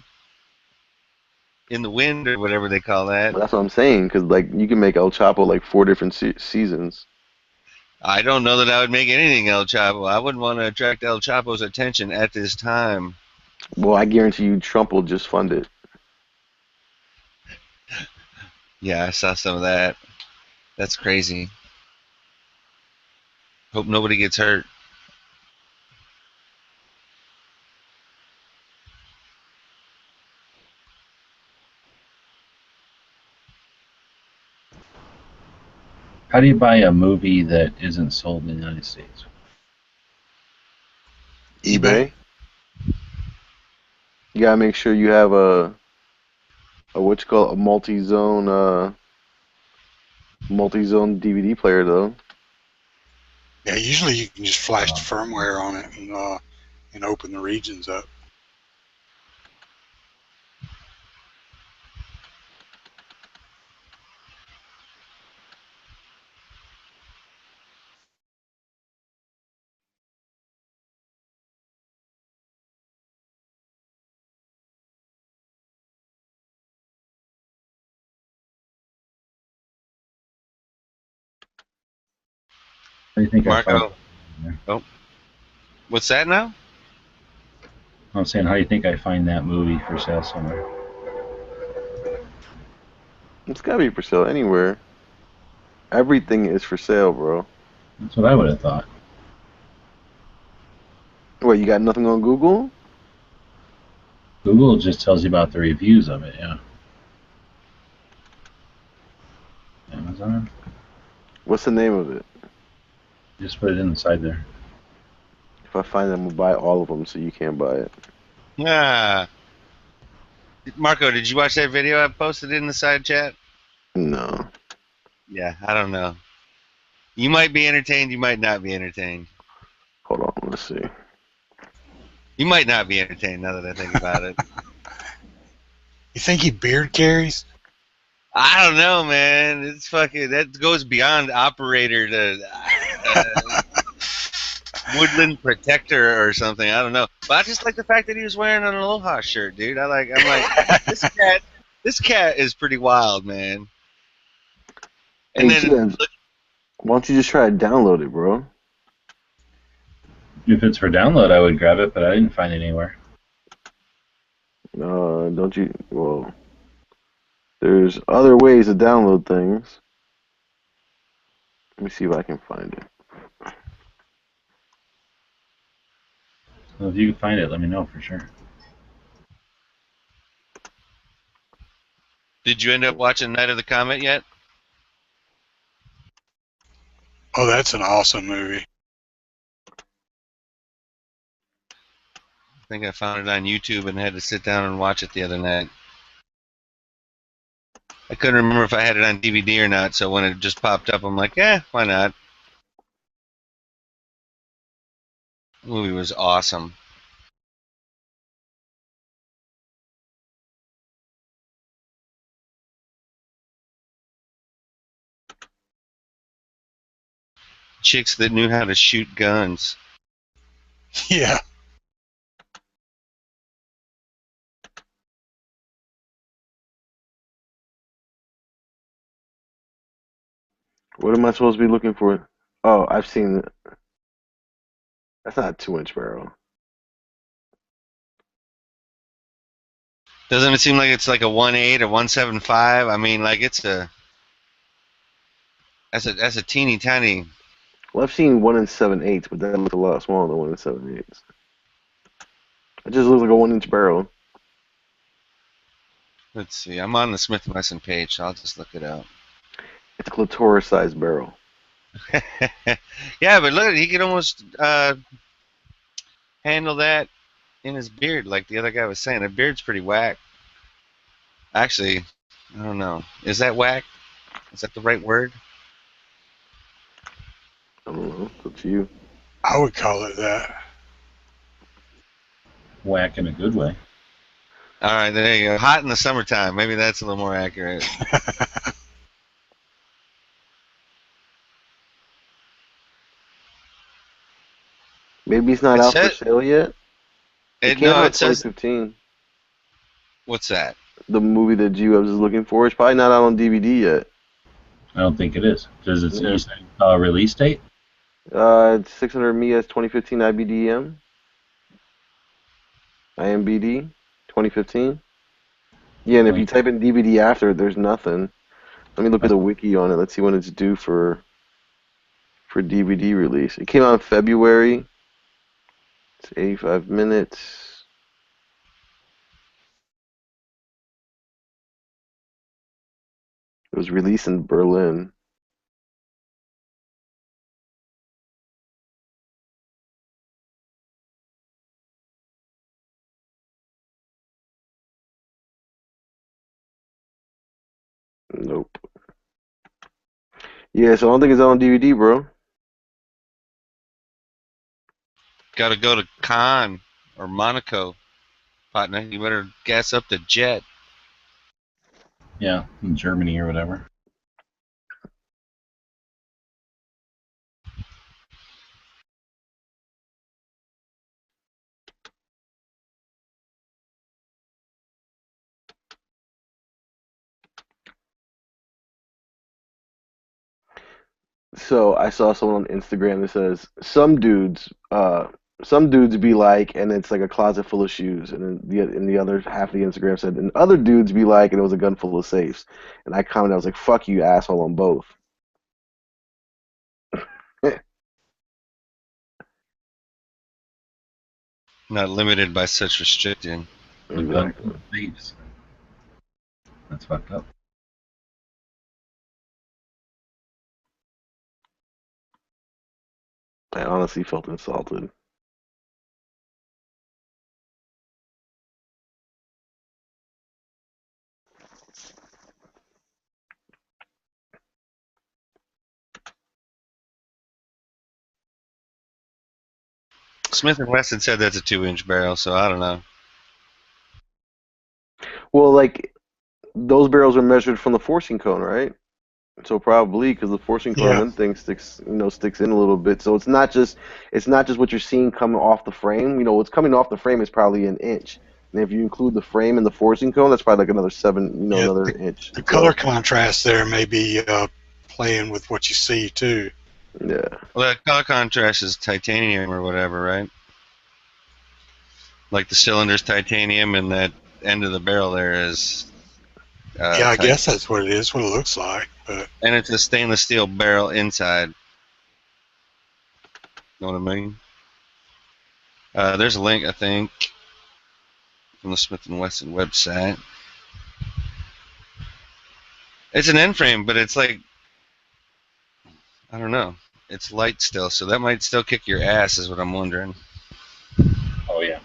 in the wind or whatever they call that. But that's what I'm saying, because like you can make El Chapo like 4 different seasons. I don't know that I would make anything El Chapo. I wouldn't want to attract El Chapo's attention at this time. Well, I guarantee you Trump will just fund it. Yeah, I saw some of that. That's crazy. Hope nobody gets hurt. How do you buy a movie that isn't sold in the United States? eBay. You gotta make sure you have a what you call a multi-zone DVD player though. Yeah, usually you can just flash the firmware on it and open the regions up. How do you think I find? Marco. Oh, what's that now? I'm saying, how do you think I find that movie for sale somewhere? It's gotta be for sale anywhere. Everything is for sale, bro. That's what I would have thought. What, you got nothing on Google? Google just tells you about the reviews of it, yeah. Amazon? What's the name of it? Just put it inside there. If I find it, I'm gonna buy all of them so you can't buy it. Ah. Marco, did you watch that video I posted in the side chat? No. Yeah, I don't know. You might be entertained, you might not be entertained. Hold on, let's see. You might not be entertained now that I think about it. You think he beard carries? I don't know, man. It's fucking, that goes beyond operator to woodland protector or something. I don't know. But I just like the fact that he was wearing an Aloha shirt, dude. I'm like, this cat is pretty wild, man. And Hey, then Jim, why don't you just try to download it, bro? If it's for download, I would grab it, but I didn't find it anywhere. Don't you? Well, there's other ways to download things. Let me see if I can find it. Well, if you can find it, let me know for sure. did you end up watching Night of the Comet yet? Oh, that's an awesome movie. I think I found it on YouTube and had to sit down and watch it the other night. I couldn't remember if I had it on DVD or not, so when it just popped up, I'm like, why not? The movie was awesome. Chicks that knew how to shoot guns. Yeah. What am I supposed to be looking for? Oh, I've seen it. That's not a 2-inch barrel. Doesn't it seem like it's like a 1.8 or 1.75? I mean, like that's a teeny tiny. Well, I've seen 1 and 7/8, but that looks a lot smaller than 1 and 7/8. It just looks like a 1-inch barrel. Let's see. I'm on the Smith & Wesson page, so I'll just look it up. It's a clitoris-sized barrel. Yeah, but look, he could almost handle that in his beard, like the other guy was saying. The beard's pretty whack. Actually, I don't know. Is that whack? Is that the right word? I don't know. It's up to you. I would call it that. Whack in a good way. All right, there you go. Hot in the summertime. Maybe that's a little more accurate. Maybe it's not It out for said sale yet. It came no. out in It says 2015. what's that? The movie that you was looking for. It's probably not out on DVD yet. I don't think it is. Does it Yeah. say release date? It's 600 MES 2015 IBDM. IMBD 2015. Yeah, and if you type in DVD after, there's nothing. Let me look at the wiki on it. Let's see when it's due for DVD release. It came out in February. It's 85 minutes. It was released in Berlin. Nope. Yeah, so I don't think it's on DVD, bro. Got to go to Cannes or Monaco, partner. You better gas up the jet. Yeah, in Germany or whatever. So I saw someone on Instagram that says some dudes be like, and it's like a closet full of shoes, and then the other half of the Instagram said, and other dudes be like, and it was a gun full of safes. And I commented, I was like, "Fuck you, asshole," on both. Not limited by such restriction. The gun full of thieves. That's fucked up. I honestly felt insulted. Smith & Wesson said that's a 2-inch barrel, so I don't know. Well, like those barrels are measured from the forcing cone, right? So probably because the forcing cone Yeah. and them things sticks in a little bit. So it's not just what you're seeing coming off the frame. What's coming off the frame is probably an inch. And if you include the frame and the forcing cone, that's probably like another Yeah, another inch. The color contrast there may be playing with what you see too. Yeah. Well, that color contrast is titanium or whatever, right? Like the cylinder's titanium, and that end of the barrel there is. Yeah, I guess that's what it is. What it looks like, but And it's a stainless steel barrel inside. Know what I mean? There's a link, I think, from the Smith & Wesson website. It's an end frame, but it's like, I don't know. It's light still, so that might still kick your ass, is what I'm wondering. Oh yeah.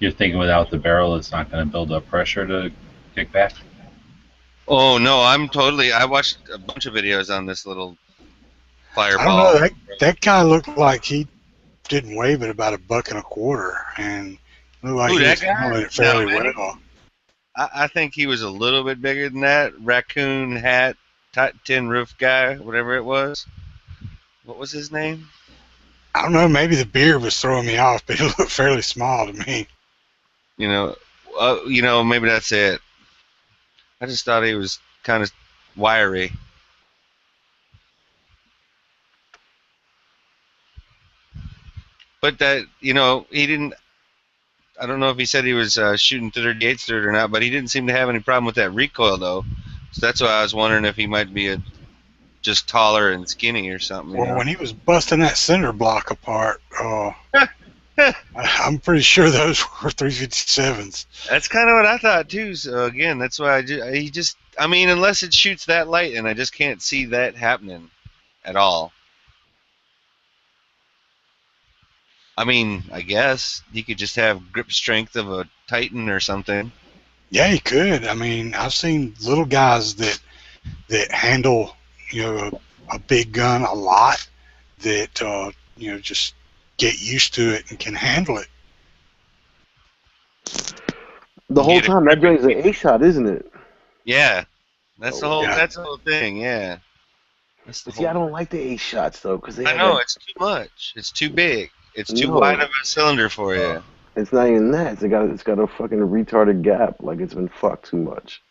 You're thinking without the barrel, it's not going to build up pressure to kick back? Oh no, I watched a bunch of videos on this little fireball. I don't know. That guy looked like he didn't weigh but about $1.25, and looked like Who, he that was guy? handling it fairly No, man, well. I think he was a little bit bigger than that. Raccoon hat, tin roof guy, whatever it was. What was his name? I don't know. Maybe the beard was throwing me off, but he looked fairly small to me. Maybe that's it. I just thought he was kind of wiry. But that, he didn't. I don't know if he said he was shooting 38 through it or not, but he didn't seem to have any problem with that recoil though. So that's why I was wondering if he might be just taller and skinny or something. Well, when he was busting that cinder block apart, I'm pretty sure those were 357s. That's kind of what I thought too. So again, that's why unless it shoots that light, and I just can't see that happening at all. I mean, I guess you could just have grip strength of a Titan or something. Yeah, he could. I mean, I've seen little guys that handle a big gun a lot that just get used to it and can handle it. The whole time that gun is an A-shot, isn't it? Yeah, that's the whole. yeah. That's the whole thing. Yeah. See, I don't like the A-shots though, because I know it's too much. It's too big. It's too wide of a cylinder for you. It's not even that. It's got a fucking retarded gap. Like it's been fucked too much.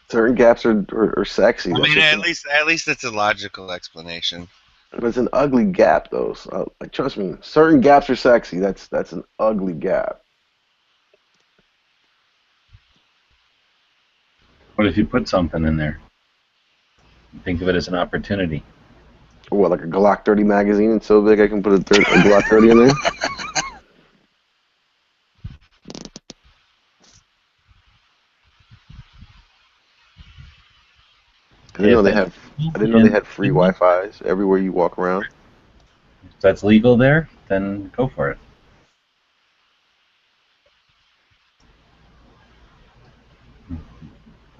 Certain gaps are sexy. I mean, at least it's a logical explanation. But it's an ugly gap though. So, like, trust me, certain gaps are sexy. That's an ugly gap. What if you put something in there? Think of it as an opportunity. What, like a Glock 30 magazine? It's so big I can put a Glock 30 in there? I didn't know they had free Wi-Fi's everywhere you walk around. If that's legal there, then go for it.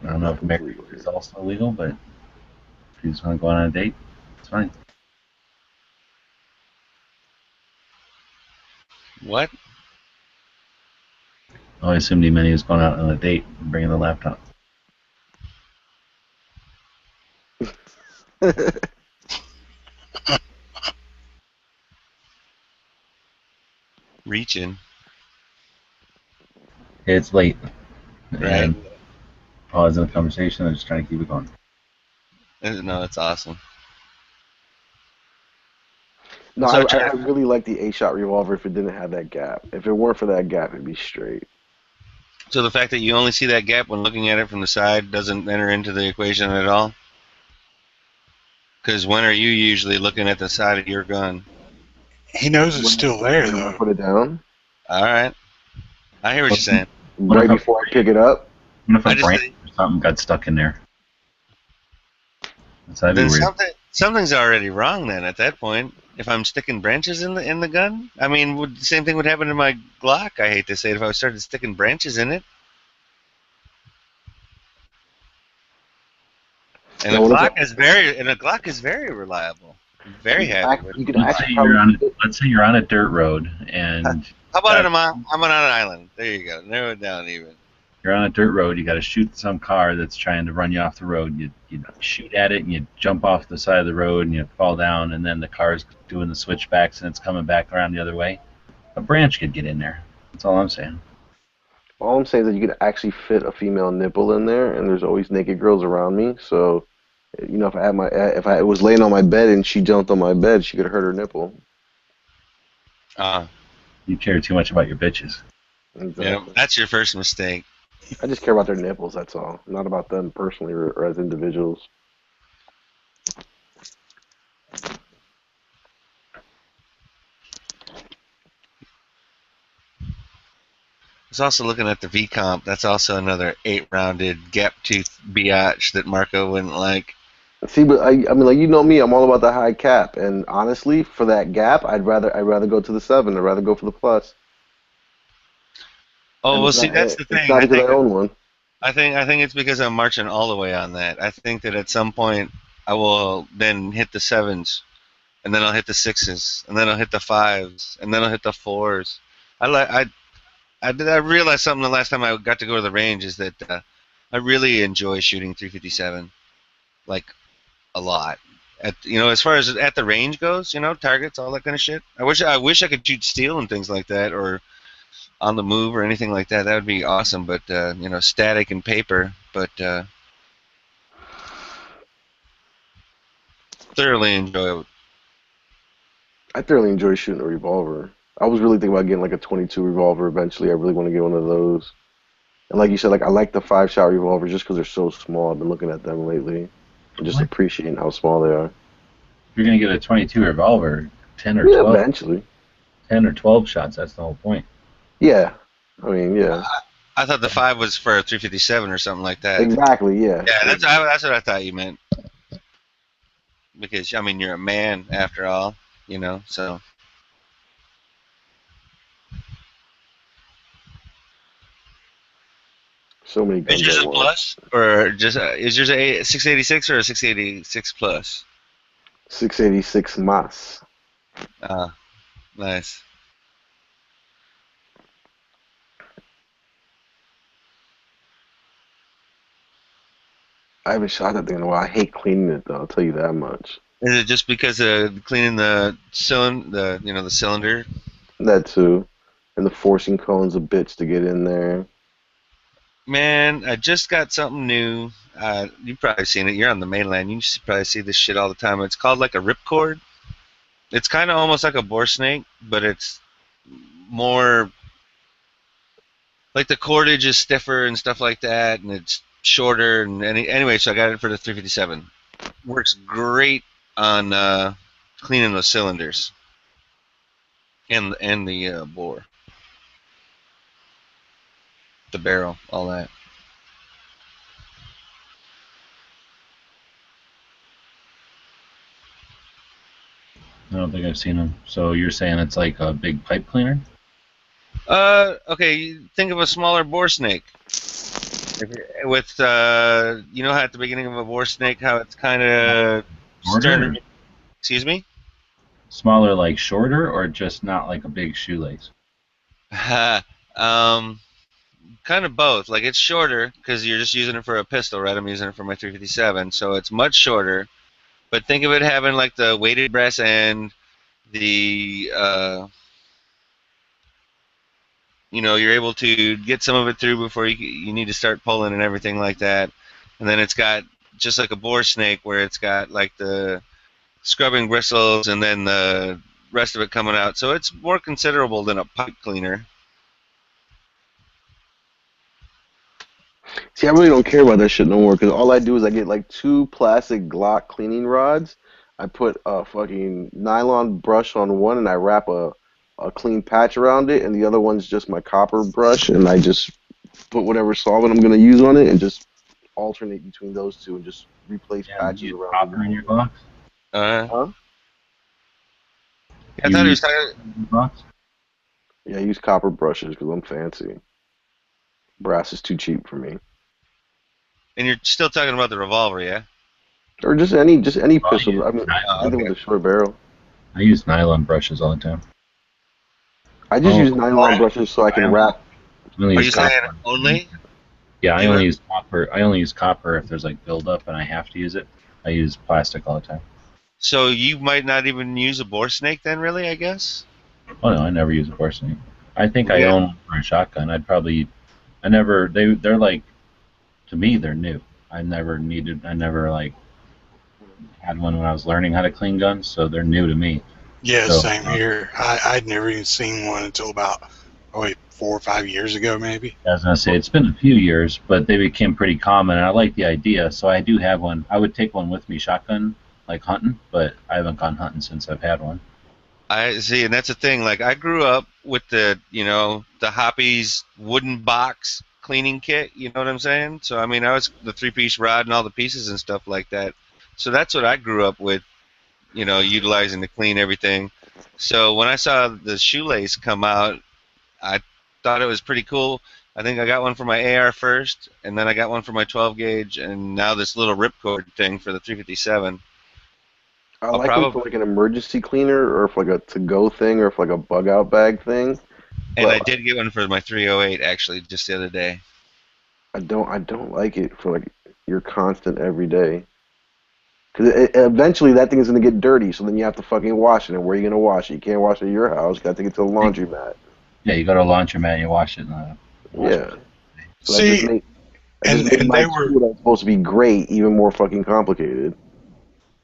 I don't know if America is also legal, but you just want to go on a date, it's fine. What? Oh, I assumed he meant he was going out on a date and bringing the laptop. Reaching. It's late. Right. And pause in the conversation and just trying to keep it going. No, it's awesome. No, So I really like the 8-shot revolver if it didn't have that gap. If it weren't for that gap, it'd be straight. So the fact that you only see that gap when looking at it from the side doesn't enter into the equation at all? Because when are you usually looking at the side of your gun? He knows it's still there, When I though. put it down, All right. I hear what you're saying. right before I pick it up. What if I a just branch think- or something got stuck in there? That'd be Then weird. something's already wrong then at that point. If I'm sticking branches in the gun? I mean, the same thing would happen to my Glock, I hate to say it, if I started sticking branches in it. And Now, a what Glock is very reliable. I'm very happy with it. You could Let's say actually you're on a dirt road and How about I'm on an island? There you go. Narrow it down even. you're on a dirt road. You got to shoot some car that's trying to run you off the road. You shoot at it and you jump off the side of the road and you fall down, and then the car's doing the switchbacks and it's coming back around the other way. A branch could get in there. That's all I'm saying. All I'm saying is that you could actually fit a female nipple in there, and there's always naked girls around me. So, you know, if I was laying on my bed and she jumped on my bed, she could hurt her nipple. You care too much about your bitches. Exactly. Yeah, that's your first mistake. I just care about their nipples. That's all. Not about them personally or as individuals. I was also looking at the V-Comp. That's also another 8-rounded gap tooth biatch that Marco wouldn't like. See, but I mean, like, you know me, I'm all about the high cap, and honestly, for that gap, I'd rather go to the 7. I'd rather go for the plus. Oh, And well, it's see, not- that's the it's thing. not I because think I own one. I think it's because I'm marching all the way on that. I think that at some point I will then hit the 7s, and then I'll hit the 6s, and then I'll hit the 5s, and then I'll hit the 4s. I realized something the last time I got to go to the range is that I really enjoy shooting 357, like a lot. As far as at the range goes, targets, all that kind of shit. I wish I could shoot steel and things like that, or on the move or anything like that. That would be awesome. But static and paper. But thoroughly enjoy. I thoroughly enjoy shooting a revolver. I was really thinking about getting like a 22 revolver eventually. I really want to get one of those. And like you said, like I like the 5-shot revolvers just because they're so small. I've been looking at them lately and just appreciating how small they are. If you're gonna get a 22 revolver, 10 or Yeah, 12. eventually. 10 or 12 shots. That's the whole point. Yeah, I mean, yeah. I thought the 5 was for a 357 or something like that. Exactly, yeah. Yeah, that's what I thought you meant. Because you're a man after all, so. So many guns Is yours at a once. plus, or just is yours a 686 or a 686 plus? 686 mas. Nice. I haven't shot that thing in a while. I hate cleaning it though. I'll tell you that much. Is it just because of cleaning the cylinder, the cylinder? That too, and the forcing cone's a bitch to get in there. Man, I just got something new. You've probably seen it. You're on the mainland. You probably see this shit all the time. It's called like a ripcord. It's kind of almost like a bore snake, but it's more like the cordage is stiffer and stuff like that, and it's shorter. And anyway, so I got it for the 357. Works great on cleaning those cylinders and the bore, the barrel, all that. I don't think I've seen them. So you're saying it's like a big pipe cleaner? Okay, think of a smaller bore snake. With you know how at the beginning of a bore snake, how it's kind of Shorter? Excuse me. Smaller, like shorter, or just not like a big shoelace? Kind of both. Like it's shorter because you're just using it for a pistol, right? I'm using it for my 357, so it's much shorter. But think of it having like the weighted brass end, the you know, you're able to get some of it through before you need to start pulling and everything like that. And then it's got just like a bore snake where it's got like the scrubbing bristles and then the rest of it coming out. So it's more considerable than a pipe cleaner. See, I really don't care about that shit no more because all I do is I get like 2 plastic Glock cleaning rods. I put a fucking nylon brush on one and I wrap a clean patch around it, and the other one's just my copper brush, and I just put whatever solvent I'm going to use on it and just alternate between those two and just replace patches around copper in your box? Huh? I thought he was talking. Yeah, I use copper brushes because I'm fancy. Brass is too cheap for me. And you're still talking about the revolver, yeah? Or just any pistol. I mean, anything with a short barrel. I use nylon brushes all the time. I just use nylon brushes so I can wrap. Are you saying only? Yeah, I only use copper. I only use copper if there's like buildup and I have to use it. I use plastic all the time. So you might not even use a bore snake then, really? I guess. Oh no, I never use a bore snake. I think I own one for a shotgun. They're like, to me, they're new. I never like had one when I was learning how to clean guns, so they're new to me. Yeah, same here. I'd never even seen one until about 4 or 5 years ago, maybe. I was gonna say it's been a few years, but they became pretty common, and I like the idea. So I do have one. I would take one with me, shotgun, like hunting, but I haven't gone hunting since I've had one. I see, and that's the thing. Like I grew up with the Hoppies wooden box cleaning kit. You know what I'm saying? So I mean, I was the 3-piece rod and all the pieces and stuff like that. So that's what I grew up with. Utilizing to clean everything. So when I saw the shoelace come out, I thought it was pretty cool. I think I got one for my AR first, and then I got one for my 12 gauge, and now this little ripcord thing for the 357. I like them for like an emergency cleaner, or for like a to-go thing, or for like a bug-out bag thing. And I did get one for my 308 actually just the other day. I don't like it for like your constant everyday. Because eventually that thing is going to get dirty, so then you have to fucking wash it. And where are you going to wash it? You can't wash it at your house. You got to take it to the laundromat. Yeah, you go to a laundromat and you wash it. Yeah. So see, and they were supposed to be great, even more fucking complicated.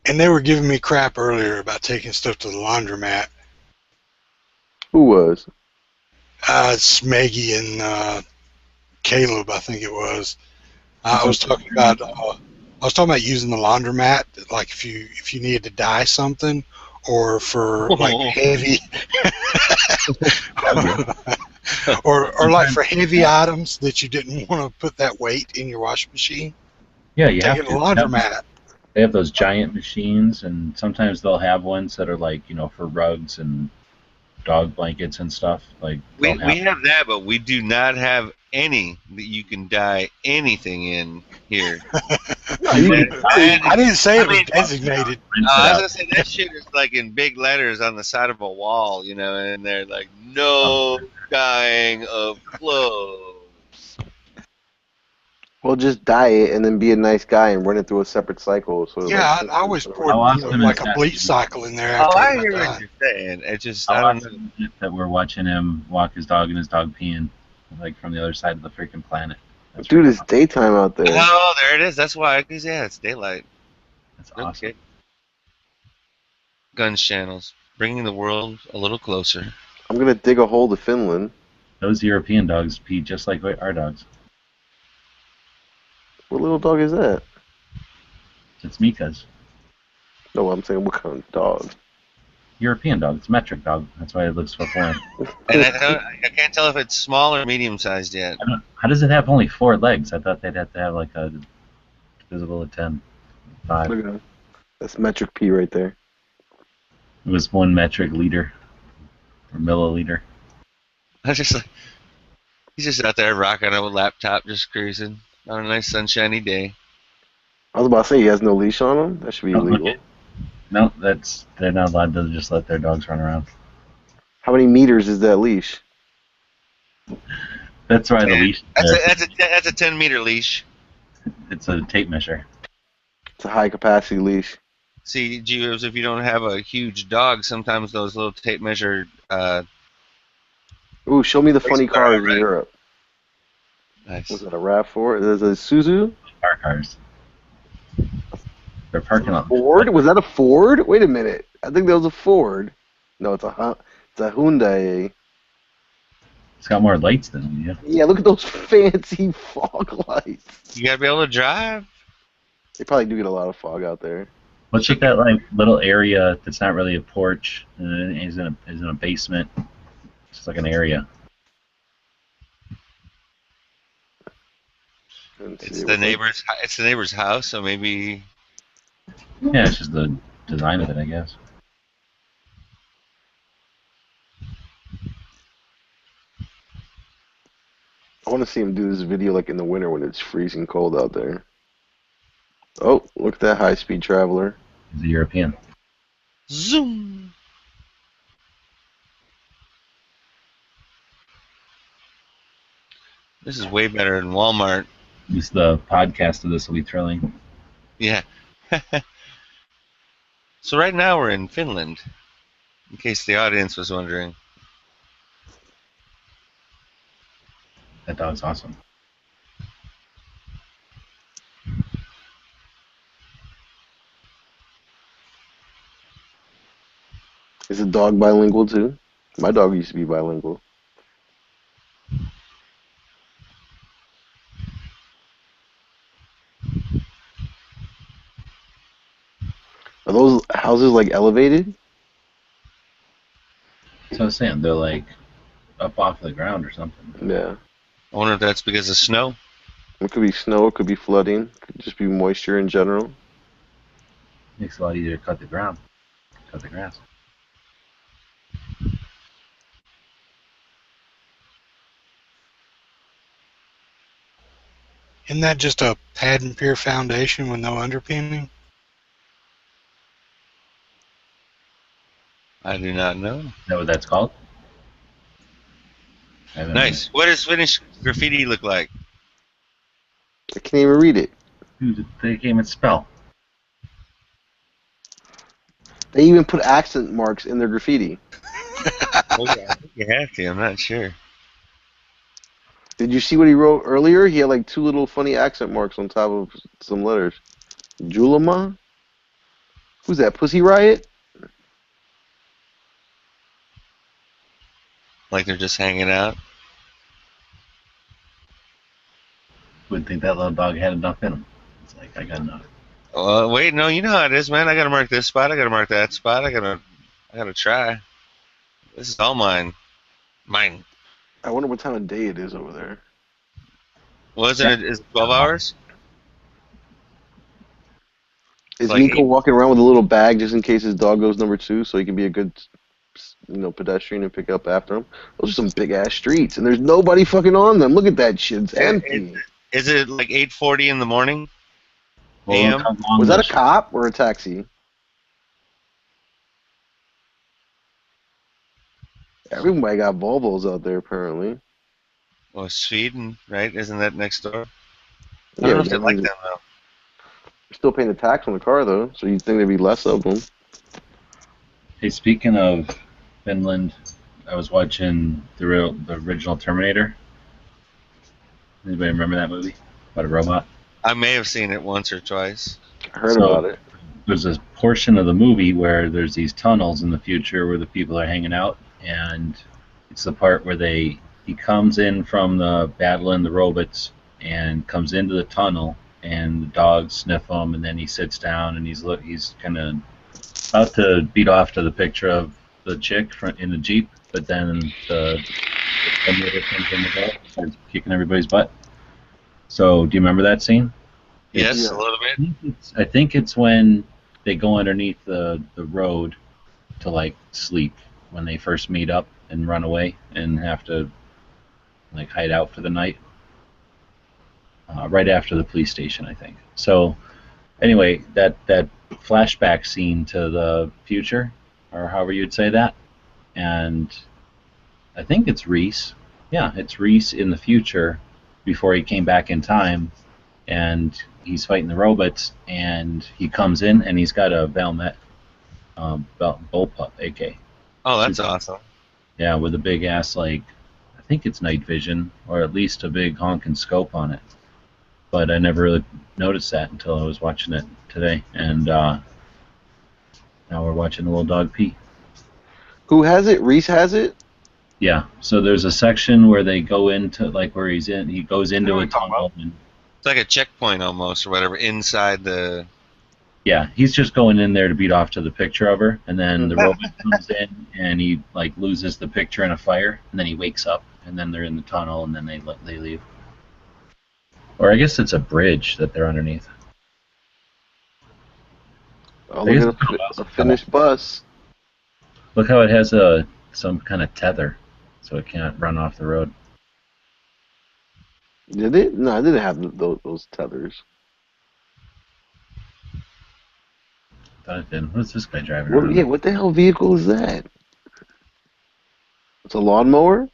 And they were giving me crap earlier about taking stuff to the laundromat. Who was? Smeggy and Caleb, I think it was. I was talking about using the laundromat, like if you needed to dye something, or for like heavy, or like for heavy items that you didn't want to put that weight in your washing machine. Yeah, you have to. Take it to the laundromat. They have those giant machines, and sometimes they'll have ones that are like, for rugs and dog blankets and stuff. Like we have that, but we do not have any that you can dye anything in here. I didn't say it was designated. I was gonna say that shit is like in big letters on the side of a wall, and they're like, no dyeing of clothes. Well, just dye it and then be a nice guy and run it through a separate cycle. So yeah, I always poured like a bleach cycle in there. After I hear what you're saying. It just I don't know that we're watching him walk his dog and his dog peeing like from the other side of the freaking planet. That's dude, it's daytime out there. Oh, there it is. That's why. Cause it's daylight. That's awesome. Okay. Guns channels, bringing the world a little closer. I'm gonna dig a hole to Finland. Those European dogs pee just like our dogs. What little dog is that? It's Mika's. No, I'm saying what kind of dog? European dog. It's a metric dog. That's why it looks so foreign. And I can't tell if it's small or medium-sized yet. How does it have only 4 legs? I thought they'd have to have like a visible of 10, 5. Look at that. That's metric P right there. It was 1 metric liter or milliliter. I was just like, he's just out there rocking a laptop, just cruising. On a nice sunshiny day. I was about to say he has no leash on him. That should be Oh, illegal. okay. No, they're not allowed to just let their dogs run around. How many meters is that leash? That's why the leash. That's a 10-meter leash. It's a tape measure. It's a high capacity leash. See, Geos, if you don't have a huge dog, sometimes those little tape measure. Ooh, show me the funny Race car, cars right? in Europe. Nice. Was that a RAV4? There's a Suzu? Car cars. They're parking lot. Ford? Was that a Ford? Wait a minute. I think that was a Ford. No, it's a Hyundai. It's got more lights than you. Yeah, look at those fancy fog lights. You gotta be able to drive. They probably do get a lot of fog out there. Let's look at like little area that's not really a porch and is in a basement. It's just like an area. It's the neighbor's house, so maybe. Yeah, it's just the design of it, I guess. I want to see him do this video like in the winter when it's freezing cold out there. Oh, look at that high-speed traveler. He's a European. Zoom. This is way better than Walmart. At least the podcast of this will be thrilling. Yeah. So right now we're in Finland, in case the audience was wondering. That dog's awesome. Is the dog bilingual too? My dog used to be bilingual. Are those houses like elevated? So I was saying they're like up off the ground or something. Yeah. I wonder if that's because of snow. It could be snow, it could be flooding, it could just be moisture in general. Makes it a lot easier to cut the ground, cut the grass. Isn't that just a pad and pier foundation with no underpinning? I do not know. Is that what that's called? Nice. What does Finnish graffiti look like? I can't even read it. Dude, they can't even spell. They even put accent marks in their graffiti. Oh, yeah, I think you have to. I'm not sure. Did you see what he wrote earlier? He had like two little funny accent marks on top of some letters. Julema? Who's that? Pussy Riot? Like they're just hanging out. Wouldn't think that little dog had enough in him. It's like, I got enough. Wait, no, you know how it is, man. I gotta mark this spot. I gotta mark that spot. I gotta try. This is all mine. Mine. I wonder what time of day it is over there. Wasn't it? Is it 12 hours? Is like Nico walking around with a little bag just in case his dog goes number 2 so he can be a good, pedestrian and pick up after him? Those are some big ass streets and there's nobody fucking on them. Look at that shit. It's empty. Is it like 8:40 in the morning? Well, AM? Was that a cop or a taxi? Everybody got Volvos out there apparently. Well, Sweden, right? Isn't that next door? I Yeah, don't know if they but like them though. Still paying the tax on the car though, so you'd think there'd be less of them. Hey, speaking of Finland, I was watching the original Terminator. Anybody remember that movie about a robot? I may have seen it once or twice. I heard about it. There's a portion of the movie where there's these tunnels in the future where the people are hanging out, and it's the part where he comes in from the battle in the robots and comes into the tunnel, and the dogs sniff him, and then he sits down and he's kind of about to beat off to the picture of the chick in the Jeep, but then the Terminator comes in the car and starts kicking everybody's butt. So, do you remember that scene? Yes, a little bit. I think it's when they go underneath the road to like sleep when they first meet up and run away and have to like hide out for the night. right after the police station, I think. So anyway, that flashback scene to the future, or however you'd say that, and I think it's Reese. Yeah, it's Reese in the future before he came back in time, and he's fighting the robots, and he comes in and he's got a Valmet bullpup AK. Oh, that's awesome. Yeah, with a big ass, like, I think it's night vision, or at least a big honking scope on it. But I never really noticed that until I was watching it today, and now we're watching the little dog pee. Who has it? Reese has it? Yeah, so there's a section where they go into, like, where he goes into a tunnel. And, it's like a checkpoint almost, or whatever, inside the... Yeah, he's just going in there to beat off to the picture of her, and then the robot comes in, and he, like, loses the picture in a fire, and then he wakes up, and then they're in the tunnel, and then they leave. Or I guess it's a bridge that they're underneath. Oh, look at a finished bus. Look how it has some kind of tether, so it can't run off the road. Did it? No, I didn't have those tethers. I thought it did. What's this guy driving What, around? yeah, what the hell vehicle is that? It's a lawnmower?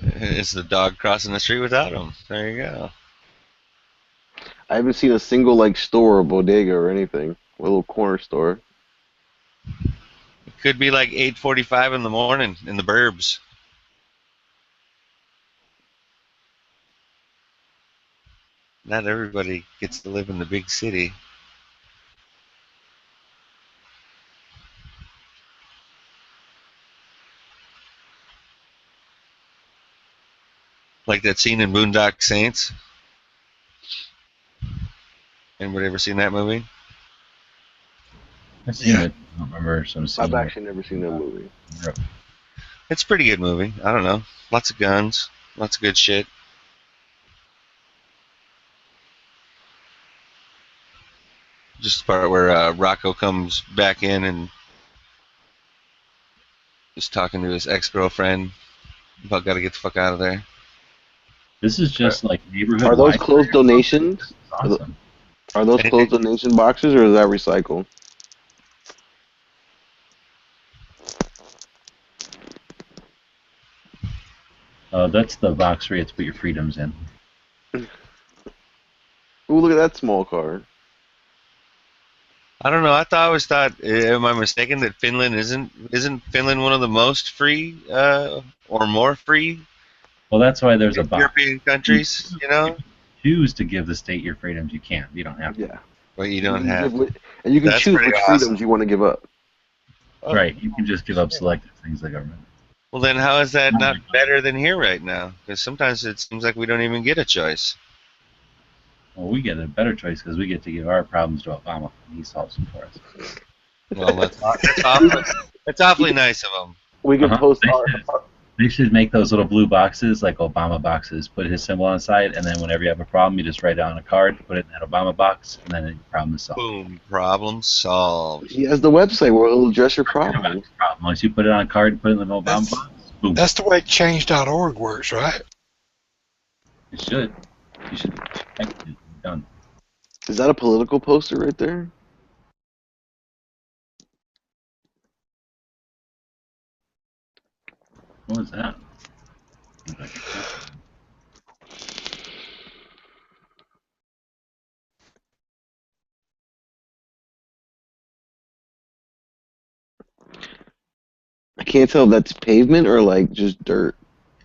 It's the dog crossing the street without him. There you go. I haven't seen a single, like, store or bodega or anything. A little corner store. It could be like 8:45 in the morning in the burbs. Not everybody gets to live in the big city. Like that scene in Boondock Saints. Anybody ever seen that movie? I've seen it. I don't remember some scene. I've actually never seen that movie. It's a pretty good movie. I don't know. Lots of guns. Lots of good shit. Just the part where Rocco comes back in and is talking to his ex-girlfriend about gotta get the fuck out of there. This is just like neighborhood. Are those closed donations? Awesome. Are those closed donation boxes, or is that recycled? That's the box where you have to put your freedoms in. Ooh, look at that small car. I don't know. I always thought, am I mistaken that Finland isn't Finland one of the most free or more free? Well, that's why there's a box. European countries, you know. Choose to give the state your freedoms. You can't. You don't have to. Yeah. But you don't have. And you can That's choose pretty which awesome. freedoms you want to give up. Right. You can just give up selective things of the government. Well, then how is that not better than here right now? Because sometimes it seems like we don't even get a choice. Well, we get a better choice because we get to give our problems to Obama, and he solves them for us. Well, that's awfully nice of him. We can post They should make those little blue boxes, like Obama boxes, put his symbol on the side, and then whenever you have a problem, you just write it on a card, put it in that Obama box, and then the problem is solved. Boom, problem solved. He has the website where it'll address your problem. Once you put it on a card, put it in the Obama box, boom. That's the way change.org works, right? It should. You should check it. Done. Is that a political poster right there? What was that? I can't tell if that's pavement or like just dirt.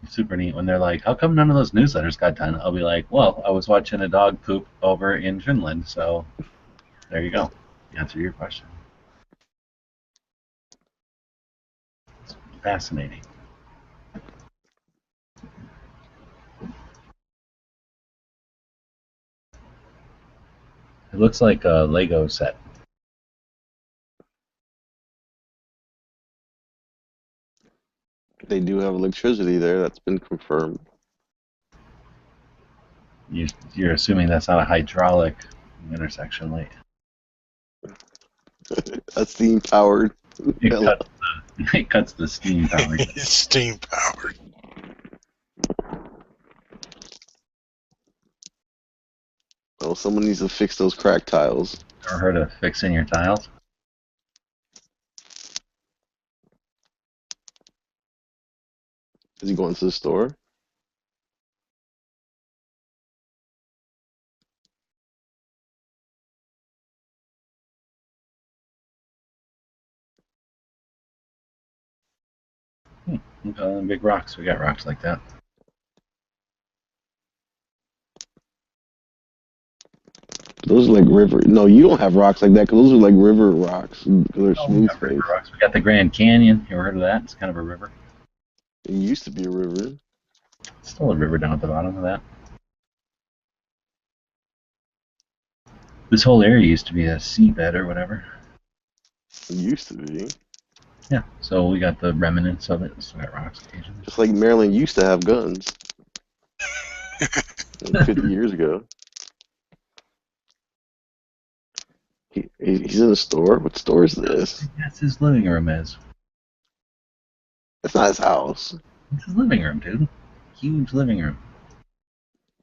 Super neat when they're like, how come none of those newsletters got done? I'll be like, well, I was watching a dog poop over in Finland, so there you go. Answer your question. It's fascinating. It looks like a Lego set. They do have electricity there. That's been confirmed. You're assuming that's not a hydraulic intersection light. A steam powered. It cuts the steam power. It's steam powered. know. Someone needs to fix those cracked tiles. Ever heard of fixing your tiles? Is he going to the store? Big rocks. We got rocks like that. Those are like river. No, you don't have rocks like that because those are like river rocks. They're smooth We space. got rocks. We got the Grand Canyon. You ever heard of that? It's kind of a river. It used to be a river. Still a river down at the bottom of that. This whole area used to be a seabed or whatever. It used to be. Yeah, so we got the remnants of it. So we got rocks occasionally. Just like Maryland used to have guns. Like 50 years ago. He's in a store? What store is this? That's his living room is. That's not his house. It's his living room, dude. Huge living room.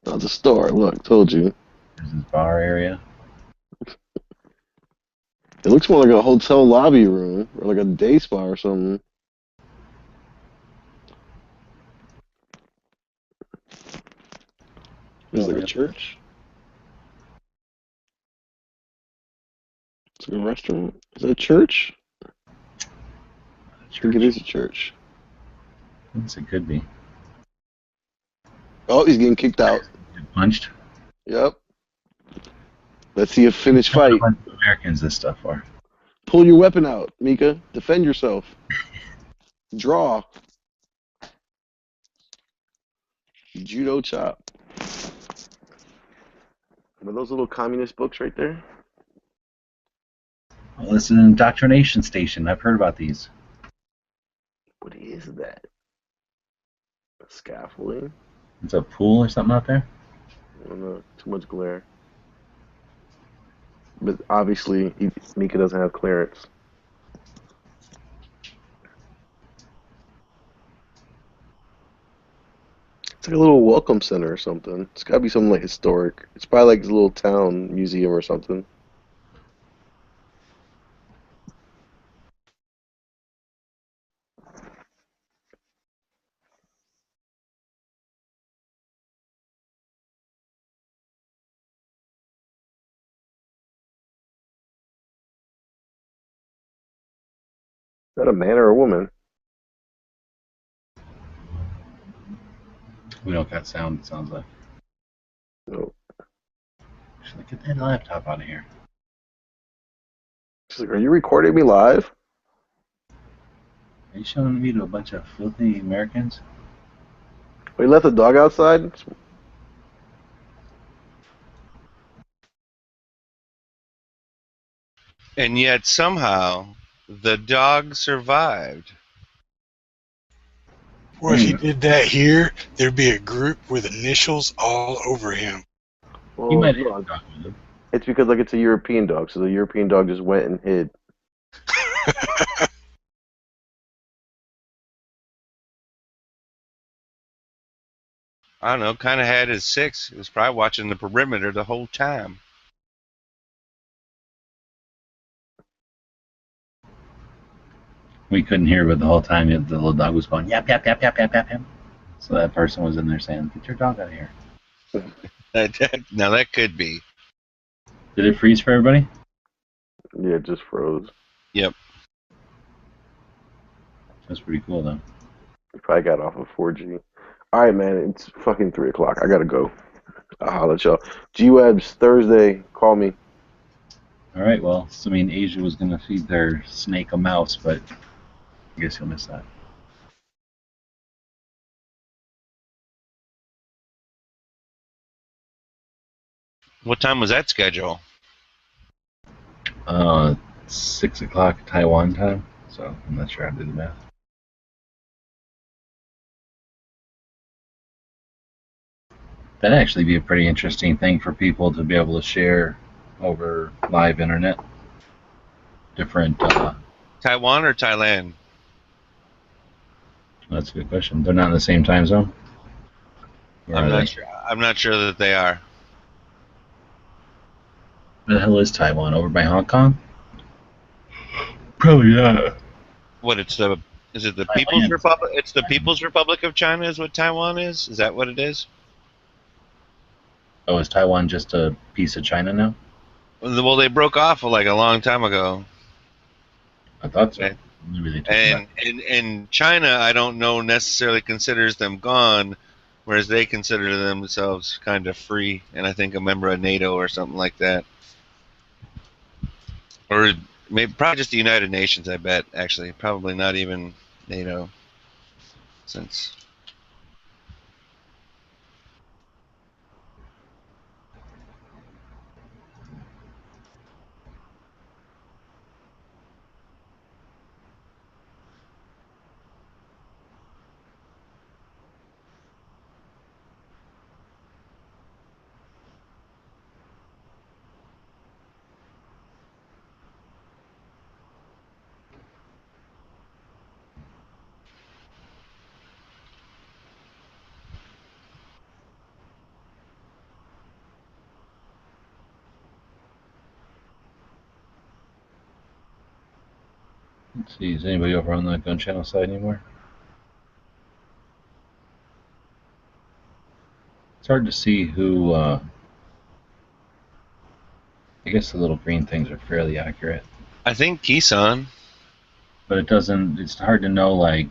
No, it's a store. Look, told you. There's his bar area. It looks more like a hotel lobby room or like a day spa or something. Is there a church? Is there a restaurant? Is it a church? I think it is a church. Yes, it could be. Oh, he's getting kicked out. Punched. Yep. Let's see a finished fight. Americans this stuff for. Pull your weapon out, Mika. Defend yourself. Draw. Judo chop. Are those little communist books right there? Well, this is an indoctrination station. I've heard about these. What is that? Scaffolding? It's a pool or something out there? I don't know. Too much glare. But obviously, Mika doesn't have clearance. It's like a little welcome center or something. It's got to be something like historic. It's probably like a little town museum or something. Is that a man or a woman? We don't got sound, it sounds like. No. Should get that laptop out of here. She's like, are you recording me live? Are you showing me to a bunch of filthy Americans? We left the dog outside? And yet somehow the dog survived. Well, if he did that here, there'd be a group with initials all over him. Well, You might no, it's because like it's a European dog, so the European dog just went and hid. I don't know, kind of had his six. He was probably watching the perimeter the whole time. We couldn't hear, but the whole time the little dog was going yap yap yap yap yap yap yap. So that person was in there saying, "Get your dog out of here." Now that could be. Did it freeze for everybody? Yeah, it just froze. Yep. That's pretty cool though. You probably got off of 4G. Alright, man, it's fucking 3 o'clock. I gotta go. I'll holler at y'all. G-Webs, Thursday, call me. All right. Well, so, I mean, Asia was gonna feed their snake a mouse, but I guess you'll miss that. What time was that schedule? 6 o'clock Taiwan time. So I'm not sure how to do the math. That'd actually be a pretty interesting thing for people to be able to share over live internet. Different. Taiwan or Thailand? That's a good question. They're not in the same time zone. Or I'm are not they? sure. I'm not sure that they are. Where the hell is Taiwan? Over by Hong Kong? Probably not. What? Is it the Thailand. People's Republic? It's the People's Republic of China, is what Taiwan is? Is that what it is? Oh, is Taiwan just a piece of China now? Well, they broke off like a long time ago. I thought so. Okay. Maybe they took it back. And China, I don't know necessarily considers them gone, whereas they consider themselves kind of free, and I think a member of NATO or something like that, or maybe probably just the United Nations. I bet actually, probably not even NATO, since. Let's see, is anybody over on the gun channel side anymore? It's hard to see who, I guess the little green things are fairly accurate. I think Kisan. But it doesn't, it's hard to know, like,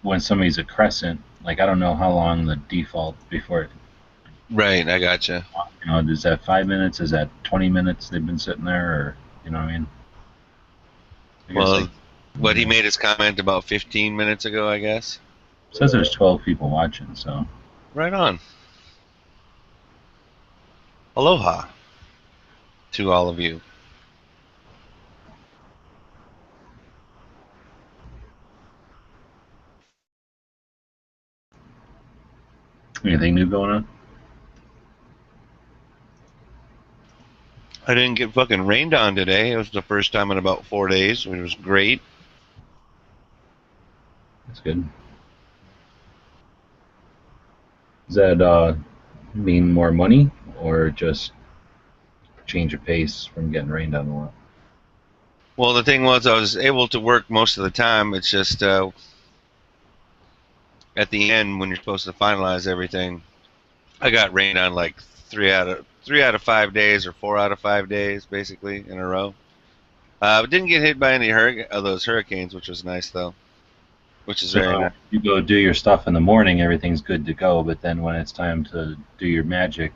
when somebody's a crescent, like, I don't know how long the default before it. Right, I gotcha. You know, is that 5 minutes? Is that 20 minutes they've been sitting there? Or, you know what I mean? I guess, Well, like, what he made his comment about 15 minutes ago, I guess. says there's 12 people watching, so. Right on. Aloha to all of you. Anything new going on? I didn't get fucking rained on today. It was the first time in about 4 days, which was great. That's good. Does that mean more money or just change of pace from getting rained on a lot? Well, the thing was, I was able to work most of the time. It's just at the end when you're supposed to finalize everything, I got rained on like 3 out of 5 days or 4 out of 5 days, basically in a row. Didn't get hit by any of those hurricanes, which was nice though. Which is very nice. You go do your stuff in the morning, everything's good to go, but then when it's time to do your magic,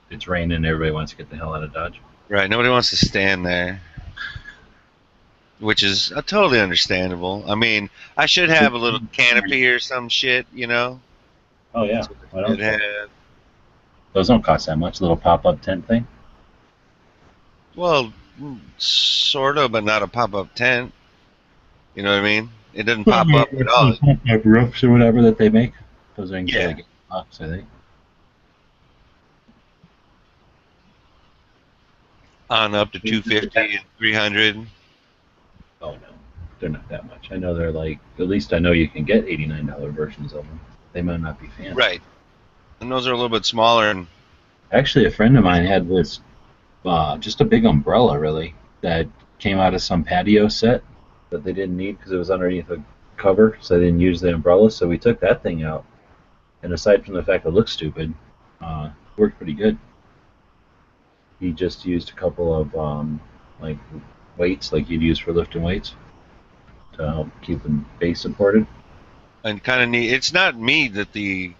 it's raining, everybody wants to get the hell out of Dodge. Right, nobody wants to stand there. Which is totally understandable. I mean, I should have a little canopy or some shit, you know? Oh, yeah. Why don't Have, those don't cost that much, little pop-up tent thing? well, sort of, but not a pop-up tent. You know what I mean? It doesn't pop up at all. Pop-up roofs or whatever that they make. Those things Yeah. are like $8, I think. On up to 250 and 300. Oh, no. They're not that much. I know they're like, at least I know you can get $89 versions of them. They might not be fancy. Right. And those are a little bit smaller. And Actually, a friend of mine had this, just a big umbrella, really, that came out of some patio set that they didn't need because it was underneath a cover, so they didn't use the umbrella. So we took that thing out, and aside from the fact it looked stupid, it worked pretty good. He just used a couple of like weights, like you'd use for lifting weights, to help keep the base supported. and kind of neat. It's not me that the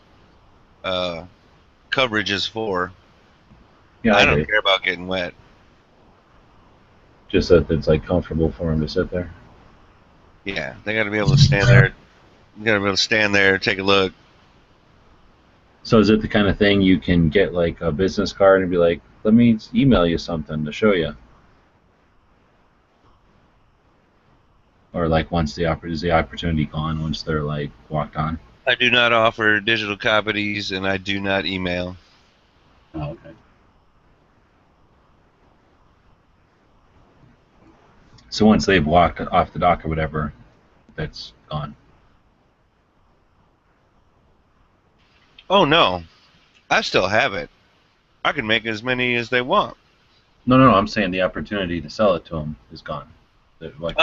coverage is for. Yeah, I I don't agree. care about getting wet. Just that it's like comfortable for him to sit there. Yeah, they got to be able to stand there. You got to be able to stand there, take a look. So is it the kind of thing you can get like a business card and be like, let me email you something to show you? Or like once is the opportunity gone once they're like walked on? I do not offer digital copies, and I do not email. Oh, okay. So once they've walked off the dock or whatever, that's gone. Oh no, I still have it. I can make as many as they want. No, I'm saying the opportunity to sell it to them is gone. Like,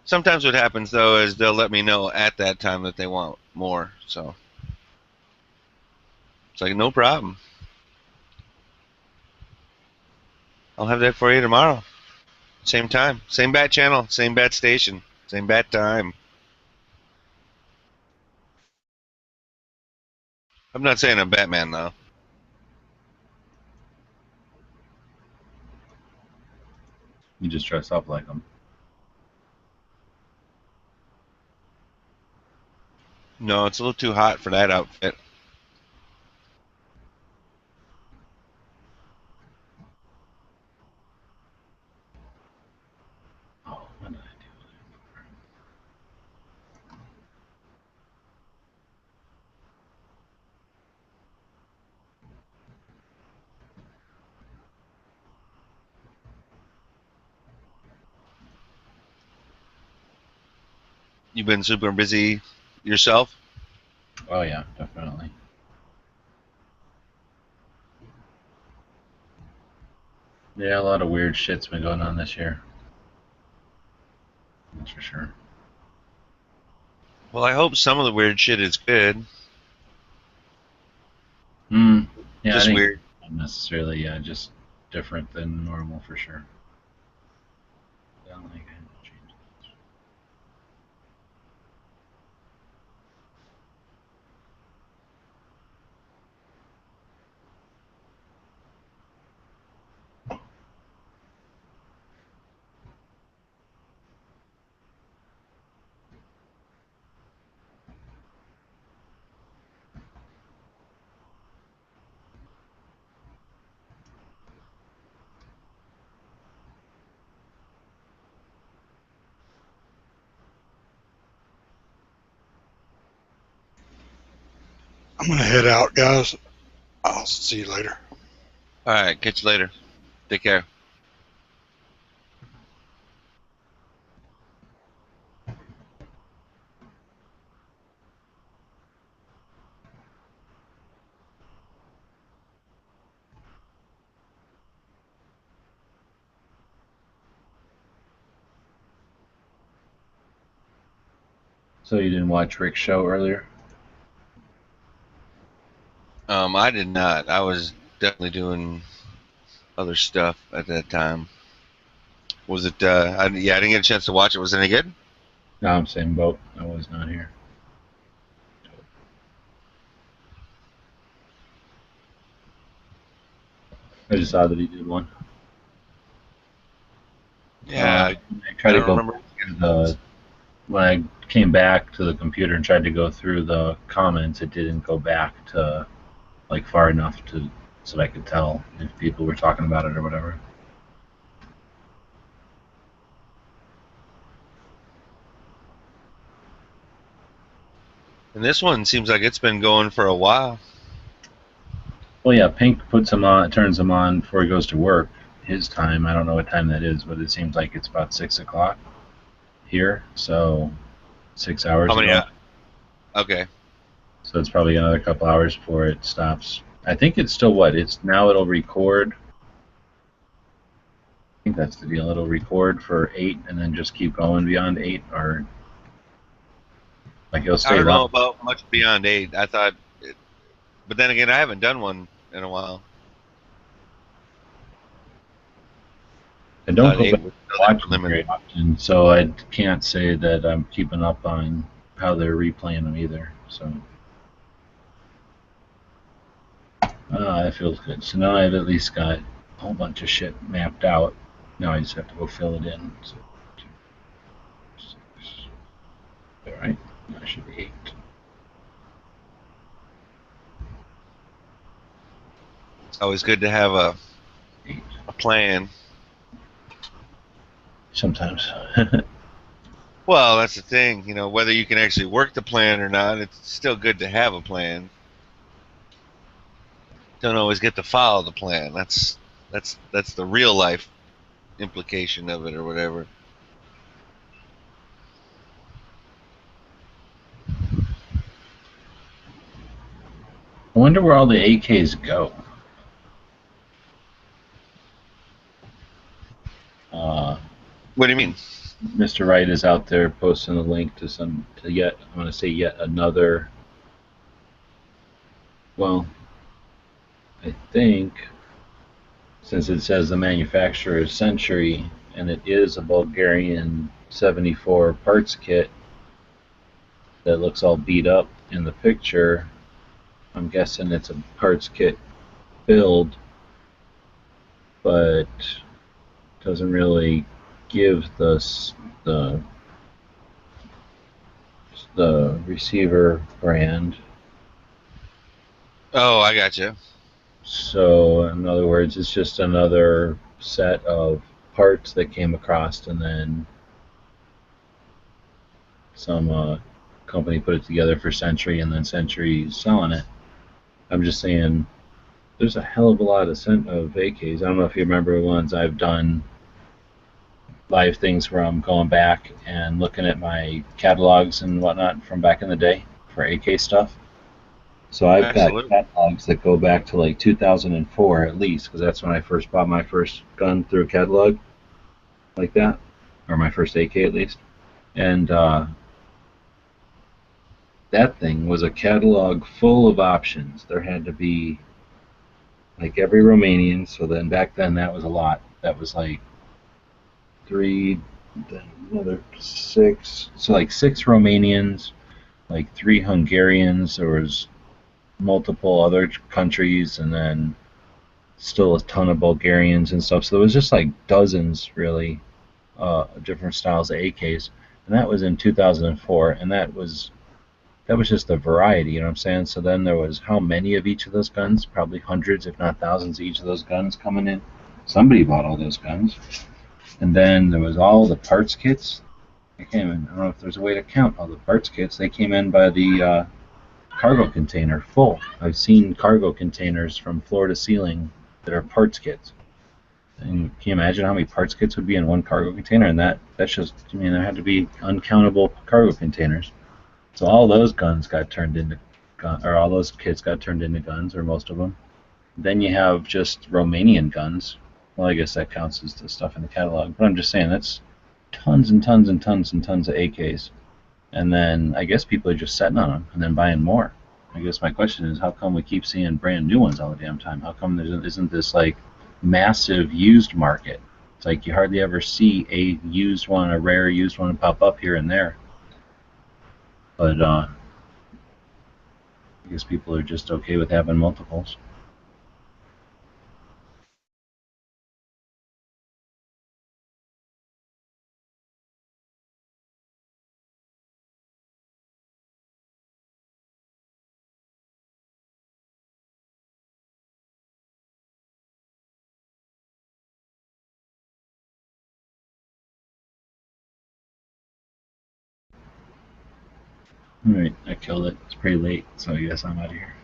Sometimes what happens though is they'll let me know at that time that they want more. So it's like no problem. I'll have that for you tomorrow. Same time, same bat channel, same bat station, same bat time. I'm not saying I'm Batman though. You just dress up like them. No, it's a little too hot for that outfit. Oh, what did I do? You've been super busy yourself? Oh yeah, definitely. Yeah, a lot of weird shit's been going on this year. That's for sure. Well, I hope some of the weird shit is good. Yeah, Just I think weird. not necessarily, yeah, just different than normal for sure. Sound like I had to change that. I'm gonna head out, guys. I'll see you later. All right, catch you later. Take care. So you didn't watch Rick's show earlier? I did not. I was definitely doing other stuff at that time. Was it? I didn't get a chance to watch it. Was it any good? No, I'm same boat. I was not here. I just saw that he did one. Yeah, I tried I to don't go remember. when I came back to the computer and tried to go through the comments, it didn't go back to like far enough so that I could tell if people were talking about it or whatever. And this one seems like it's been going for a while. Well, yeah, Pink puts him on, turns him on before he goes to work. His time, I don't know what time that is, but it seems like it's about 6 o'clock here, so 6 hours How many? ago. Okay. So it's probably another couple hours before it stops. I think it's still what? It'll record. I think that's the deal. It'll record for 8 and then just keep going beyond 8, or like it'll stay I don't know long. about much beyond 8. I thought, but then again, I haven't done one in a while. I don't Thought go 8 back was to still watch the them limit. very often, so I can't say that I'm keeping up on how they're replaying them either. So that feels good. So now I've at least got a whole bunch of shit mapped out. Now I just have to go fill it in. So 2, 6. All right, that should be 8. It's always good to have a plan. Sometimes. Well, that's the thing. You know, whether you can actually work the plan or not, it's still good to have a plan. Don't always get to follow the plan. That's the real life implication of it, or whatever. I wonder where all the AKs go. What do you mean? Mr. Wright is out there posting a link to yet another. Well, I think since it says the manufacturer is Century and it is a Bulgarian 74 parts kit that looks all beat up in the picture, I'm guessing it's a parts kit build, but doesn't really give the receiver brand. Oh, I gotcha. So, in other words, it's just another set of parts that came across, and then some company put it together for Century, and then Century's selling it. I'm just saying, there's a hell of a lot of AKs. I don't know if you remember the ones I've done live things where I'm going back and looking at my catalogs and whatnot from back in the day for AK stuff. So I've got catalogs that go back to like 2004 at least, because that's when I first bought my first gun through a catalog like that, or my first AK at least. And that thing was a catalog full of options. There had to be like every Romanian, so then back then that was a lot. That was like 3, then another 6. So like 6 Romanians, like 3 Hungarians. There was multiple other countries, and then still a ton of Bulgarians and stuff. So there was just like dozens, really, different styles of AKs. And that was in 2004, and that was just the variety, you know what I'm saying? So then there was how many of each of those guns? Probably hundreds, if not thousands, of each of those guns coming in. Somebody bought all those guns. And then there was all the parts kits. They came in. I don't know if there's a way to count all the parts kits. They came in by the cargo container full. I've seen cargo containers from floor to ceiling that are parts kits. And can you imagine how many parts kits would be in one cargo container? And that's just, I mean, there had to be uncountable cargo containers. So all those guns got turned into or all those kits got turned into guns, or most of them. Then you have just Romanian guns. Well, I guess that counts as the stuff in the catalog. But I'm just saying, that's tons and tons and tons and tons of AKs. And then I guess people are just sitting on them and then buying more. I guess my question is, how come we keep seeing brand new ones all the damn time? How come there isn't this like massive used market? It's like you hardly ever see a used one, a rare used one, pop up here and there. But I guess people are just okay with having multiples. Alright, I killed it. It's pretty late, so I guess I'm out of here.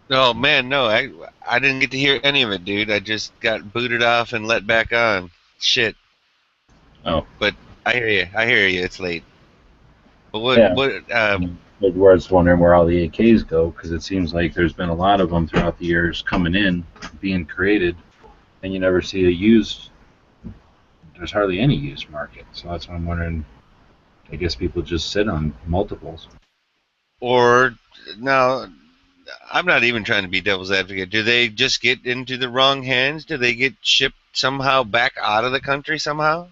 Oh man, no, I didn't get to hear any of it, dude. I just got booted off and let back on. Shit. Oh. But I hear you. It's late. But what? Yeah. What? We're just wondering where all the AKs go, because it seems like there's been a lot of them throughout the years coming in, being created, and you never see a used. There's hardly any used market, so that's why I'm wondering. I guess people just sit on multiples. Or no, I'm not even trying to be devil's advocate. Do they just get into the wrong hands? Do they get shipped somehow back out of the country somehow?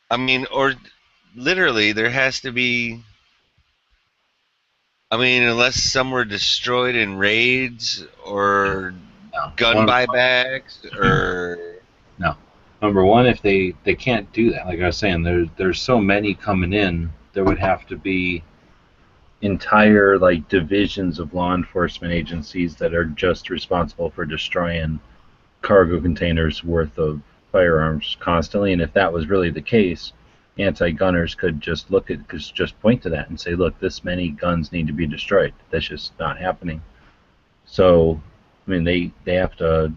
I mean, or literally there has to be. I mean, unless some were destroyed in raids or gun buybacks or. No. Number one, if they can't do that, like I was saying, there's so many coming in, there would have to be entire like divisions of law enforcement agencies that are just responsible for destroying cargo containers worth of firearms constantly. And if that was really the case, anti-gunners could just just point to that and say, look, this many guns need to be destroyed. That's just not happening. So, I mean, they have to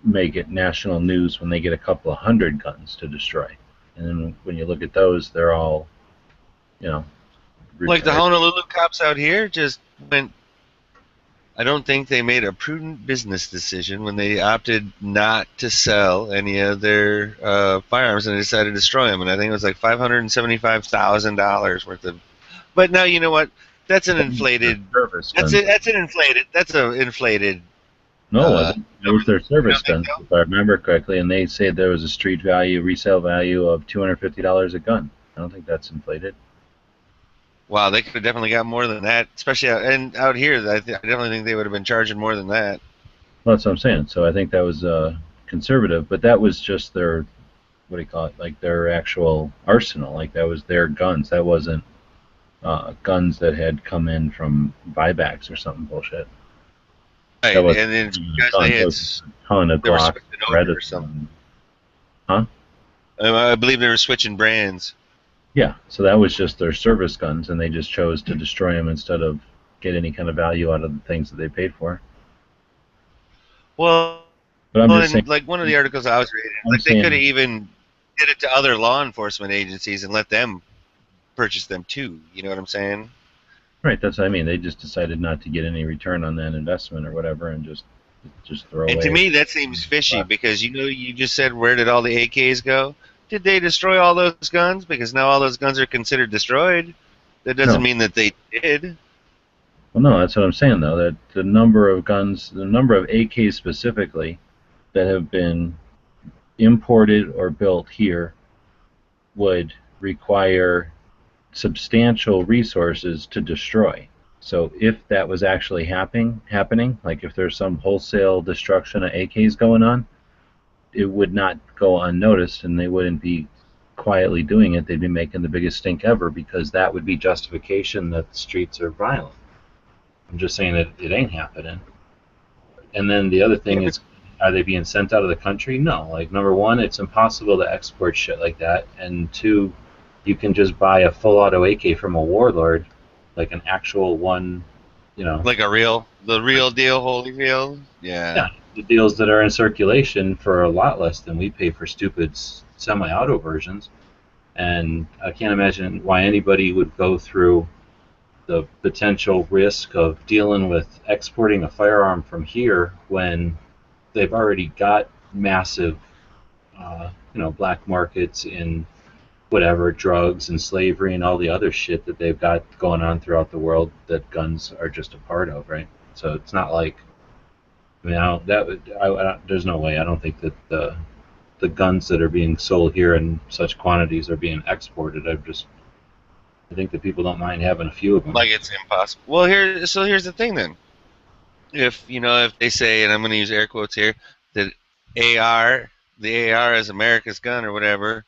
make it national news when they get a couple of hundred guns to destroy. And then when you look at those, they're all, you know, like the Honolulu cops out here just went I don't think they made a prudent business decision when they opted not to sell any of their firearms and they decided to destroy them. And I think it was like $575,000 worth of. But now you know what? That's an inflated. Service That's guns. it. That's an inflated. That's an inflated. No, it wasn't. It was their service guns, if I remember correctly, and they said there was a street value, resale value of $250 a gun. I don't think that's inflated. Wow, they could have definitely got more than that, especially out here. I definitely think they would have been charging more than that. Well, that's what I'm saying. So I think that was conservative, but that was just their, what do you call it, like their actual arsenal. Like that was their guns. That wasn't guns that had come in from buybacks or something bullshit. Right, That was and then because guns. they That had, was a ton of they were Glock, switching over or Reddit, something. Huh? I believe they were switching brands. Yeah, so that was just their service guns, and they just chose to destroy them instead of get any kind of value out of the things that they paid for. Well, But I'm just saying, like one of the articles I was reading, I'm like they saying- could have even did it to other law enforcement agencies and let them purchase them too. You know what I'm saying? right? That's what I mean. They just decided not to get any return on that investment or whatever, and just throw away. And to me, that seems fishy because you just said where did all the AKs go? Did they destroy all those guns? Because now all those guns are considered destroyed. That doesn't No. mean that they did. Well, no, that's what I'm saying though. That the number of guns, the number of AKs specifically that have been imported or built here would require substantial resources to destroy. So if that was actually happening, like if there's some wholesale destruction of AKs going on, it would not go unnoticed, and they wouldn't be quietly doing it. They'd be making the biggest stink ever because that would be justification that the streets are violent. I'm just saying that it ain't happening. And then the other thing is, are they being sent out of the country? No. Like, number one, it's impossible to export shit like that. And two, you can just buy a full auto AK from a warlord, like an actual one, you know. Like the real deal, Holyfield. Yeah, the deals that are in circulation for a lot less than we pay for stupid semi-auto versions. And I can't imagine why anybody would go through the potential risk of dealing with exporting a firearm from here when they've already got massive, black markets in whatever, drugs and slavery and all the other shit that they've got going on throughout the world that guns are just a part of, right? So it's not like, I mean, there's no way. I don't think that the guns that are being sold here in such quantities are being exported. I think that people don't mind having a few of them. Like it's impossible. Well, here's the thing then. If they say, and I'm going to use air quotes here, that the AR is America's gun or whatever,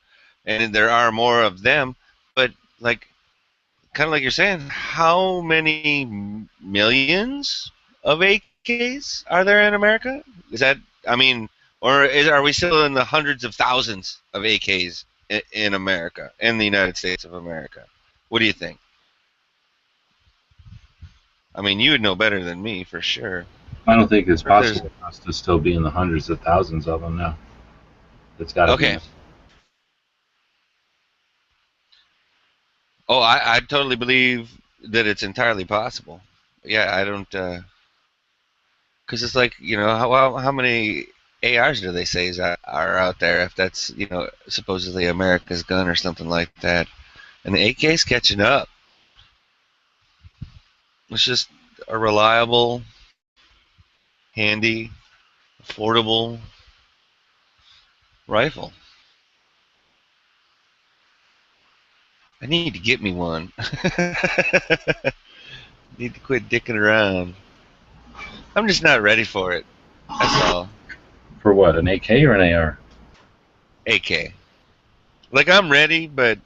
and there are more of them, but like, kind of like you're saying, how many millions of AKs are there in America? Is that, I mean, are we still in the hundreds of thousands of AKs in America, in the United States of America? What do you think? I mean, you would know better than me for sure. I don't think it's possible for us to still be in the hundreds of thousands of them now. It's got to be. Oh, I totally believe that it's entirely possible. Yeah, I don't, because it's like, how many ARs do they say are out there if that's, supposedly America's gun or something like that? And the AK's catching up. It's just a reliable, handy, affordable rifle. I need to get me one. Need to quit dicking around. I'm just not ready for it. That's all. For what, an AK or an AR? AK. Like, I'm ready, but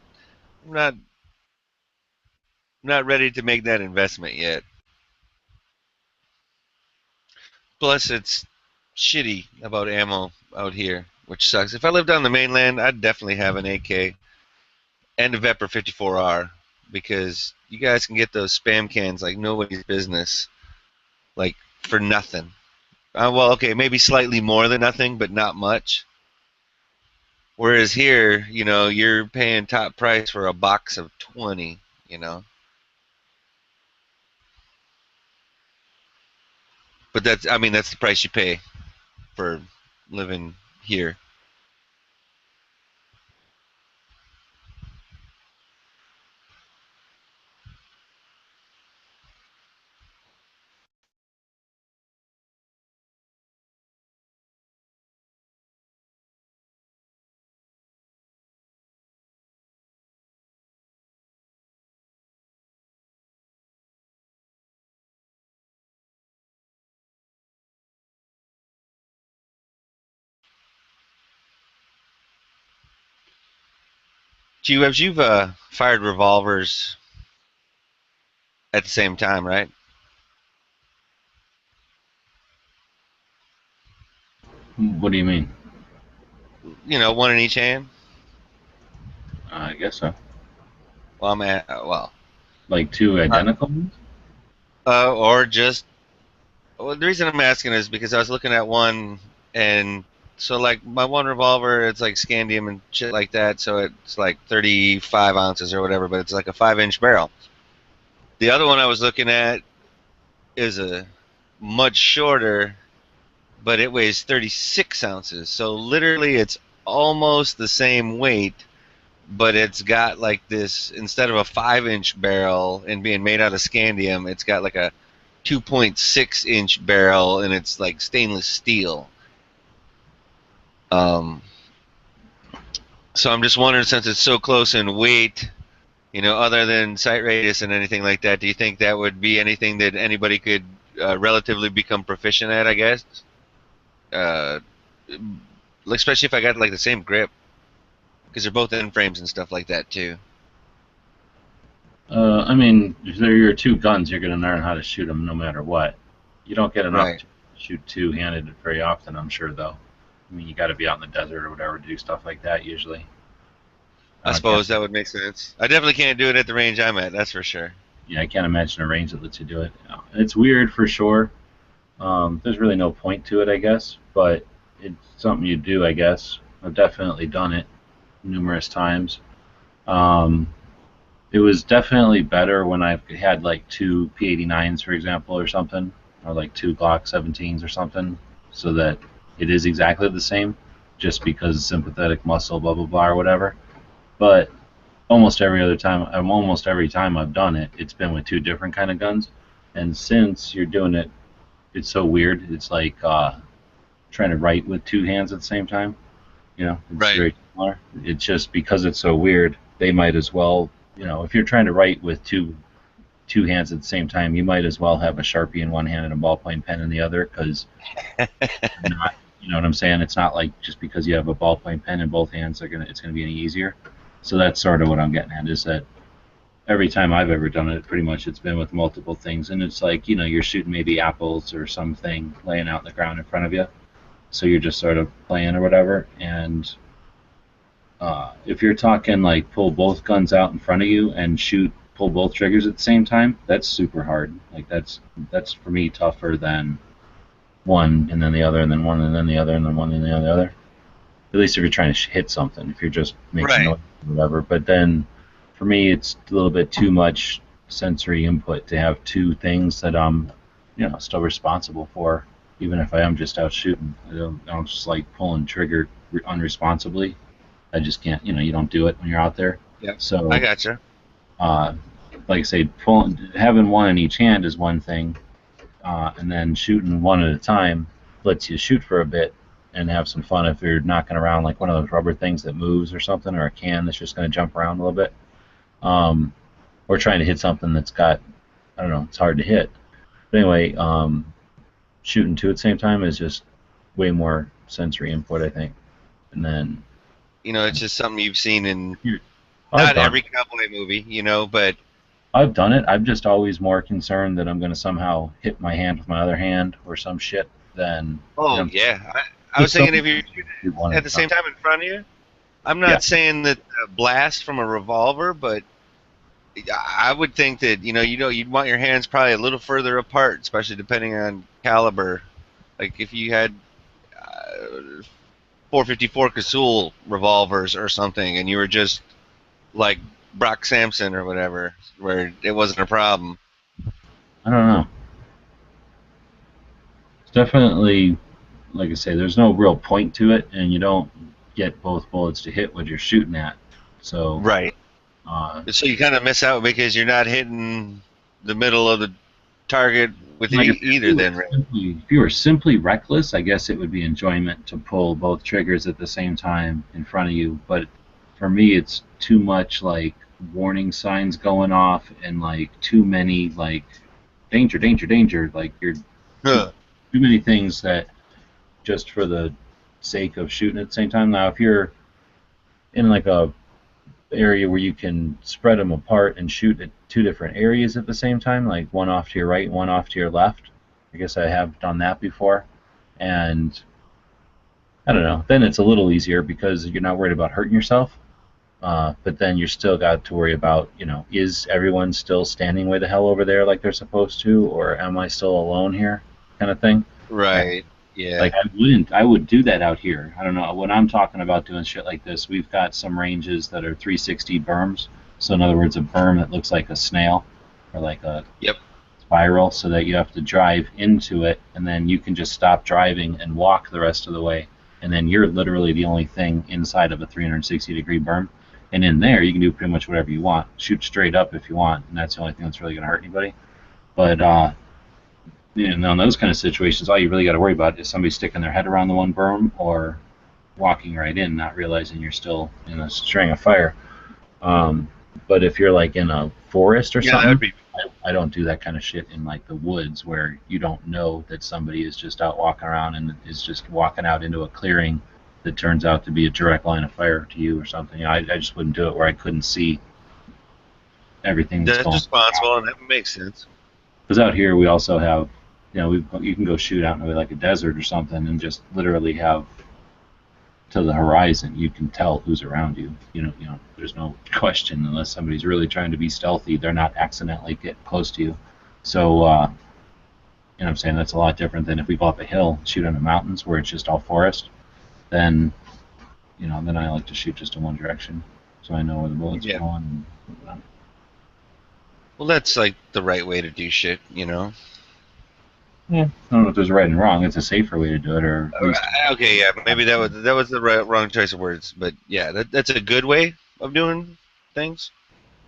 I'm not ready to make that investment yet. Plus, it's shitty about ammo out here, which sucks. If I lived on the mainland, I'd definitely have an AK and a Vepr 54R, because you guys can get those spam cans like nobody's business, like for nothing. Well, okay, maybe slightly more than nothing, but not much. Whereas here, you're paying top price for a box of 20, But that's the price you pay for living here. You've fired revolvers at the same time, right? What do you mean? One in each hand. I guess so. Well, like two identical ones? Or just. Well, the reason I'm asking is because I was looking at one, and so like my one revolver, it's like scandium and shit like that, so it's like 35 ounces or whatever, but it's like a 5-inch barrel. The other one I was looking at is a much shorter, but it weighs 36 ounces. So literally it's almost the same weight, but it's got like this, instead of a 5-inch barrel and being made out of scandium, it's got like a 2.6-inch barrel, and it's like stainless steel. So I'm just wondering, since it's so close in weight, other than sight radius and anything like that, do you think that would be anything that anybody could relatively become proficient at, I guess? Especially if I got like the same grip, because they're both end frames and stuff like that too. I mean, if they're your two guns, you're going to learn how to shoot them no matter what. You don't get enough to shoot two-handed very often, I'm sure, though. I mean, you got to be out in the desert or whatever to do stuff like that usually. I suppose that would make sense. I definitely can't do it at the range I'm at, that's for sure. Yeah, I can't imagine a range that lets you do it. It's weird for sure. There's really no point to it, I guess, but it's something you do, I guess. I've definitely done it numerous times. It was definitely better when I had like two P89s, for example, or something, or like two Glock 17s or something, so that it is exactly the same, just because sympathetic muscle, blah, blah, blah, or whatever. But almost every time I've done it, it's been with two different kind of guns. And since you're doing it, it's so weird. It's like trying to write with two hands at the same time. It's very similar. It's just because it's so weird, they might as well, if you're trying to write with two hands at the same time, you might as well have a Sharpie in one hand and a ballpoint pen in the other, because you know what I'm saying? It's not like just because you have a ballpoint pen in both hands, it's gonna be any easier. So that's sort of what I'm getting at, is that every time I've ever done it, pretty much it's been with multiple things, and it's like, you're shooting maybe apples or something laying out in the ground in front of you, so you're just sort of playing or whatever, and if you're talking like pull both guns out in front of you and pull both triggers at the same time, that's super hard. Like that's for me tougher than one and then the other and then one and then the other and then one and then the other. At least if you're trying to hit something, if you're just making noise or whatever. But then for me, it's a little bit too much sensory input to have two things that I'm, still responsible for, even if I am just out shooting. I don't just like pulling trigger unresponsibly. I just can't, you don't do it when you're out there. Yeah. So I gotcha. Like I say, having one in each hand is one thing, and then shooting one at a time lets you shoot for a bit and have some fun if you're knocking around like one of those rubber things that moves or something, or a can that's just going to jump around a little bit, or trying to hit something that's got, I don't know, it's hard to hit. But anyway, shooting two at the same time is just way more sensory input, I think. And then it's just something you've seen in not every cowboy movie, but I've done it. I'm just always more concerned that I'm going to somehow hit my hand with my other hand or some shit than. Yeah. I was thinking if you shoot at the same time in front of you, I'm not saying that a blast from a revolver, but I would think that you'd want your hands probably a little further apart, especially depending on caliber. Like if you had 454 Casull revolvers or something, and you were just like Brock Sampson or whatever, where it wasn't a problem. I don't know. definitely, like I say, there's no real point to it, and you don't get both bullets to hit what you're shooting at. So Right. So you kind of miss out because you're not hitting the middle of the target with like either. Then, right? If you were simply reckless, I guess it would be enjoyment to pull both triggers at the same time in front of you. But for me, it's too much like warning signs going off and like too many like danger, danger, danger. Like you're too many things that just for the sake of shooting at the same time. Now, if you're in like a area where you can spread them apart and shoot at two different areas at the same time, like one off to your right and one off to your left, I guess I have done that before, and I don't know, then it's a little easier because you're not worried about hurting yourself, but then you're still got to worry about, you know, is everyone still standing way the hell over there like they're supposed to, or am I still alone here, kind of thing. Right. Yeah. Like I would do that out here. I don't know, when I'm talking about doing shit like this, we've got some ranges that are 360 berms. So in other words, a berm that looks like a snail or like a spiral, so that you have to drive into it, and then you can just stop driving and walk the rest of the way, and then you're literally the only thing inside of a 360-degree berm. And in there, you can do pretty much whatever you want. Shoot straight up if you want, and that's the only thing that's really going to hurt anybody. But you know, in those kind of situations, all you really got to worry about is somebody sticking their head around the one berm or walking right in, not realizing you're still in a string of fire. But if you're like in a forest or something, I don't do that kind of shit in like the woods where you don't know that somebody is just out walking around and is just walking out into a clearing that turns out to be a direct line of fire to you or something. I just wouldn't do it where I couldn't see everything that's going on. That's responsible, and that makes sense. Because out here we also have, you know, you can go shoot out into like a desert or something and just literally have to the horizon. You can tell who's around you. You know, there's no question unless somebody's really trying to be stealthy, they're not accidentally get close to you. So, you know what I'm saying, that's a lot different than if we go up a hill, shoot in the mountains where it's just all forest. Then, you know, then I like to shoot just in one direction, so I know where the bullets are going. Well, that's like the right way to do shit, you know. Yeah, I don't know if there's right and wrong. It's a safer way to do it, or at least okay, yeah, maybe that was the wrong choice of words, but yeah, that's a good way of doing things.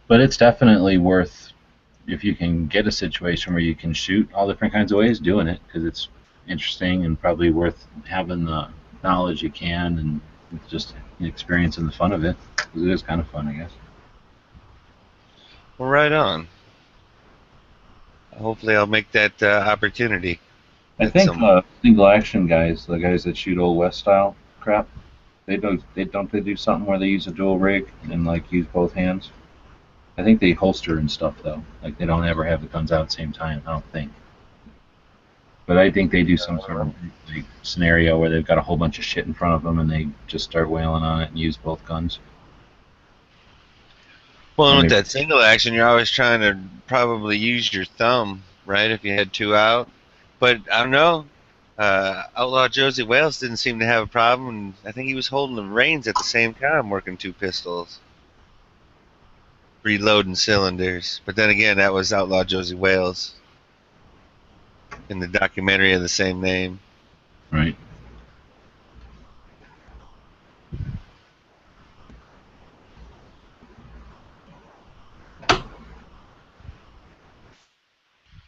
But it's definitely worth, if you can get a situation where you can shoot all different kinds of ways, doing it, because it's interesting and probably worth having the knowledge you can and just experiencing the fun of it. Because it is kind of fun, I guess. Well, right on. Hopefully, I'll make that opportunity. I think single action guys, the guys that shoot old West style crap, they do something where they use a dual rig and like use both hands. I think they holster and stuff though. Like they don't ever have the guns out at the same time. I don't think. But I think they do some sort of like, scenario where they've got a whole bunch of shit in front of them and they just start wailing on it and use both guns. Well, with that single action, you're always trying to probably use your thumb, right? If you had two out. But I don't know. Outlaw Josie Wales didn't seem to have a problem, and I think he was holding the reins at the same time, working two pistols, reloading cylinders. But then again, that was Outlaw Josie Wales in the documentary of the same name. Right.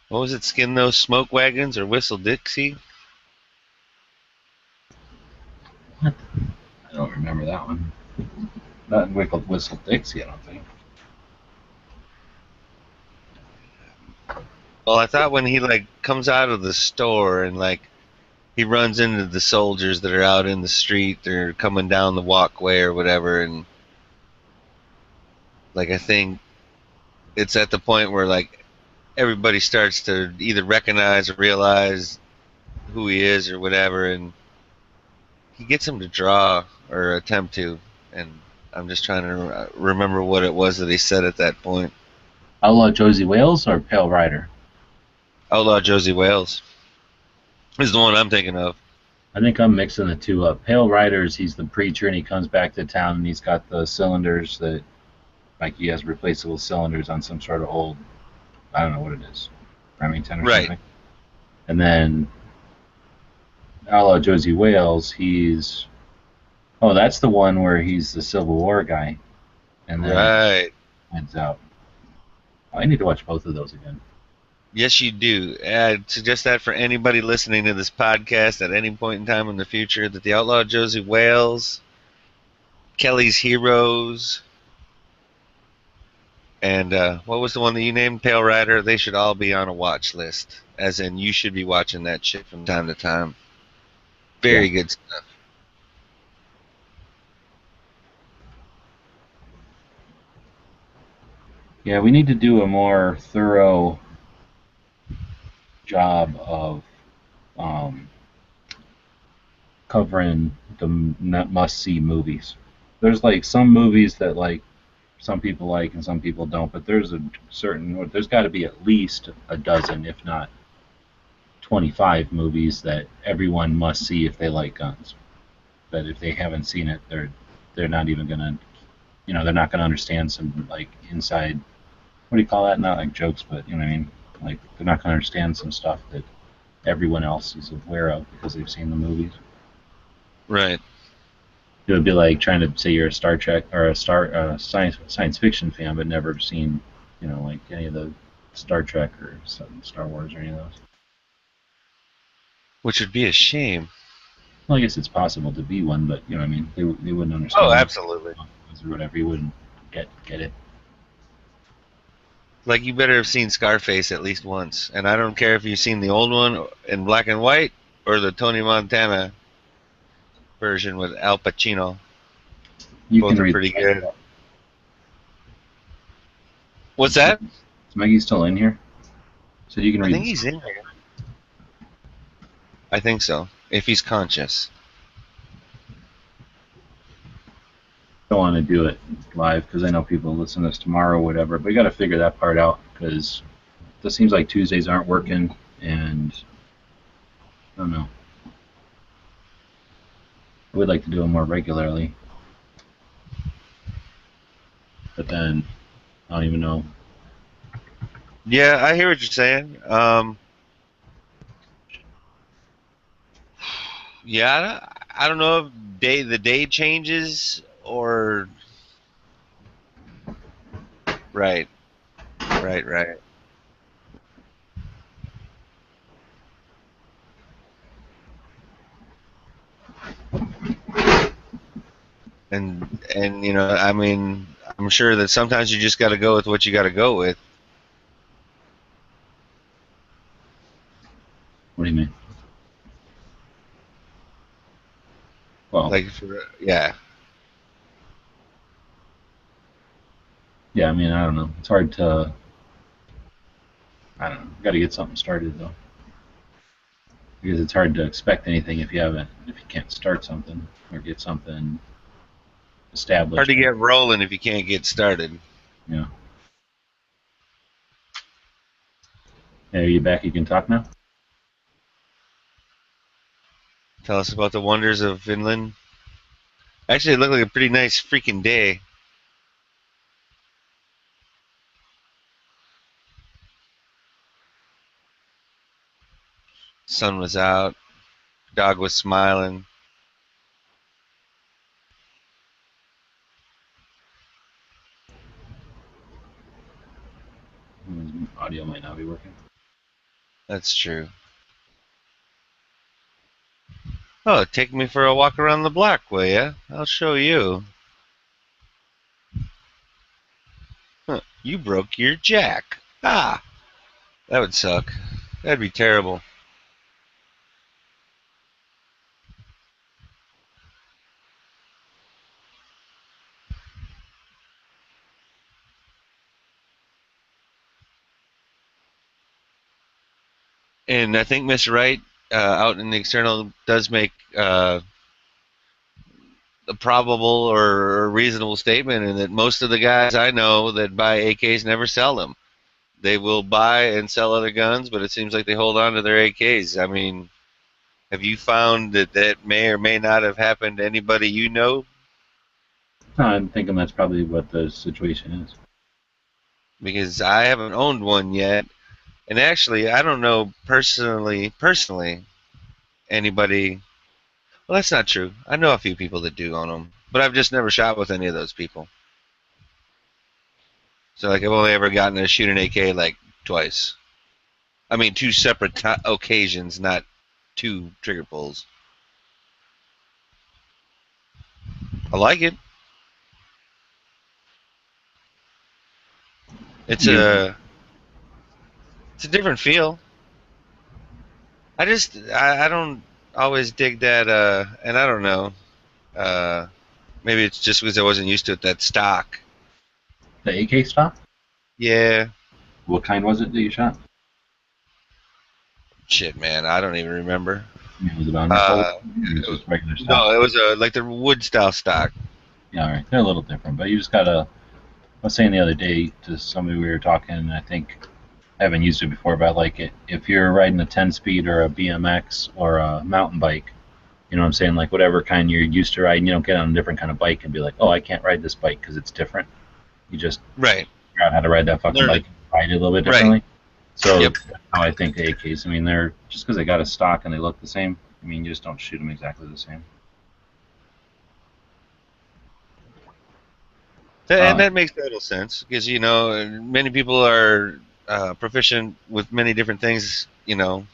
What was it? Skin Those Smoke Wagons or Whistle Dixie? What? I don't remember that one. Not in Whistle Dixie, I don't think. Well, I thought when he like comes out of the store and like he runs into the soldiers that are out in the street, they're coming down the walkway or whatever, and like I think it's at the point where like everybody starts to either recognize or realize who he is or whatever, and he gets him to draw or attempt to, and I'm just trying to remember what it was that he said at that point. Outlaw Josie Wales or Pale Rider? Outlaw Josie Wales is the one I'm thinking of. I think I'm mixing the two up. Pale Rider's, he's the preacher and he comes back to town and he's got the cylinders that, like he has replaceable cylinders on some sort of old, I don't know what it is, Remington or something. And then Outlaw Josie Wales, he's that's the one where he's the Civil War guy, and then Right. finds out. I need to watch both of those again. Yes, you do. I'd suggest that for anybody listening to this podcast at any point in time in the future, that the Outlaw Josie Wales, Kelly's Heroes, and what was the one that you named? Pale Rider. They should all be on a watch list. As in, you should be watching that shit from time to time. Very good stuff. Yeah, we need to do a more thorough job of covering the must-see movies. There's like some movies that like some people like and some people don't, but there's got to be at least a dozen, if not 25 movies that everyone must see if they like guns. That if they haven't seen it, they're not even gonna, they're not gonna understand some like inside. What do you call that? Not like jokes, but you know what I mean. Like they're not gonna understand some stuff that everyone else is aware of because they've seen the movies. Right. It would be like trying to say you're a Star Trek or a science fiction fan, but never seen, like any of the Star Trek or Star Wars or any of those. Which would be a shame. Well, I guess it's possible to be one, but you know what I mean. They wouldn't understand. Oh, absolutely. Or whatever, you wouldn't get it. Like, you better have seen Scarface at least once. And I don't care if you've seen the old one in black and white or the Tony Montana version with Al Pacino. Both are pretty good. What's that? Is Maggie still in here? So you can read. I think he's in here. I think so, if he's conscious. Don't want to do it live because I know people listen to this tomorrow or whatever, but we got to figure that part out because it seems like Tuesdays aren't working, and I don't know. I would like to do them more regularly, but then I don't even know. Yeah, I hear what you're saying. Yeah, I don't know if the day changes or. Right. And I mean, I'm sure that sometimes you just got to go with what you got to go with. What do you mean? Well, like, yeah. Yeah, I mean, I don't know. It's hard to. I don't know. Got to get something started though, because it's hard to expect anything if you can't start something or get something established. Hard to get rolling if you can't get started. Yeah. Hey, are you back? You can talk now? Tell us about the wonders of Finland. Actually, it looked like a pretty nice freaking day. Sun was out. Dog was smiling. Audio might not be working. That's true. Oh, take me for a walk around the block, will ya? I'll show you. Huh, you broke your jack. Ah, that would suck. That'd be terrible. And I think Miss Wright out in the external does make a probable or reasonable statement, in that most of the guys I know that buy AKs never sell them. They will buy and sell other guns, but it seems like they hold on to their AKs. I mean, have you found that may or may not have happened to anybody you know? No, I'm thinking that's probably what the situation is. Because I haven't owned one yet. And actually, I don't know personally, anybody. Well, that's not true. I know a few people that do own them, but I've just never shot with any of those people. So like I've only ever gotten to shoot an AK like twice. I mean, 2 separate occasions, not 2 trigger pulls. I like it. It's a different feel. I don't always dig that, and I don't know. Maybe it's just because I wasn't used to it. That stock. The AK stock? Yeah. What kind was it that you shot? Shit, man, I don't even remember. It was about it was regular stock. No, it was like the wood style stock. Yeah, all right. They're a little different, but you just gotta. I was saying the other day to somebody we were talking, and I think I haven't used it before, but I like it. If you're riding a 10-speed or a BMX or a mountain bike, you know what I'm saying? Like whatever kind you're used to riding, you don't get on a different kind of bike and be like, oh, I can't ride this bike because it's different. You just figure out how to ride that fucking bike and ride it a little bit differently. Right. So that's how I think the AKs. I mean, they're just because they got a stock and they look the same. I mean, you just don't shoot them exactly the same. And that makes total sense because you know many people are proficient with many different things, you know,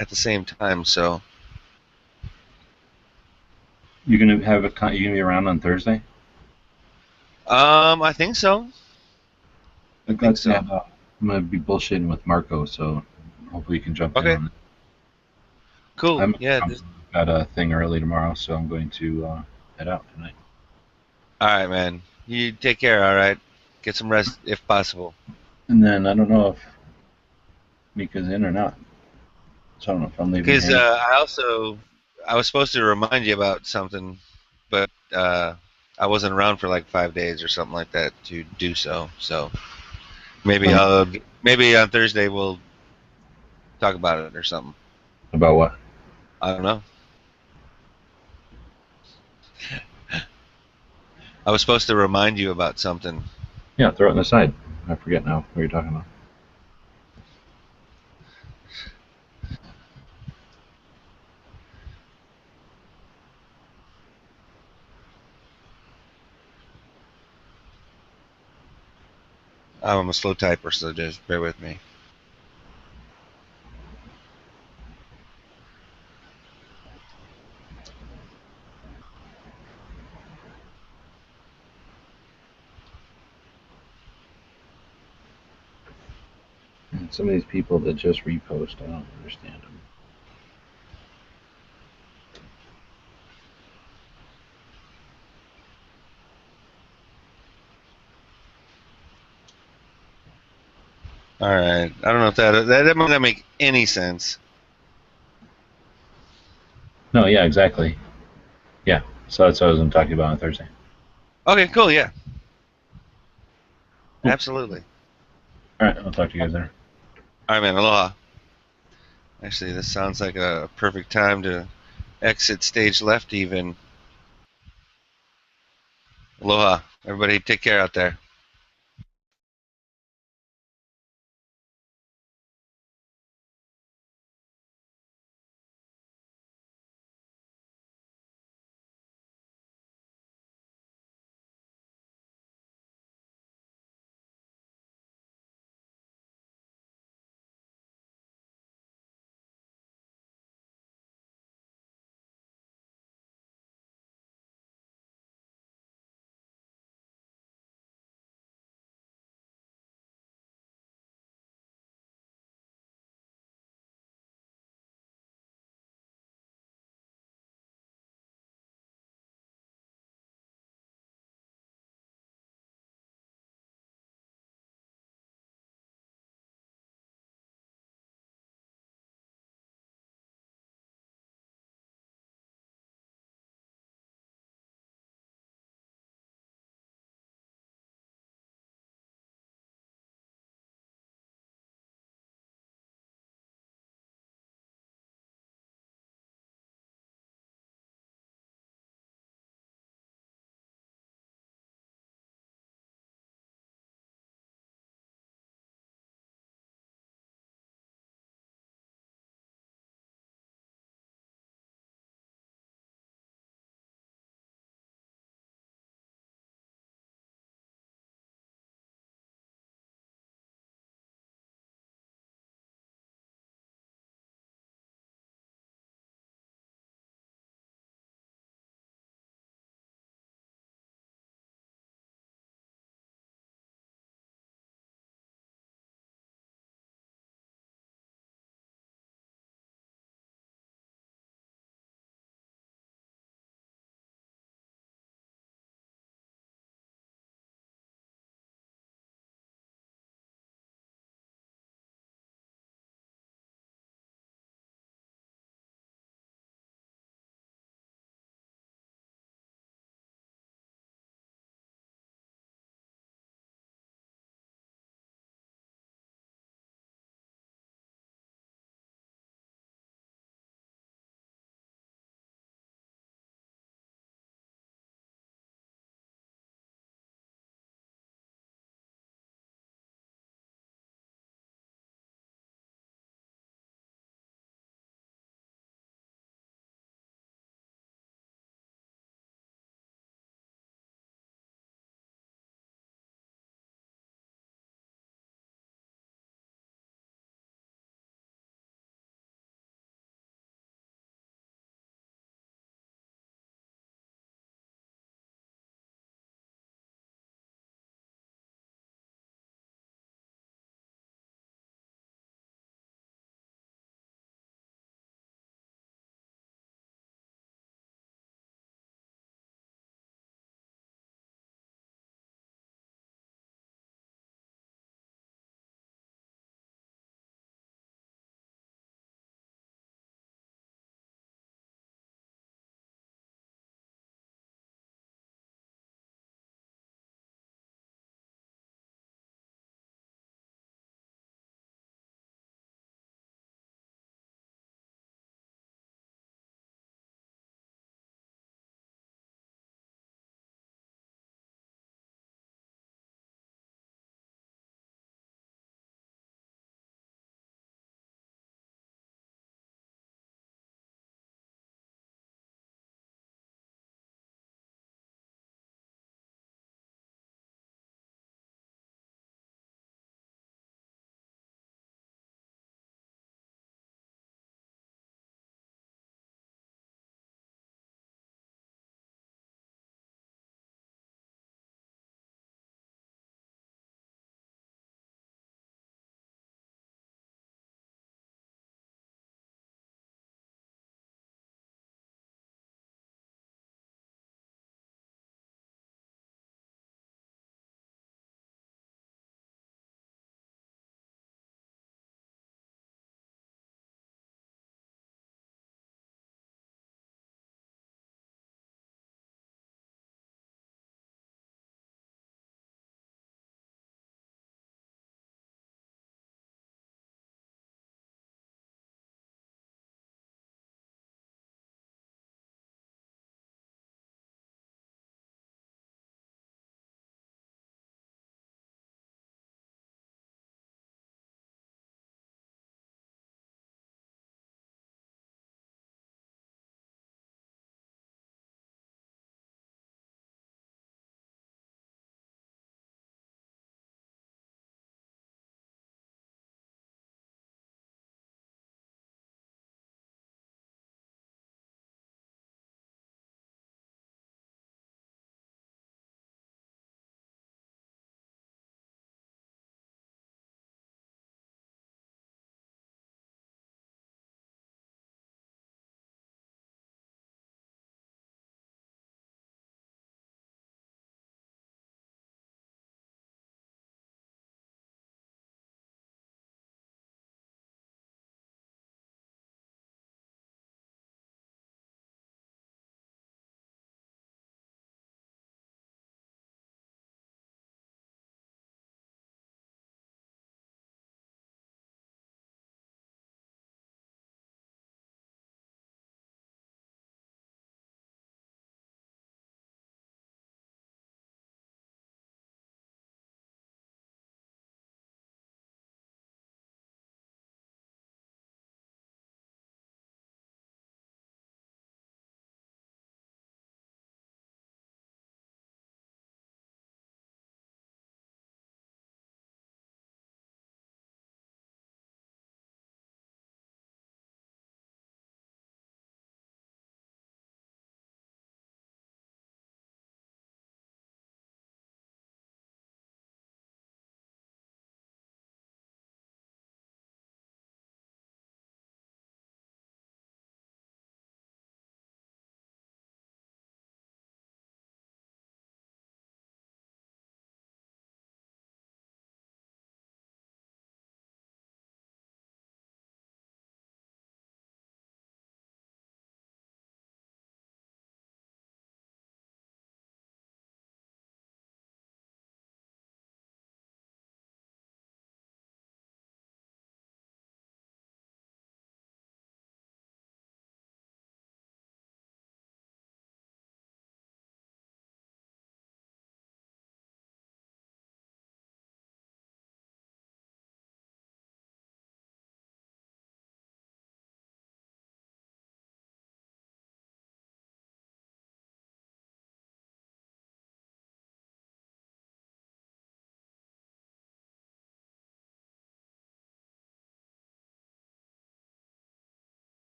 at the same time. So you're gonna have you're gonna be around on Thursday? I think so. I think so. I'm gonna be bullshitting with Marco, so hopefully you can jump in on it. Cool. I've got a thing early tomorrow, so I'm going to head out tonight. All right, man. You take care. All right. Get some rest if possible. And then I don't know if Mika's in or not. So I don't know if I'm leaving. Because I was supposed to remind you about something, but I wasn't around for like 5 days or something like that to do so. So maybe on Thursday we'll talk about it or something. About what? I don't know. I was supposed to remind you about something. Yeah, throw it on the side. I forget now what you're talking about. I'm a slow typer, so just bear with me. And some of these people that just repost, I don't understand them. All right. I don't know if that might not make any sense. No, yeah, exactly. Yeah, so that's what I was going to talk about on Thursday. Okay, cool, yeah. Absolutely. All right, I'll talk to you guys there. All right, man. Aloha. Actually, this sounds like a perfect time to exit stage left even. Aloha. Everybody take care out there.